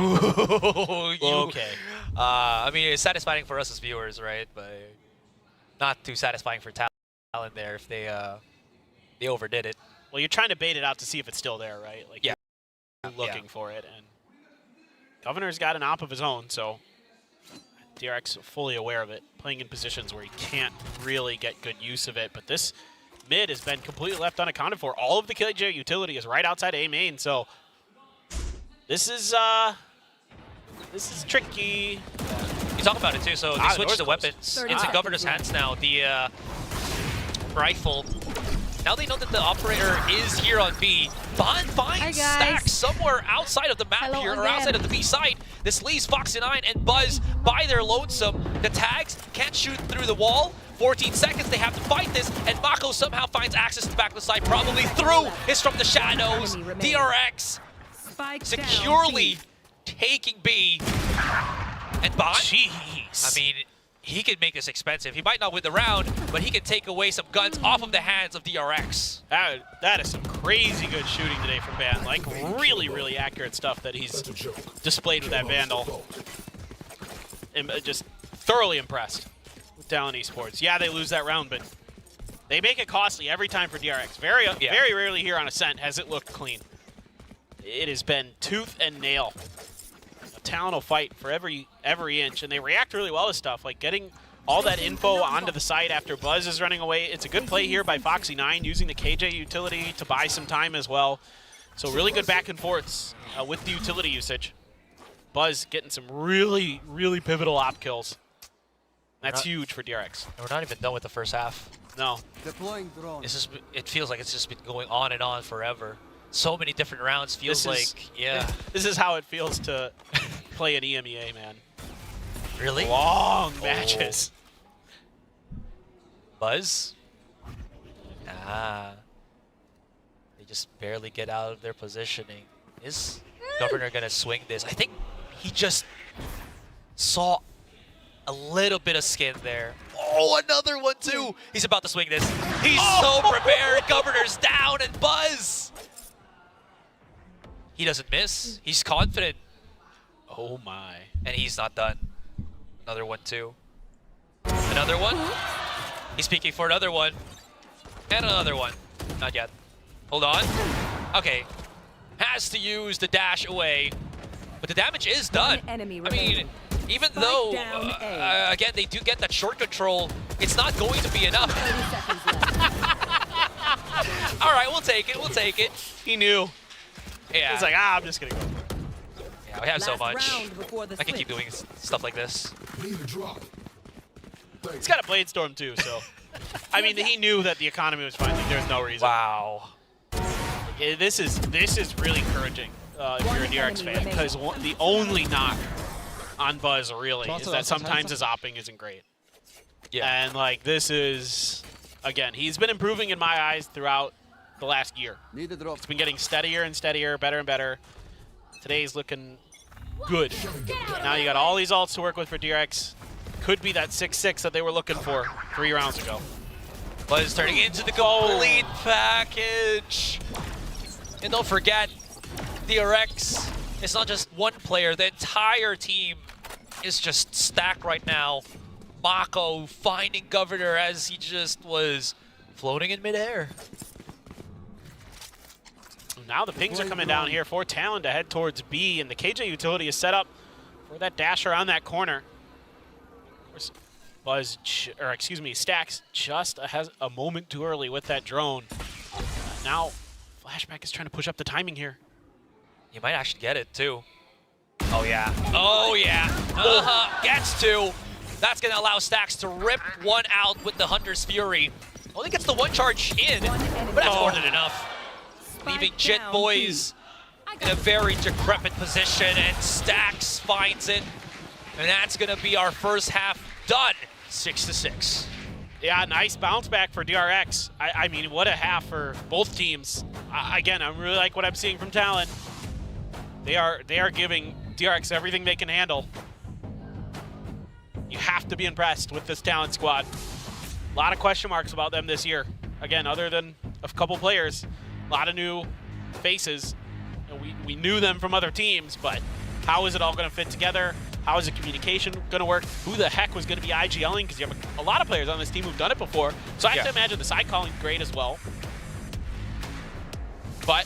Okay. I mean, it's satisfying for us as viewers, right? But not too satisfying for Talon there if they overdid it. Well, you're trying to bait it out to see if it's still there, right? Like, yeah. You're looking for it, and Governor's got an op of his own, so DRX fully aware of it, playing in positions where he can't really get good use of it. But this mid has been completely left unaccounted for. All of the KJ utility is right outside A main, so this is tricky. You talk about it too. So they switched the weapons. It's in Governor's hands now. The rifle Now they know that the operator is here on B. Bond finds Stacks somewhere outside of the map here, or outside of the B side. This leaves Foxy9 and Buzz by their lonesome. The tags can't shoot through the wall. 14 seconds, they have to fight this, and Mako somehow finds access to the back of the side, probably through. It's from the shadows. DRX securely taking B. And Bond, jeez. I mean, he could make this expensive. He might not win the round, but he can take away some guns off of the hands of DRX. That is some crazy good shooting today from Ban. Like, really, really accurate stuff that he's displayed with that Vandal. Just thoroughly impressed with Talon Esports. Yeah, they lose that round, but they make it costly every time for DRX. Very rarely here on Ascent has it looked clean. It has been tooth and nail. Talon will fight for every inch, and they react really well to stuff, like getting all that info onto the site after Buzz is running away. It's a good play here by Foxy9, using the KJ utility to buy some time as well. So really good back and forths with the utility usage. Buzz getting some really, really pivotal op kills. That's huge for DRX. And we're not even done with the first half. No. It feels like it's just been going on and on forever. So many different rounds. Feels This is how it feels to play an EMEA, man. Really? Long matches. Buzz? They just barely get out of their positioning. Is Governor gonna swing this? I think he just saw a little bit of skin there. Oh, another one too! He's about to swing this. He's so prepared. Governor's down, and Buzz! He doesn't miss. He's confident. Oh my. And he's not done. Another one too. Another one. He's peeking for another one. And another one. Not yet. Hold on. Okay. Has to use the dash away. But the damage is done. I mean, even though, again, they do get that short control, it's not going to be enough. All right, we'll take it. We'll take it. He knew. Yeah. He's like, ah, I'm just gonna go. Yeah, we have so much. I can keep doing stuff like this. He's got a Blade Storm too, so. I mean, he knew that the economy was fine. Like, there's no reason. Wow. Yeah, this is really encouraging if you're a DRX fan, because the only knock on Buzz really is that sometimes his opping isn't great. Yeah. And like this is, again, he's been improving in my eyes throughout the last year. It's been getting steadier and steadier, better and better. Today's looking good. Now you got all these ults to work with for DRX. Could be that 6-6 that they were looking for 3 rounds ago. Buzz turning into the complete package. And don't forget, DRX, it's not just one player. The entire team is just stacked right now. Mako finding Governor as he just was floating in midair. Now the pings are coming down here for Talon to head towards B, and the KJ utility is set up for that dash around that corner. Buzz, or excuse me, Stacks just has a moment too early with that drone. Now, Flashback is trying to push up the timing here. You might actually get it too. Oh yeah. Oh yeah. Gets two. That's gonna allow Stacks to rip one out with the Hunter's Fury. Only gets the one charge in, but that's more than enough. Leaving Jit Boys in a very decrepit position, and Stacks finds it. And that's gonna be our first half done, 6-6. Yeah, nice bounce back for DRX. I mean, what a half for both teams. Again, I really like what I'm seeing from Talon. They are giving DRX everything they can handle. You have to be impressed with this Talon squad. A lot of question marks about them this year. Again, other than a couple players, a lot of new faces. We knew them from other teams, but how is it all going to fit together? How is the communication going to work? Who the heck was going to be IGLing? Because you have a lot of players on this team who've done it before. So I have to imagine the side calling great as well. But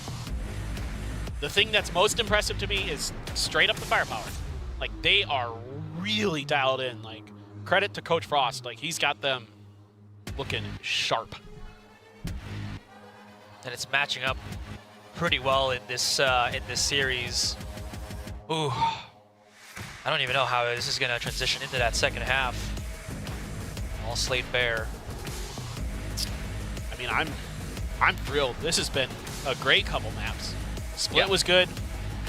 the thing that's most impressive to me is straight up the firepower. Like, they are really dialed in. Like, credit to Coach Frost. Like, he's got them looking sharp. And it's matching up pretty well in this series. Ooh. I don't even know how this is going to transition into that second half. All slate bare. I mean, I'm I'm thrilled. This has been a great couple maps. Split was good.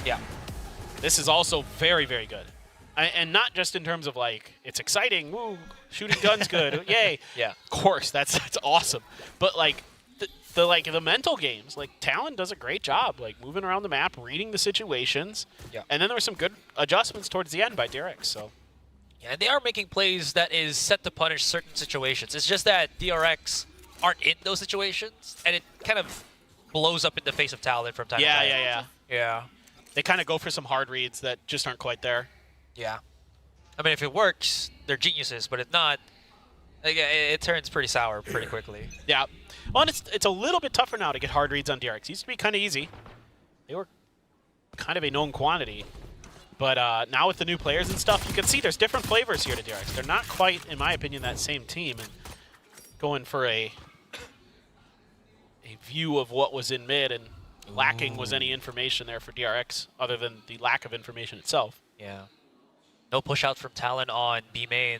Yeah. This is also very, very good. And not just in terms of like, it's exciting, woo, shooting guns good, yay. Yeah. Of course, that's awesome. But like, the mental games, like Talon does a great job, like moving around the map, reading the situations. Yeah. And then there were some good adjustments towards the end by DRX, so. Yeah, and they are making plays that is set to punish certain situations. It's just that DRX aren't in those situations, and it kind of blows up in the face of Talon from time to time. Yeah. They kind of go for some hard reads that just aren't quite there. Yeah. I mean, if it works, they're geniuses, but if not, it turns pretty sour pretty quickly. Yeah. Well, and it's a little bit tougher now to get hard reads on DRX. It used to be kind of easy. They were kind of a known quantity. But now with the new players and stuff, you can see there's different flavors here to DRX. They're not quite, in my opinion, that same team. And going for a view of what was in mid and lacking was any information there for DRX other than the lack of information itself. Yeah. No push out from Talon on B main.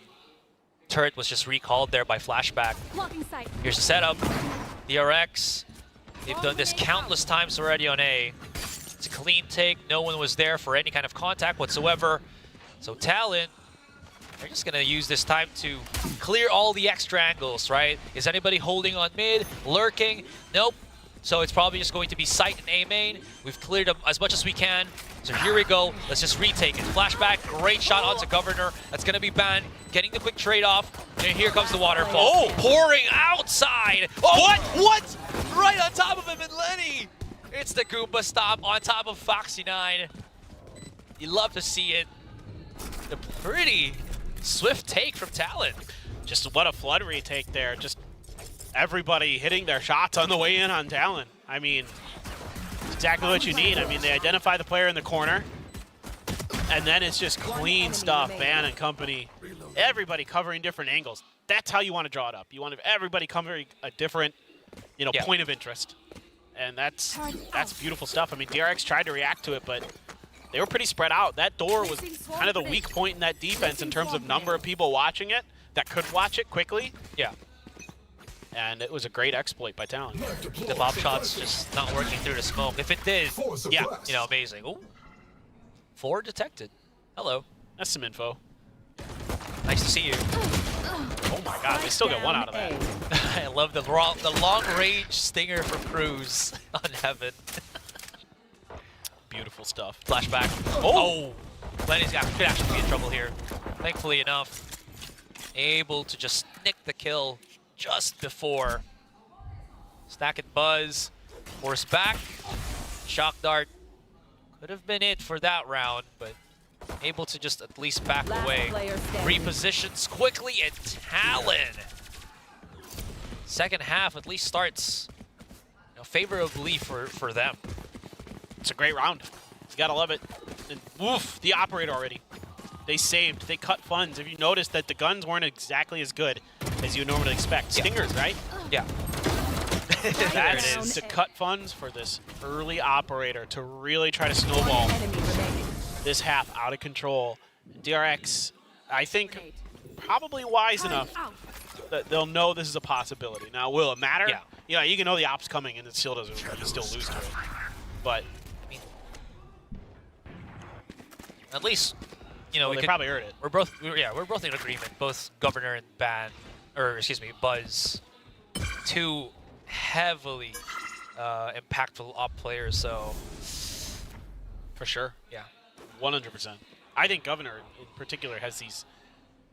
Turret was just recalled there by flashback. Here's the setup. DRX, they've done this countless times already on A. It's a clean take. No one was there for any kind of contact whatsoever. So Talon, they're just going to use this time to clear all the extra angles, right? Is anybody holding on mid? Lurking? Nope. So it's probably just going to be sight and A main. We've cleared them as much as we can. So here we go. Let's just retake it. Flashback, great shot onto Governor. That's going to be banned. Getting the quick trade-off. And here comes the waterfall. Oh, pouring outside. Oh, what? Right on top of him and Lenny. It's the Goomba stomp on top of Foxy9. You love to see it. A pretty swift take from Talon. Just what a flood retake there. Just everybody hitting their shots on the way in on Talon. I mean, it's exactly what you need. I mean, they identify the player in the corner, and then it's just clean stuff. Ban and company, everybody covering different angles. That's how you want to draw it up. You want everybody covering a different, point of interest. And that's beautiful stuff. I mean, DRX tried to react to it, but they were pretty spread out. That door was kind of the weak point in that defense in terms of number of people watching it that could watch it quickly. Yeah. And it was a great exploit by Talon. The bomb shot's just not working through the smoke. If it did, yeah, amazing. Ooh. 4 detected. Hello. That's some info. Nice to see you. Oh my god, they still get one out of that. I love the long-range stinger from Cruz on Heaven. Beautiful stuff. Flashback. Oh! Lenny's could actually be in trouble here. Thankfully enough, able to just nick the kill just before. Stack and Buzz. Force back. Shock Dart. Could have been it for that round, but able to just at least back away. Repositions quickly, and Talon. Second half at least starts favorably for them. It's a great round. You gotta love it. And woof, the operator already. They saved, they cut funds. If you noticed that the guns weren't exactly as good as you normally expect. Stingers, right? Yeah. That's to cut funds for this early operator to really try to snowball this half out of control. DRX, I think, probably wise enough that they'll know this is a possibility. Now, will it matter? Yeah. You can know the op's coming and it still doesn't still lose to it. But I mean, at least we probably heard it. We're both in agreement. Both Governor and Buzz, 2 heavily impactful op players. So for sure, yeah, 100%. I think Governor in particular has these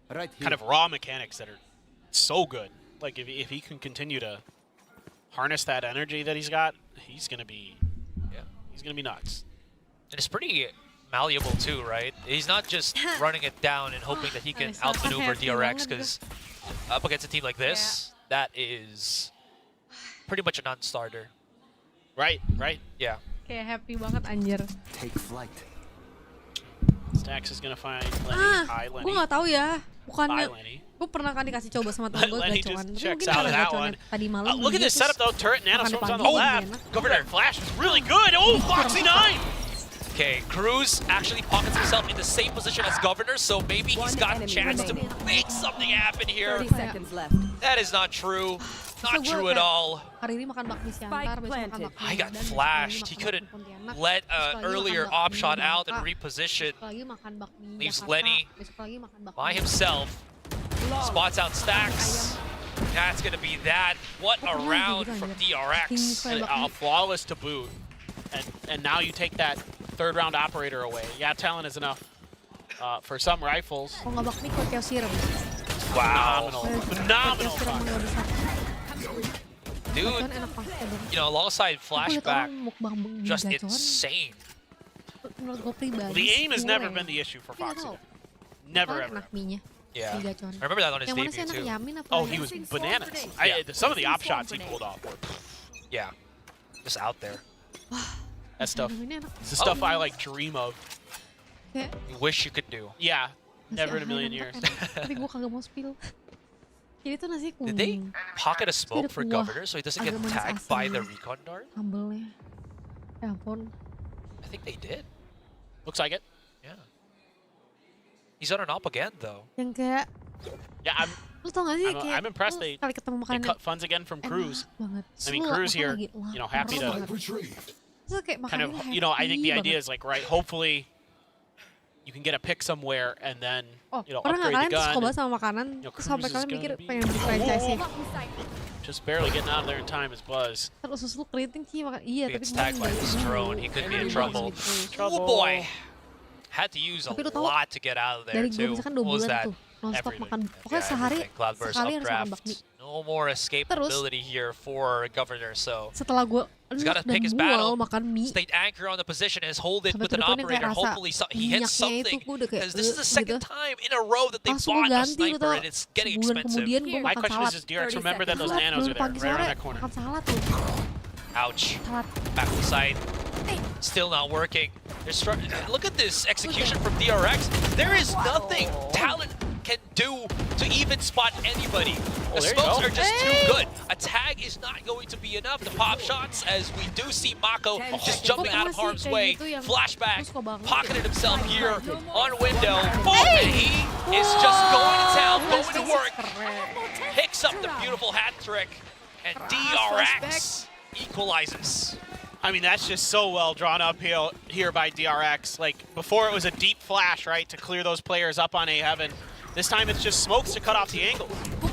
kind of raw mechanics that are so good. Like if he can continue to harness that energy that he's got, he's gonna be nuts. And it's pretty malleable too, right? He's not just running it down and hoping that he can outmaneuver DRX, because up against a team like this, that is pretty much a non-starter. Right. Yeah. Kayak happy banget anjir. Take flight. Stax is gonna find Lenny. Hi, Lenny. Gue nggak tahu ya. Bukannya Bye, Lenny. gue pernah kan dikasih coba sama temen gue Lenny gacuan. just checks out of that one. Tadi malam. Look at this setup though. Turret Nanostorm's on the left. Governor Flash is really good. Oh, Foxy9! Okay, Cruz actually pockets himself in the same position as Governor, so maybe he's got a chance to make something happen here. 30 seconds left. That is not true. Not true at all. Hari ini makan bakmi siantar, besok makan bakmi. I got Medan, flashed. besok He lagi couldn't makan Pontianak, let besok lagi earlier makan op bakmi shot out and Bangka, reposition. besok lagi makan bakmi Leaves Jakarta, Lenny besok lagi makan bakmi by himself. Spots out Stacks. That's gonna be that. What a round from DRX. And, flawless to boot. And now you take that third round operator away. Yeah, talent is enough for some rifles. Kalau nggak bakmi kue keos siram. Wow. Phenomenal. Dude, you know, alongside flashback, just insane. The aim has never been the issue for Foxy. Never ever. Yeah. I remember that on his debut too. Oh, he was bananas. Some of the op shots he pulled off were. Yeah. Just out there. That stuff. It's the stuff I like dream of. You wish you could do. Yeah. Never in a million years. Tapi gua kagak mau spill. Jadi tuh nasi Did they pocket a smoke for Governor so he doesn't get tagged by the recon dart? Sambelnya. Ya ampun. I think they did. Looks like it. Yeah. He's on an op again though. Yang kayak yeah, lu tau gak sih kayak I'm impressed they cut funds again from Cruz. I mean, Cruz here, you know, happy to kind of, you know, I think the idea is like, right, hopefully you can get a pick somewhere and then, you know, upgrade the gun. Coba sama makanan, terus sampai kalian mikir pengen beli franchise-nya. Just barely getting out of there in time is Buzz. Terus usus lu keriting sih, iya tapi gets tagged by this drone, he could be in trouble. Oh boy! Had to use a lot to get out of there too. Misalkan 2 What was bulan that? tuh, non-stop makan. Pokoknya sehari sekali harus makan bakmi. No more escapability here for Governor, so setelah gue he's got to pick his battle, stay anchor on the position, and hold it with an operator. Hopefully he hits something, because this is the second time in a row that they bought a sniper, and it's getting expensive. My question is, does DRX remember that those nanos are there, right around that corner? Ouch. Back to the side. Still not working. Look at this execution from DRX. There is nothing Talent can do to even spot anybody. The smokes are just too good. A tag is not going to be enough. The pop shots, as we do see Mako just jumping out of harm's way. Flashback, pocketed himself here on window. And he is just going to town, going to work. Picks up the beautiful hat trick. And DRX equalizes. I mean, that's just so well drawn up here by DRX. Like, before it was a deep flash, right, to clear those players up on A Heaven. This time it's just smokes to cut off the angle.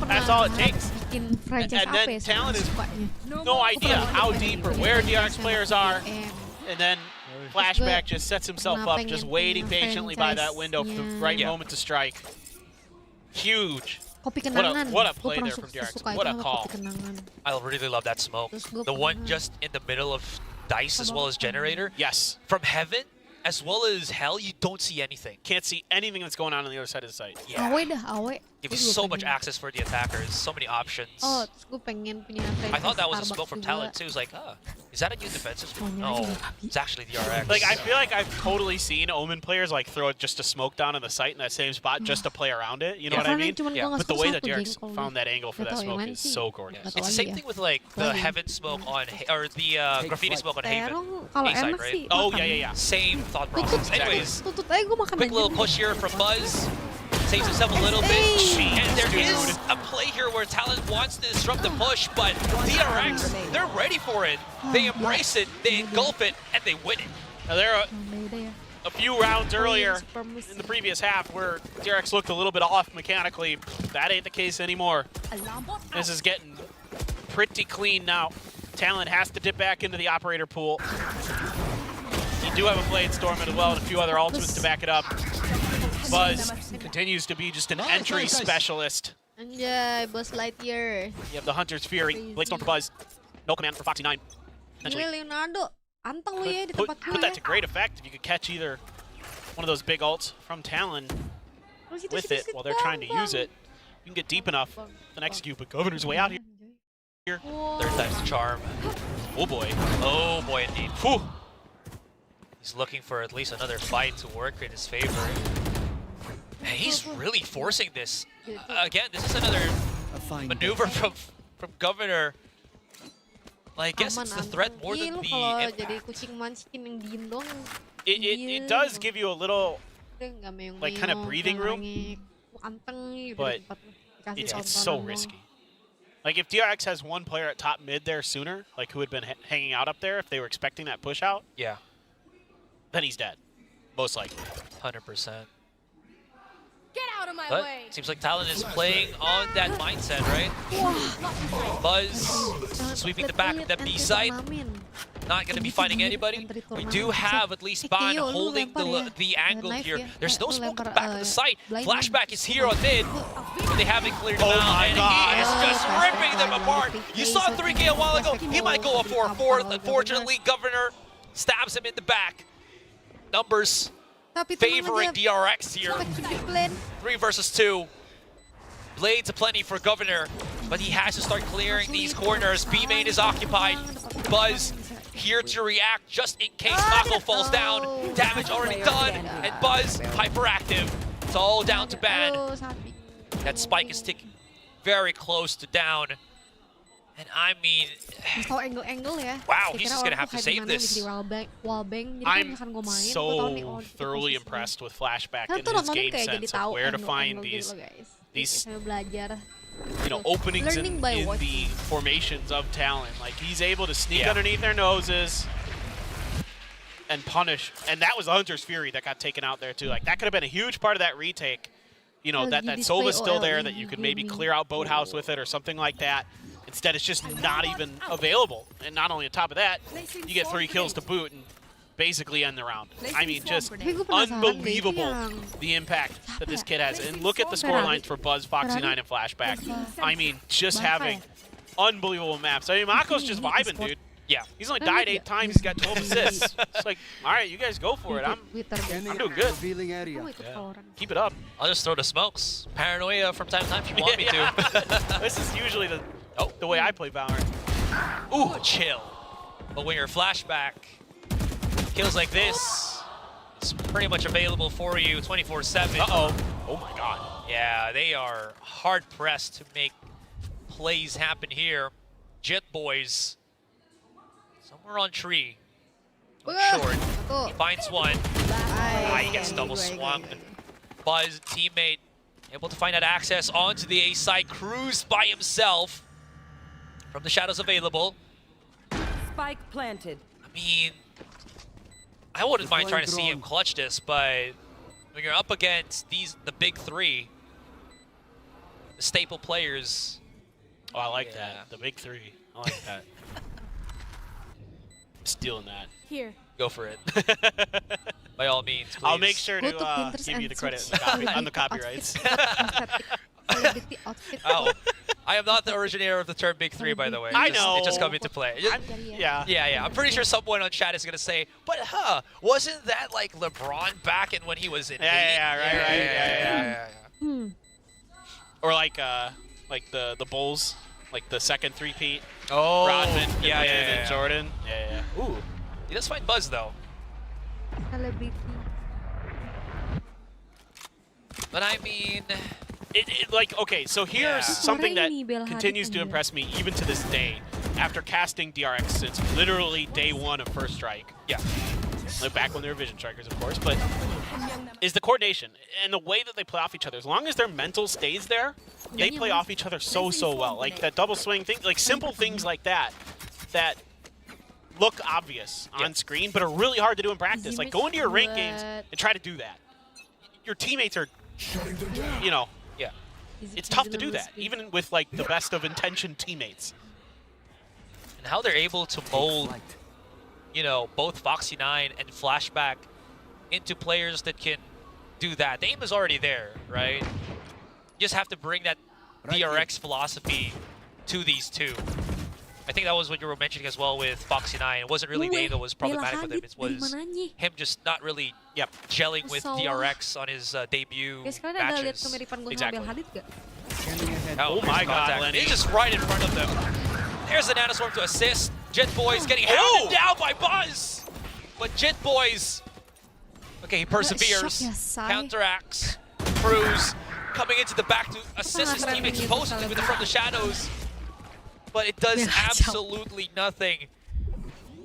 That's all it takes. And then Talent is no idea how deep or where DRX players are. And then Flashback just sets himself up, just waiting patiently by that window for the right moment to strike. Huge. What a play there from DRX. What a call. I really love that smoke. The one just in the middle of Dice as well as Generator. Yes. From Heaven as well as Hell, you don't see anything. Can't see anything that's going on the other side of the site. Yeah. Give you so much access for the attackers, so many options. Oh, terus gue pengen punya I thought that was a smoke from Talent too. It was like, is that a new defensive smoke? No, it's actually the RX. Like, I feel like I've totally seen Omen players like throw just a smoke down in the site in that same spot just to play around it. You know what I mean? Yeah. But the way that DRX found that angle for that smoke is so gorgeous. It's the same thing with like the Heaven smoke on, or the Graffiti smoke on Haven. A-side, right? Oh, yeah. Same thought process. Anyways, quick little push here from Buzz. Saves himself a little bit. And there is a play here where Talent wants to disrupt the push, but DRX, they're ready for it. They embrace it, they engulf it, and they win it. Now, there are a few rounds earlier in the previous half where DRX looked a little bit off mechanically. That ain't the case anymore. This is getting pretty clean now. Talent has to dip back into the operator pool. You do have a Blade Storm as well and a few other ultimates to back it up. Buzz continues to be just an entry specialist. Anjay, Buzz Lightyear. You have the Hunter's Fury, Blade Storm for Buzz. No command for Foxy 9. Leonardo, anteng lu ya di tempat gue. Put that to great effect if you could catch either one of those big ults from Talon with it while they're trying to use it. You can get deep enough and execute, but Governor's way out here. Third time's the charm. Oh boy. Oh boy indeed. Whew. He's looking for at least another fight to work in his favor. And he's really forcing this. Again, this is another maneuver from Governor. Like, I guess it's the threat more than the kalau jadi kucing mancing yang diem doang it does give you a little like kind of breathing room, but it's so risky. Like if DRX has one player at top mid there sooner, like who had been hanging out up there, if they were expecting that push out, yeah, then he's dead, most likely. 100%. Get out of my But way. seems like Talon is playing on that mindset, right? Buzz sweeping the back of that B side. Not going to be finding anybody. We do have at least Ban holding the angle here. There's no smoke at the back of the site. Flashback is here on mid, but they haven't cleared him out, and he is just ripping them apart. You saw 3K a while ago. He might go a 4-4. Unfortunately, Governor stabs him in the back. Numbers favoring DRX here. 3 versus 2. Blades aplenty for Governor, but he has to start clearing these corners. B main is occupied. Buzz here to react just in case Mako falls down. Damage already done, and Buzz hyperactive. It's all down to Ban. That spike is ticking very close to down. And I mean, wow, he's just gonna have to save this. I'm so thoroughly impressed with Flashback and his game sense of where to find these openings in the formations of Talon. Like he's able to sneak underneath their noses and punish. And that was the Hunter's Fury that got taken out there too. Like that could have been a huge part of that retake. You know, that Sova's still there, that you could maybe clear out Boathouse with it or something like that. Instead, it's just not even available. And not only on top of that, you get 3 kills to boot and basically end the round. I mean, just unbelievable the impact that this kid has. And look at the score lines for Buzz, Foxy9, and Flashback. I mean, just having unbelievable maps. I mean, Mako's just vibing, dude. Yeah. He's only died 8 times. He's got 12 assists. It's like, all right, you guys go for it. I'm doing good. Yeah. Keep it up. I'll just throw the smokes. Paranoia from time to time if you want me to. This is usually the way I play Valorant. Ooh, chill. But when you're Flashback, kills like this, it's pretty much available for you 24/7. Uh-oh. Oh my god. Yeah, they are hard-pressed to make plays happen here. Jet Boys, somewhere on tree. Short. He finds one. He gets double swung. Buzz, teammate, able to find that access onto the A side. Cruz by himself from the shadows available. Spike planted. I mean, I wouldn't mind trying to see him clutch this, but when you're up against the big 3, the staple players. Oh, I like that. The big 3. I like that. I'm stealing that. Here. Go for it. By all means, please. I'll make sure to give you the credit on the copyrights. Oh, I am not the originator of the term Big 3, by the way. I know. It just come into play. Yeah. I'm pretty sure someone on chat is going to say, but wasn't that like LeBron back in when he was in 8? Yeah. Or like the Bulls, like the second 3-peat. Oh, Rodman, and Jordan. Yeah. Ooh, he does find Buzz though. But I mean, okay, so here's something that continues to impress me even to this day, after casting DRX since literally day 1 of First Strike. Yeah. Back when they were Vision Strikers, of course, but is the coordination and the way that they play off each other. As long as their mental stays there, they play off each other so well. Like that double swing thing, like simple things like that look obvious on screen, but are really hard to do in practice. Like go into your ranked games and try to do that. Your teammates are, it's tough to do that, even with like the best of intentioned teammates. And how they're able to mold, both Foxy9 and Flashback into players that can do that. The aim is already there, right? You just have to bring that DRX philosophy to these two. I think that was what you were mentioning as well with Foxy9. It wasn't really the aim that was problematic with him. It was him just not really gelling with DRX on his debut matches. Exactly. Oh my god, Lenny. He's just right in front of them. There's the Nanoswarm to assist. Jet Boys getting hounded down by Buzz. But Jet Boys, okay, he perseveres, counteracts. Cruz coming into the back to assist his teammates supposedly with it from the shadows. But it does absolutely nothing.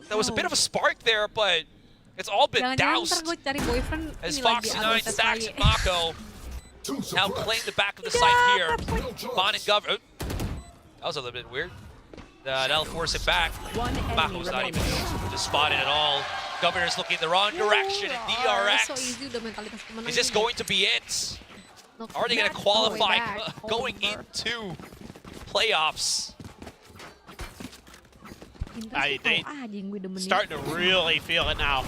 There was a bit of a spark there, but It's all been Jangan-jangan ntar doused gue cari boyfriend as ini lagi Foxy9, upload Stacks, SY. and Mako now claim the back of the site here. Bon and Gov. Oh, that was a little bit weird. That'll force it back. Mako's not even just spotted at all. Governor's looking the wrong direction, and DRX. So easy udah mentalitas pemenang Is this ini. going to be it? Are they going to qualify going into playoffs? They starting to really feel it now.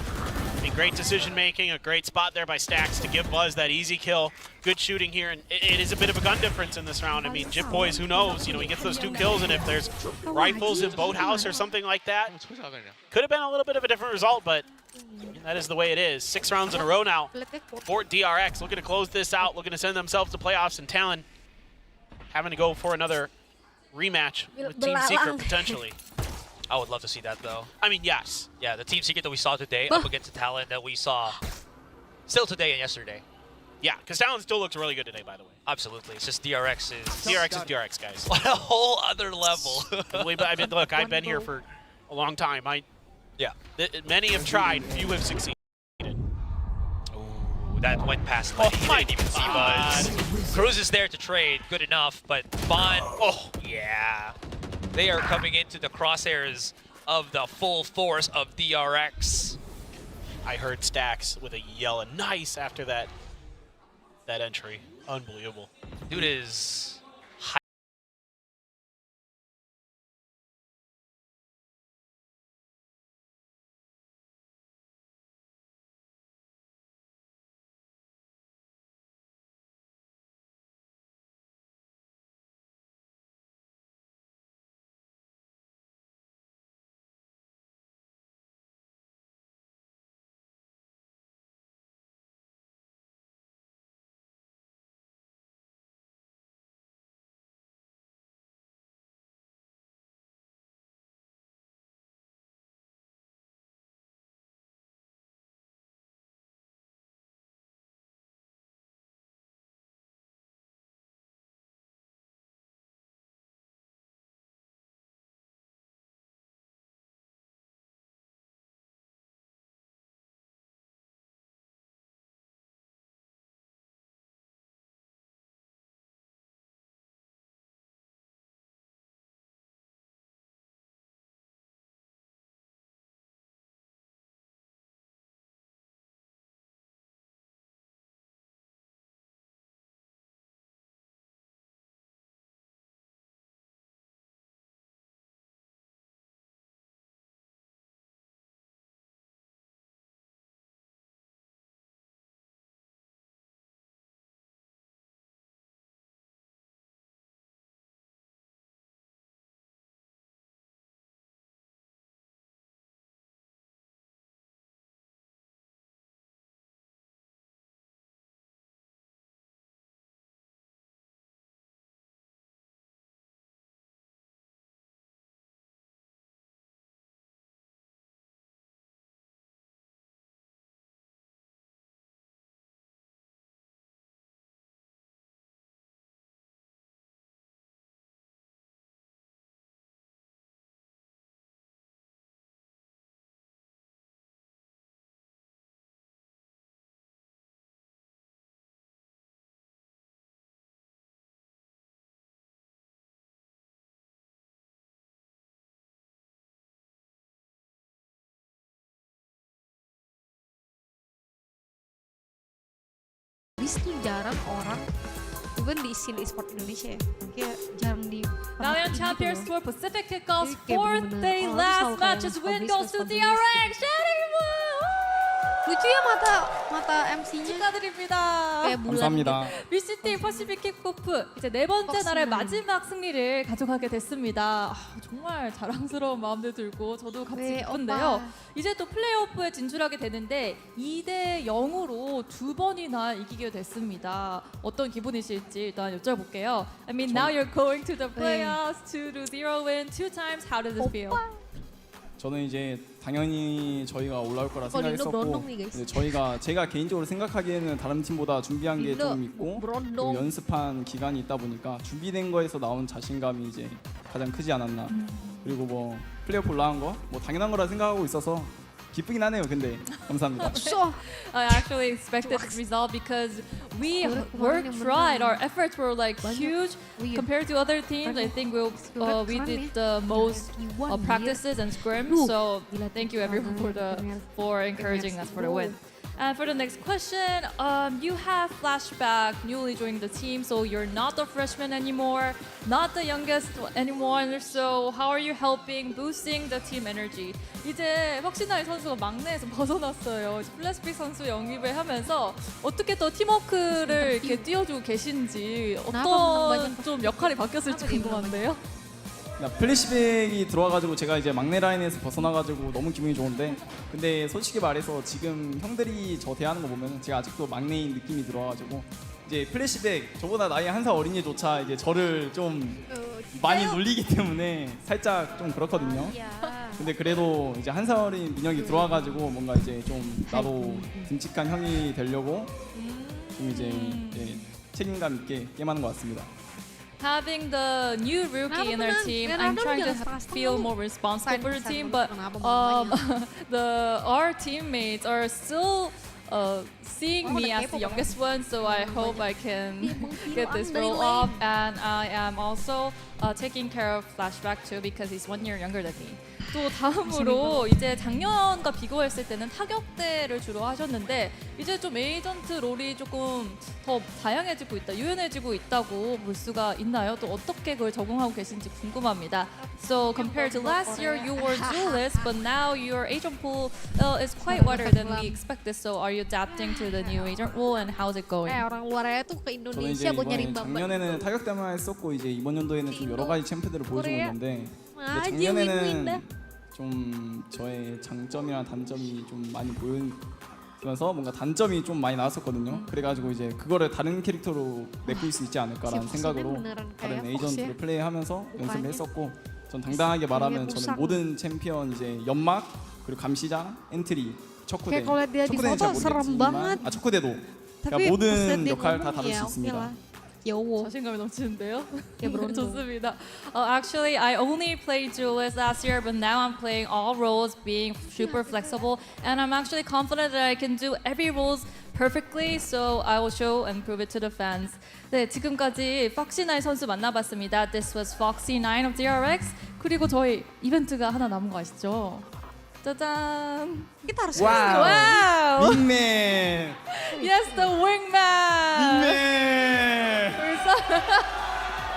I mean, great decision making, a great spot there by Stacks to give Buzz that easy kill. Good shooting here, and it is a bit of a gun difference in this round. I mean, Jip Boys, who knows? You know, he gets those 2 kills, and if there's rifles in Boathouse or something like that, could have been a little bit of a different result, but that is the way it is. 6 rounds in a row now for DRX, looking to close this out, looking to send themselves to playoffs, and Talon having to go for another rematch with Team Secret potentially. I would love to see that, though. I mean, yes. Yeah, the Team Secret that we saw today up against the Talon that we saw still today and yesterday. Yeah, because Talon still looks really good today, by the way. Absolutely. It's just DRX is... DRX is DRX, guys. a whole other level. I mean, look, I've been here for a long time. Many have tried, few have succeeded. Ooh, that went past Lenny. He didn't even see Buzz. Cruz is there to trade, good enough, but Bond, oh, yeah. They are coming into the crosshairs of the full force of DRX. I heard Stacks with a yell and nice after that entry. Unbelievable. Dude is Bis tuh jarang orang, even di scene e-sport Indonesia ya, kayak jarang di. Valiant Champions for Pacific Kickoffs Kayak 4th bener-bener day orang last selalu matches kayak win publish, goes to publish. DRX. Lucu ya mata MC-nya. 축하드립니다. kayak bulan. VCT 퍼시픽 킥오프 이제 네 번째 날의 마지막 승리를 가져가게 됐습니다. 정말 자랑스러운 마음도 들고 저도 같이 기쁜데요. 이제 또 플레이오프에 진출하게 되는데 2대 0으로 2번이나 이기게 됐습니다. 어떤 기분이실지 일단 여쭤볼게요. I mean, now you're going to the playoffs, 2-0 win, 2 times. How does this feel? 저는 이제 당연히 저희가 올라올 거라 생각했었고, 근데 제가 개인적으로 생각하기에는 다른 팀보다 준비한 게 좀 있고, 그리고 연습한 기간이 있다 보니까 준비된 거에서 나온 자신감이 이제 가장 크지 않았나. 그리고 뭐 플레이오프 올라간 거 뭐 당연한 거라 생각하고 있어서 기쁘긴 하네요. 근데 감사합니다. I actually expected this result because we worked hard. Our efforts were like huge compared to other teams. I think we did the most practices and scrims. So thank you everyone for encouraging us for the win. And for the next question, you have flashback, newly joined the team, so you're not the freshman anymore, not the youngest anymore. So how are you helping boosting the team energy? 이제 혁신아이 선수가 막내에서 벗어났어요. 플래시픽 선수 영입을 하면서 어떻게 더 팀워크를 이렇게 띄워주고 계신지 어떤 좀 역할이 바뀌었을지 궁금한데요. 플래시백이 들어와가지고 제가 이제 막내 라인에서 벗어나가지고 너무 기분이 좋은데, 근데 솔직히 말해서 지금 형들이 저 대하는 거 보면 제가 아직도 막내인 느낌이 들어와가지고 이제 플래시백 저보다 나이 한 살 어린이조차 이제 저를 좀 많이 놀리기 때문에 살짝 좀 그렇거든요. 근데 그래도 이제 한 살 어린 민혁이 들어와가지고 뭔가 이제 좀 나도 듬직한 형이 되려고 좀 이제 책임감 있게 게임하는 것 같습니다. Having the new rookie in our team, I'm trying to feel more responsible for the team, but our teammates are still seeing me as the youngest one, so I hope I can get this role off. And I am also taking care of Flashback too because he's 1 year younger than me. 또 다음으로 이제 작년과 비교했을 때는 타격대를 주로 하셨는데 이제 좀 에이전트 롤이 조금 더 다양해지고 있다, 유연해지고 있다고 볼 수가 있나요? 또 어떻게 그걸 적응하고 계신지 궁금합니다. So compared to last year, you were duelist, but now your agent pool is quite wider than we expected. So are you adapting to the new agent role and how's it going? orang luarnya tuh ke 저는 Indonesia 이제 buat nyari 이번에 mbak-mbak. 작년에는 타격대만 했었고 이제 이번 연도에는 좀 여러 가지 챔프들을 보여주고 있는데, 근데 아직 작년에는 win-win 좀 저의 장점이랑 단점이 좀 많이 보이면서 뭔가 단점이 좀 많이 나왔었거든요. 그래가지고 이제 그거를 다른 캐릭터로 메꿀 수 있지 않을까라는 생각으로 다른 에이전트를 플레이하면서 연습을 했었고, 전 당당하게 말하면 저는 모든 챔피언 이제 연막 그리고 감시장, 엔트리, 척후대, 척후대는 잘 모르겠지만 척후대도 그러니까 모든 역할 다 다룰 수 있습니다. 자신감이 넘치는데요. 좋습니다. Actually, I only played duelist last year, but now I'm playing all roles, being super flexible, and I'm actually confident that I can do every roles perfectly. So I will show and prove it to the fans. 네, 지금까지 Foxy9 선수 만나봤습니다. This was Foxy9 of DRX. 그리고 저희 이벤트가 하나 남은 거 아시죠? 짜잔. Kita harus Wow. 윙맨. Yes, the wingman. 윙맨.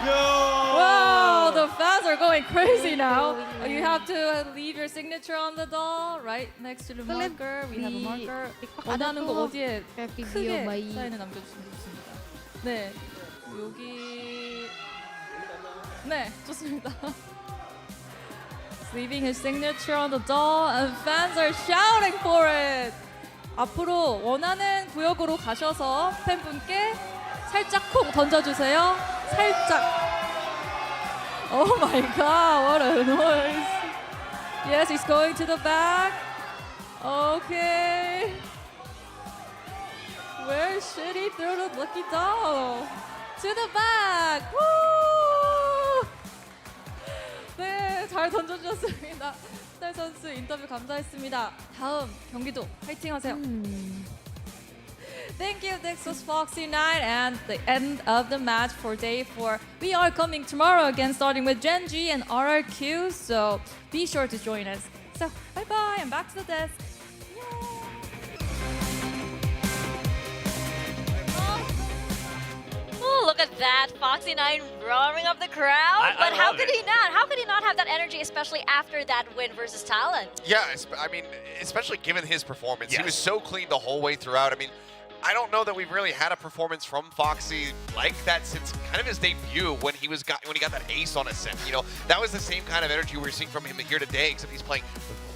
Wow, the fans are going crazy now. You have to leave your signature on the doll, right next to the marker. We have a marker. 원하는 거 어디에 크게 사인을 남겨주시면 좋습니다. 네, 여기. 네, 좋습니다. Leaving his signature on the doll, and fans are shouting for it. 앞으로 원하는 구역으로 가셔서 팬분께 살짝 콕 던져주세요. 살짝. Oh my god, what a noise. Yes, he's going to the back. Okay. Where should he throw the lucky doll? To the back. Woo! 네, 잘 던져주셨습니다. 스타일 선수 인터뷰 감사했습니다. 다음 경기도 파이팅하세요. Thank you. This was Foxy9 and the end of the match for day 4. We are coming tomorrow again, starting with Gen G and RRQ. So be sure to join us. So bye bye and back to the desk. Oh, look at that. Foxy9 roaring up the crowd. But how could he not? How could he not have that energy, especially after that win versus Talon? Yeah, I mean, especially given his performance. He was so clean the whole way throughout. I mean, I don't know that we've really had a performance from Foxy like that since kind of his debut when he got that ace on Ascent. You know, that was the same kind of energy we were seeing from him here today, except he's playing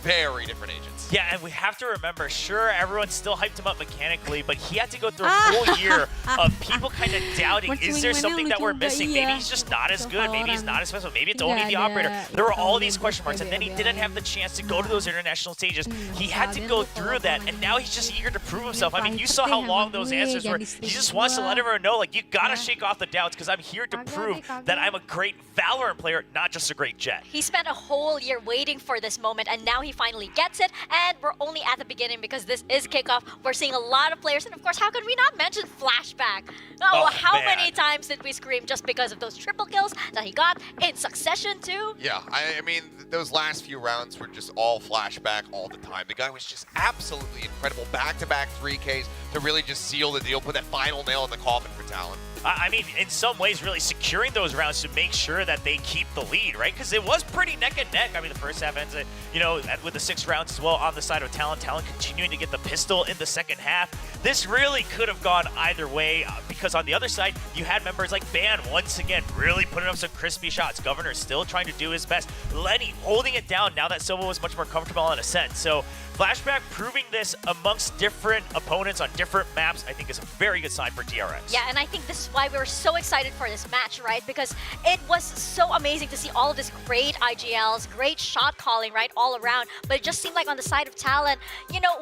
very different agents. Yeah, and we have to remember, sure, everyone still hyped him up mechanically, but he had to go through a whole year of people kind of doubting, is there something that we're missing? Maybe he's just not as good, maybe he's not as special, maybe it's only the operator. There were all these question marks, and then he didn't have the chance to go to those international stages. He had to go through that, and now he's just eager to prove himself. I mean, you saw how long those answers were. He just wants to let everyone know, like, you gotta shake off the doubts, because I'm here to prove that I'm a great Valorant player, not just a great Jet. He spent a whole year waiting for this moment, and now he finally gets it, and we're only at the beginning because this is kickoff. We're seeing a lot of players, and of course, how could we not mention Flashback? Oh, how many times did we scream just because of those triple kills that he got in succession too? Yeah, I mean, those last few rounds were just all Flashback all the time. The guy was just absolutely incredible. Back-to-back 3Ks to really just seal the deal, put that final nail in the coffin for Talon. I mean, in some ways, really securing those rounds to make sure that they keep the lead, right? Because it was pretty neck and neck. I mean, the first half ends, with the 6 rounds as well on the side of Talon. Talon continuing to get the pistol in the second half. This really could have gone either way because on the other side, you had members like Ban once again really putting up some crispy shots. Governor still trying to do his best. Lenny holding it down now that Silva was much more comfortable on Ascent. So Flashback proving this amongst different opponents on different maps, I think is a very good sign for DRX. Yeah, and I think this is why we were so excited for this match, right? Because it was so amazing to see all of this great IGLs, great shot calling, right, all around. But it just seemed like on the side of Talon,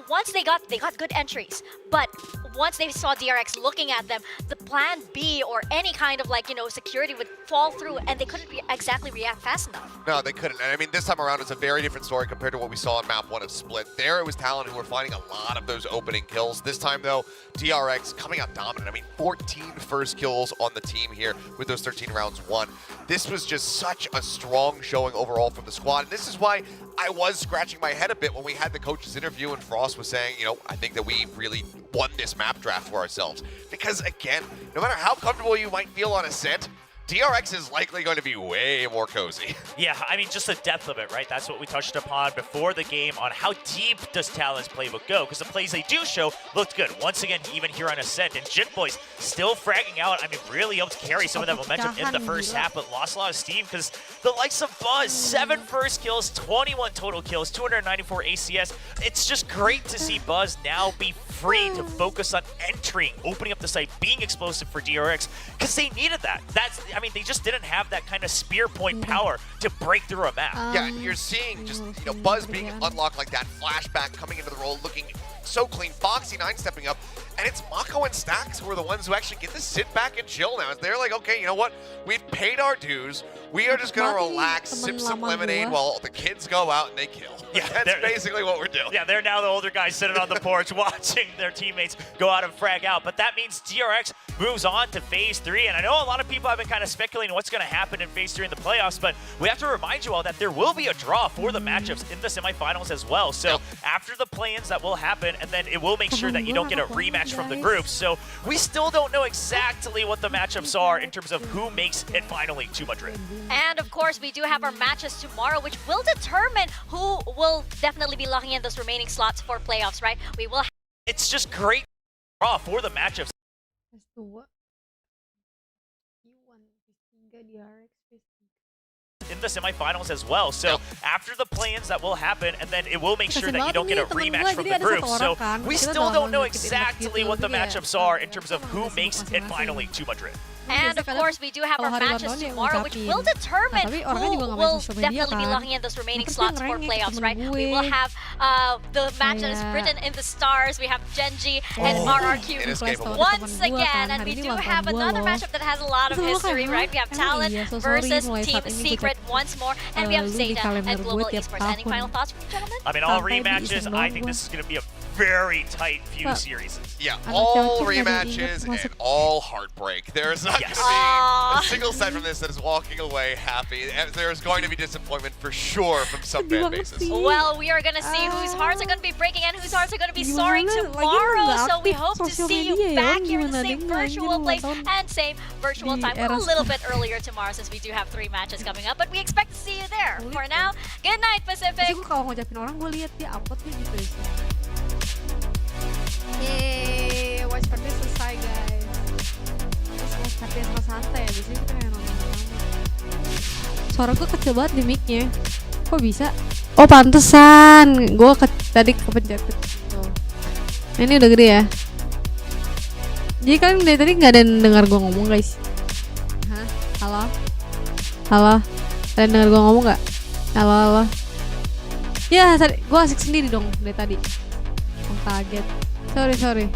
once they got good entries, but once they saw DRX looking at them, the plan B or any kind of security would fall through, and they couldn't exactly react fast enough. No, they couldn't. And I mean, this time around, it's a very different story compared to what we saw in map 1 of Split. There, it was Talon who were finding a lot of those opening kills. This time, though, DRX coming out dominant. I mean, 14 first kills on the team here with those 13 rounds won. This was just such a strong showing overall from the squad. And this is why I was scratching my head a bit when we had the coach's interview and Frost was saying, I think that we really won this map draft for ourselves. Because, again, no matter how comfortable you might feel on Ascent, DRX is likely going to be way more cozy. Yeah, I mean, just the depth of it, right? That's what we touched upon before the game on how deep does Talon's playbook go, because the plays they do show looked good. Once again, even here on Ascent, and Jin Boys still fragging out. I mean, really helped carry some of that momentum in the first half, but lost a lot of steam because the likes of Buzz, 7 first kills, 21 total kills, 294 ACS. It's just great to see Buzz now be free to focus on entering, opening up the site, being explosive for DRX, because they needed that. I mean, they just didn't have that kind of spear point power to break through a map. Yeah, and you're seeing just, Buzz being unlocked like that, Flashback coming into the role, looking so clean, Foxy9 stepping up, and it's Mako and Stacks who are the ones who actually get to sit back and chill now. They're like, okay, you know what? We've paid our dues. We are just going to relax, sip some lemonade while the kids go out and they kill. Yeah, that's basically what we're doing. Yeah, they're now the older guys sitting on the porch watching their teammates go out and frag out. But that means DRX moves on to Phase 3. And I know a lot of people have been kind of speculating what's going to happen in Phase 3 in the playoffs, but we have to remind you all that there will be a draw for the matchups in the semifinals as well. So after the play-ins, that will happen, and then it will make sure that you don't get a rematch from the groups. So we still don't know exactly what the matchups are in terms of who makes it finally to Madrid. And of course, we do have our matches tomorrow, which will determine who will definitely be locking in those remaining slots for playoffs, right? We will. It's just great draw for the matchups. In the semifinals as well. So after the play-ins, that will happen, and then it will make sure that you don't get a rematch from the groups. So we still don't know exactly what the matchups are in terms of who makes it finally to Madrid. And of course, we do have our matches tomorrow, which will determine who will definitely be locking in those remaining slots for playoffs, right? We will have the match that is written in the stars. We have Genji and RRQ once again. And we do have another matchup that has a lot of history, right? We have Talon versus Team Secret once more. And we have Zeta and Global Esports. Any final thoughts from you, gentlemen? I mean, all rematches, I think this is going to be a very tight few series. Yeah, all rematches and all heartbreak. There's not going to be a single side from this that is walking away happy. There's going to be disappointment for sure from some fan bases. Well, we are going to see whose hearts are going to be breaking and whose hearts are going to be soaring tomorrow. So we hope to see you back here in the same virtual place and same virtual time. A little bit earlier tomorrow since we do have 3 matches coming up. But we expect to see you there. For now, good night, Pacific. Yeay, watch party selesai guys. Terus watch party sama santai ya, biasanya kita kayak nonton. Suara gue kecil banget di mic-nya. Kok bisa? Oh pantesan, gue tadi kepencet gitu. Ini udah gede ya. Jadi kalian dari tadi nggak ada yang dengar gue ngomong guys. Hah? Halo? Halo? Kalian dengar gue ngomong nggak? Halo halo? Ya, gue asik sendiri dong dari tadi. Kaget. Sorry.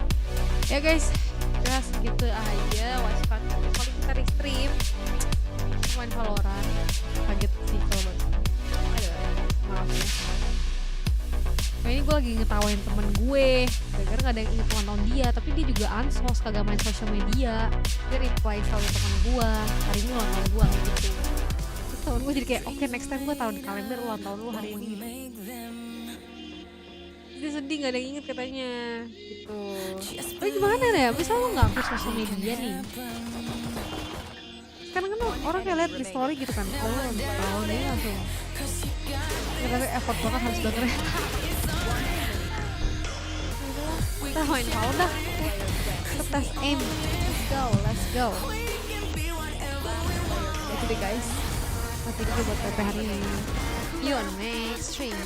Ya guys, udah segitu aja watch party kalau kita stream main Valorant. Kaget sih kalau aduh, maaf ya. lagi ngetawain temen gue gara-gara gak ada yang inget ulang tahun dia, tapi dia juga unsos, kagak main sosial media. Dia reply selalu temen gue, hari ini ulang tahun gue gitu. Terus temen gue jadi kayak oke, next time gue taruh di kalender ulang tahun lu hari ini. Dia sedih gak ada yang inget katanya gitu. Tapi gimana ya, misal lo gak aktif sosial media nih, sekarang kan orang kayak liat di story gitu kan, oh lo ulang tahun dia langsung ya, tapi effort banget harus dengerin. Kita main power dah, kita tes aim, let's go ya gitu deh guys. Nanti dulu buat PP hari ini, you on next stream.